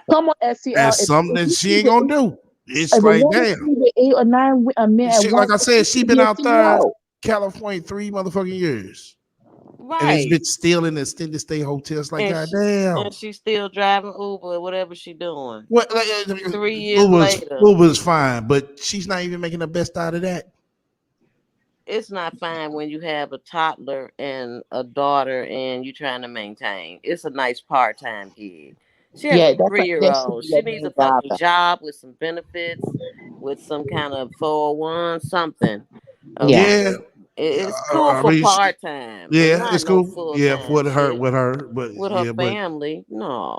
Speaker 12: Come on, SCL.
Speaker 10: That's something
Speaker 12: If
Speaker 10: that
Speaker 12: you
Speaker 10: she
Speaker 12: see
Speaker 10: ain't gonna do.
Speaker 12: if
Speaker 10: It's
Speaker 12: a
Speaker 10: like,
Speaker 12: woman
Speaker 10: damn.
Speaker 12: sleep with 8 or 9 men at
Speaker 10: She,
Speaker 12: once,
Speaker 10: like I said,
Speaker 12: she
Speaker 10: she
Speaker 12: should
Speaker 10: been
Speaker 12: be a
Speaker 10: out there,
Speaker 12: CEO.
Speaker 10: California, 3 motherfucking years, and it's
Speaker 8: Right.
Speaker 10: been still in the extended stay hotels. Like,
Speaker 8: And
Speaker 10: goddamn.
Speaker 8: she's still driving Uber or whatever she doing.
Speaker 10: What?
Speaker 8: 3 years later.
Speaker 10: Uber's fine, but she's not even making the best out of that.
Speaker 8: It's not fine when you have a toddler and a daughter and you're trying to maintain. It's a nice part-time gig. She has a
Speaker 12: Yeah, that should
Speaker 8: 3-year-old.
Speaker 12: be your
Speaker 8: She needs
Speaker 12: main
Speaker 8: a fucking
Speaker 12: job.
Speaker 8: job with some benefits, with some kind of 401 something.
Speaker 12: Yeah.
Speaker 10: Yeah,
Speaker 8: Okay. It's cool
Speaker 10: I
Speaker 8: for
Speaker 10: mean,
Speaker 8: part-time, but
Speaker 10: yeah,
Speaker 8: not
Speaker 10: it's
Speaker 8: no
Speaker 10: cool. Yeah,
Speaker 8: full-time shit.
Speaker 10: with her, but
Speaker 8: With her
Speaker 10: yeah, but
Speaker 8: family, no.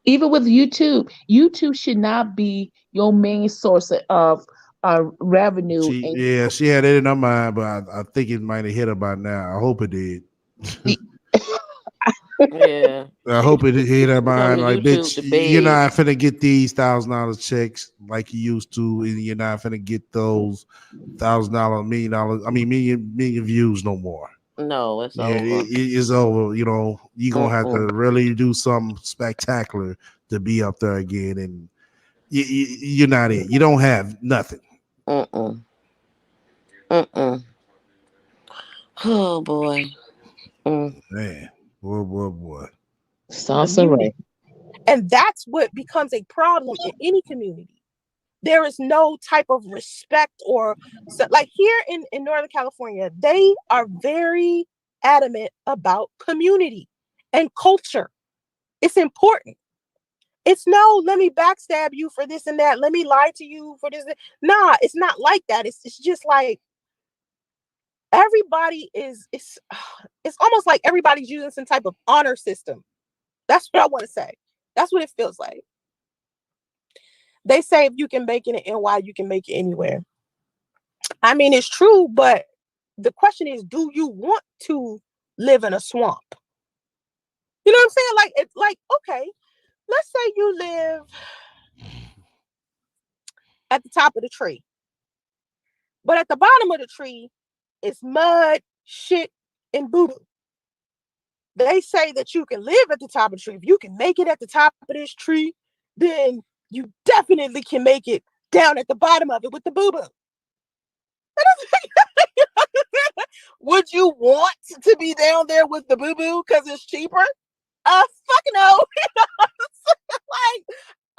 Speaker 12: Even with YouTube, YouTube should not be your main source of revenue. And
Speaker 10: she had it in her mind, but I think it might have hit her by now. I hope it did.
Speaker 8: Yeah.
Speaker 10: I
Speaker 8: She
Speaker 10: hope it hit her
Speaker 8: come
Speaker 10: mind.
Speaker 8: to
Speaker 10: Like,
Speaker 8: YouTube
Speaker 10: bitch,
Speaker 8: to
Speaker 10: you're
Speaker 8: beg.
Speaker 10: not finna get these $1,000 checks like you used to, and you're not finna get those $1,000, $1,000,000. I mean, million views no more.
Speaker 8: No, it's
Speaker 10: Yeah,
Speaker 8: over.
Speaker 10: it's over. You're gonna have to
Speaker 8: Mm-mm.
Speaker 10: really do something spectacular to be up there again, and you're not it. You don't have nothing.
Speaker 8: Mm-mm. Mm-mm. Oh boy. Mm.
Speaker 10: Man, boy.
Speaker 12: Sansa Ray.
Speaker 5: And that's what becomes a problem in any community. There is no type of respect or so, like here in Northern California, they are very adamant about community and culture. It's important. It's no, let me backstab you for this and that. Let me lie to you for this. Nah, it's not like that. It's just like everybody is it's almost like everybody's using some type of honor system. That's what I want to say. That's what it feels like. They say if you can make it in NY, you can make it anywhere. I mean, it's true, but the question is, do you want to live in a swamp? You know what I'm saying? Like, it's like, okay, let's say you live at the top of the tree, but at the bottom of the tree is mud, shit, and boo-boo. They say that you can live at the top of the tree. If you can make it at the top of this tree, then you definitely can make it down at the bottom of it with the boo-boo. Would you want to be down there with the boo-boo because it's cheaper? Fuck no. Like,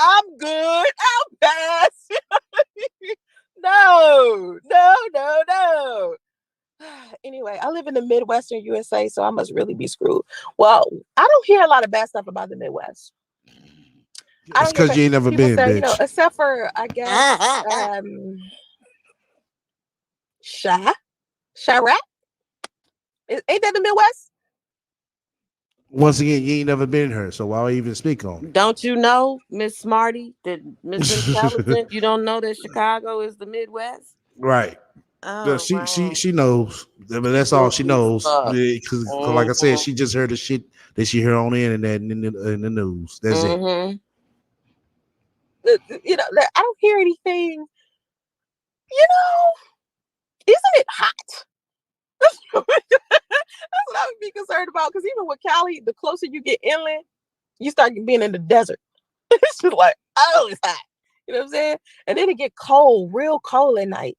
Speaker 5: I'm good. I'll pass. No. Anyway, I live in the Midwestern USA, so I must really be screwed. Well, I don't hear a lot of bad stuff about the Midwest.
Speaker 10: It's because you ain't never been,
Speaker 5: say,
Speaker 10: bitch.
Speaker 5: You know, except for, I guess, Chirac? Ain't that the Midwest?
Speaker 10: Once again, you ain't never been here, so why even speak on it?
Speaker 8: Don't you know, Miss Smarty, that Miss Intelligent? You don't know that Chicago is the Midwest?
Speaker 10: Right.
Speaker 8: Oh,
Speaker 10: she knows, but that's all she knows. Because, like I said, she just heard the shit that she heard on the internet and in the news. That's it.
Speaker 5: You know, I don't hear anything. You know, isn't it hot? That's what I would be concerned about. Because even with Cali, the closer you get inland, you start being in the desert. It's just like, oh, it's hot. You know what I'm saying? And then it get cold, real cold at night.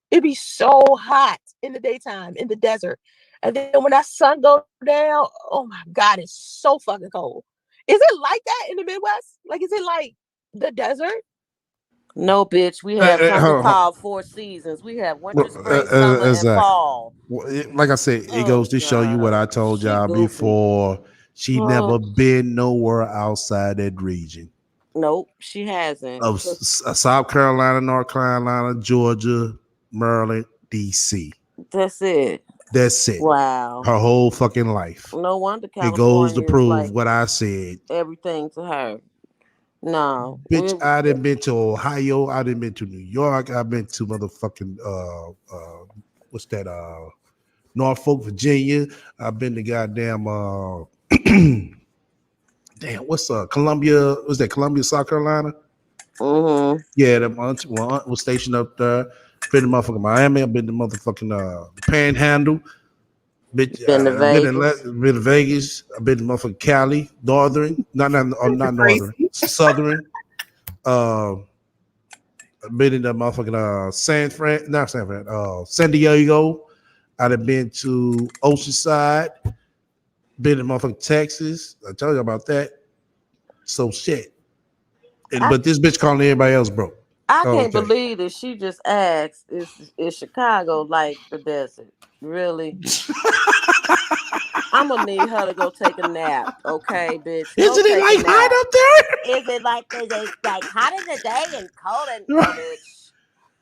Speaker 5: It'd be so hot in the daytime in the desert. And then when that sun goes down, oh my God, it's so fucking cold. Is it like that in the Midwest? Like, is it like the desert?
Speaker 8: No, bitch. We have something called 4 seasons. We have winter, spring, summer, and fall.
Speaker 10: Like I said, it goes to show you what I told y'all before. She never been nowhere outside that region.
Speaker 8: Nope, she hasn't.
Speaker 10: Of South Carolina, North Carolina, Georgia, Maryland, DC.
Speaker 8: That's it.
Speaker 10: That's it.
Speaker 8: Wow.
Speaker 10: Her whole fucking life.
Speaker 8: No wonder California
Speaker 10: it goes to prove
Speaker 8: like
Speaker 10: what I said.
Speaker 8: Everything to her. No.
Speaker 10: Bitch, I done been to Ohio. I done been to New York. I've been to motherfucking what's that? Norfolk, Virginia. I've been to goddamn damn, what's Columbia? Was that Columbia, South Carolina? Yeah, the aunt was stationed up there. Been to motherfucking Miami. I've been to motherfucking Panhandle. Bitch,
Speaker 8: been to
Speaker 10: Vegas. Been to Vegas. I've been to motherfucking Cali, Northern, not Northern, Southern. I've been in the motherfucking San Diego. I've been to Oceanside. Been in motherfucking Texas. I told you about that. So shit. But this bitch calling everybody else broke.
Speaker 8: I can't believe that she just asked, is Chicago like the desert? Really? I'm gonna need her to go take a nap, okay, bitch?
Speaker 10: Isn't it like hot up there?
Speaker 8: Is it like hot in the day and cold in bitch?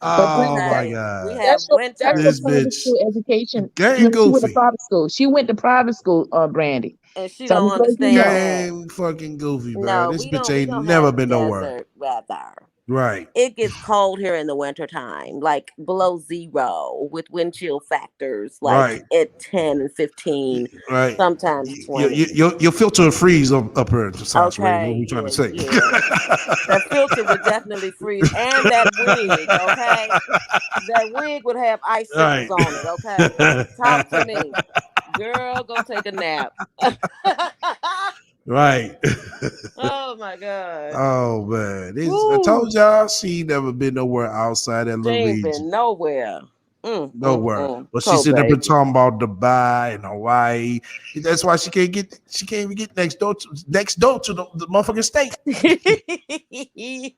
Speaker 10: Oh my God!
Speaker 8: We have winter.
Speaker 10: This bitch
Speaker 12: school education.
Speaker 10: Gang goofy.
Speaker 12: She went to private school. She went to private school, Brandy.
Speaker 8: And she don't understand that.
Speaker 10: Gang fucking goofy, bro.
Speaker 8: No,
Speaker 10: this bitch ain't never been nowhere.
Speaker 8: Weather.
Speaker 10: Right.
Speaker 8: It gets cold here in the wintertime, like below 0 with wind chill factors like at 10 and 15, sometimes 20.
Speaker 10: Your filter will freeze up here. Okay, what we trying to say?
Speaker 8: Yeah. That filter would definitely freeze. And that wig, okay? That wig would have icicles on it, okay? Talk to me. Girl, go take a nap.
Speaker 10: Right.
Speaker 8: Oh my God.
Speaker 10: Oh man. I told y'all she never been nowhere outside that little region.
Speaker 8: Been nowhere.
Speaker 10: Nowhere. But she's
Speaker 8: Poor
Speaker 10: sitting there
Speaker 8: baby.
Speaker 10: talking about Dubai and Hawaii. That's why she can't even get next door to the motherfucking state.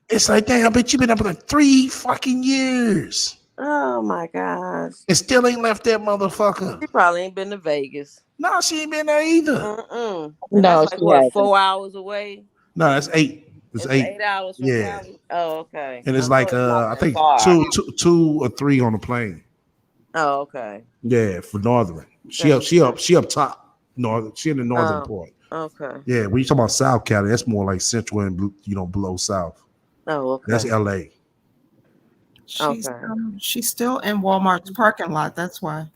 Speaker 10: It's like, damn, I bet you been up for like 3 fucking years.
Speaker 8: Oh my gosh.
Speaker 10: And still ain't left that motherfucker.
Speaker 8: She probably ain't been to Vegas.
Speaker 10: No, she ain't been there either.
Speaker 8: And
Speaker 12: No,
Speaker 8: that's like
Speaker 12: she
Speaker 8: what,
Speaker 12: hasn't.
Speaker 8: 4 hours away?
Speaker 10: No, that's 8. It's 8.
Speaker 8: 8 hours from Cali. Oh, okay.
Speaker 10: And it's
Speaker 8: I
Speaker 10: like
Speaker 8: know it's not
Speaker 10: I
Speaker 8: that
Speaker 10: think
Speaker 8: far.
Speaker 10: two or 3 on the plane.
Speaker 8: Oh, okay.
Speaker 10: Yeah, for northern. She up top. Northern. She in the northern part.
Speaker 8: Okay.
Speaker 10: Yeah, when you talk about South Cali, that's more like central and below South.
Speaker 8: Oh, okay.
Speaker 10: That's LA.
Speaker 9: She's still in Walmart's parking lot. That's why.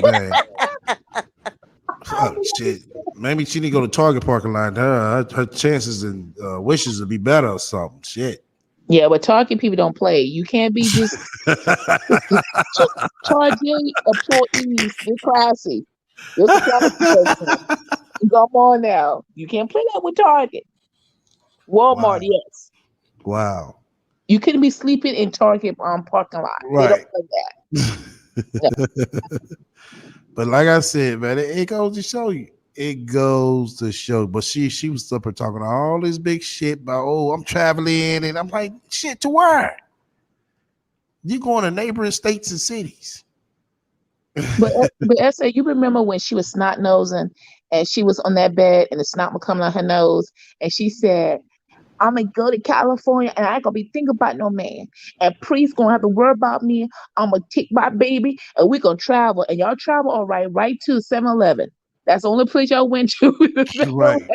Speaker 10: Man. Oh, shit. Maybe she need to go to Target parking lot. Her chances and wishes would be better or something. Shit.
Speaker 12: Yeah, but Target people don't play. You can't be just Target employees. They're classy. There's a classification. Come on now. You can't play that with Target. Walmart, yes.
Speaker 10: Wow.
Speaker 12: You couldn't be sleeping in Target parking lot.
Speaker 10: Right.
Speaker 12: They don't play that.
Speaker 10: But like I said, man, it goes to show you. It goes to show. But she was up here talking all this big shit about, I'm traveling, and I'm like, shit, to where? You going to neighboring states and cities.
Speaker 12: But Essa, you remember when she was snot nosing and she was on that bed and the snot was coming out her nose, and she said, I'm gonna go to California and I ain't gonna be thinking about no man. And Priest gonna have to worry about me. I'm gonna take my baby and we're gonna travel. And y'all travel all right to 7-Eleven. That's the only place y'all went to,
Speaker 10: Right.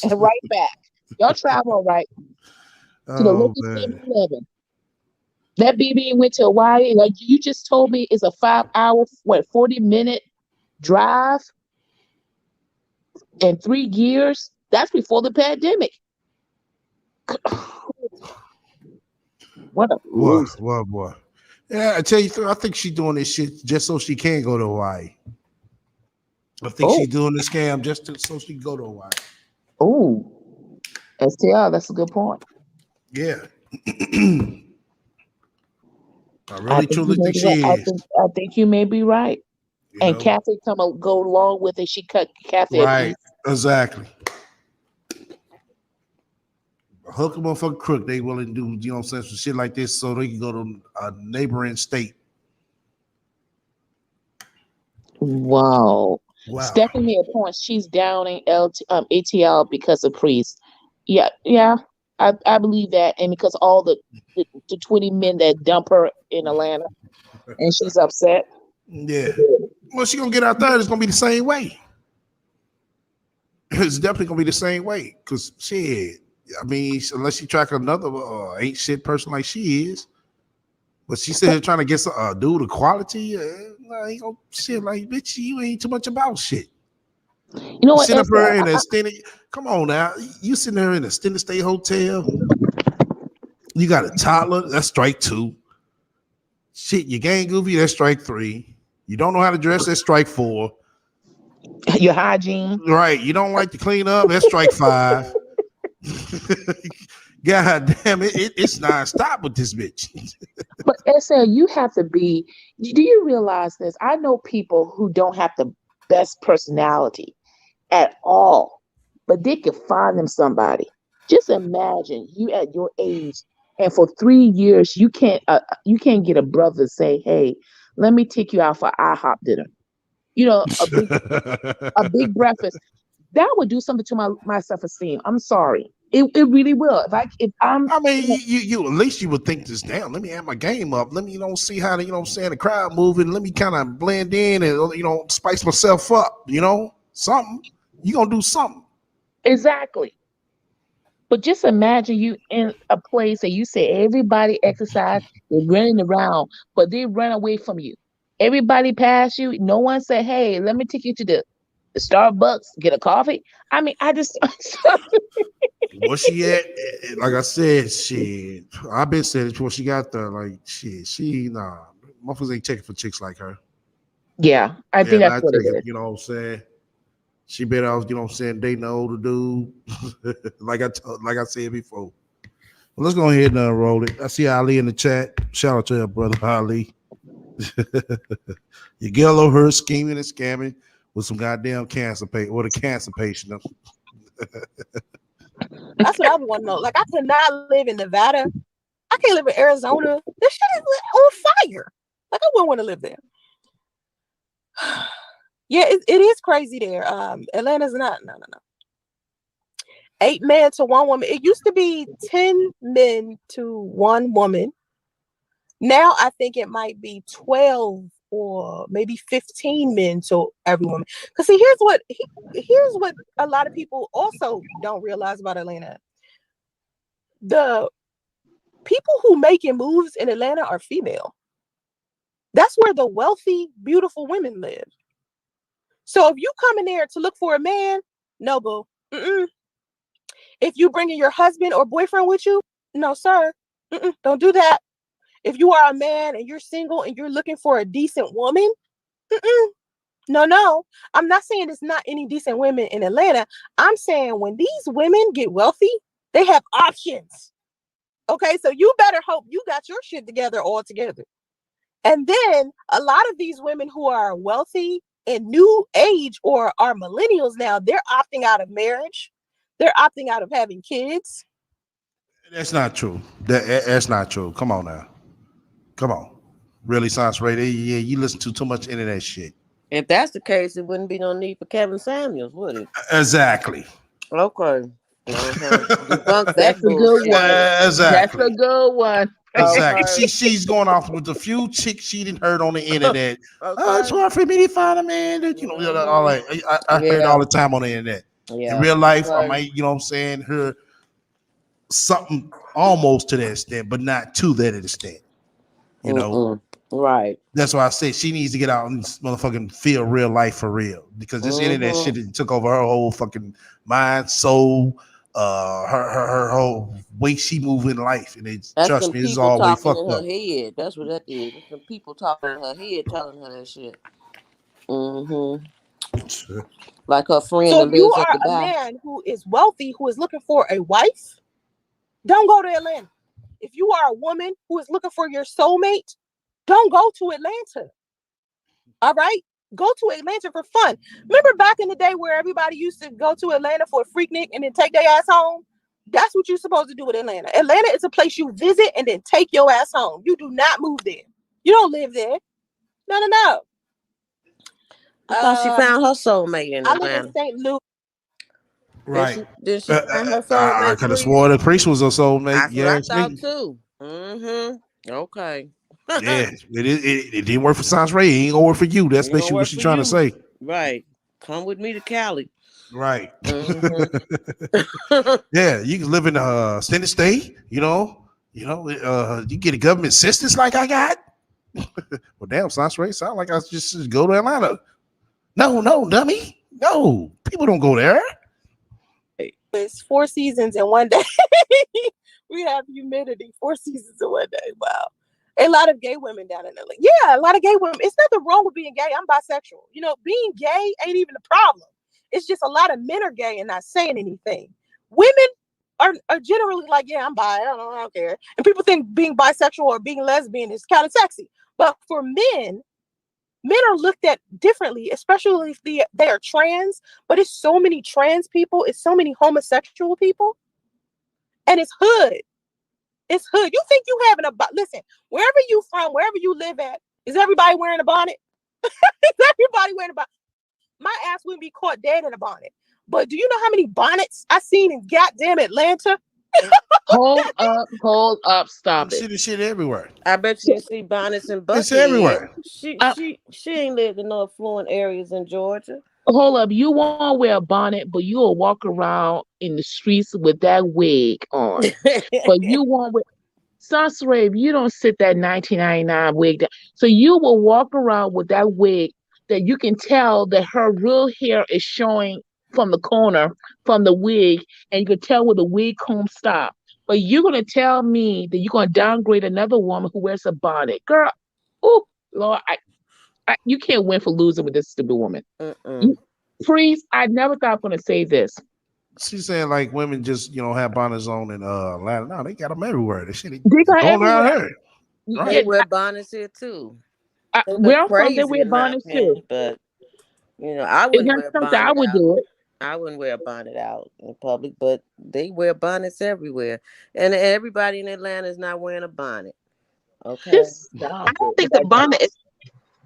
Speaker 12: and right back. Y'all travel all right to the local 7-Eleven. That baby went to Hawaii. Like you just told me, it's a 5-hour, 40-minute drive in 3 years. That's before the pandemic. What a loser.
Speaker 10: Boy. Yeah, I tell you, I think she's doing this shit just so she can go to Hawaii. I think she's doing this scam just so she can go to Hawaii.
Speaker 12: Oh, STL, that's a good point.
Speaker 10: Yeah. I really truly think she is.
Speaker 12: I think you may be right. And Kathy go along with it. She cut Kathy a piece.
Speaker 10: Exactly. Hook a motherfucking crook, they willing to do, you know what I'm saying, some shit like this so they can go to a neighboring state.
Speaker 12: Wow. Stephanie made a point. She's downing ATL because of Priest. Yeah. I believe that. And because all the 20 men that dump her in Atlanta and she's upset.
Speaker 10: Yeah. Well, she's gonna get out there, it's gonna be the same way. It's definitely gonna be the same way. Cause shit. I mean, unless she track another ain't shit person like she is, but she said trying to get some dude equality. Ain't gonna shit like, bitch, you ain't too much about shit.
Speaker 12: You know what?
Speaker 10: Sitting up there in a extended. Come on now, you sitting there in a extended stay hotel. You got a toddler. That's strike 2. Shit, you gang goofy. That's strike 3. You don't know how to dress. That's strike 4.
Speaker 12: Your hygiene,
Speaker 10: right? You don't like to clean up. That's strike 5. God damn it's non-stop with this bitch.
Speaker 12: But SL, you have to be. Do you realize this? I know people who don't have the best personality at all, but they can find them somebody. Just imagine you at your age, and for 3 years you can't get a brother to say, "Hey, let me take you out for IHOP dinner." You know, a big breakfast. That would do something to my self-esteem. I'm sorry. It really will. I
Speaker 10: mean, you at least you would think this, damn, let me add my game up. Let me, see how the, the crowd moving. Let me kind of blend in and, spice myself up, something. You gonna do something.
Speaker 12: Exactly. But just imagine you in a place that you say everybody exercise, they're running around, but they run away from you. Everybody pass you. No one said, hey, let me take you to the Starbucks, get a coffee. I mean, I just
Speaker 10: where she at? Like I said, shit. I've been saying it before she got there. Like shit, motherfuckers ain't checking for chicks like her.
Speaker 12: Yeah, I think that's what it is.
Speaker 10: You know what I'm saying? She better off, dating the older dude. like I said before. Well, let's go ahead and roll it. I see Ali in the chat. Shout out to her brother Ali. You get all over her scheming and scamming with some goddamn cancer patient or the cancer patient.
Speaker 5: That's what I would want to know. Like, I could not live in Nevada. I can't live in Arizona. This shit is on fire. Like, I wouldn't want to live there. Yeah, it is crazy there. Atlanta's not. No. 8 men to 1 woman. It used to be 10 men to 1 woman. Now I think it might be 12 or maybe 15 men to every woman. Because see, here's what a lot of people also don't realize about Atlanta. The people who making moves in Atlanta are female. That's where the wealthy, beautiful women live. So if you come in there to look for a man, no, boo. Mm-mm. If you bringing your husband or boyfriend with you, no, sir. Mm-mm. Don't do that. If you are a man and you're single and you're looking for a decent woman, no. I'm not saying there's not any decent women in Atlanta. I'm saying when these women get wealthy, they have options. Okay, so you better hope you got your shit together all together. And then a lot of these women who are wealthy and new age or are millennials now, they're opting out of marriage. They're opting out of having kids.
Speaker 10: That's not true. That's not true. Come on now. Come on. Really, Science Radio? Yeah, you listen to too much internet shit.
Speaker 8: If that's the case, it wouldn't be no need for Kevin Samuels, would it?
Speaker 10: Exactly.
Speaker 8: Okay. Debunk that
Speaker 12: That's a good one.
Speaker 10: Exactly.
Speaker 12: That's a good one.
Speaker 10: Exactly.
Speaker 8: Okay.
Speaker 10: She's going off with a few chicks she didn't heard on the internet.
Speaker 8: Okay.
Speaker 10: It's hard for me to find a man that all like I heard all the time on the internet.
Speaker 8: Yeah.
Speaker 10: In real life, I might, you know what I'm saying, hear something almost to that extent, but not to that extent. You know?
Speaker 8: Right.
Speaker 10: That's why I say she needs to get out and motherfucking feel real life for real. Because this internet shit took over her whole fucking mind, soul, her whole way she move in life. And trust me, it's all way fucked
Speaker 8: in her
Speaker 10: up.
Speaker 8: head. That's what that is. It's some people talking in her head telling her that shit. Like her friend.
Speaker 5: So if you are a man who is wealthy, who is looking for a wife, don't go to Atlanta. If you are a woman who is looking for your soulmate, don't go to Atlanta. All right? Go to Atlanta for fun. Remember back in the day where everybody used to go to Atlanta for a freaknik and then take their ass home? That's what you're supposed to do with Atlanta. Atlanta is a place you visit and then take your ass home. You do not move there. You don't live there. No.
Speaker 8: I thought she found her soulmate in Atlanta.
Speaker 5: I live in St. Louis.
Speaker 10: Right.
Speaker 8: Did she find her soulmate?
Speaker 10: I could have swore the priest was a soulmate.
Speaker 8: That's what I thought too. Okay.
Speaker 10: Yeah, it didn't work for Science Ray. It ain't gonna work for you. That's basically what she's trying to say.
Speaker 8: Right. Come with me to Cali.
Speaker 10: Right. Yeah, you can live in Extended Stay, you get a government assistance like I got. Well, damn, Science Ray, sound like I just go to Atlanta. No, dummy. No, people don't go there.
Speaker 5: It's 4 seasons in one day. We have humidity, 4 seasons in one day. Wow. A lot of gay women down in LA. Yeah, a lot of gay women. It's nothing wrong with being gay. I'm bisexual. Being gay ain't even a problem. It's just a lot of men are gay and not saying anything. Women are generally like, yeah, I'm bi. I don't care. And people think being bisexual or being lesbian is kind of sexy. But for men are looked at differently, especially if they are trans. But it's so many trans people. It's so many homosexual people. And it's hood. It's hood. You think you having listen, wherever you from, wherever you live at, is everybody wearing a bonnet? Is everybody wearing a bonnet? My ass wouldn't be caught dead in a bonnet. But do you know how many bonnets I seen in goddamn Atlanta?
Speaker 12: Hold up, stop
Speaker 10: it. See the shit everywhere.
Speaker 8: I bet you see bonnets in Buckhead.
Speaker 10: It's everywhere.
Speaker 8: She ain't lived in no affluent areas in Georgia.
Speaker 12: Hold up, you won't wear a bonnet, but you will walk around in the streets with that wig on. But you won't wear Sunspray, you don't sit that $19.99 wig down. So you will walk around with that wig that you can tell that her real hair is showing from the corner, from the wig, and you can tell where the wig comb stopped. But you're going to tell me that you're going to downgrade another woman who wears a bonnet. Girl, oh, Lord, you can't win for losing with this stupid woman. Please, I never thought I was going to say this.
Speaker 10: She's saying like women just have bonnets on in Atlanta. No, they got them everywhere. They got
Speaker 8: everywhere. Right. They wear bonnets here too. They're
Speaker 12: Where I'm from, they
Speaker 8: crazy
Speaker 12: wear
Speaker 8: in my
Speaker 12: bonnets too.
Speaker 8: opinion, but I
Speaker 12: It's
Speaker 8: wouldn't
Speaker 12: not
Speaker 8: wear a
Speaker 12: something I
Speaker 8: bonnet
Speaker 12: would
Speaker 8: out.
Speaker 12: do it.
Speaker 8: I wouldn't wear a bonnet out in public, but they wear bonnets everywhere, and everybody in Atlanta is not wearing a bonnet. Okay.
Speaker 12: Just
Speaker 7: I
Speaker 12: stop
Speaker 7: don't
Speaker 12: it.
Speaker 7: think the bonnet is.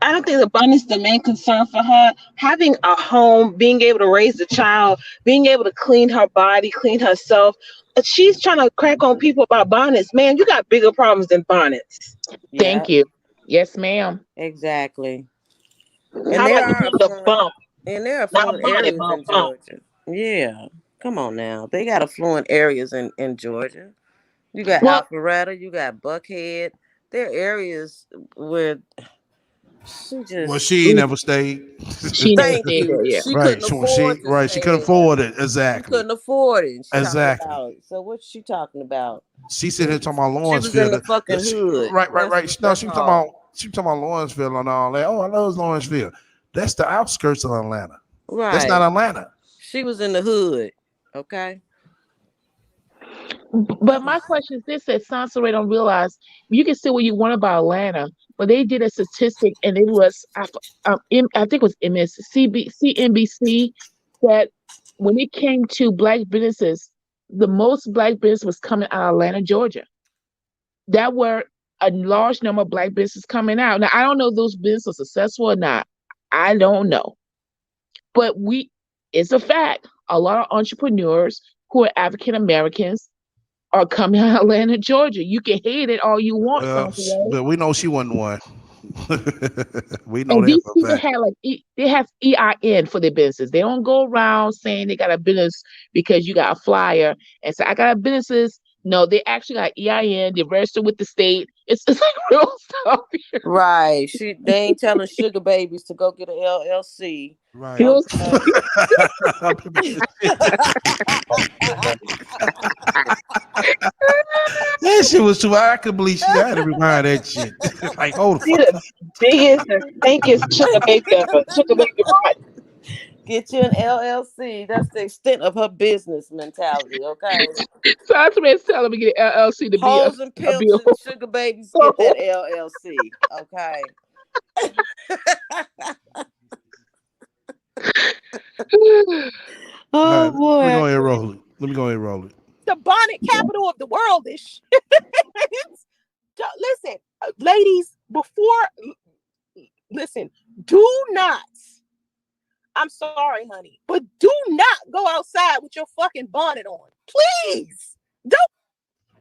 Speaker 7: I don't think the bonnet is the main concern for her. Having a home, being able to raise a child, being able to clean her body, clean herself. She's trying to crack on people about bonnets. Man, you got bigger problems than bonnets.
Speaker 8: Yeah.
Speaker 12: Thank you. Yes, ma'am.
Speaker 8: Exactly. And
Speaker 7: How
Speaker 8: there
Speaker 7: about you
Speaker 8: are
Speaker 7: give it a
Speaker 8: affluent,
Speaker 7: bump? Not a bonnet,
Speaker 8: areas
Speaker 7: but a
Speaker 8: in
Speaker 7: bump.
Speaker 8: Georgia. Yeah. Come on now. They got affluent areas in Georgia. You got
Speaker 12: Well,
Speaker 8: Alpharetta, you got Buckhead. There are areas where she
Speaker 10: Well,
Speaker 8: just
Speaker 10: she ain't never stayed.
Speaker 12: she never
Speaker 8: thank
Speaker 12: stayed
Speaker 8: you.
Speaker 12: there. Yeah.
Speaker 8: She
Speaker 10: Right.
Speaker 8: couldn't
Speaker 10: She,
Speaker 8: afford to
Speaker 10: she
Speaker 8: stay
Speaker 10: couldn't
Speaker 8: there.
Speaker 10: afford it.
Speaker 8: She
Speaker 10: Exactly.
Speaker 8: couldn't afford it. And she talking
Speaker 10: Exactly.
Speaker 8: about it. So what's she talking about?
Speaker 10: She sitting here talking about
Speaker 8: She was in
Speaker 10: Lawrenceville.
Speaker 8: the fucking hood.
Speaker 10: Right, right,
Speaker 8: That's
Speaker 10: right. No,
Speaker 8: that's all.
Speaker 10: she was talking about Lawrenceville and all that. Oh, I love Lawrenceville. That's the outskirts of Atlanta. That's not
Speaker 8: Right.
Speaker 10: Atlanta.
Speaker 8: She was in the hood. Okay.
Speaker 12: But my question is this: that Sansa don't realize you can say what you want about Atlanta, but they did a statistic, and it was I think it was CNBC that when it came to black businesses, the most black business was coming out of Atlanta, Georgia. That were a large number of black businesses coming out. Now I don't know if those businesses are successful or not. I don't know, but it's a fact. A lot of entrepreneurs who are African Americans are coming out of Atlanta, Georgia. You can hate it all you want, Sansa.
Speaker 10: But we know she wasn't one. We know
Speaker 12: And
Speaker 10: that
Speaker 12: these
Speaker 10: for a
Speaker 12: people
Speaker 10: fact.
Speaker 12: have they have EIN for their business. They don't go around saying they got a business because you got a flyer and say I got a businesses. No, they actually got EIN. They registered with the state. It's like real stuff here.
Speaker 8: Right. They ain't telling sugar babies to go get an LLC.
Speaker 10: Right.
Speaker 12: Real
Speaker 8: Okay.
Speaker 10: That shit was too. I could believe she had to rewind that shit. Like, hold the
Speaker 7: She
Speaker 10: fuck.
Speaker 7: the biggest and stinkest sugar baby ever. Sugar baby rotten.
Speaker 8: Get you an LLC. That's the extent of her business mentality. Okay.
Speaker 12: Sansa telling me to get LLC to be
Speaker 8: Hoes and
Speaker 12: a
Speaker 8: pimps
Speaker 12: bill.
Speaker 8: and sugar babies get that LLC. Okay.
Speaker 10: All
Speaker 8: Oh
Speaker 10: right, let me go
Speaker 8: boy.
Speaker 10: ahead and roll it. Let me go ahead and roll it.
Speaker 5: The bonnet capital of the world is listen, ladies, listen, do not, I'm sorry, honey, but do not go outside with your fucking bonnet on. Please. Don't.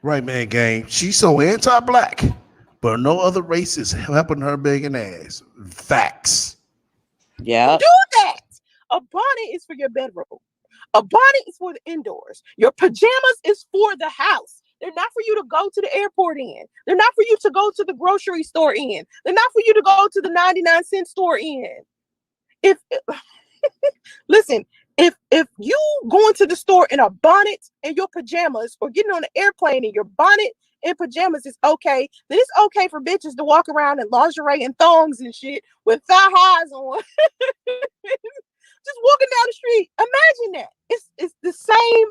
Speaker 10: Right, man, gang. She's so anti-black, but no other race is helping her begging ass. Facts.
Speaker 8: Yeah.
Speaker 5: Do that. A bonnet is for your bedroom. A bonnet is for the indoors. Your pajamas is for the house. They're not for you to go to the airport in. They're not for you to go to the grocery store in. They're not for you to go to the 99-cent store in. If listen, if you going to the store in a bonnet and your pajamas, or getting on an airplane in your bonnet and pajamas is okay, then it's okay for bitches to walk around in lingerie and thongs and shit with thigh highs on. Just walking down the street. Imagine that. It's the same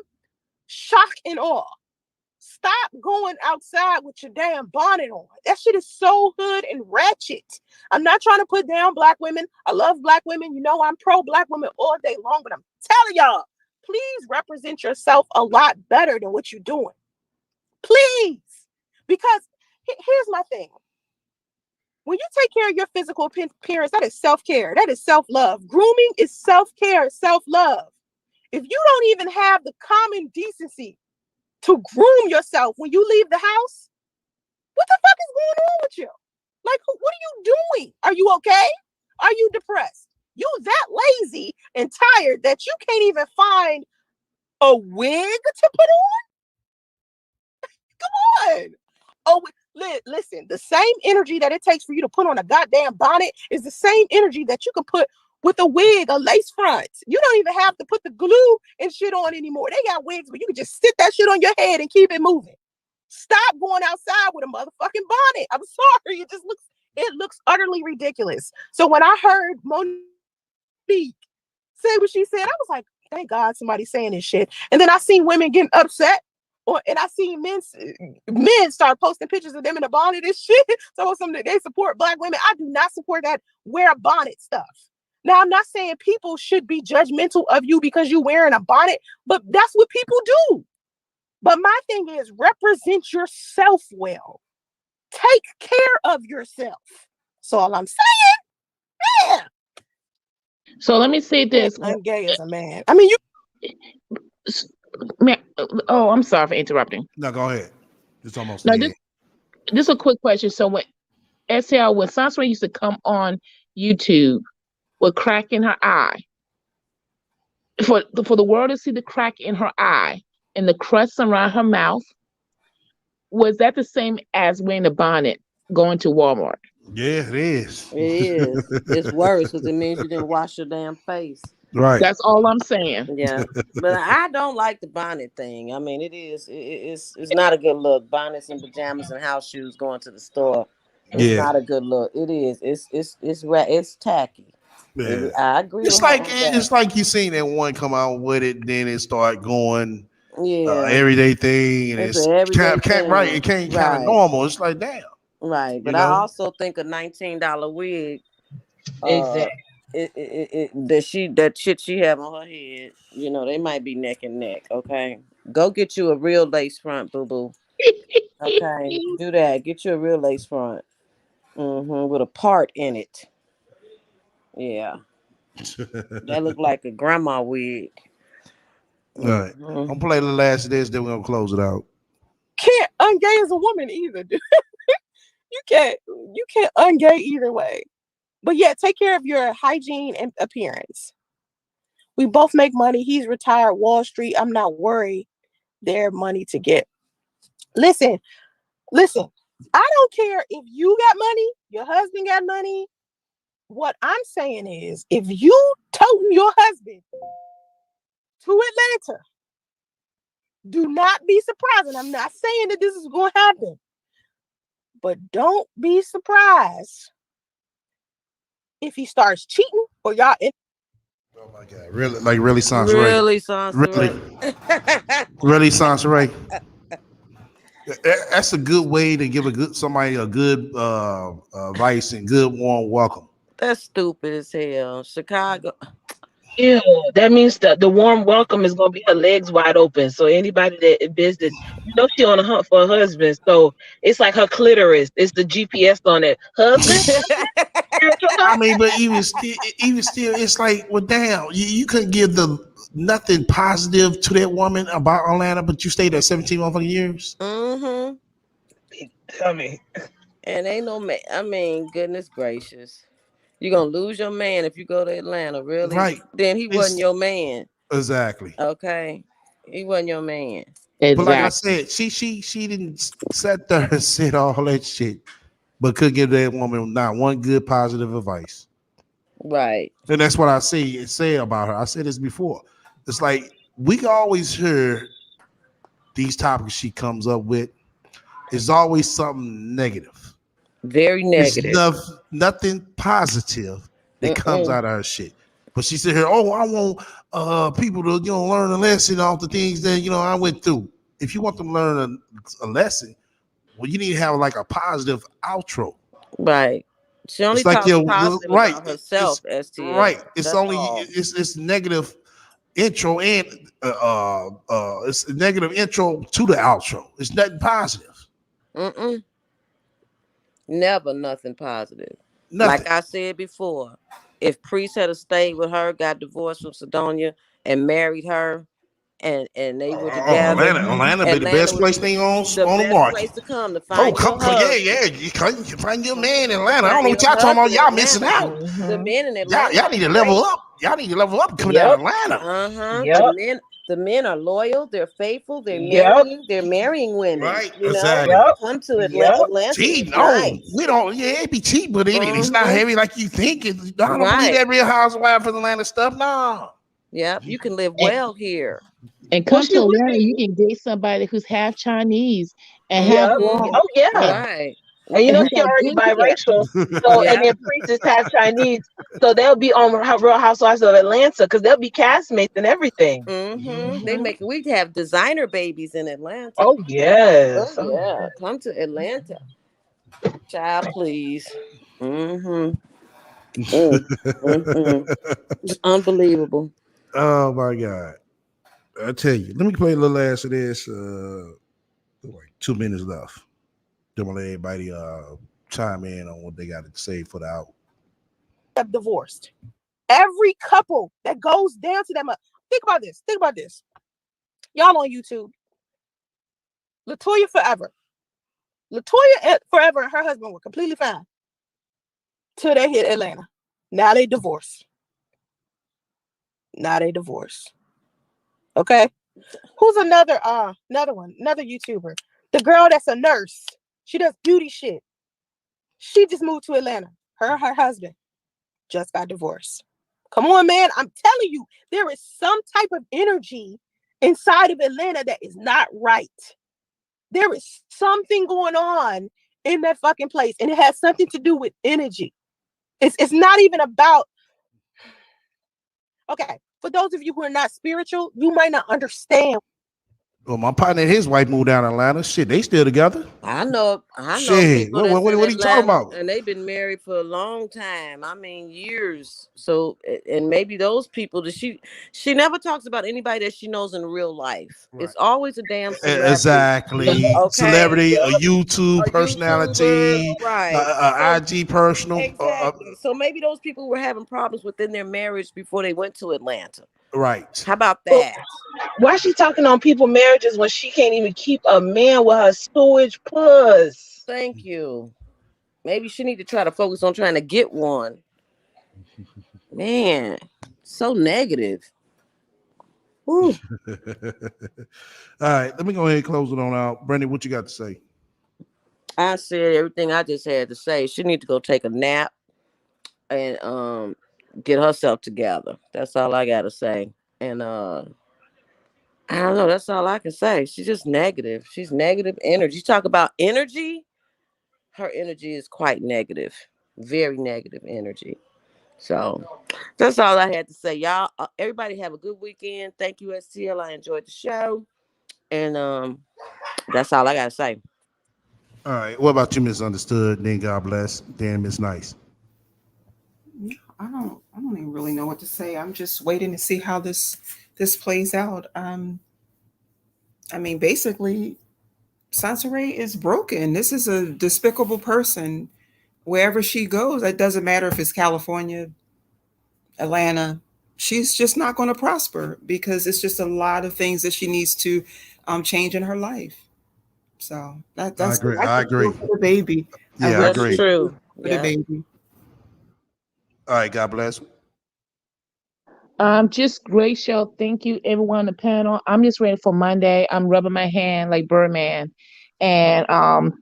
Speaker 5: shock and awe. Stop going outside with your damn bonnet on. That shit is so hood and ratchet. I'm not trying to put down black women. I love black women. You know I'm pro black women all day long, but I'm telling y'all, please represent yourself a lot better than what you're doing. Please. Because here's my thing. When you take care of your physical appearance, that is self-care. That is self-love. Grooming is self-care, self-love. If you don't even have the common decency to groom yourself when you leave the house, what the fuck is going on with you? Like, what are you doing? Are you okay? Are you depressed? You that lazy and tired that you can't even find a wig to put on? Come on. Oh, listen, the same energy that it takes for you to put on a goddamn bonnet is the same energy that you can put with a wig, a lace front. You don't even have to put the glue and shit on anymore. They got wigs, but you can just sit that shit on your head and keep it moving. Stop going outside with a motherfucking bonnet. I'm sorry. It looks utterly ridiculous. So when I heard Monique say what she said, I was like, thank God somebody's saying this shit. And then I seen women getting upset And I seen men start posting pictures of them in a bonnet and shit. So something they support Black women. I do not support that wear a bonnet stuff. Now, I'm not saying people should be judgmental of you because you're wearing a bonnet, but that's what people do. But my thing is, represent yourself well. Take care of yourself. That's all I'm saying. Yeah.
Speaker 12: So let me say this.
Speaker 5: I'm gay as a man. I mean,
Speaker 12: oh, I'm sorry for interrupting.
Speaker 10: No, go ahead. It's almost
Speaker 12: this is a quick question. So when SL, when Sansa used to come on YouTube with crack in her eye, for the world to see the crack in her eye and the crust around her mouth, was that the same as wearing a bonnet going to Walmart?
Speaker 10: Yeah, it is.
Speaker 8: It is. It's worse because it means you didn't wash your damn face.
Speaker 10: Right.
Speaker 12: That's all I'm saying.
Speaker 8: Yeah, but I don't like the bonnet thing. I mean, it's not a good look. Bonnets and pajamas and house shoes going to the store. It's not a good look. It is. It's tacky.
Speaker 10: Yeah.
Speaker 8: I agree.
Speaker 10: It's like you seen that one come out with it, then it start going.
Speaker 8: Yeah.
Speaker 10: Everyday thing, and it's can't right. It can't kind of normal. It's like damn.
Speaker 8: Right, but I also think a $19 wig.
Speaker 3: Exactly.
Speaker 8: That shit she have on her head, they might be neck and neck. Okay, go get you a real lace front, boo boo. Okay, do that. Get you a real lace front, with a part in it. Yeah, that look like a grandma wig.
Speaker 10: All right, I'm gonna play the last of this, then we're gonna close it out.
Speaker 5: Can't ungay as a woman either, dude. You can't ungay either way. But yeah, take care of your hygiene and appearance. We both make money. He's retired Wall Street. I'm not worried. Their money to get. Listen. I don't care if you got money, your husband got money. What I'm saying is, if you toting your husband to Atlanta, do not be surprised. And I'm not saying that this is going to happen, but don't be surprised if he starts cheating or y'all.
Speaker 10: Oh my God! Really, Sansa Ray.
Speaker 8: Really, Sansa Ray.
Speaker 10: Really, Sansa Ray. That's a good way to give somebody a good advice and good warm welcome.
Speaker 8: That's stupid as hell. Chicago.
Speaker 7: Ew, that means the warm welcome is gonna be her legs wide open. So anybody that business, she on a hunt for a husband. So it's like her clitoris. It's the GPS on it. Husband.
Speaker 10: I mean, but even still, it's like, well, damn, you couldn't give nothing positive to that woman about Atlanta, but you stayed there 17 motherfucking years.
Speaker 7: Tell me.
Speaker 8: And ain't no man. I mean, goodness gracious. You're going to lose your man if you go to Atlanta, really?
Speaker 10: Right.
Speaker 8: Then he wasn't your man.
Speaker 10: Exactly.
Speaker 8: Okay. He wasn't your man.
Speaker 10: Exactly. But like I said, she didn't sit there and said all that shit, but could give that woman not one good positive advice.
Speaker 8: Right.
Speaker 10: And that's what I say about her. I said this before. It's like we can always hear these topics she comes up with. It's always something negative.
Speaker 8: Very negative.
Speaker 10: There's nothing positive that comes out of her shit. But she said here, I want people to learn a lesson off the things that I went through. If you want them to learn a lesson, well, you need to have like a positive outro.
Speaker 8: Right. She only talks positive about herself, STL.
Speaker 10: Right. It's it's negative intro and it's a negative intro to the outro. It's nothing positive.
Speaker 8: Never nothing positive.
Speaker 10: Nothing.
Speaker 8: Like I said before, if Priest had stayed with her, got divorced from Sidonia, and married her, and they were together.
Speaker 10: Atlanta be the best place thing on the market.
Speaker 8: Place to come to find
Speaker 10: You can find your man in Atlanta. I don't know what y'all talking about. Y'all missing out.
Speaker 8: The men in Atlanta.
Speaker 10: Y'all need to level up. Y'all need to level up coming down Atlanta.
Speaker 8: The men are loyal. They're faithful. They're marrying. They're marrying women.
Speaker 10: Right.
Speaker 8: Exactly. Come to Atlanta.
Speaker 10: Cheap? No, we don't. Yeah, it be cheap, but it's not heavy like you think. I don't believe that Real Housewives of Atlanta stuff. No.
Speaker 8: Yep, you can live well here.
Speaker 12: And come to Atlanta, you can date somebody who's half Chinese and half white.
Speaker 7: Oh yeah.
Speaker 8: Right.
Speaker 7: And she already biracial. So and then Priest is half Chinese.
Speaker 5: So they'll be on Real Housewives of Atlanta because they'll be castmates and everything.
Speaker 8: We have designer babies in Atlanta.
Speaker 5: Oh yes.
Speaker 8: Oh yeah. Come to Atlanta. Child, please. It's unbelievable.
Speaker 10: Oh my God. I tell you, let me play a little ass of this. Like 2 minutes left. Then we'll let everybody chime in on what they got to say for the out.
Speaker 5: Have divorced. Every couple that goes down to them. Think about this. Think about this. Y'all on YouTube. Latoya Forever. Latoya Forever and her husband were completely fine till they hit Atlanta. Now they divorce. Okay. Who's another YouTuber? The girl that's a nurse. She does beauty shit. She just moved to Atlanta. Her husband just got divorced. Come on, man. I'm telling you, there is some type of energy inside of Atlanta that is not right. There is something going on in that fucking place, and it has something to do with energy. It's not even about. Okay, for those of you who are not spiritual, you might not understand.
Speaker 10: Well, my partner and his wife moved down to Atlanta. Shit, they still together.
Speaker 8: I know
Speaker 10: Shit,
Speaker 8: people
Speaker 10: what are you talking about?
Speaker 8: and they've been married for a long time. I mean, years. So, and maybe those people that she never talks about anybody that she knows in real life. Right. It's always a damn celebrity.
Speaker 10: Exactly. Okay. Celebrity, a YouTube personality,
Speaker 8: YouTuber, right?
Speaker 10: IG personal.
Speaker 8: Exactly. So maybe those people were having problems within their marriage before they went to Atlanta.
Speaker 10: Right.
Speaker 8: How about that?
Speaker 5: Why is she talking on people's marriages when she can't even keep a man with her sewage puss?
Speaker 8: Thank you. Maybe she need to try to focus on trying to get one. Man, so negative.
Speaker 10: All right, let me go ahead and close it on out. Brandon, what you got to say?
Speaker 8: I said everything I just had to say. She need to go take a nap and get herself together. That's all I gotta say. And I don't know, that's all I can say. She's just negative. She's negative energy. You talk about energy, her energy is quite negative. Very negative energy. So that's all I had to say. Y'all, everybody have a good weekend. Thank you, STL. I enjoyed the show. And that's all I gotta say.
Speaker 10: All right. What about you, Misunderstood? Then God bless. Then Miss Nice.
Speaker 9: I don't even really know what to say. I'm just waiting to see how this plays out. I mean, basically, Sansaray is broken. This is a despicable person. Wherever she goes, it doesn't matter if it's California, Atlanta, she's just not going to prosper because it's just a lot of things that she needs to change in her life. So that's
Speaker 10: I agree.
Speaker 9: For the baby.
Speaker 10: Yeah, I agree.
Speaker 8: That's true.
Speaker 9: For the baby.
Speaker 10: All right, God bless.
Speaker 12: Just great show. Thank you, everyone on the panel. I'm just ready for Monday. I'm rubbing my hand like Birdman, and I'm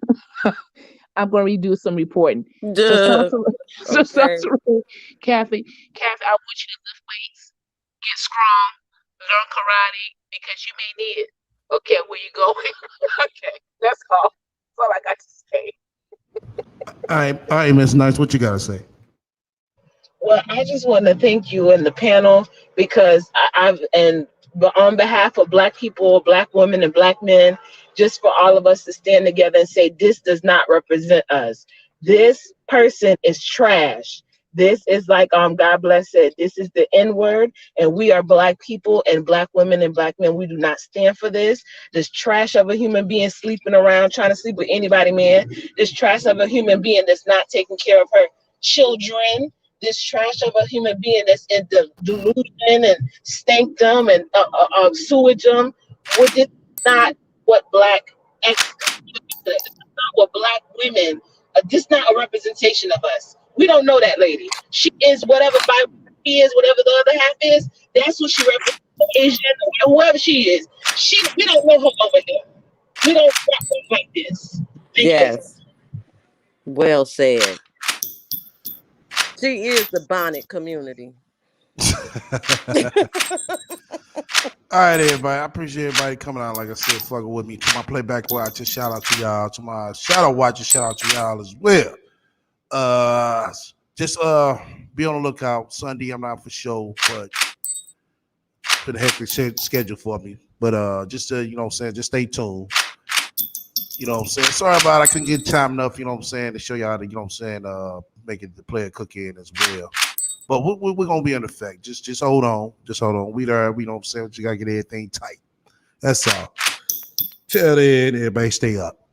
Speaker 12: going to redo some reporting. So, Kathy, I want you to lift weights, get strong, learn karate because you may need it. Okay, where you going? Okay, that's all. That's all I got to say.
Speaker 10: All right, Miss Nice, what you got to say?
Speaker 5: Well, I just want to thank you and the panel because on behalf of Black people, Black women, and Black men, just for all of us to stand together and say, this does not represent us. This person is trash. This is like God bless said, this is the N-word, and we are Black people and Black women and Black men. We do not stand for this. This trash of a human being sleeping around, trying to sleep with anybody, man. This trash of a human being that's not taking care of her children. This trash of a human being that's in the delusion and stankdom and sewagedom. This is not what Black what Black women. This is not a representation of us. We don't know that lady. She is whatever she is, whatever the other half is. That's what she represents. Asian, whoever she is. We don't know her over here. We don't represent like this.
Speaker 8: Yes. Well said. She is the bonnet community.
Speaker 10: All right, everybody. I appreciate everybody coming out. Like I said, fucking with me. To my playback watchers, shout out to y'all. To my shadow watchers, shout out to y'all as well. be on the lookout. Sunday, I'm not for sure, but been a hectic schedule for me. But just you know what I'm saying, just stay tuned. You know what I'm saying? Sorry about I couldn't get time enough, you know what I'm saying, to show you how to, you know what I'm saying, make it the player cook in as well. But we're gonna be in effect. Just hold on. Just hold on. We there, we know what I'm saying. You gotta get everything tight. That's all. Till then, everybody stay up.